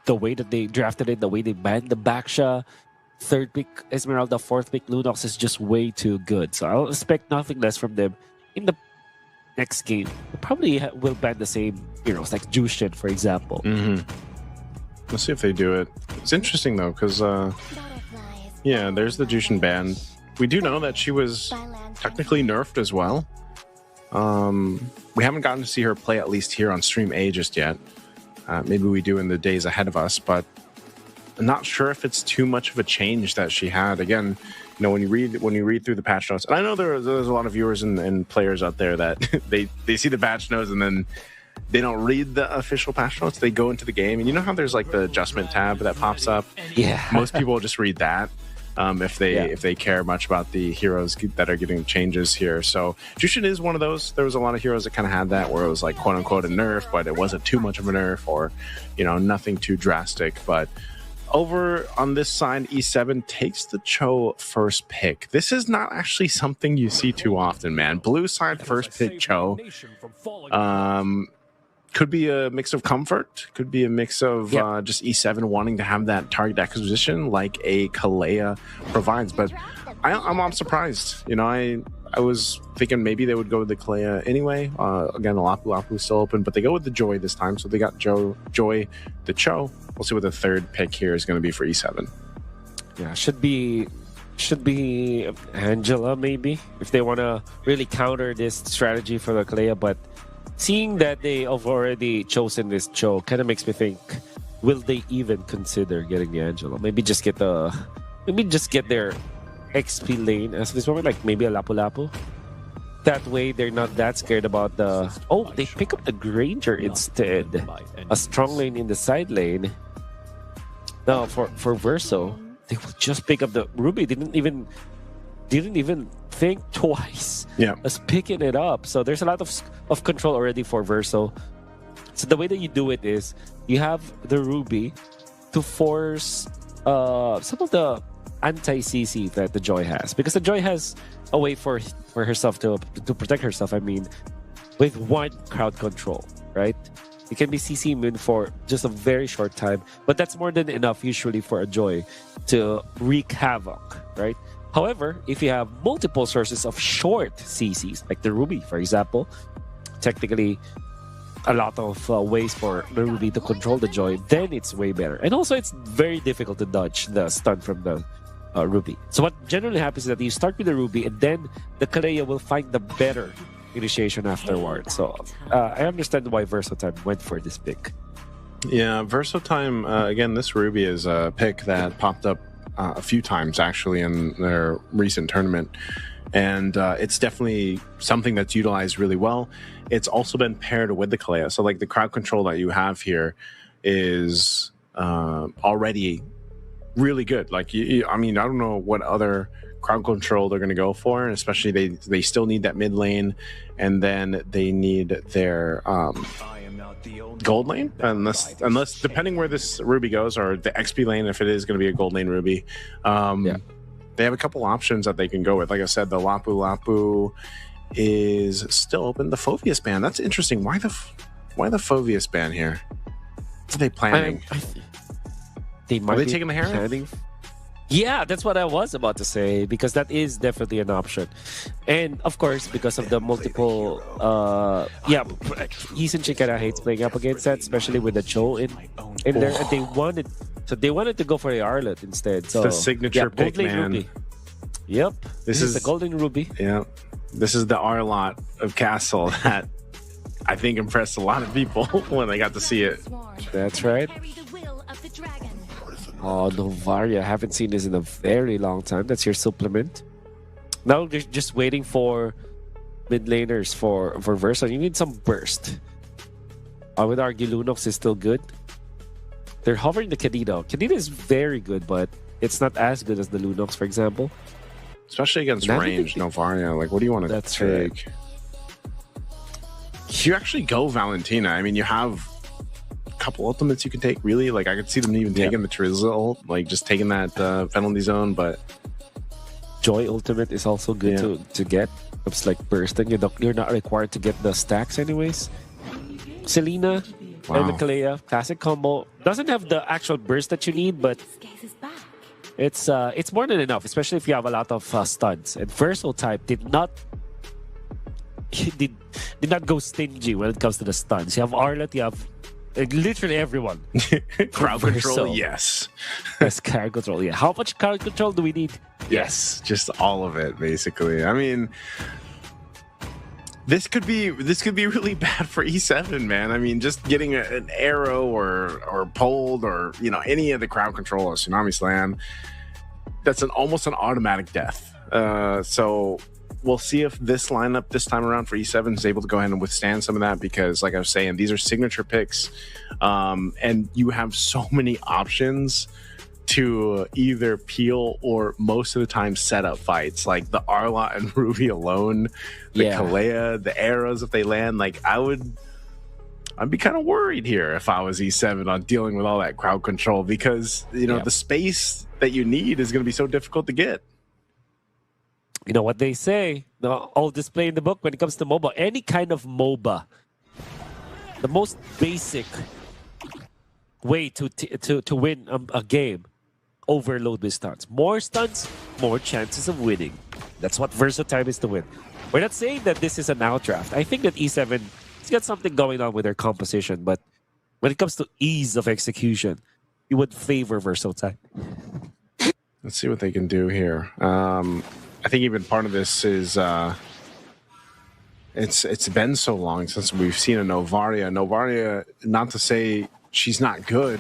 the way that they drafted it, the way they banned the Baksha. 3rd pick Esmeralda, 4th pick Lunox is just way too good. So I'll expect nothing less from them in the next game. They probably will ban the same heroes, like Jushin, for example. Let's see if they do it. It's interesting, though, because, yeah, there's the Jushin ban. We do know that she was technically nerfed as well. We haven't gotten to see her play, at least here on Stream A, just yet. Maybe we do in the days ahead of us, but I'm not sure if it's too much of a change that she had. Again, you know, when you read through the patch notes, and I know there's a lot of viewers and players out there that they see the patch notes and then they don't read the official patch notes. They go into the game, and you know how there's like the adjustment tab that pops up. Yeah, most people just read that if they care much about the heroes that are getting changes here. So Jushin is one of those. There was a lot of heroes that kind of had that, where it was like quote unquote a nerf, but it wasn't too much of a nerf, or, you know, nothing too drastic. But over on this side, E7 takes the Cho first pick. This is not actually something you see too often, man. Blue side first pick Cho. Could be a mix of comfort. Could be a mix of just E7 wanting to have that target acquisition like a Kalea provides. But I'm surprised. You know, I was thinking maybe they would go with the Kalea anyway. Again, the Lapu Lapu is still open, but they go with the Joy this time. So they got Joy, the Cho. We'll see what the 3rd pick here is going to be for E7. Yeah, should be Angela, maybe, if they want to really counter this strategy for the Kalea. But seeing that they have already chosen this Cho kind of makes me think, will they even consider getting the Angela? Maybe just get their XP lane as this moment, like maybe a Lapu Lapu. That way, they're not that scared about the... Oh, they pick up the Granger instead. A strong lane in the side lane. Now, for Verso, they will just pick up the Ruby. Didn't even think twice as picking it up. So there's a lot of control already for Verso. So the way that you do it is you have the Ruby to force some of the anti-CC that the Joy has, because the Joy has a way for herself to protect herself. I mean, with one crowd control, right? You can be CC immune for just a very short time, but that's more than enough usually for a Joy to wreak havoc, right? However, if you have multiple sources of short CCs, like the Ruby, for example, technically a lot of ways for the Ruby to control the Joy, then it's way better. And also, it's very difficult to dodge the stun from the Ruby. So what generally happens is that you start with the Ruby, and then the Kalea will find the better initiation afterwards. So I understand why Verso Time went for this pick. Yeah, Verso Time, again, this Ruby is a pick that popped up a few times actually in their recent tournament. And it's definitely something that's utilized really well. It's also been paired with the Kalea. So like the crowd control that you have here is already really good. Like, I mean, I don't know what other crowd control they're going to go for, and especially they still need that mid lane, and then they need their gold lane, unless depending where this Ruby goes, or the XP lane if it is going to be a gold lane Ruby. They have a couple options that they can go with. Like I said, the Lapu Lapu is still open. The Phoveus ban, that's interesting. Why the Phoveus ban here? What are they planning? Are they taking the Herald? Yeah, that's what I was about to say, because that is definitely an option. And of course, because of the multiple He's and Chikara hates playing up against that, especially with the Cho in there, and they wanted to go for the Arlet instead. So the signature pick, man. Ruby. Yep. This is the Golden Ruby. Yeah. This is the Arlot of Castle that I think impressed a lot of people when they got to see it. That's right. Oh, Novaria. I haven't seen this in a very long time. That's your supplement. Now they're just waiting for mid laners for Verso. You need some burst. I would argue Lunox is still good. They're hovering the Kadena. Kadena is very good, but it's not as good as the Lunox, for example. Especially against range, Novaria. Like, what do you want to take? Right. You actually go Valentina. I mean, you have couple ultimates you can take, really. Like, I could see them even taking the Trizza ult, like just taking that penalty zone. But Joy ultimate is also good to get. It's like bursting. You're not required to get the stacks anyways. Selena and the Kalea classic combo doesn't have the actual burst that you need, but it's more than enough, especially if you have a lot of stuns. And Verso type did not go stingy when it comes to the stuns. You have Arlet, you have literally everyone. Crowd control, yes. Yes, crowd control, yeah. How much crowd control do we need? Yes, just all of it, basically. I mean, this could be really bad for E7, man. I mean, just getting an arrow or pulled, or any of the crowd control or Tsunami Slam, that's almost an automatic death. So we'll see if this lineup this time around for E7 is able to go ahead and withstand some of that, because like I was saying, these are signature picks, and you have so many options to either peel or most of the time set up fights. Like the Arlot and Ruby alone, the Kalea, the arrows if they land. Like I'd be kind of worried here if I was E7 on dealing with all that crowd control, because the space that you need is going to be so difficult to get. You know what they say, all display in the book when it comes to MOBA. Any kind of MOBA, the most basic way to win a game, overload with stuns. More stuns, more chances of winning. That's what Verso Time is to win. We're not saying that this is an outdraft. I think that E7 has got something going on with their composition, but when it comes to ease of execution, you would favor Verso Time. Let's see what they can do here. I think even part of this is it's been so long since we've seen a Novaria. Novaria, not to say she's not good,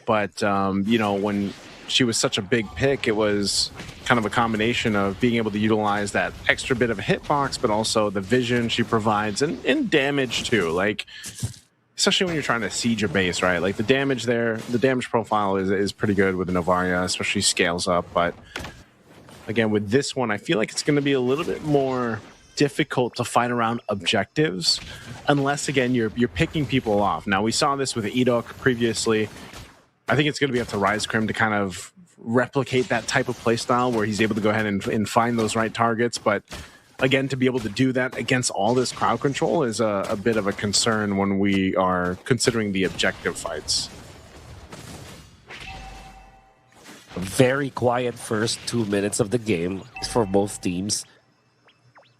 but when she was such a big pick, it was kind of a combination of being able to utilize that extra bit of a hitbox, but also the vision she provides and damage too. Like, especially when you're trying to siege your base, right? Like the damage there, the damage profile is pretty good with the Novaria, especially scales up, but again, with this one, I feel like it's going to be a little bit more difficult to fight around objectives, unless, again, you're picking people off. Now, we saw this with Edok previously. I think it's going to be up to RiseCrim to kind of replicate that type of playstyle where he's able to go ahead and find those right targets. But again, to be able to do that against all this crowd control is a bit of a concern when we are considering the objective fights. A very quiet first 2 minutes of the game for both teams.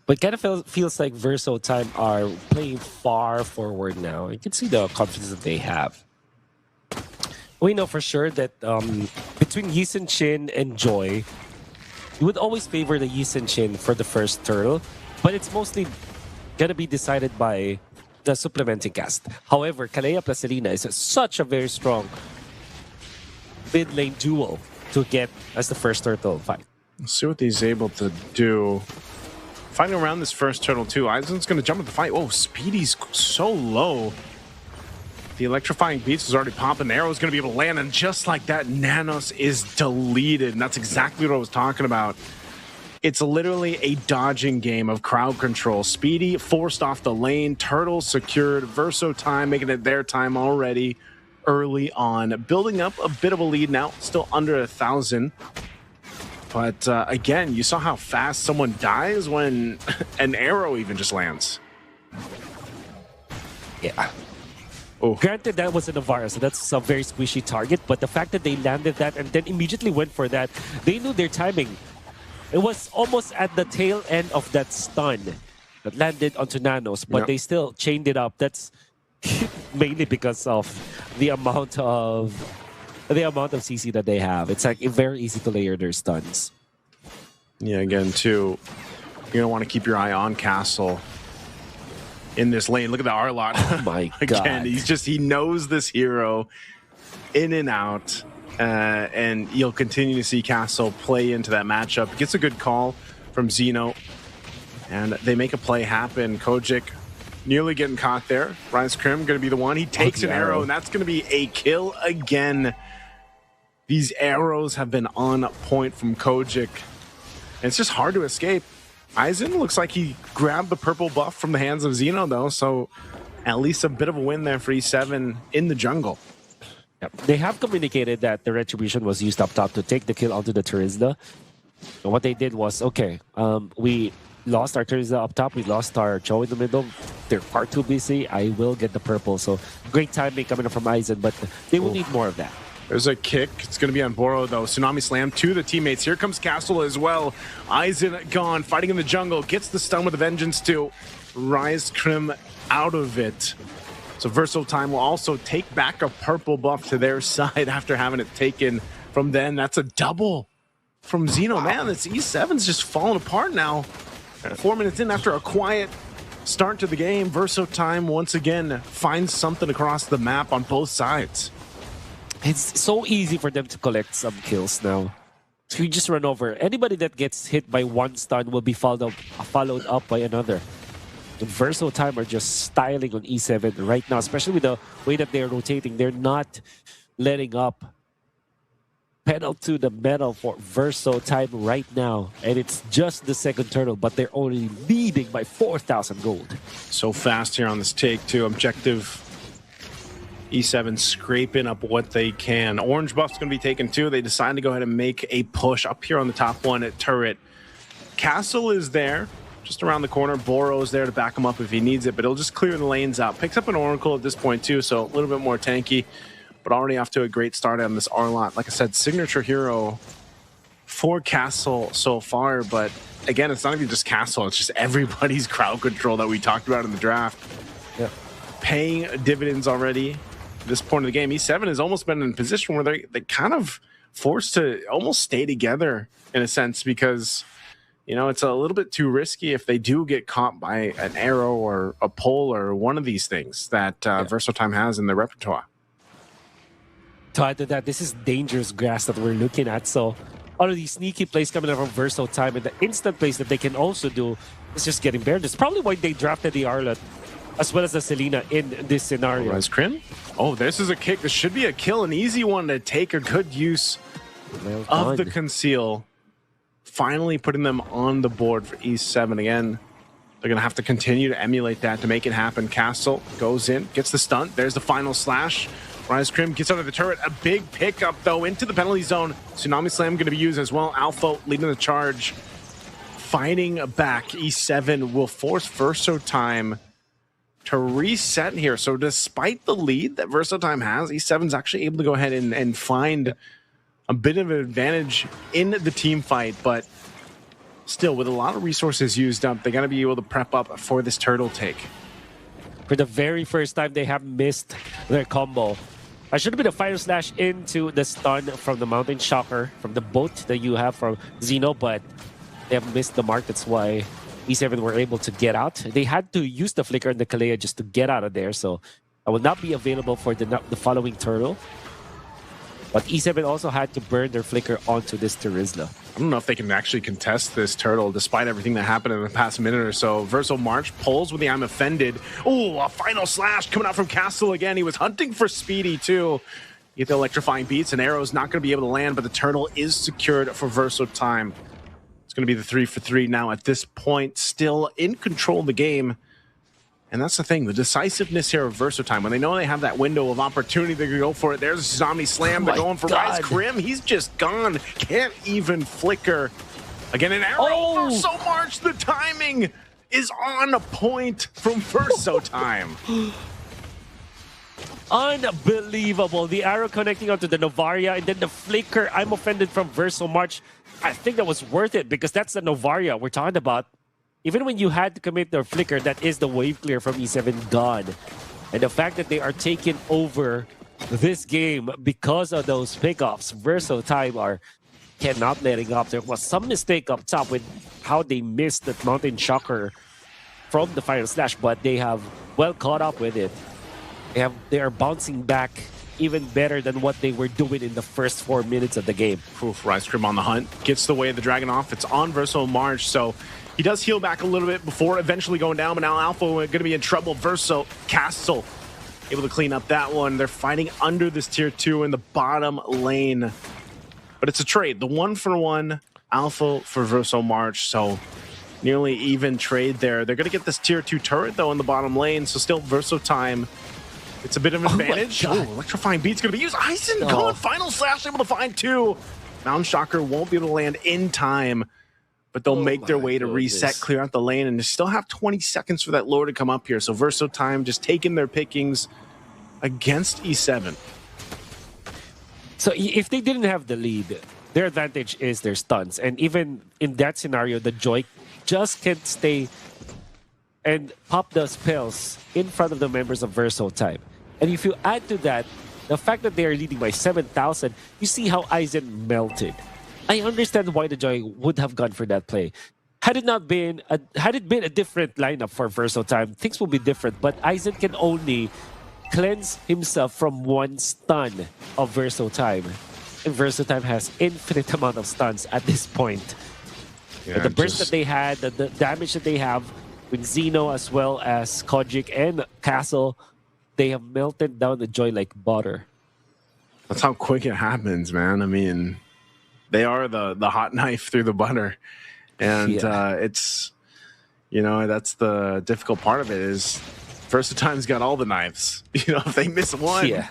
But kind of feels like Verso Time are playing far forward now. You can see the confidence that they have. We know for sure that between Yisun Shin and Joy, you would always favor the Yisun Shin for the first turtle, but it's mostly gonna be decided by the supplementing cast. However, Kalea plus Selena is such a very strong mid lane duo to get as the first turtle fight. Let's see what he's able to do. Fighting around this first turtle too. Aizen's gonna jump in the fight. Oh, Speedy's so low. The electrifying beats is already popping. The arrow's going to be able to land, and just like that, Nanos is deleted. And that's exactly what I was talking about. It's literally a dodging game of crowd control. Speedy forced off the lane. Turtle secured. Verso Time making it their time already early on. Building up a bit of a lead now. Still under 1,000. But again, you saw how fast someone dies when an arrow even just lands. Yeah. Oh. Granted, that was a Navarra, so that's a very squishy target, but the fact that they landed that and then immediately went for that, they knew their timing. It was almost at the tail end of that stun that landed onto Nanos, but they still chained it up. That's mainly because of the amount of CC that they have. It's like very easy to layer their stuns. Yeah, again, too, you don't want to keep your eye on Castle in this lane. Look at the Arlot. Oh my Again, God. he knows this hero in and out. And you'll continue to see Castle play into that matchup. Gets a good call from Zeno. And they make a play happen. Kojic nearly getting caught there. Rise Krim going to be the one. He takes an arrow, and that's going to be a kill again. These arrows have been on point from Kojic. And it's just hard to escape. Aizen looks like he grabbed the purple buff from the hands of Zeno, though, so at least a bit of a win there for E7 in the jungle. Yep. They have communicated that the Retribution was used up top to take the kill onto the Turizda. And what they did was, okay, we lost our Turizda up top, we lost our Cho in the middle. They're far too busy. I will get the purple. So great timing coming up from Aizen, but they will need more of that. There's a kick. It's going to be on Boro, though. Tsunami Slam to the teammates. Here comes Castle as well. Aizen gone, fighting in the jungle. Gets the stun with a vengeance, too. Rise Krim out of it. So Verso Time will also take back a purple buff to their side after having it taken from them. That's a double from Zeno. Man, this E7's just falling apart now. 4 minutes in after a quiet start to the game, Verso Time once again finds something across the map on both sides. It's so easy for them to collect some kills now. So you just run over. Anybody that gets hit by one stun will be followed up by another. The Verso Time are just styling on E7 right now, especially with the way that they're rotating. They're not letting up. Pedal to the metal for Verso Time right now. And it's just the second turtle, but they're only leading by 4,000 gold. So fast here on this take, too. Objective E7 scraping up what they can. Orange buff's going to be taken, too. They decide to go ahead and make a push up here on the top one at turret. Castle is there, just around the corner. Boro's there to back him up if he needs it, but he'll just clear the lanes out. Picks up an Oracle at this point, too, so a little bit more tanky, but already off to a great start on this Arlot. Like I said, signature hero for Castle so far, but again, it's not even just Castle, it's just everybody's crowd control that we talked about in the draft. Yeah. Paying dividends already at this point of the game. E7 has almost been in a position where they kind of forced to almost stay together in a sense, because you know, it's a little bit too risky if they do get caught by an arrow or a pole or one of these things that Verso Time has in their repertoire. To add to that, this is dangerous grass that we're looking at. So all of these sneaky plays coming out from Verso Time and the instant plays that they can also do is just getting buried. That's probably why they drafted the Arlot as well as the Selena in this scenario. Rise Krim? Oh, this is a kick. This should be a kill, an easy one to take a good use of the conceal. Finally putting them on the board for E7 again. They're going to have to continue to emulate that to make it happen. Castle goes in, gets the stunt. There's the final slash. Rise Krim gets under the turret. A big pickup, though, into the penalty zone. Tsunami Slam going to be used as well. Alpha leading the charge. fighting back. E7 will force Verso Time to reset here. So despite the lead that Verso Time has, E7's actually able to go ahead and find a bit of an advantage in the team fight, but still with a lot of resources used up, they got to be able to prep up for this turtle take. For the very first time, they have missed their combo. I should have been a Fire Slash into the stun from the Mountain Shocker, from the boat that you have from Zeno, but they have missed the mark. That's why E7 were able to get out. They had to use the Flicker and the Kalea just to get out of there, so I will not be available for the following turtle. But E7 also had to burn their Flicker onto this Terizla. I don't know if they can actually contest this turtle despite everything that happened in the past minute or so. Verso March pulls with the I'm Offended. Oh, a final slash coming out from Castle again. He was hunting for Speedy too. You get the electrifying beats, and arrow's not going to be able to land, but the turtle is secured for Verso Time. It's going to be the 3-for-3 now at this point, still in control of the game. And that's the thing, the decisiveness here of Verso Time. When they know they have that window of opportunity, they can go for it. There's Zombie Slam. They're going for Rise Grim. He's just gone. Can't even flicker. Again, an arrow. Oh! Verso March. The timing is on point from Verso Time. Unbelievable. The arrow connecting onto the Novaria, and then the Flicker. I'm Offended from Verso March. I think that was worth it because that's the Novaria we're talking about. Even when you had to commit their Flicker, that is the wave clear from E7 gone. And the fact that they are taking over this game because of those pickoffs, Verso Time cannot letting up. There was some mistake up top with how they missed that Mountain Shocker from the Fire Slash, but they have well caught up with it. They are bouncing back even better than what they were doing in the first 4 minutes of the game. Oof, Rise Grim on the hunt. Gets the way of the Dragon off. It's on Verso March, so he does heal back a little bit before eventually going down, but now Alpha going to be in trouble. Verso Castle able to clean up that one. They're fighting under this tier 2 in the bottom lane. But it's a trade. The 1-for-1 Alpha for Verso March, so nearly even trade there. They're going to get this tier 2 turret, though, in the bottom lane, so still Verso Time. It's a bit of an advantage. Oh, electrifying beat's going to be used. Eisen going final slash, able to find 2. Mountain Shocker won't be able to land in time, but they'll make their way to reset, clear out the lane, and they still have 20 seconds for that lore to come up here. So Verso Time just taking their pickings against E7. So if they didn't have the lead, their advantage is their stuns. And even in that scenario, the Joy just can't stay and pop the spells in front of the members of Verso Time. And if you add to that, the fact that they are leading by 7,000, you see how Eisen melted. I understand why the Joy would have gone for that play. Had it been a different lineup for Verso Time, things will be different. But Eisen can only cleanse himself from one stun of Verso Time. And Verso Time has infinite amount of stuns at this point. Yeah, the burst that they had, the damage that they have with Zeno as well as Kojic and Castle, they have melted down the Joy like butter. That's how quick it happens, man. I mean, they are the hot knife through the butter. And it's, you know, that's the difficult part of it is Verso Time's got all the knives. You know, if they miss one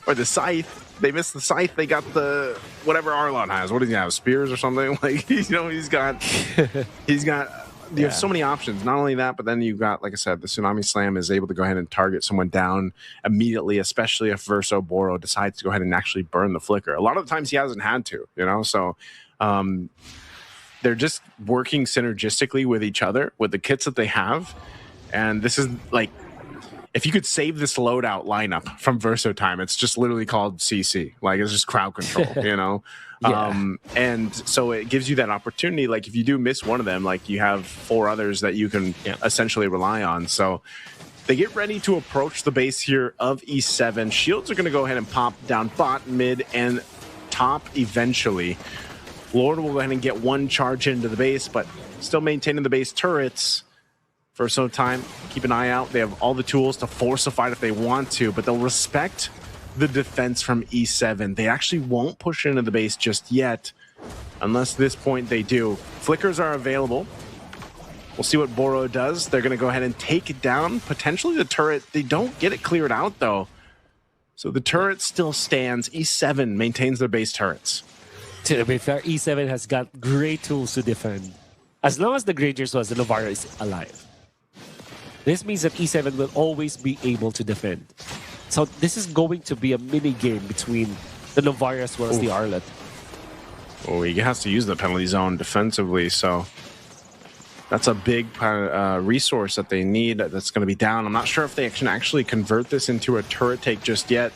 or the scythe, they miss the scythe, they got the whatever Arlon has. What does he have? Spears or something? Like, you know, he's got you have so many options. Not only that, but then you've got, like I said, the Tsunami Slam is able to go ahead and target someone down immediately, especially if Verso Boro decides to go ahead and actually burn the Flicker. A lot of the times he hasn't had to, you know, so they're just working synergistically with each other, with the kits that they have. And this is like, if you could save this loadout lineup from Verso Time, it's just literally called CC. Like, it's just crowd control, you know? And so it gives you that opportunity. Like, if you do miss one of them, like, you have 4 others that you can essentially rely on. So they get ready to approach the base here of E7. Shields are going to go ahead and pop down bot, mid, and top eventually. Lord will go ahead and get one charge into the base, but still maintaining the base turrets. For some time, keep an eye out. They have all the tools to force a fight if they want to, but they'll respect the defense from E7. They actually won't push into the base just yet, unless this point they do. Flickers are available. We'll see what Boro does. They're going to go ahead and take it down, potentially the turret. They don't get it cleared out, though. So the turret still stands. E7 maintains their base turrets. To be fair, E7 has got great tools to defend. as long as the Grangers was, the Novara is alive. This means that E7 will always be able to defend. So this is going to be a mini game between the Novara as well as the Arlet. Oh, he has to use the penalty zone defensively, so that's a big resource that they need that's going to be down. I'm not sure if they can actually convert this into a turret take just yet.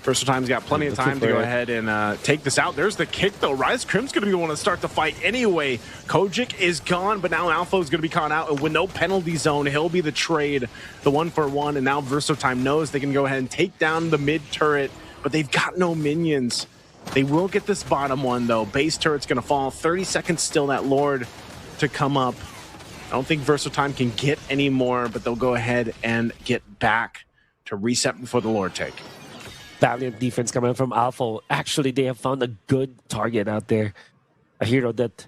Verso Time's got plenty of time to go ahead and take this out. There's the kick, though. Rise Crim's going to be the one to start the fight anyway. Kojic is gone, but now Alpha is going to be caught out. And with no penalty zone, he'll be the trade, the 1-for-1. And now Verso Time knows they can go ahead and take down the mid turret, but they've got no minions. They will get this bottom one, though. Base turret's going to fall. 30 seconds still, that Lord to come up. I don't think Verso Time can get any more, but they'll go ahead and get back to reset before the Lord take. Valiant defense coming from Alpha. Actually, they have found a good target out there. A hero that,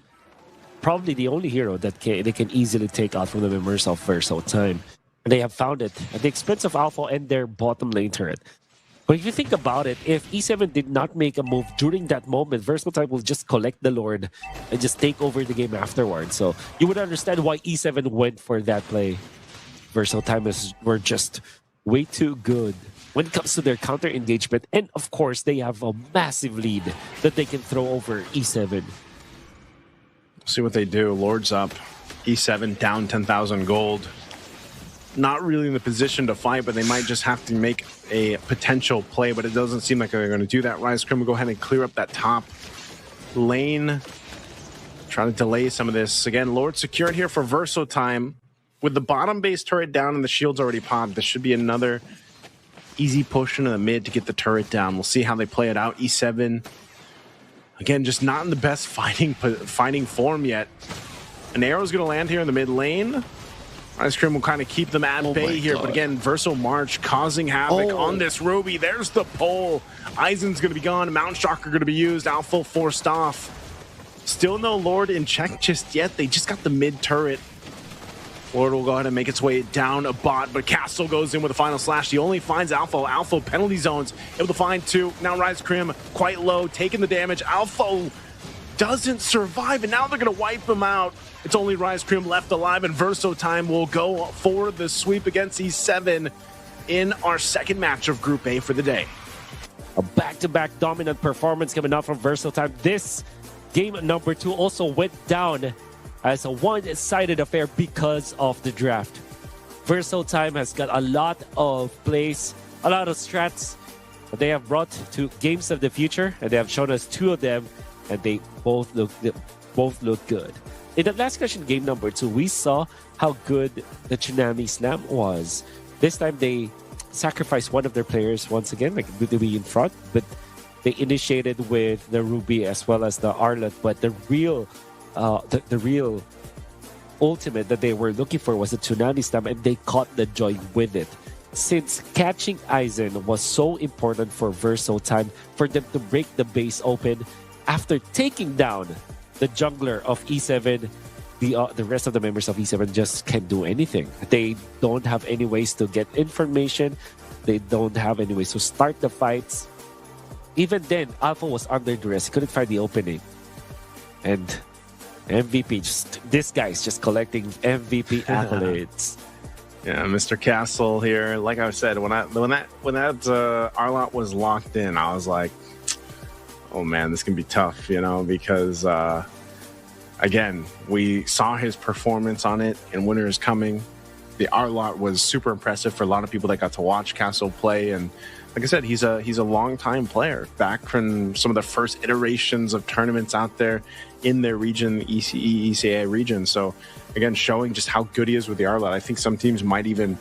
probably the only hero that they can easily take out from the members of Verso Time. And they have found it at the expense of Alpha and their bottom lane turret. But if you think about it, if E7 did not make a move during that moment, Verso Time will just collect the Lord and just take over the game afterwards. So you would understand why E7 went for that play. Verso Time were just way too good when it comes to their counter engagement. And of course, they have a massive lead that they can throw over E7. See what they do. Lord's up. E7 down 10,000 gold. Not really in the position to fight, but they might just have to make a potential play, but it doesn't seem like they're going to do that. Rise Crim will go ahead and clear up that top lane. Trying to delay some of this. Again, Lord secured here for Verso Time. With the bottom base turret down and the shields already popped, this should be another easy push into the mid to get the turret down. We'll see how they play it out. E7, again, just not in the best fighting form yet. An arrow's going to land here in the mid lane. Ice Cream will kind of keep them at bay here, but again, Verso March causing havoc on this Ruby. There's the pull. Eisen's going to be gone. Mount Shocker going to be used. Alpha forced off. Still no Lord in check just yet. They just got the mid turret. Lord will go ahead and make its way down a bot, but Castle goes in with a final slash. He only finds Alpha. Alpha penalty zones, able to find two. Now Rise Crim quite low, taking the damage. Alpha doesn't survive, and now they're going to wipe him out. It's only Rise Crim left alive, and Verso Time will go for the sweep against E7 in our second match of Group A for the day. A back-to-back dominant performance coming out from Verso Time. This game number 2 also went down as a one-sided affair because of the draft. Verso Time has got a lot of plays, a lot of strats that they have brought to games of the future, and they have shown us 2 of them, and they both look good. In the last question, game number 2, we saw how good the Tsunami Slam was. This time they sacrificed one of their players once again, like to be in front, but they initiated with the Ruby as well as the Arlet, but the real ultimate that they were looking for was a Tsunami Slam, and they caught the joy with it. Since catching Eisen was so important for Verso Time, for them to break the base open after taking down the jungler of E7, the rest of the members of E7 just can't do anything. They don't have any ways to get information. They don't have any ways to start the fights. Even then, Alpha was under duress. He couldn't find the opening. And MVP, this guy's just collecting MVP accolades. Yeah, Mr. Castle here. Like I said, when that Arlot was locked in, I was like, oh man, this can be tough, because again, we saw his performance on it in Winter is Coming. The Arlot was super impressive for a lot of people that got to watch Castle play, and like I said, he's a long-time player, back from some of the first iterations of tournaments out there in their region, ECA region. So again, showing just how good he is with the Arlot. I think some teams might even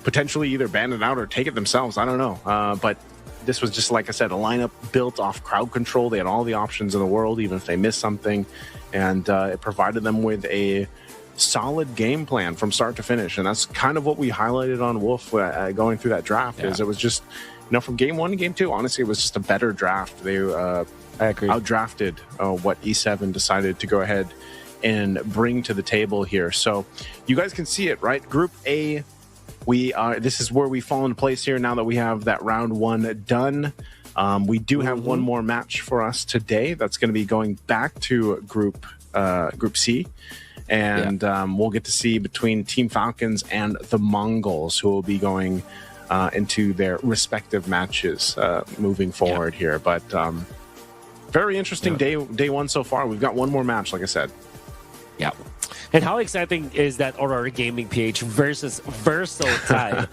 potentially either ban it out or take it themselves. I don't know. But this was just, like I said, a lineup built off crowd control. They had all the options in the world, even if they missed something. And it provided them with a solid game plan from start to finish. And that's kind of what we highlighted on Wolf going through that draft. Is it was just, from game 1 to game 2, honestly, it was just a better draft. They outdrafted what E7 decided to go ahead and bring to the table here. So you guys can see it, right? Group A, this is where we fall into place here now that we have that round 1 done. We do have one more match for us today. That's going to be going back to Group Group C. And we'll get to see between Team Falcons and the Mongols, who will be going into their respective matches moving forward here. But very interesting day one so far. We've got one more match, like I said. Yeah. And how exciting is that Aurora Gaming PH versus Verso Time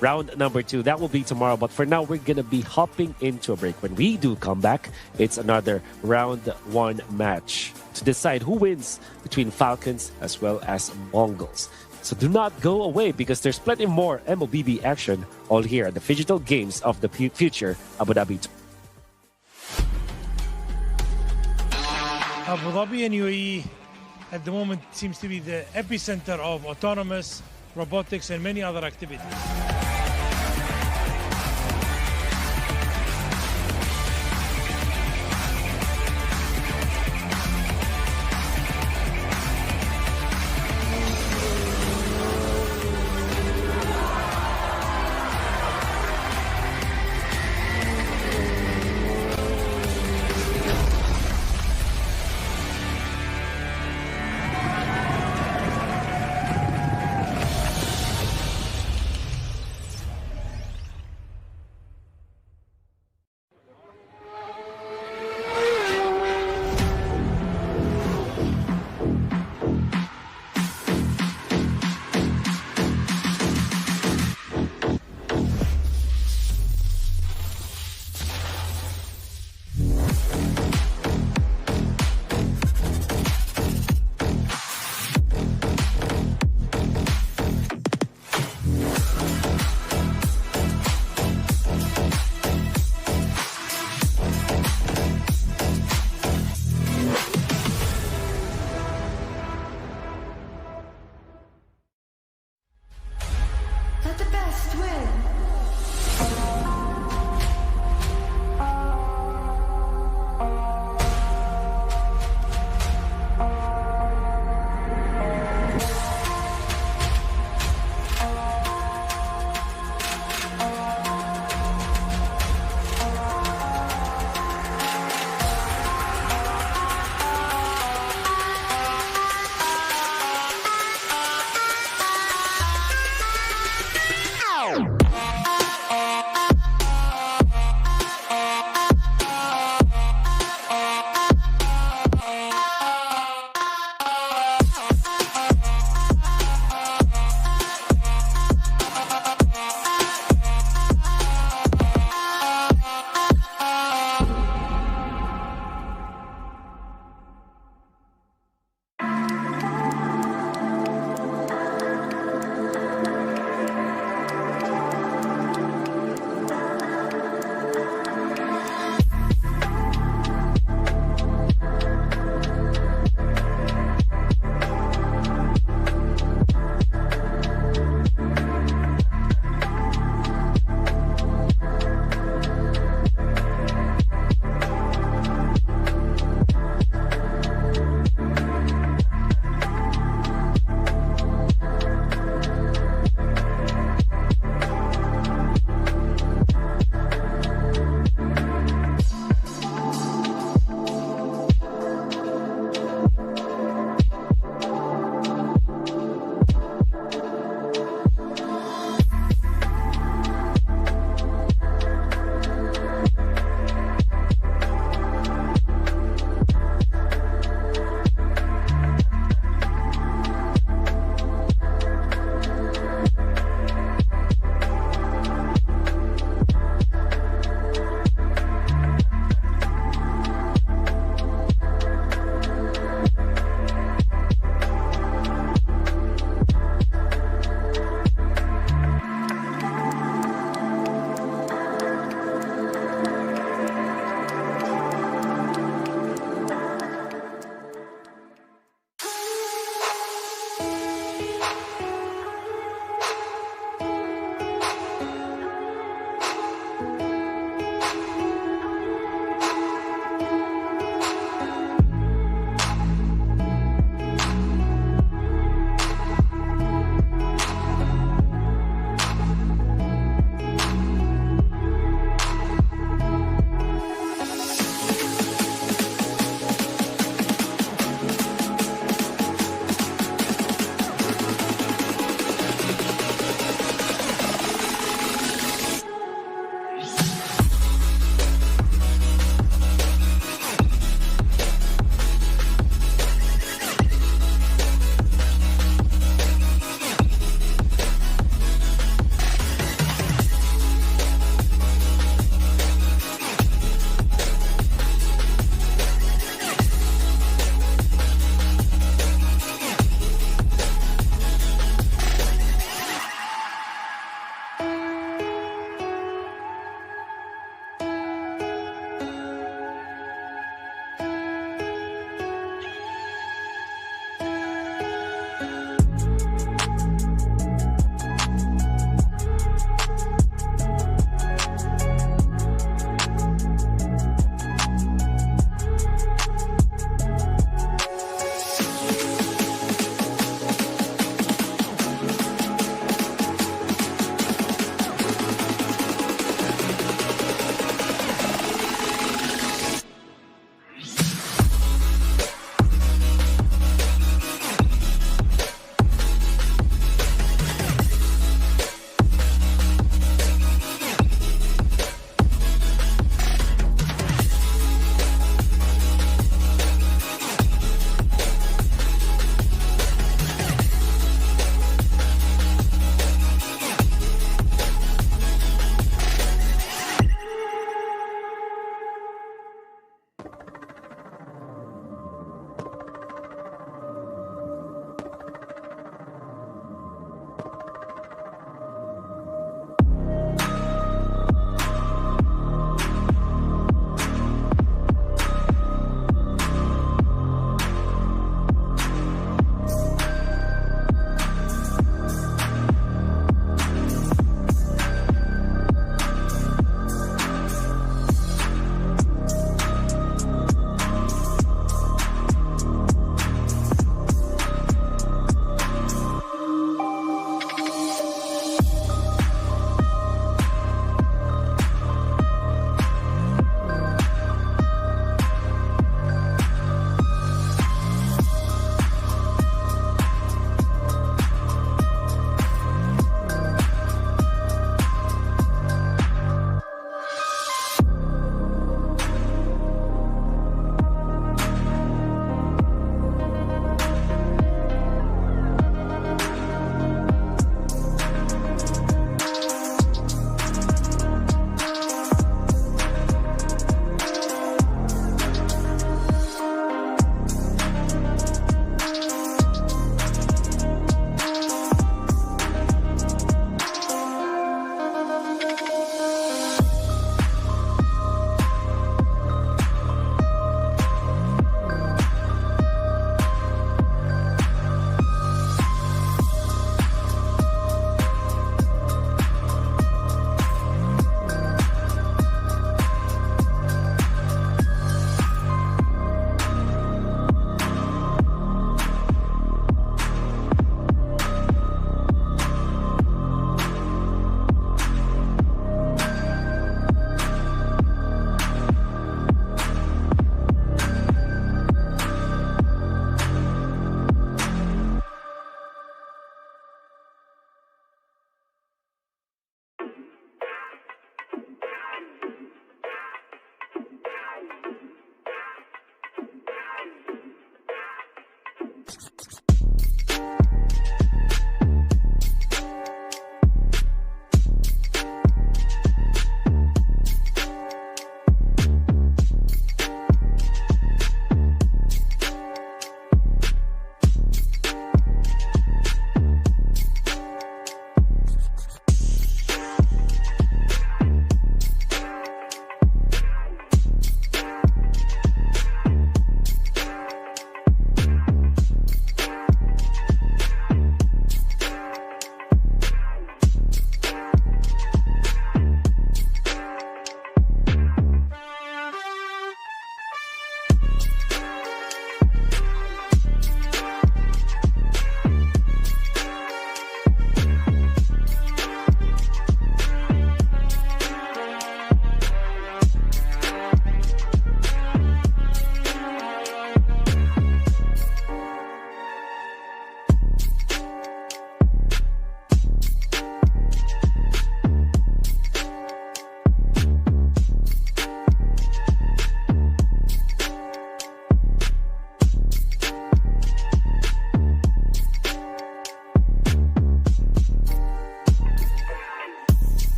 round number 2? That will be tomorrow. But for now, we're going to be hopping into a break. When we do come back, it's another round 1 match to decide who wins between Falcons as well as Mongols. So do not go away, because there's plenty more MOBB action all here at the Digital Games of the Future Abu Dhabi. Abu Dhabi and UAE at the moment seems to be the epicenter of autonomous, robotics, and many other activities. Let the best win.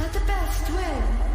Let the best win.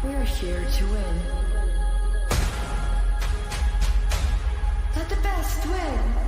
We're here to win. Let the best win.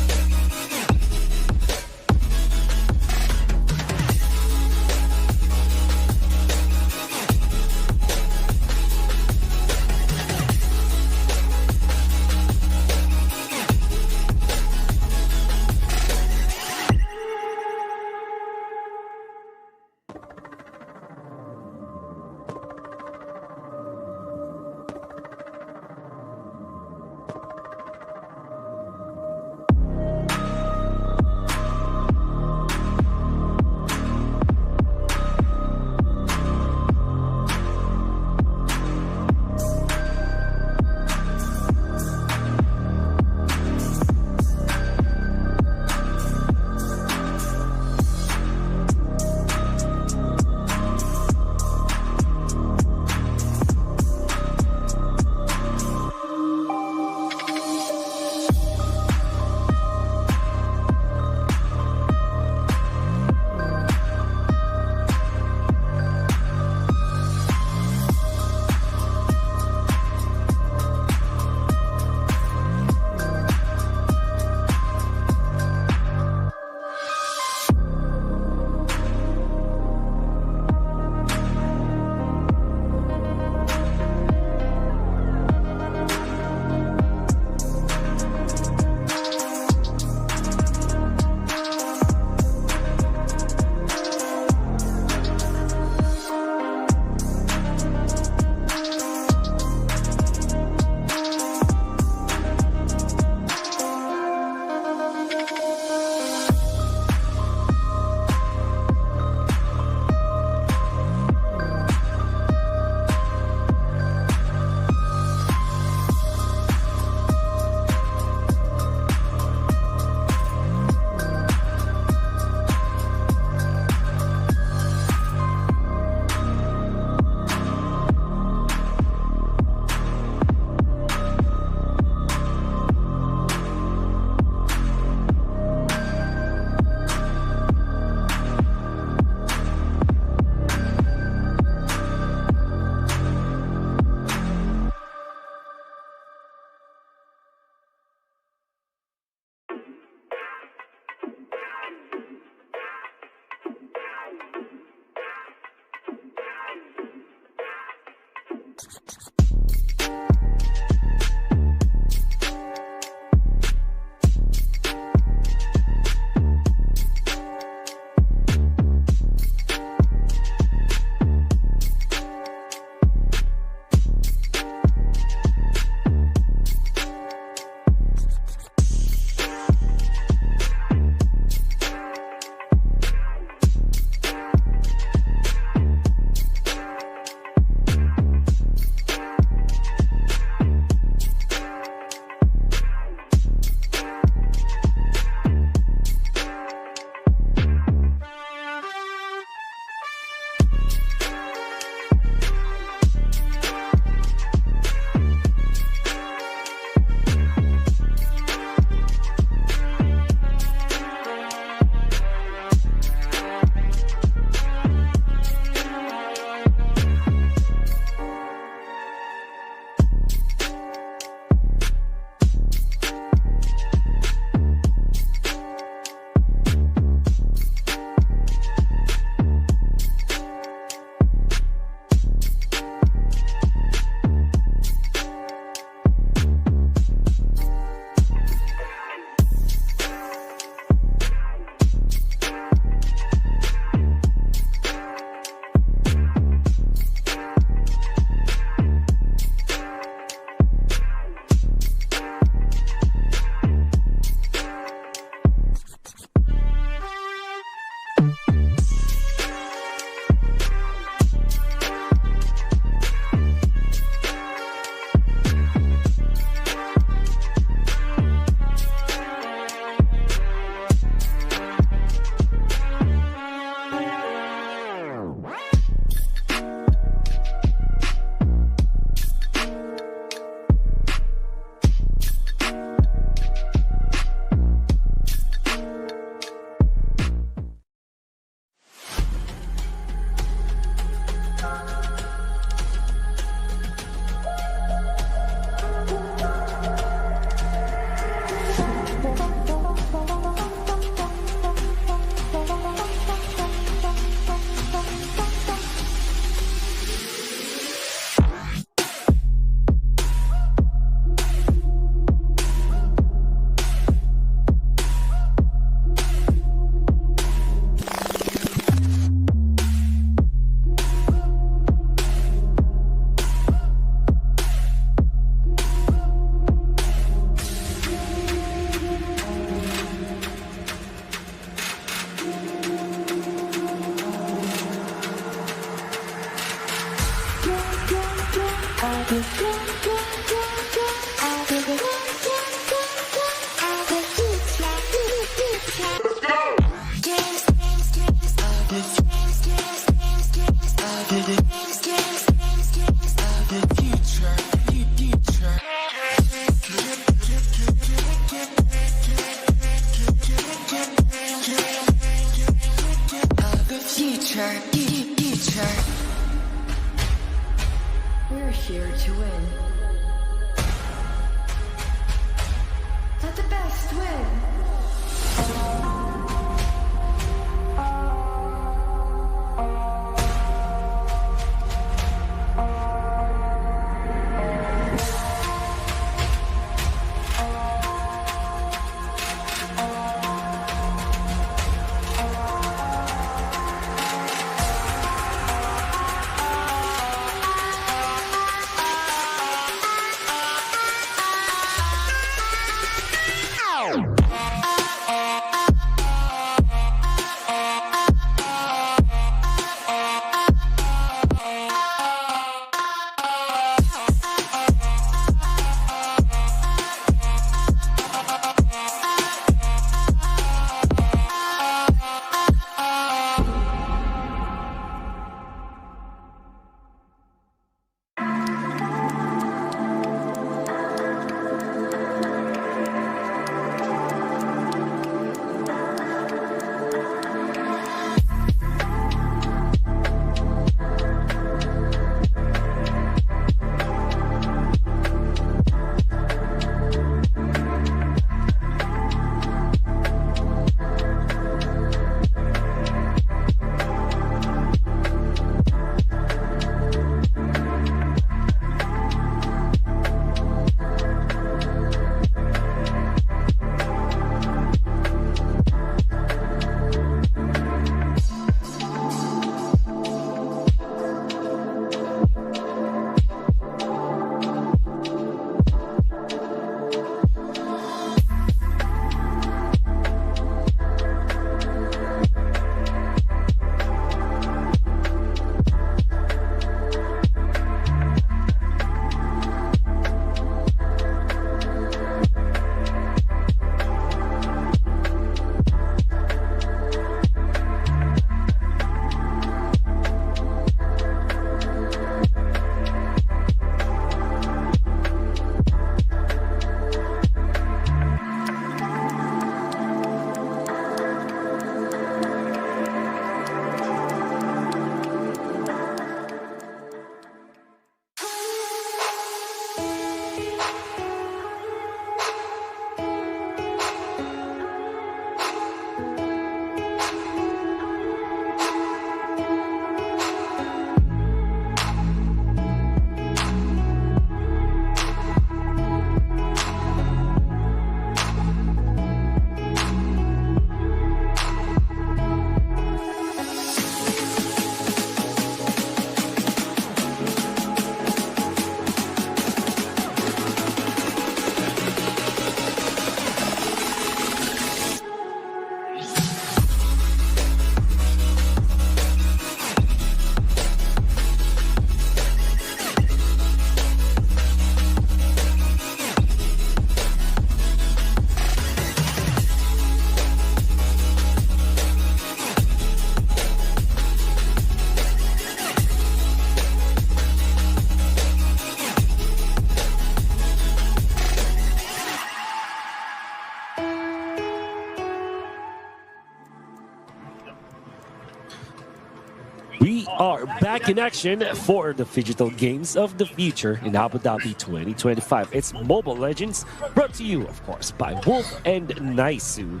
are back in action for the Digital Games of the Future in Abu Dhabi 2025. It's Mobile Legends, brought to you, of course, by Wolf and Naisu.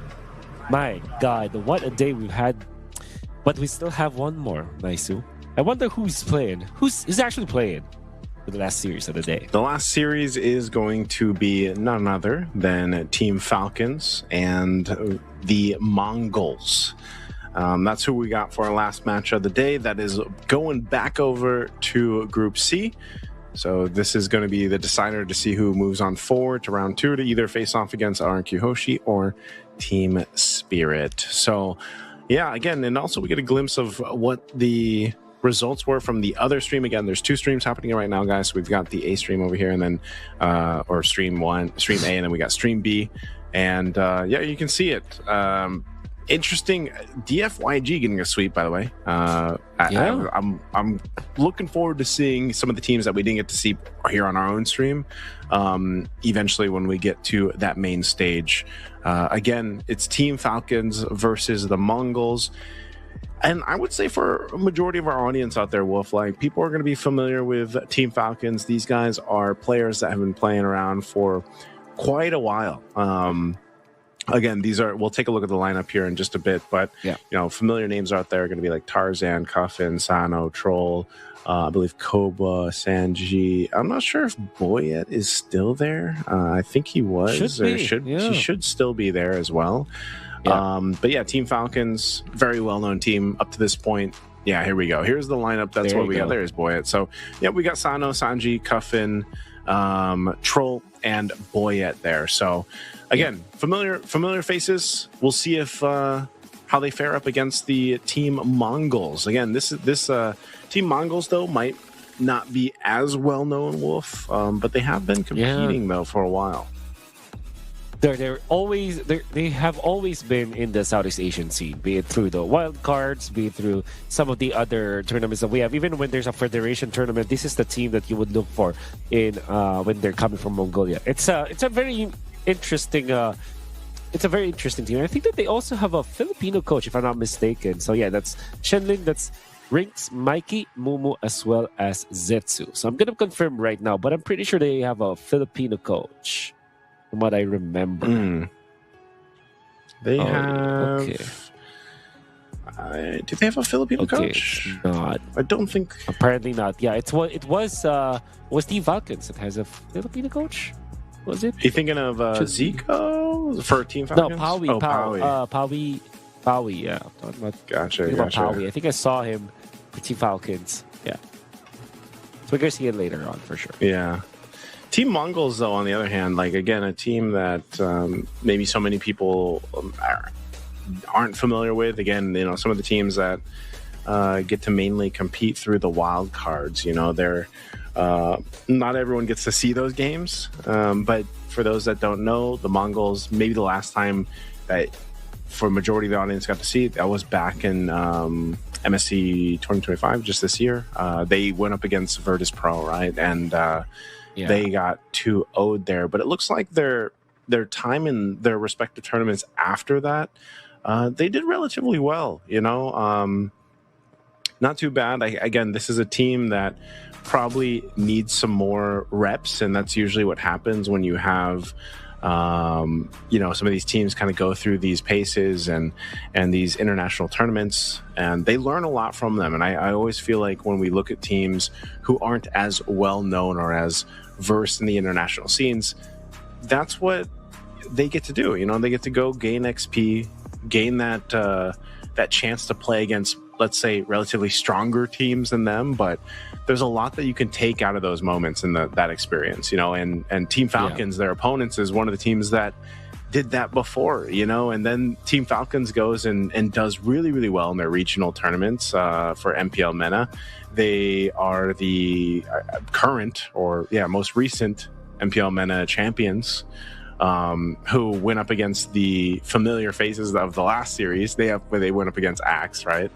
My God, what a day we've had. But we still have one more, Naisu. I wonder who's playing. Who's actually playing for the last series of the day? The last series is going to be none other than Team Falcons and the Mongols. That's who we got for our last match of the day. That is going back over to Group C. So this is going to be the decider to see who moves on forward to round 2 to either face off against RNQ Hoshi or Team Spirit. So yeah, again, and also we get a glimpse of what the results were from the other stream. Again, there's 2 streams happening right now, guys. So we've got the A stream over here, and then or stream A, and then we got stream B. And yeah, you can see it. Interesting. DFYG getting a sweep, by the way. I'm looking forward to seeing some of the teams that we didn't get to see here on our own stream. Eventually, when we get to that main stage, again, it's Team Falcons versus the Mongols. And I would say for a majority of our audience out there, Wolf, like, people are going to be familiar with Team Falcons. These guys are players that have been playing around for quite a while. Again, we'll take a look at the lineup here in just a bit, but yeah, you know, familiar names out there are going to be like Tarzan, Cuffin, Sano, Troll, I believe Koba, Sanji. I'm not sure if Boyet is still there. I think he was, he should still be there as well. Yeah. But yeah, Team Falcons, very well-known team up to this point. Yeah, here we go. Here's the lineup. That's what we got. There's Boyet. So yeah, we got Sano, Sanji, Cuffin, Troll, and Boyet there. So again, familiar faces. We'll see if how they fare up against the Team Mongols. Again, this Team Mongols though might not be as well known, Wolf, but they have been competing though for a while. They have always been in the Southeast Asian scene, be it through the wild cards, be it through some of the other tournaments that we have. Even when there's a federation tournament, this is the team that you would look for in when they're coming from Mongolia. It's a very interesting team. I think that they also have a Filipino coach, if I'm not mistaken. So yeah, that's Shenlin, that's Rinks, Mikey, Mumu, as well as Zetsu. So I'm gonna confirm right now, but I'm pretty sure they have a Filipino coach, from what I remember. They have. Okay. Do they have a Filipino coach? It's not. I don't think. Apparently not. Yeah, it was Team Falcons that has a Filipino coach. Was it? You thinking of Zico for Team Falcons? No, Paui. Paui. Yeah. Gotcha. Paui. I think I saw him for Team Falcons. Yeah. So we're gonna see it later on for sure. Yeah. Team Mongols, though, on the other hand, like, again, a team that maybe so many people aren't familiar with. Again, you know, some of the teams that get to mainly compete through the wild cards. You know, they're not everyone gets to see those games. But for those that don't know, the Mongols, maybe the last time that for majority of the audience got to see it, that was back in MSC 2025, just this year. They went up against Virtus Pro, right? And they got 2-0'd there. But it looks like their time in their respective tournaments after that, they did relatively well, you know. Not too bad. Again, this is a team that probably needs some more reps, and that's usually what happens when you have you know, some of these teams kind of go through these paces and these international tournaments, and they learn a lot from them. And I always feel like when we look at teams who aren't as well known or as versed in the international scenes, that's what they get to do. You know, they get to go gain XP, gain that that chance to play against, let's say, relatively stronger teams than them. But there's a lot that you can take out of those moments and that experience, you know. And Team Falcons, their opponents, is one of the teams that did that before, you know. And then Team Falcons goes and does really, really well in their regional tournaments for MPL MENA. They are the current, or most recent MPL MENA champions, who went up against the familiar faces of the last series. They went up against Axe, right,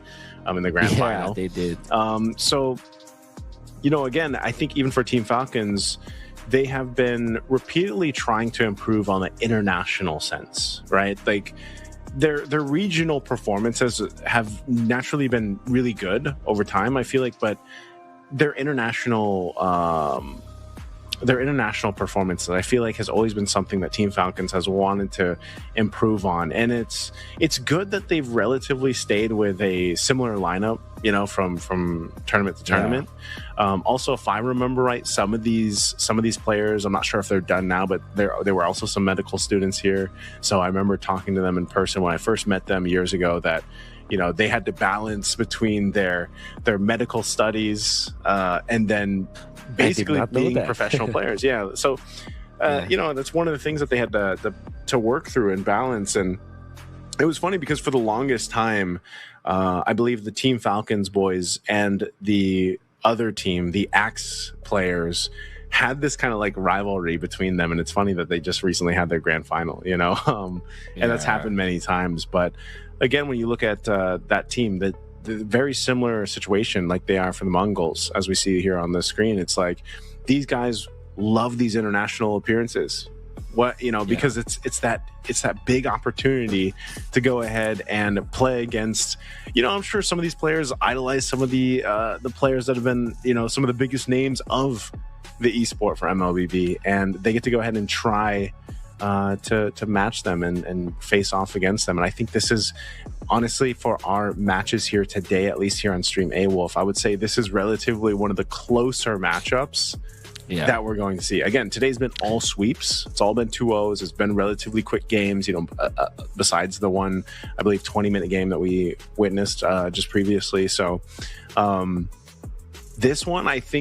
in the grand final. They did. So, you know, again, I think even for Team Falcons, they have been repeatedly trying to improve on the international sense, right? Like, their regional performances have naturally been really good over time, I feel like, but their international performance, I feel like, has always been something that Team Falcons has wanted to improve on. And it's good that they've relatively stayed with a similar lineup, you know, from tournament to tournament. Also, if I remember right, some of these players, I'm not sure if they're done now, but there were also some medical students here. So I remember talking to them in person when I first met them years ago, that, you know, they had to balance between their medical studies and then basically being professional players. Yeah. So, you know, that's one of the things that they had to work through and balance. And it was funny because for the longest time, I believe the Team Falcons boys and the other team, the Axe players, had this kind of like rivalry between them. And it's funny that they just recently had their grand final, you know, and that's happened many times. But again, when you look at that team, the very similar situation like they are for the Mongols, as we see here on the screen. It's like these guys love these international appearances. What, you know, because it's that big opportunity to go ahead and play against, you know, I'm sure some of these players idolize some of the players that have been, you know, some of the biggest names of the esport for MLBB, and they get to go ahead and try to match them and face off against them. And I think this is, honestly, for our matches here today, at least here on Stream A-Wolf, I would say this is relatively one of the closer matchups that we're going to see. Again, today's been all sweeps. It's all been 2-0s. It's been relatively quick games, you know, besides the one, I believe, 20-minute game that we witnessed just previously. So this one, I think,